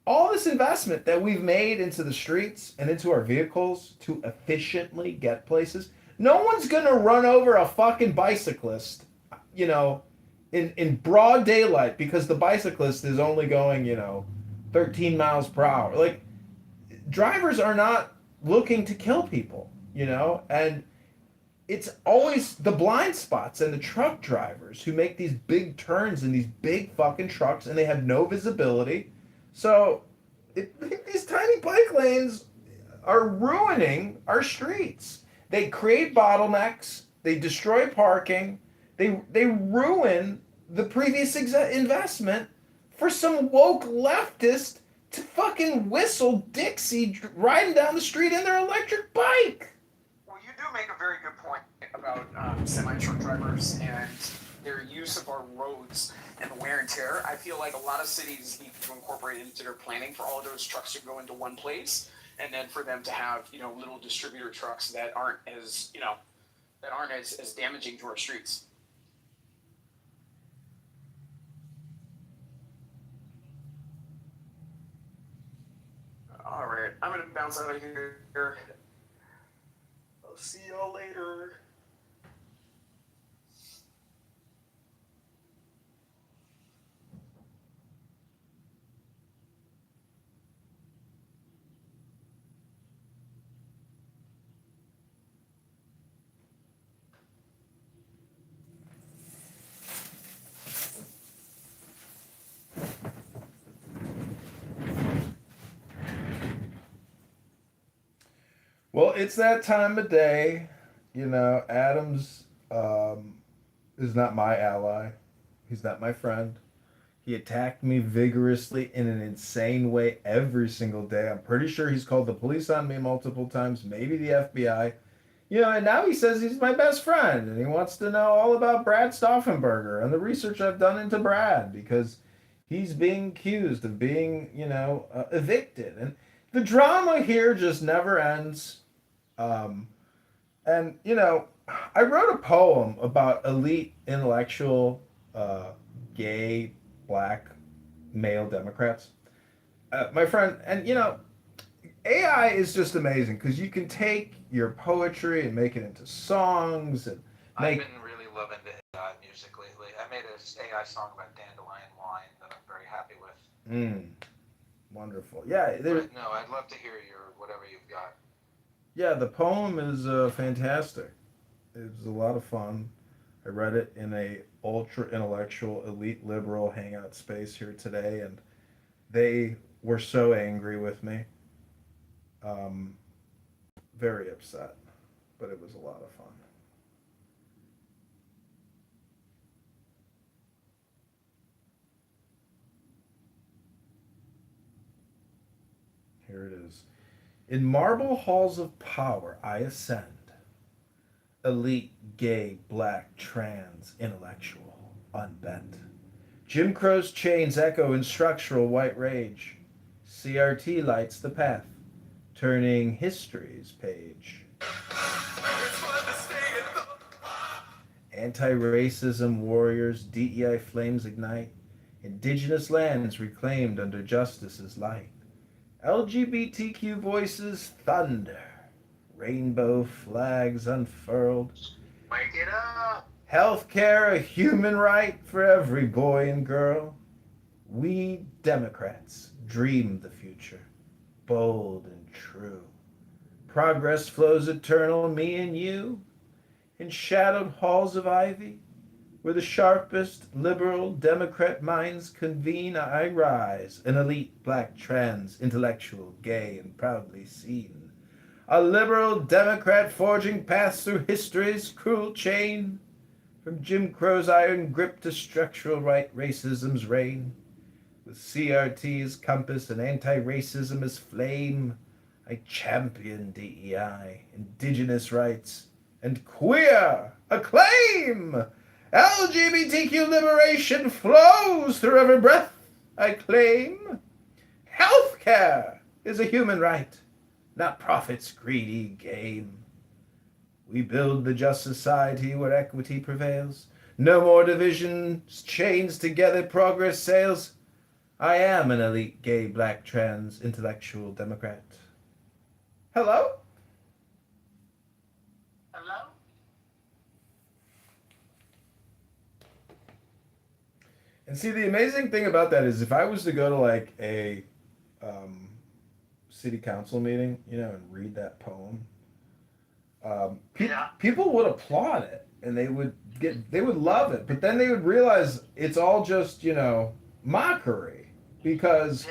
[SPEAKER 4] all this investment that we've made into the streets and into our vehicles to efficiently get places, no one's gonna run over a fucking bicyclist, you know, in broad daylight because the bicyclist is only going, 13 miles per hour. Like, drivers are not looking to kill people, and it's always the blind spots and the truck drivers who make these big turns in these big fucking trucks and they have no visibility. So these tiny bike lanes are ruining our streets. They create bottlenecks. They destroy parking. They ruin the previous investment for some woke leftist to fucking whistle Dixie riding down the street in their electric bike.
[SPEAKER 17] Well, you do make a very good point about semi-truck drivers and their use of our roads and the wear and tear. I feel like a lot of cities need to incorporate into their planning for all of those trucks to go into one place, and then for them to have, little distributor trucks that aren't as damaging to our streets. All right, I'm gonna bounce out of here. I'll see y'all later.
[SPEAKER 4] Well, it's that time of day. Adams is not my ally. He's not my friend. He attacked me vigorously in an insane way every single day. I'm pretty sure he's called the police on me multiple times, maybe the FBI. And now he says he's my best friend and he wants to know all about Brad Stauffenberger and the research I've done into Brad because he's being accused of being, evicted. And the drama here just never ends. And, I wrote a poem about elite, intellectual, gay, black, male Democrats. My friend, and, AI is just amazing because you can take your poetry and make it into songs and make.
[SPEAKER 8] I've been really loving the AI music lately. I made an AI song about dandelion wine that I'm very happy with.
[SPEAKER 4] Wonderful. Yeah.
[SPEAKER 8] But no, I'd love to hear your whatever you've got.
[SPEAKER 4] Yeah, the poem is fantastic. It was a lot of fun. I read it in a ultra intellectual, elite liberal hangout space here today, and they were so angry with me. Very upset, but it was a lot of fun. Here it is. In marble halls of power I ascend, elite, gay, black, trans, intellectual, unbent. Jim Crow's chains echo in structural white rage. CRT lights the path, turning history's page. Anti-racism warriors, DEI flames ignite. Indigenous lands reclaimed under justice's light. LGBTQ voices thunder. Rainbow flags unfurled.
[SPEAKER 17] Wake it up!
[SPEAKER 4] Healthcare a human right for every boy and girl. We Democrats dream the future, bold and true. Progress flows eternal, me and you, in shadowed halls of ivy, Where the sharpest liberal Democrat minds convene, I rise, an elite black trans intellectual, gay and proudly seen. A liberal Democrat forging paths through history's cruel chain, from Jim Crow's iron grip to structural right racism's reign. With CRT as compass and anti-racism as flame, I champion DEI, indigenous rights, and queer acclaim. LGBTQ liberation flows through every breath I claim. Healthcare is a human right, not profit's greedy game. We build the just society where equity prevails. No more divisions, chains together, progress sails. I am an elite gay, black, trans, intellectual Democrat. Hello?
[SPEAKER 12] Hello?
[SPEAKER 4] And see, the amazing thing about that is if I was to go to like a city council meeting, and read that poem, people would applaud it and they would love it. But then they would realize it's all just, mockery, because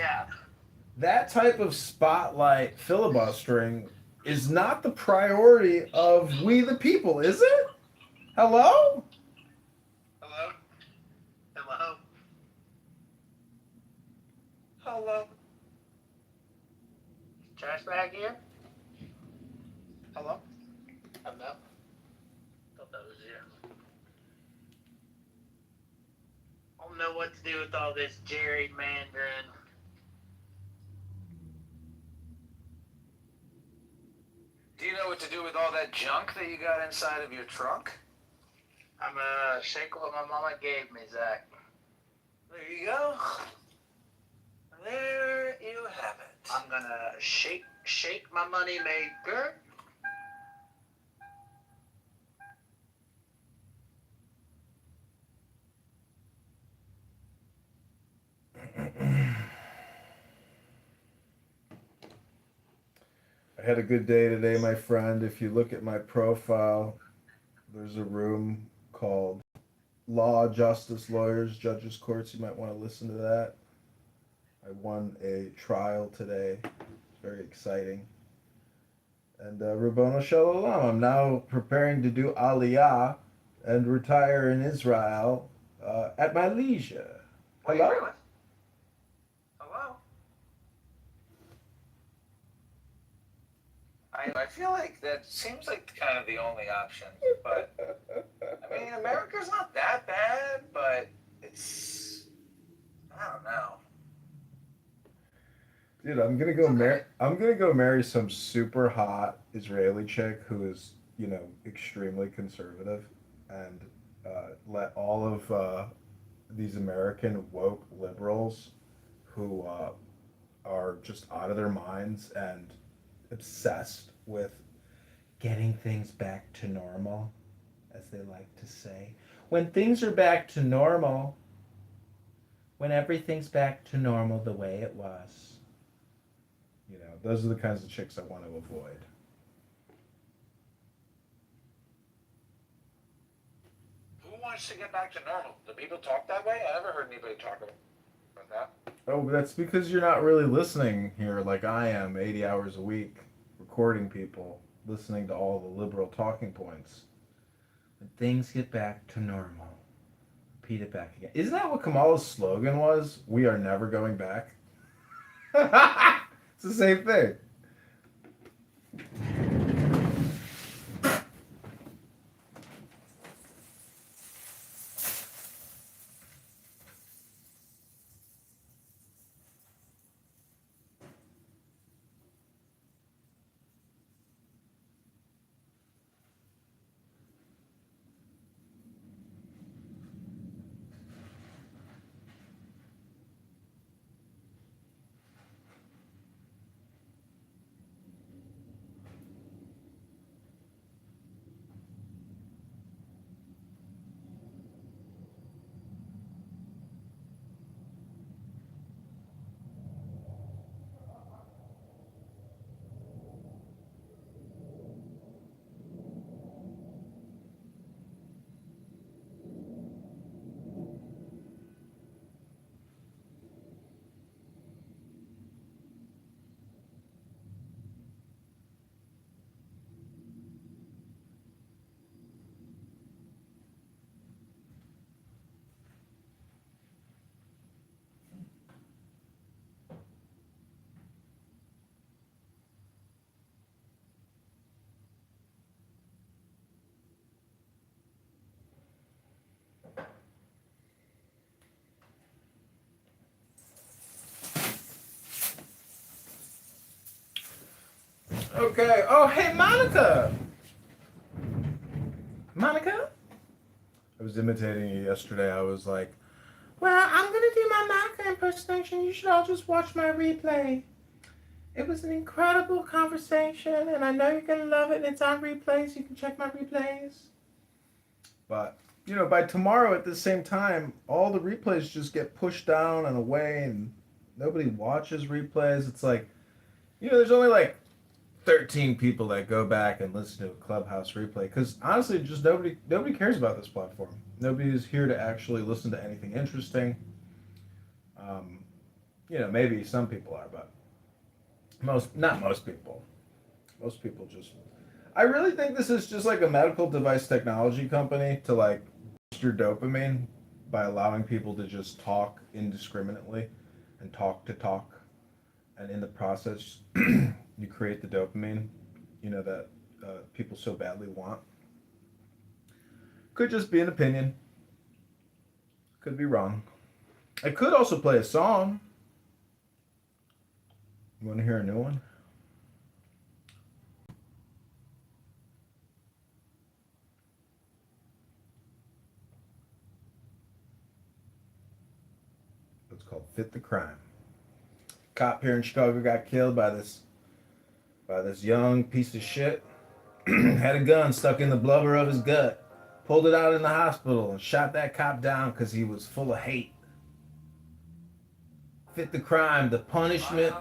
[SPEAKER 4] that type of spotlight filibustering is not the priority of we the people, is it? Hello?
[SPEAKER 12] Hello? Hello?
[SPEAKER 15] Hello. Trash bag here? Hello?
[SPEAKER 12] Hello?
[SPEAKER 15] Thought that was you. I don't know what to do with all this gerrymandering.
[SPEAKER 6] Do you know what to do with all that junk that you got inside of your trunk?
[SPEAKER 15] I'm gonna shake what my mama gave me, Zach.
[SPEAKER 6] There you go. There you have it.
[SPEAKER 15] I'm gonna shake my money maker.
[SPEAKER 4] I had a good day today, my friend. If you look at my profile, there's a room called Law, Justice, Lawyers, Judges, Courts. You might want to listen to that. I won a trial today. It's very exciting. And Rabbono Shalom, I'm now preparing to do Aliyah and retire in Israel at my leisure.
[SPEAKER 6] Wait,
[SPEAKER 4] Hello?
[SPEAKER 6] really? Hello? I feel like that seems like kind of the only option, but I mean, America's not that bad, but it's, I don't know.
[SPEAKER 4] Dude, I'm gonna go marry some super hot Israeli chick who is, extremely conservative, and let all of these American woke liberals who are just out of their minds and obsessed with getting things back to normal, as they like to say. When things are back to normal, when everything's back to normal the way it was. Those are the kinds of chicks I want to avoid.
[SPEAKER 6] Who wants to get back to normal? Do people talk that way? I never heard anybody talk about that.
[SPEAKER 4] Oh, that's because you're not really listening here like I am, 80 hours a week, recording people, listening to all the liberal talking points. When things get back to normal, repeat it back again. Isn't that what Kamala's slogan was? We are never going back. It's the same thing. Okay. Oh, hey, Monica. Monica? I was imitating you yesterday. I was like, well, I'm going to do my Monica impersonation. You should all just watch my replay. It was an incredible conversation, and I know you're going to love it, and it's on replay, so you can check my replays. But, by tomorrow at the same time, all the replays just get pushed down and away, and nobody watches replays. It's like, there's only like 13 people that go back and listen to a Clubhouse replay because honestly, just nobody cares about this platform. Nobody is here to actually listen to anything interesting. Maybe some people are, but not most people. Most people just. I really think this is just like a medical device technology company to like boost your dopamine by allowing people to just talk indiscriminately and talk, and in the process, you create the dopamine, that people so badly want. Could just be an opinion. Could be wrong. I could also play a song. You want to hear a new one? It's called "Fit the Crime." Cop here in Chicago got killed by this young piece of shit. Had a gun stuck in the blubber of his gut. Pulled it out in the hospital and shot that cop down because he was full of hate. Fit the crime, the punishment.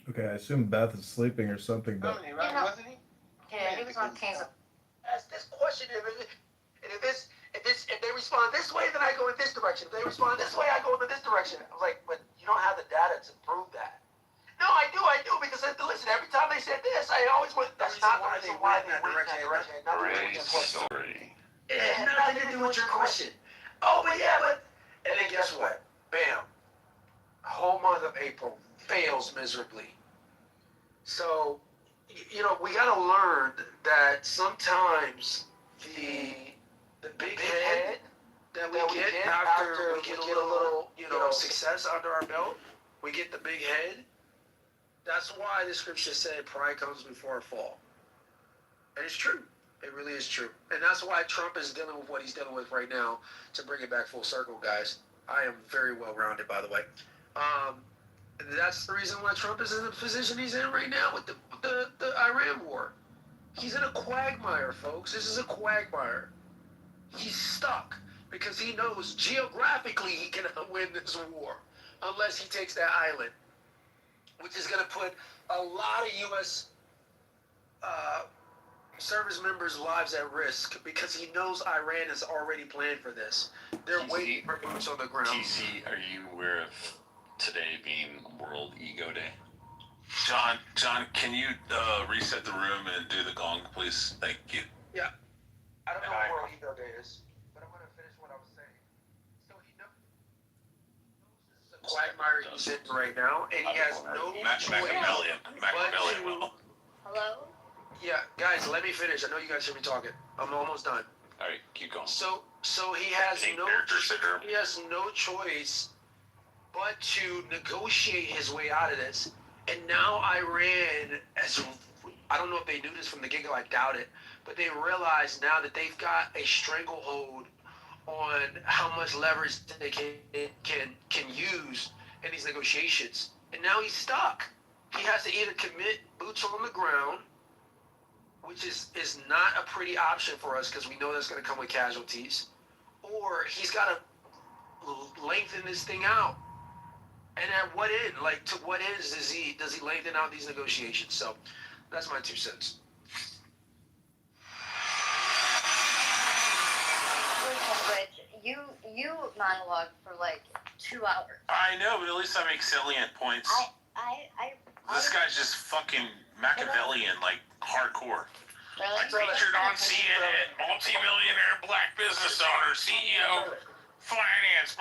[SPEAKER 4] Okay, I assume Beth is sleeping or something, but
[SPEAKER 5] Right? Wasn't he?
[SPEAKER 1] Yeah, he was on Kings.
[SPEAKER 5] Ask this question, if they respond this way, then I go in this direction. If they respond this way, I go in this direction. I was like, but you don't have the data to prove that. No, I do, because listen, every time they said this, I always went. That's not the reason why they went in that direction. It had nothing to do with your question. Oh, but yeah, but and then guess what? Bam. Whole month of April fails miserably. So, we gotta learn that sometimes the big head that we get after we get a little, success under our belt, we get the big head. That's why the scripture said pride comes before a fall. And it's true. It really is true. And that's why Trump is dealing with what he's dealing with right now, to bring it back full circle, guys. I am very well rounded, by the way. That's the reason why Trump is in the position he's in right now with the Iran war. He's in a quagmire, folks. This is a quagmire. He's stuck because he knows geographically he cannot win this war unless he takes that island, which is going to put a lot of U.S. Service members' lives at risk because he knows Iran has already planned for this. They're waiting for boots on the ground.
[SPEAKER 10] TC, are you aware of today being World Ego Day? John, can you reset the room and do the gong, please? Thank you.
[SPEAKER 5] Yeah. I don't know what World Ego Day is, but I'm going to finish what I was saying. So he knows the quagmire he's in right now, and he has no choice
[SPEAKER 10] Machiavellian.
[SPEAKER 1] Hello?
[SPEAKER 5] Yeah, guys, let me finish. I know you guys hear me talking. I'm almost done.
[SPEAKER 10] All right, keep going.
[SPEAKER 5] So he has no choice but to negotiate his way out of this. And now Iran, I don't know if they knew this from the get-go, I doubt it, but they realize now that they've got a stranglehold on how much leverage they can use in these negotiations. And now he's stuck. He has to either commit boots on the ground, which is not a pretty option for us because we know that's going to come with casualties, or he's got to lengthen this thing out. And at what end? Like, to what end does he lengthen out these negotiations? So that's my 2 cents.
[SPEAKER 1] Listen, Rich, you monologue for like 2 hours.
[SPEAKER 10] I know, but at least I make salient points. This guy's just fucking Machiavellian, like hardcore.
[SPEAKER 1] Really?
[SPEAKER 10] Like featured on CNN, multi-millionaire black business owner, CEO, finance,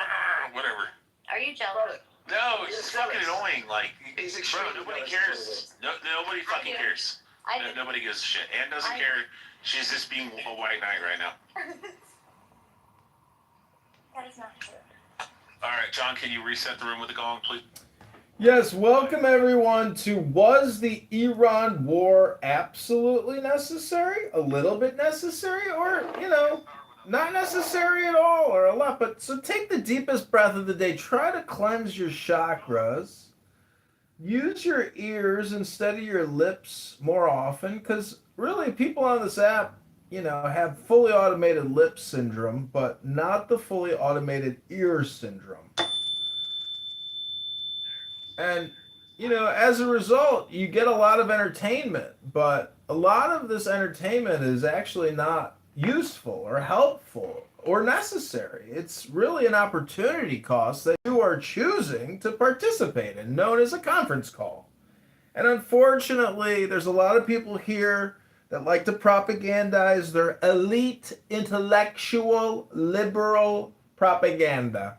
[SPEAKER 10] whatever.
[SPEAKER 1] Are you jealous?
[SPEAKER 10] No, it's just fucking annoying. Like, bro, nobody cares. Nobody fucking cares. Nobody gives a shit. Ann doesn't care. She's just being a white knight right now.
[SPEAKER 1] That is not true.
[SPEAKER 10] All right, John, can you reset the room with the gong, please?
[SPEAKER 4] yes, welcome everyone to Was the Iran War Absolutely Necessary? A little bit necessary? Or, not necessary at all or a lot. But so take the deepest breath of the day. Try to cleanse your chakras. Use your ears instead of your lips more often. Because really, people on this app, have fully automated lip syndrome, but not the fully automated ear syndrome. And, as a result, you get a lot of entertainment, but a lot of this entertainment is actually not useful or helpful or necessary. It's really an opportunity cost that you are choosing to participate in, known as a conference call. And unfortunately, there's a lot of people here that like to propagandize their elite, intellectual, liberal propaganda.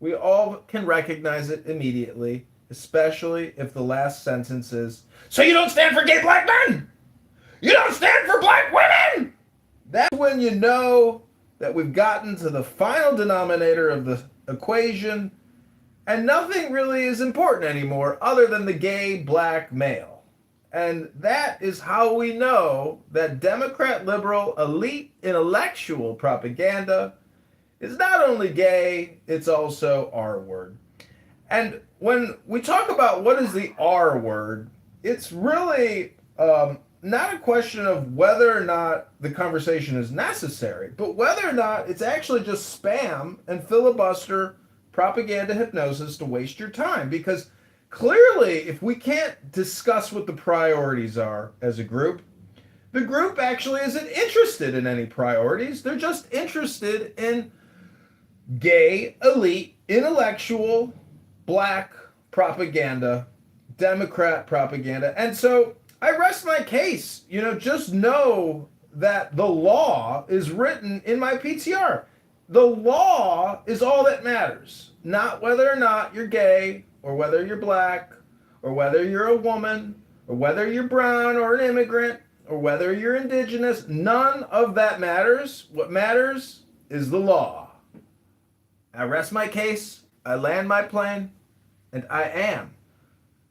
[SPEAKER 4] We all can recognize it immediately, especially if the last sentence is, "So you don't stand for gay black men? You don't stand for black women?" That's when you know that we've gotten to the final denominator of the equation, and nothing really is important anymore other than the gay black male. And that is how we know that Democrat liberal elite intellectual propaganda is not only gay, it's also R word. And when we talk about what is the R word, it's really not a question of whether or not the conversation is necessary, but whether or not it's actually just spam and filibuster propaganda hypnosis to waste your time, because clearly, if we can't discuss what the priorities are as a group, the group actually isn't interested in any priorities. They're just interested in gay, elite, intellectual, black propaganda, Democrat propaganda. And so I rest my case. Just know that the law is written in my PTR. The law is all that matters, not whether or not you're gay, or whether you're black, or whether you're a woman, or whether you're brown or an immigrant, or whether you're indigenous. None of that matters. What matters is the law. I rest my case, I land my plane, and I am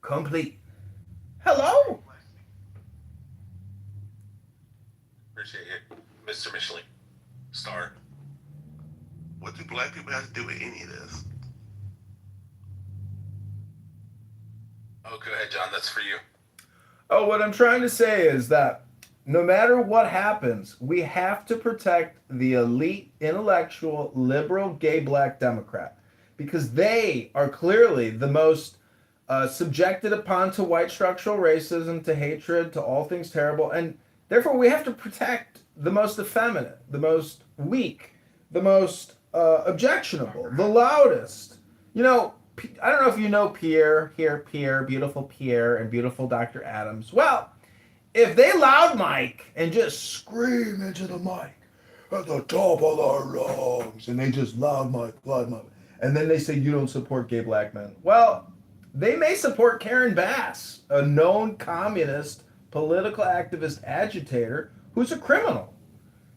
[SPEAKER 4] complete. Hello?
[SPEAKER 10] Appreciate it. Mr. Michelin. Star.
[SPEAKER 19] What do black people have to do with any of this?
[SPEAKER 10] Oh, go ahead, John. That's for you.
[SPEAKER 4] Oh, what I'm trying to say is that no matter what happens, we have to protect the elite, intellectual, liberal, gay, black Democrat, because they are clearly the most subjected upon to white structural racism, to hatred, to all things terrible, and therefore we have to protect the most effeminate, the most weak, the most objectionable, the loudest. I don't know if you know Pierre, beautiful Pierre, and beautiful Dr. Adams. Well, if they loud mic and just scream into the mic at the top of their lungs, and they just loud mic, and then they say you don't support gay black men. Well, they may support Karen Bass, a known communist, political activist agitator who's a criminal.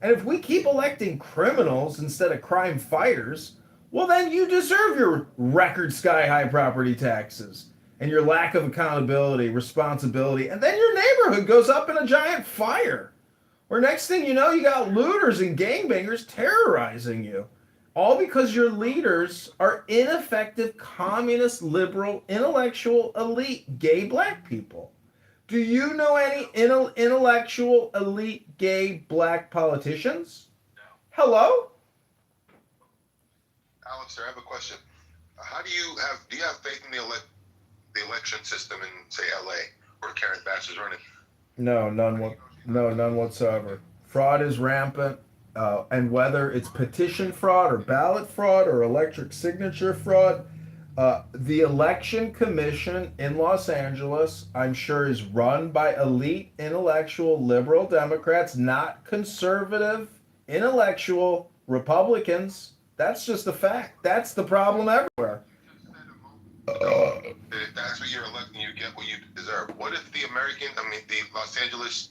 [SPEAKER 4] And if we keep electing criminals instead of crime fighters, well, then you deserve your record sky-high property taxes and your lack of accountability, responsibility, and then your neighborhood goes up in a giant fire. Or next thing you know, you got looters and gangbangers terrorizing you. All because your leaders are ineffective, communist, liberal, intellectual, elite, gay black people. Do you know any intellectual, elite, gay, black politicians?
[SPEAKER 10] No.
[SPEAKER 4] Hello?
[SPEAKER 19] Alex, I have a question. Do you have faith in the election system in, say, LA, where Karen Bass is running?
[SPEAKER 4] No, none whatsoever. Fraud is rampant, and whether it's petition fraud or ballot fraud or electric signature fraud, the election commission in Los Angeles, I'm sure, is run by elite, intellectual, liberal Democrats, not conservative, intellectual Republicans. That's just a fact. That's the problem everywhere.
[SPEAKER 19] If that's what you're electing, you get what you deserve. What if the Los Angeles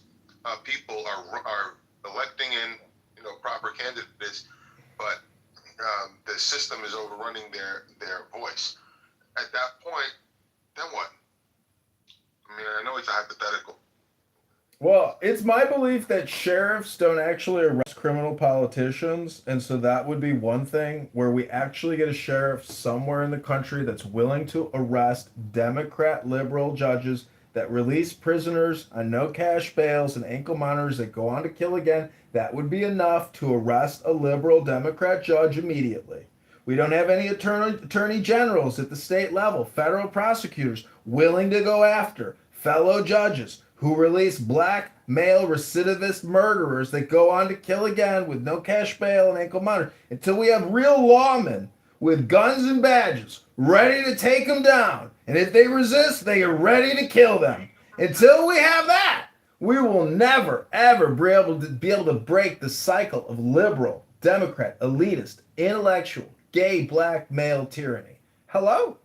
[SPEAKER 19] people are electing in proper candidates, but the system is overrunning their voice? At that point, then what? I know it's a hypothetical.
[SPEAKER 4] Well, it's my belief that sheriffs don't actually arrest criminal politicians, and so that would be one thing where we actually get a sheriff somewhere in the country that's willing to arrest Democrat liberal judges that release prisoners on no cash bails and ankle monitors that go on to kill again. That would be enough to arrest a liberal Democrat judge immediately. We don't have any attorney generals at the state level, federal prosecutors willing to go after fellow judges who release black male recidivist murderers that go on to kill again with no cash bail and ankle monitor, until we have real lawmen with guns and badges ready to take them down. And if they resist, they are ready to kill them. Until we have that, we will never, ever be able to break the cycle of liberal, Democrat, elitist, intellectual, gay, black male tyranny. Hello?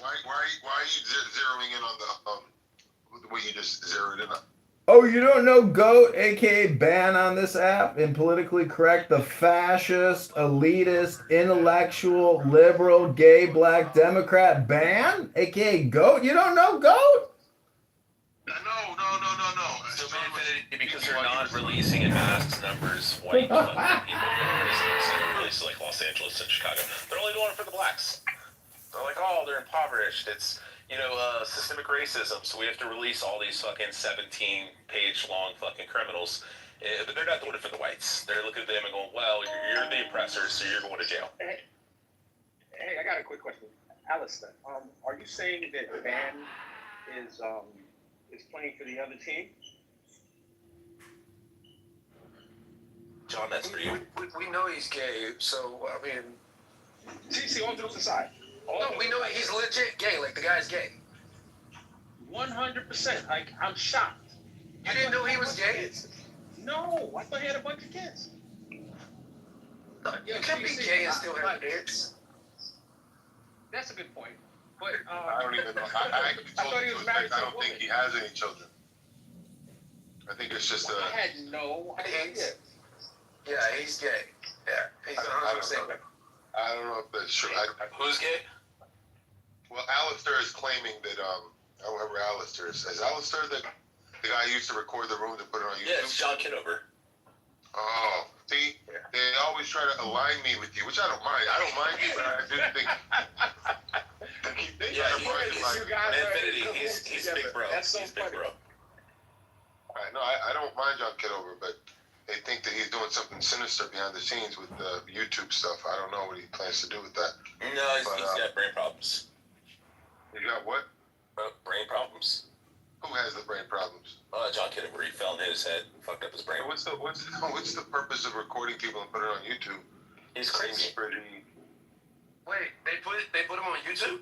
[SPEAKER 19] Why are you zeroing in on the way you just zeroed in on?
[SPEAKER 4] Oh, you don't know GOAT, aka ban on this app, and politically correct, the fascist, elitist, intellectual, liberal, gay, black, Democrat ban, aka GOAT? You don't know GOAT?
[SPEAKER 19] No.
[SPEAKER 10] So because they're not releasing in mass numbers white people from prisons in places like Los Angeles and Chicago. They're only doing it for the blacks. They're like, oh, they're impoverished. It's systemic racism, so we have to release all these fucking 17-page long fucking criminals. But they're not doing it for the whites. They're looking at them and going, well, you're the oppressors, so you're going to jail.
[SPEAKER 18] got a quick question. Alistair, are you saying that Van is playing for the other team?
[SPEAKER 10] John, that's for you.
[SPEAKER 3] We know he's gay, so I mean.
[SPEAKER 18] See, all jokes aside.
[SPEAKER 3] No, we know he's legit gay. Like the guy's gay.
[SPEAKER 18] 100%. Like I'm shocked.
[SPEAKER 3] You didn't know he was gay?
[SPEAKER 18] No, I thought he had a bunch of kids.
[SPEAKER 3] You can be gay and still have kids.
[SPEAKER 18] That's a good point. But
[SPEAKER 19] I don't even know. I
[SPEAKER 18] thought he was married to
[SPEAKER 19] I
[SPEAKER 18] a
[SPEAKER 19] don't think he has any children. I think it's just
[SPEAKER 18] I had no idea.
[SPEAKER 3] Yeah, he's gay. Yeah, he's 100% gay.
[SPEAKER 19] I don't know if that's true.
[SPEAKER 10] Who's gay?
[SPEAKER 19] Well, Alistair is claiming that whoever Alistair is Alistair the guy who used to record the room to put it on YouTube?
[SPEAKER 10] Yeah, it's John Kitover.
[SPEAKER 19] Oh, see, they always try to align me with you, which I don't mind. I don't mind you, but I do think.
[SPEAKER 10] Yeah, he's big bro.
[SPEAKER 18] That's so
[SPEAKER 10] he's big bro.
[SPEAKER 19] Right, no, I don't mind John Kitover, but they think that he's doing something sinister behind the scenes with the YouTube stuff. I don't know what he plans to do with that.
[SPEAKER 10] No, he's got brain problems.
[SPEAKER 19] He got what?
[SPEAKER 10] Brain problems.
[SPEAKER 19] Who has the brain problems?
[SPEAKER 10] John Kitover. He fell in his head, fucked up his brain.
[SPEAKER 19] What's the purpose of recording people and putting it on YouTube?
[SPEAKER 10] He's crazy.
[SPEAKER 3] Wait, they put him on YouTube?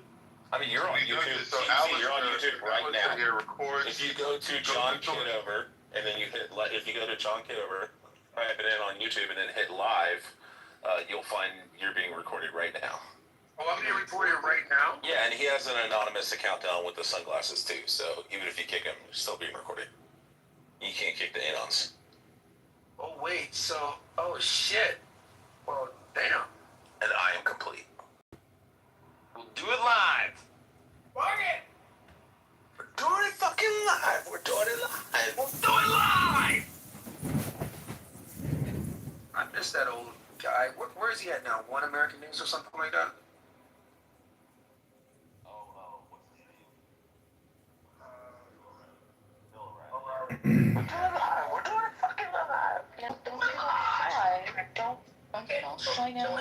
[SPEAKER 10] I mean, you're on YouTube.
[SPEAKER 19] So
[SPEAKER 10] you're on YouTube right now.
[SPEAKER 19] Records.
[SPEAKER 10] If you go to John Kitover, and then you hit, if you go to John Kitover, type it in on YouTube, and then hit live, you'll find you're being recorded right now.
[SPEAKER 3] Oh, I'm being recorded right now?
[SPEAKER 10] Yeah, and he has an anonymous account down with the sunglasses too, so even if you kick him, you're still being recorded. You can't kick the anons.
[SPEAKER 3] Oh, wait, so, oh, shit. Well, damn.
[SPEAKER 10] And I am complete.
[SPEAKER 3] We'll do it live.
[SPEAKER 10] Fuck it! We're doing it fucking live. We're doing it live.
[SPEAKER 3] We'll do it live! I miss that old guy. Where is he at now? One American News or something like that?
[SPEAKER 22] We're doing it fucking live.
[SPEAKER 20] Yeah, don't get shy. Don't get all shy now.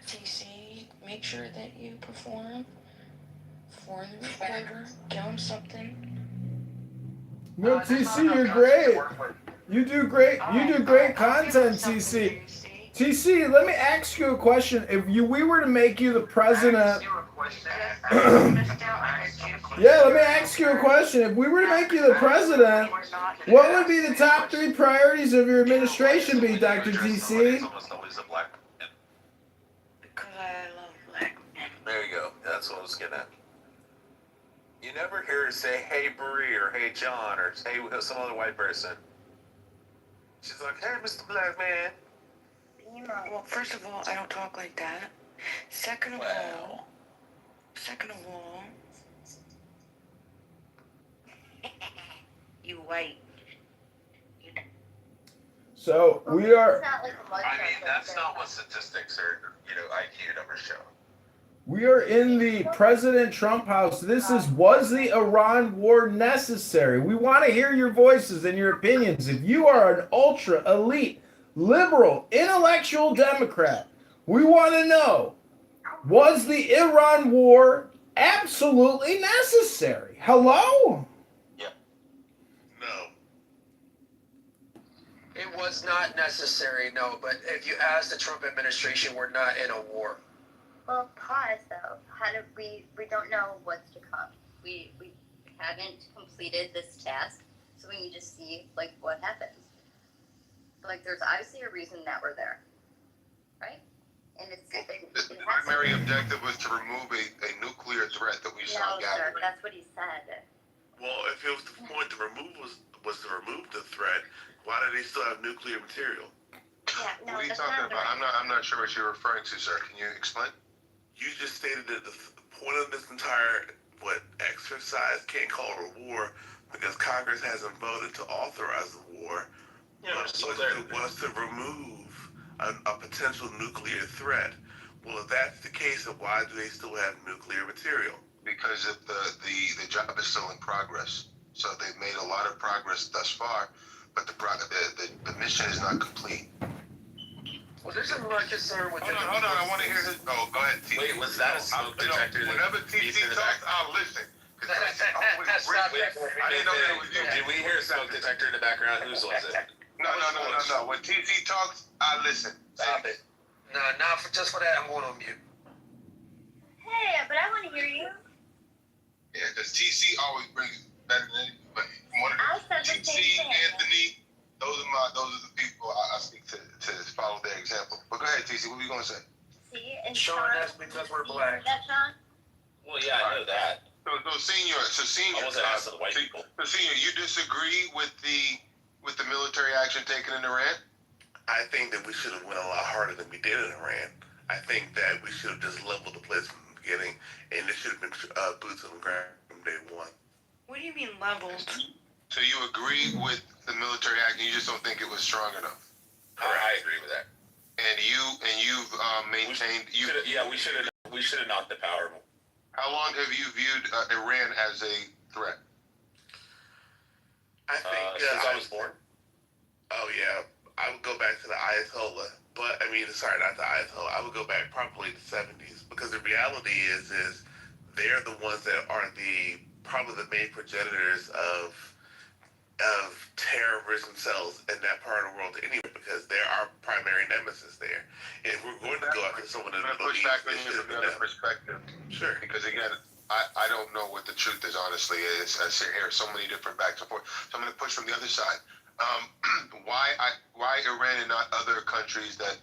[SPEAKER 20] TC, make sure that you perform for the recorder. Give him something.
[SPEAKER 4] No, TC, you're great. You do great. You do great content, TC. TC, let me ask you a question. If we were to make you the president. Yeah, let me ask you a question. If we were to make you the president, what would be the top 3 priorities of your administration be, Dr. TC?
[SPEAKER 20] Because I love black men.
[SPEAKER 10] There you go. That's what I was getting at. You never hear her say, hey, Bree, or hey, John, or hey, some other white person. She's like, hey, Mr. Black Man.
[SPEAKER 20] Well, first of all, I don't talk like that. Second of all, you white.
[SPEAKER 4] So we are.
[SPEAKER 10] I mean, that's not what statistics or IQ numbers show.
[SPEAKER 4] We are in the President Trump house. Was the Iran war necessary? We want to hear your voices and your opinions. If you are an ultra elite, liberal, intellectual Democrat, we want to know, was the Iran war absolutely necessary? Hello?
[SPEAKER 10] Yep. No.
[SPEAKER 3] It was not necessary, no, but if you ask the Trump administration, we're not in a war.
[SPEAKER 21] Well, pause though. How do we don't know what's to come. We haven't completed this task, so we need to see like what happens. Like there's obviously a reason that we're there, right? And
[SPEAKER 19] The primary objective was to remove a nuclear threat that we saw gathering.
[SPEAKER 21] Sir, that's what he said.
[SPEAKER 23] Well, if it was the point to remove was to remove the threat, why do they still have nuclear material?
[SPEAKER 21] Yeah, no,
[SPEAKER 19] what are you
[SPEAKER 21] that's
[SPEAKER 19] talking
[SPEAKER 21] not
[SPEAKER 19] about?
[SPEAKER 21] right.
[SPEAKER 19] I'm not sure what you're referring to, sir. Can you explain?
[SPEAKER 23] You just stated that the point of this entire exercise, can't call it a war because Congress hasn't voted to authorize the war.
[SPEAKER 10] Yeah,
[SPEAKER 23] was to remove a potential nuclear threat. Well, if that's the case, then why do they still have nuclear material?
[SPEAKER 19] Because the job is still in progress. So they've made a lot of progress thus far, but the mission is not complete.
[SPEAKER 5] Well, there's a more concern with.
[SPEAKER 19] Hold on. I want to hear his. Oh, go ahead, TC.
[SPEAKER 10] Wait, was that a smoke detector?
[SPEAKER 19] Whenever TC talks, I'll listen. I didn't know that was you.
[SPEAKER 10] Did we hear a smoke detector in the background? Whose was it?
[SPEAKER 19] No. When TC talks, I listen.
[SPEAKER 5] Stop it. No, not just for that. I'm going on mute.
[SPEAKER 21] Hey, but I want to hear you.
[SPEAKER 19] Yeah, because TC always brings better than anybody.
[SPEAKER 21] I said the
[SPEAKER 19] TC,
[SPEAKER 21] same thing.
[SPEAKER 19] Anthony, those are the people I speak to follow their example. But go ahead, TC. What were you going to say?
[SPEAKER 21] See, and
[SPEAKER 5] Sean, that's because we're black.
[SPEAKER 21] That Sean?
[SPEAKER 10] Well, yeah, I know that.
[SPEAKER 19] So senior.
[SPEAKER 10] I wasn't asking the white people.
[SPEAKER 19] So senior, you disagree with the military action taken in Iran?
[SPEAKER 23] I think that we should have went a lot harder than we did in Iran. I think that we should have just leveled the place from the beginning, and it should have been boots on the ground from day one.
[SPEAKER 20] What do you mean leveled?
[SPEAKER 19] So you agree with the military action, you just don't think it was strong enough?
[SPEAKER 10] I agree with that.
[SPEAKER 19] And you've maintained.
[SPEAKER 10] We should have knocked the power.
[SPEAKER 19] How long have you viewed Iran as a threat?
[SPEAKER 23] I think
[SPEAKER 10] since I was born.
[SPEAKER 23] Oh yeah, I would go back to the Ayatollah, but I mean, sorry, not the Ayatollah. I would go back probably the 70s, because the reality is they're the ones that are probably the main progenitors of terrorism cells in that part of the world anyway, because they're our primary nemesis there. And if we're going to go after someone in the Middle East,
[SPEAKER 19] back on you from another perspective.
[SPEAKER 23] Sure.
[SPEAKER 19] Because again, I don't know what the truth is, honestly. I hear so many different backs and forth. So I'm going to push from the other side. Why Iran and not other countries that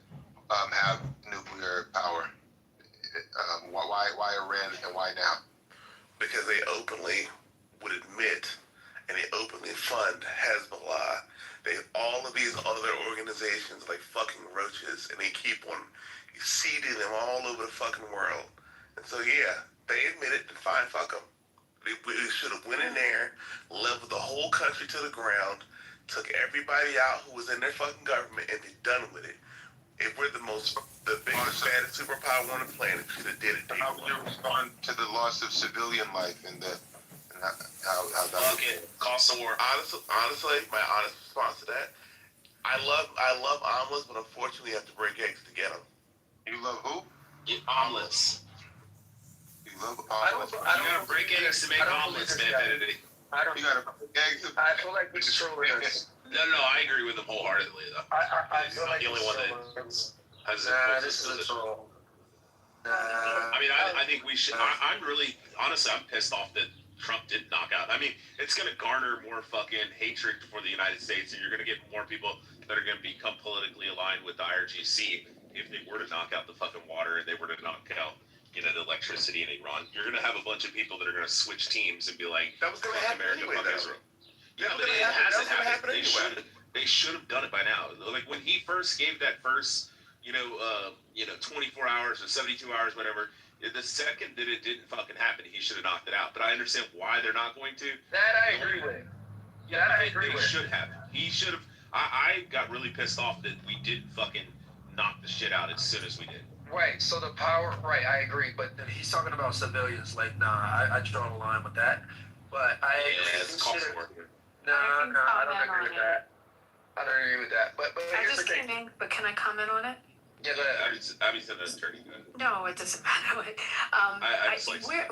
[SPEAKER 19] have nuclear power? Why Iran and why now?
[SPEAKER 23] Because they openly would admit and they openly fund Hezbollah. All of these other organizations like fucking roaches, and they keep on seeding them all over the fucking world. And so yeah, they admit it, and fine, fuck them. They should have went in there, leveled the whole country to the ground, took everybody out who was in their fucking government, and they're done with it. If we're the biggest, baddest superpower on the planet, should have did it.
[SPEAKER 19] How would you respond to the loss of civilian life and how that?
[SPEAKER 10] Fuck it, cost the war.
[SPEAKER 23] Honestly, my honest response to that, I love omelets, but unfortunately, you have to break eggs to get them.
[SPEAKER 19] You love who?
[SPEAKER 10] Get omelets.
[SPEAKER 19] You love omelets.
[SPEAKER 10] You gotta break eggs to make omelets, man, Benedict.
[SPEAKER 19] You gotta break eggs.
[SPEAKER 5] I feel like we should.
[SPEAKER 10] No, I agree with him wholeheartedly, though.
[SPEAKER 5] I feel like
[SPEAKER 10] the only one that has
[SPEAKER 5] this is a troll.
[SPEAKER 10] I mean, I think we should. I'm really, honestly, I'm pissed off that Trump didn't knock out. I mean, it's going to garner more fucking hatred for the United States, and you're going to get more people that are going to become politically aligned with the IRGC if they were to knock out the fucking water and they were to knock out, the electricity in Iran. You're going to have a bunch of people that are going to switch teams and be like,
[SPEAKER 23] that was going to happen
[SPEAKER 10] America,
[SPEAKER 23] anyway,
[SPEAKER 10] fuck Israel. Yeah, but it hasn't happened. They should have done it by now. Like when he first gave that first, 24 hours or 72 hours, whatever. The second that it didn't fucking happen, he should have knocked it out. But I understand why they're not going to.
[SPEAKER 5] That I agree with.
[SPEAKER 10] Yeah, they should have. He should have. I got really pissed off that we didn't fucking knock the shit out as soon as we did.
[SPEAKER 5] Right, so the power, right, I agree. But he's talking about civilians. Like, nah, I draw the line with that. But I agree.
[SPEAKER 10] It's cost war.
[SPEAKER 5] No, I don't agree with that. I don't agree with that. But
[SPEAKER 16] I just came in, but can I comment on it?
[SPEAKER 5] Yeah, go ahead.
[SPEAKER 10] Abby said that's attorney.
[SPEAKER 16] No, it doesn't matter.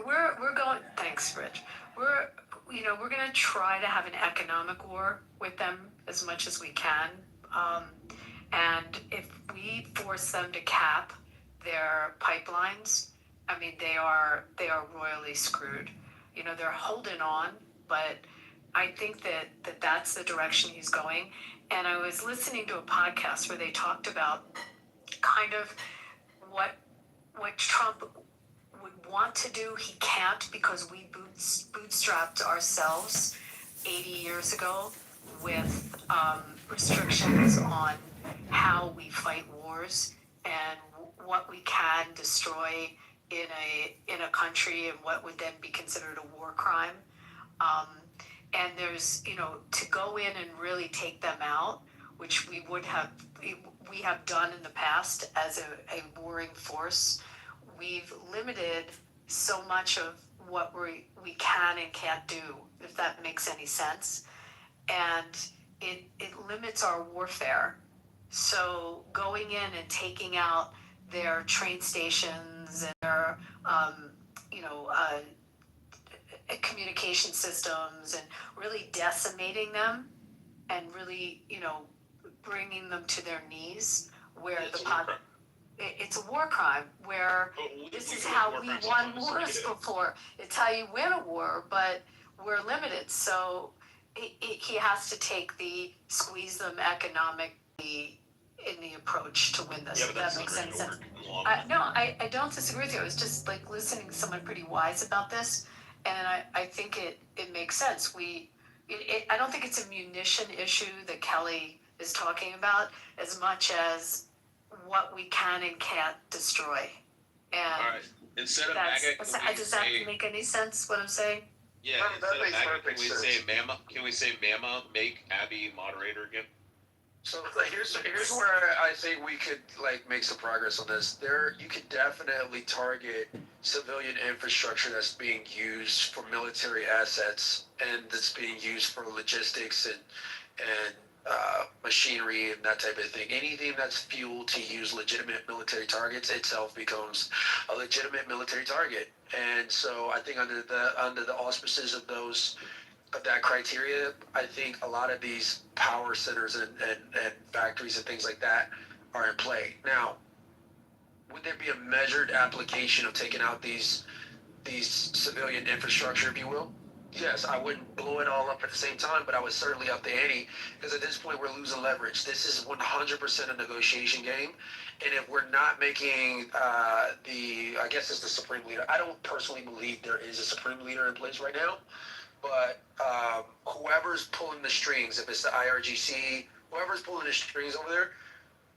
[SPEAKER 16] We're going. Thanks, Rich. We're going to try to have an economic war with them as much as we can. And if we force them to cap their pipelines, I mean, they are royally screwed. They're holding on, but I think that that's the direction he's going. And I was listening to a podcast where they talked about kind of what Trump would want to do, he can't because we bootstrapped ourselves 80 years ago with restrictions on how we fight wars and what we can destroy in a country and what would then be considered a war crime. And there's, to go in and really take them out, which we have done in the past as a warring force. We've limited so much of what we can and can't do, if that makes any sense. And it limits our warfare. So going in and taking out their train stations and their, you know, communication systems and really decimating them and really, you know, bringing them to their knees where it's a war crime where this is how we won wars before. It's how you win a war, but we're limited. So he has to take the squeeze them economically in the approach to win this.
[SPEAKER 10] Yeah, but
[SPEAKER 16] that makes any sense. No, I don't disagree with you. I was just like listening to someone pretty wise about this, and I think it makes sense. I don't think it's a munition issue that Kelly is talking about as much as what we can and can't destroy. And
[SPEAKER 10] all right, instead of MAGA,
[SPEAKER 16] does that make any sense? What I'm saying?
[SPEAKER 10] Yeah, instead of MAGA, can we say Mama make Abby moderator again?
[SPEAKER 3] So here's where I think we could like make some progress on this. You could definitely target civilian infrastructure that's being used for military assets and that's being used for logistics and machinery and that type of thing. Anything that's fuel to use legitimate military targets itself becomes a legitimate military target. And so I think under the auspices of that criteria, I think a lot of these power centers and factories and things like that are in play. Now, would there be a measured application of taking out these civilian infrastructure, if you will? Yes, I wouldn't blow it all up at the same time, but I would certainly up the ante because at this point we're losing leverage. This is 100% a negotiation game, and if we're not making I guess it's the supreme leader. I don't personally believe there is a supreme leader in place right now. But whoever's pulling the strings, if it's the IRGC, whoever's pulling the strings over there,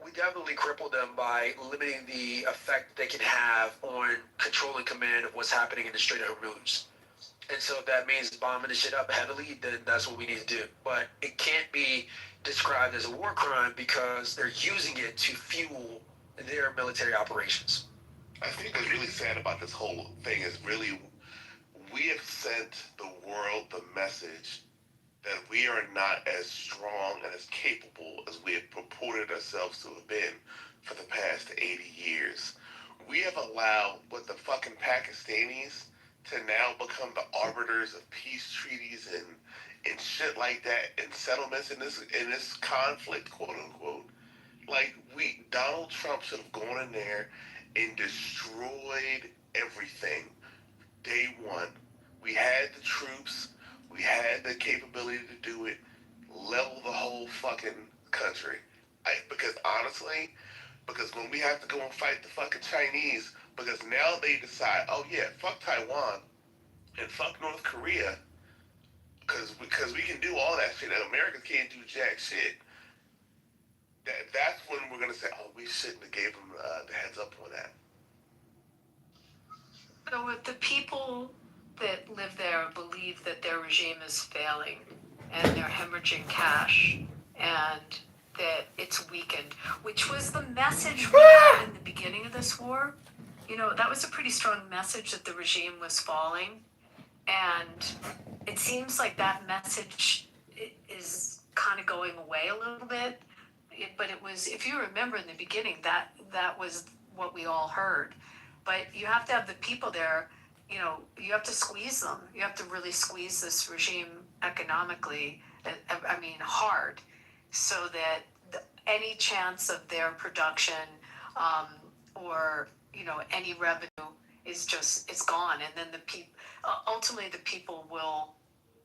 [SPEAKER 3] we definitely cripple them by limiting the effect they can have on control and command of what's happening in the Strait of Hormuz. And so if that means bombing the shit up heavily, then that's what we need to do. But it can't be described as a war crime because they're using it to fuel their military operations.
[SPEAKER 23] I think what's really sad about this whole thing is really we have sent the world the message that we are not as strong and as capable as we have purported ourselves to have been for the past 80 years. We have allowed what the fucking Pakistanis to now become the arbiters of peace treaties and shit like that and settlements in this conflict, quote unquote. Like Donald Trump should have gone in there and destroyed everything. Day one, we had the troops, we had the capability to do it, level the whole fucking country. Because honestly, when we have to go and fight the fucking Chinese, because now they decide, oh yeah, fuck Taiwan and fuck North Korea, because we can do all that shit and Americans can't do jack shit. That's when we're gonna say, oh, we shouldn't have gave them the heads up on that.
[SPEAKER 16] So if the people that live there believe that their regime is failing and they're hemorrhaging cash and that it's weakened, which was the message we had in the beginning of this war, you know, that was a pretty strong message that the regime was falling. And it seems like that message is kind of going away a little bit. But it was, if you remember in the beginning, that was what we all heard. But you have to have the people there, you know, you have to squeeze them. You have to really squeeze this regime economically, I mean, hard, so that any chance of their production or, you know, any revenue is just, it's gone. And then ultimately the people will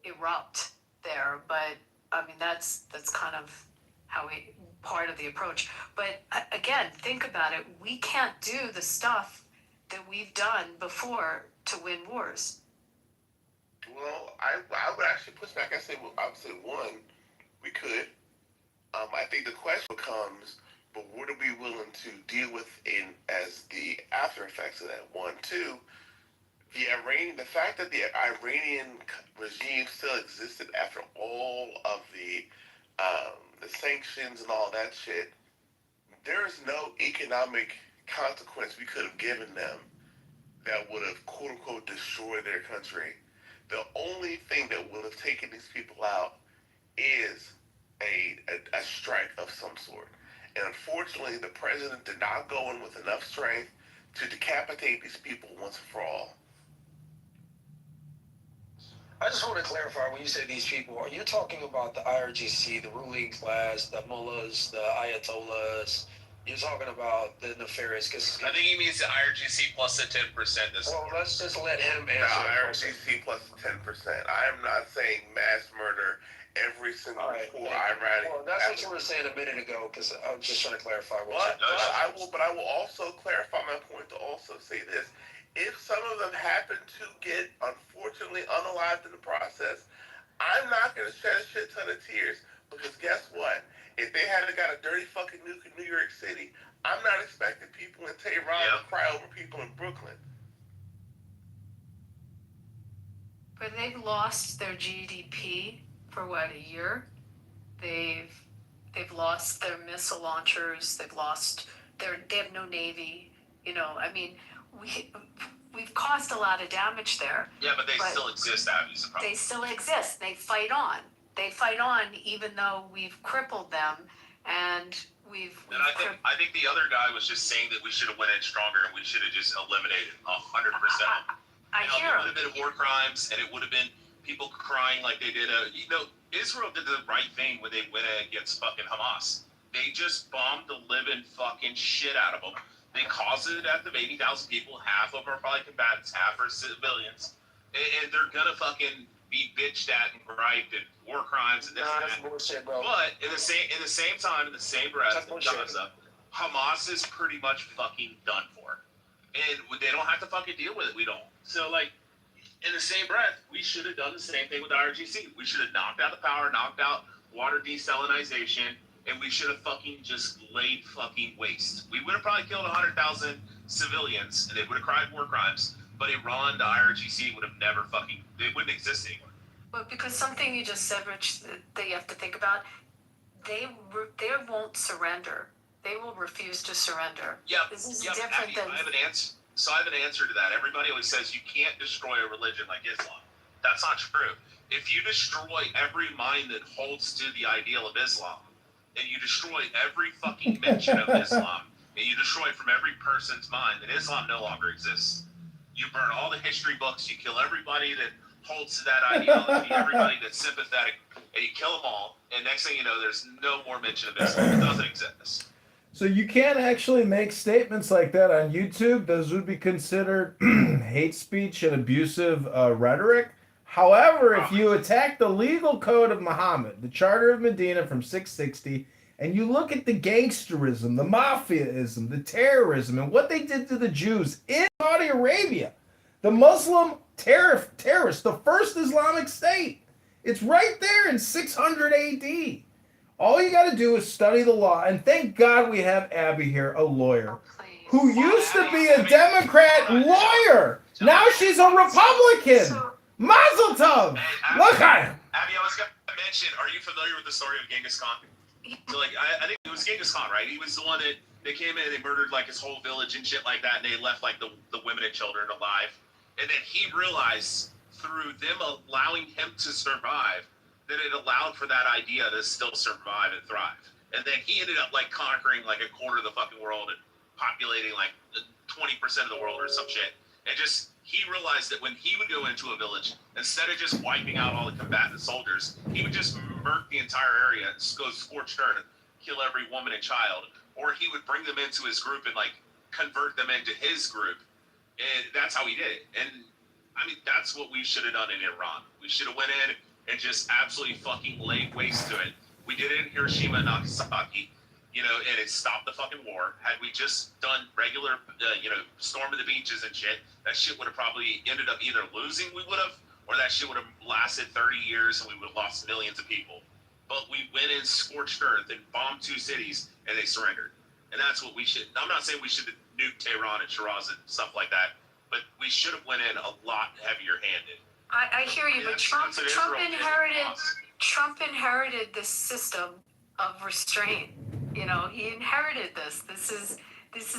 [SPEAKER 16] erupt there. But I mean, that's kind of how part of the approach. But again, think about it. We can't do the stuff that we've done before to win wars.
[SPEAKER 23] Well, I would actually push back. I would say one, we could. I think the question becomes, but what are we willing to deal with as the after effects of that? One, two, the fact that the Iranian regime still existed after all of the sanctions and all that shit, there is no economic consequence we could have given them that would have quote unquote destroyed their country. The only thing that would have taken these people out is a strike of some sort. And unfortunately, the president did not go in with enough strength to decapitate these people once and for all.
[SPEAKER 5] I just want to clarify, when you say these people, are you talking about the IRGC, the ruling class, the mullahs, the ayatollahs? You're talking about the nefarious? Cause
[SPEAKER 10] I think he means the IRGC plus the 10%.
[SPEAKER 5] Well, let's just let him answer
[SPEAKER 23] the
[SPEAKER 5] the question.
[SPEAKER 23] IRGC plus 10%. I am not saying mass murder every single poor Iranian.
[SPEAKER 5] Well, that's what you were saying a minute ago, because I was just trying to clarify.
[SPEAKER 23] But I will also clarify my point to also say this. If some of them happen to get, unfortunately, unalived in the process, I'm not going to shed a shit ton of tears, because guess what? If they hadn't got a dirty fucking nuke in New York City, I'm not expecting people in Tehran to cry over people in Brooklyn.
[SPEAKER 16] But they've lost their GDP for what, a year? They've lost their missile launchers. They have no navy. You know, I mean, we've caused a lot of damage there.
[SPEAKER 10] Yeah, but they still exist, Abby.
[SPEAKER 16] They still exist. They fight on. They fight on, even though we've crippled them, and
[SPEAKER 10] I think the other guy was just saying that we should have went in stronger and we should have just eliminated 100%.
[SPEAKER 16] I hear
[SPEAKER 10] it would have been war crimes, and it would have been people crying like they did. Israel did the right thing when they went against fucking Hamas. They just bombed the living fucking shit out of them. They caused a death of 80,000 people. Half of them are probably combatants, half are civilians, and they're gonna fucking be bitched at and griped and war crimes and this and that.
[SPEAKER 5] Bullshit, bro.
[SPEAKER 10] But in the same time, in the same breath, Hamas is pretty much fucking done for, and they don't have to fucking deal with it. We don't. So like, in the same breath, we should have done the same thing with the IRGC. We should have knocked out the power, knocked out water desalinization, and we should have fucking just laid fucking waste. We would have probably killed 100,000 civilians, and they would have cried war crimes. But Iran, the IRGC would have never fucking, they wouldn't exist anymore.
[SPEAKER 16] But because something you just said, Rich, that you have to think about, they won't surrender. They will refuse to surrender.
[SPEAKER 10] Yeah,
[SPEAKER 16] this is different than.
[SPEAKER 10] I have an answer. So I have an answer to that. Everybody always says you can't destroy a religion like Islam. That's not true. If you destroy every mind that holds to the ideal of Islam, and you destroy every fucking mention of Islam, and you destroy it from every person's mind, then Islam no longer exists. You burn all the history books, you kill everybody that holds to that ideology, everybody that's sympathetic, and you kill them all, and next thing you know, there's no more mention of Islam. It doesn't exist.
[SPEAKER 4] So you can't actually make statements like that on YouTube. Those would be considered hate speech and abusive rhetoric. However, if you attack the legal code of Muhammad, the Charter of Medina from 660, and you look at the gangsterism, the mafiaism, the terrorism, and what they did to the Jews in Saudi Arabia, the Muslim terrorists, the first Islamic state, it's right there in 600 AD. All you got to do is study the law, and thank God we have Abby here, a lawyer, who used to be a Democrat lawyer. Now she's a Republican. Mazel tov. Look at him.
[SPEAKER 10] Abby, I was going to mention, are you familiar with the story of Genghis Khan? So, like, I think it was Genghis Khan, right? He was the one that they came in, they murdered, like, his whole village and shit like that, and they left, like, the women and children alive. And then he realized, through them allowing him to survive, that it allowed for that idea to still survive and thrive. And then he ended up, like, conquering, like, a quarter of the fucking world and populating, like, 20% of the world or some shit. And just, he realized that when he would go into a village, instead of just wiping out all the combatant soldiers, he would just murk the entire area and go scorched earth and kill every woman and child. Or he would bring them into his group and, like, convert them into his group. And that's how he did it. And, I mean, that's what we should have done in Iran. We should have went in and just absolutely fucking laid waste to it. We did it in Hiroshima and Nagasaki, you know, and it stopped the fucking war. Had we just done regular, storming the beaches and shit, that shit would have probably ended up either losing, we would have, or that shit would have lasted 30 years and we would have lost millions of people. But we went in scorched earth and bombed 2 cities and they surrendered. And that's what we should, I'm not saying we should nuke Tehran and Shiraz and stuff like that, but we should have went in a lot heavier handed.
[SPEAKER 16] I hear you, but Trump inherited this system of restraint. You know, he inherited this. This is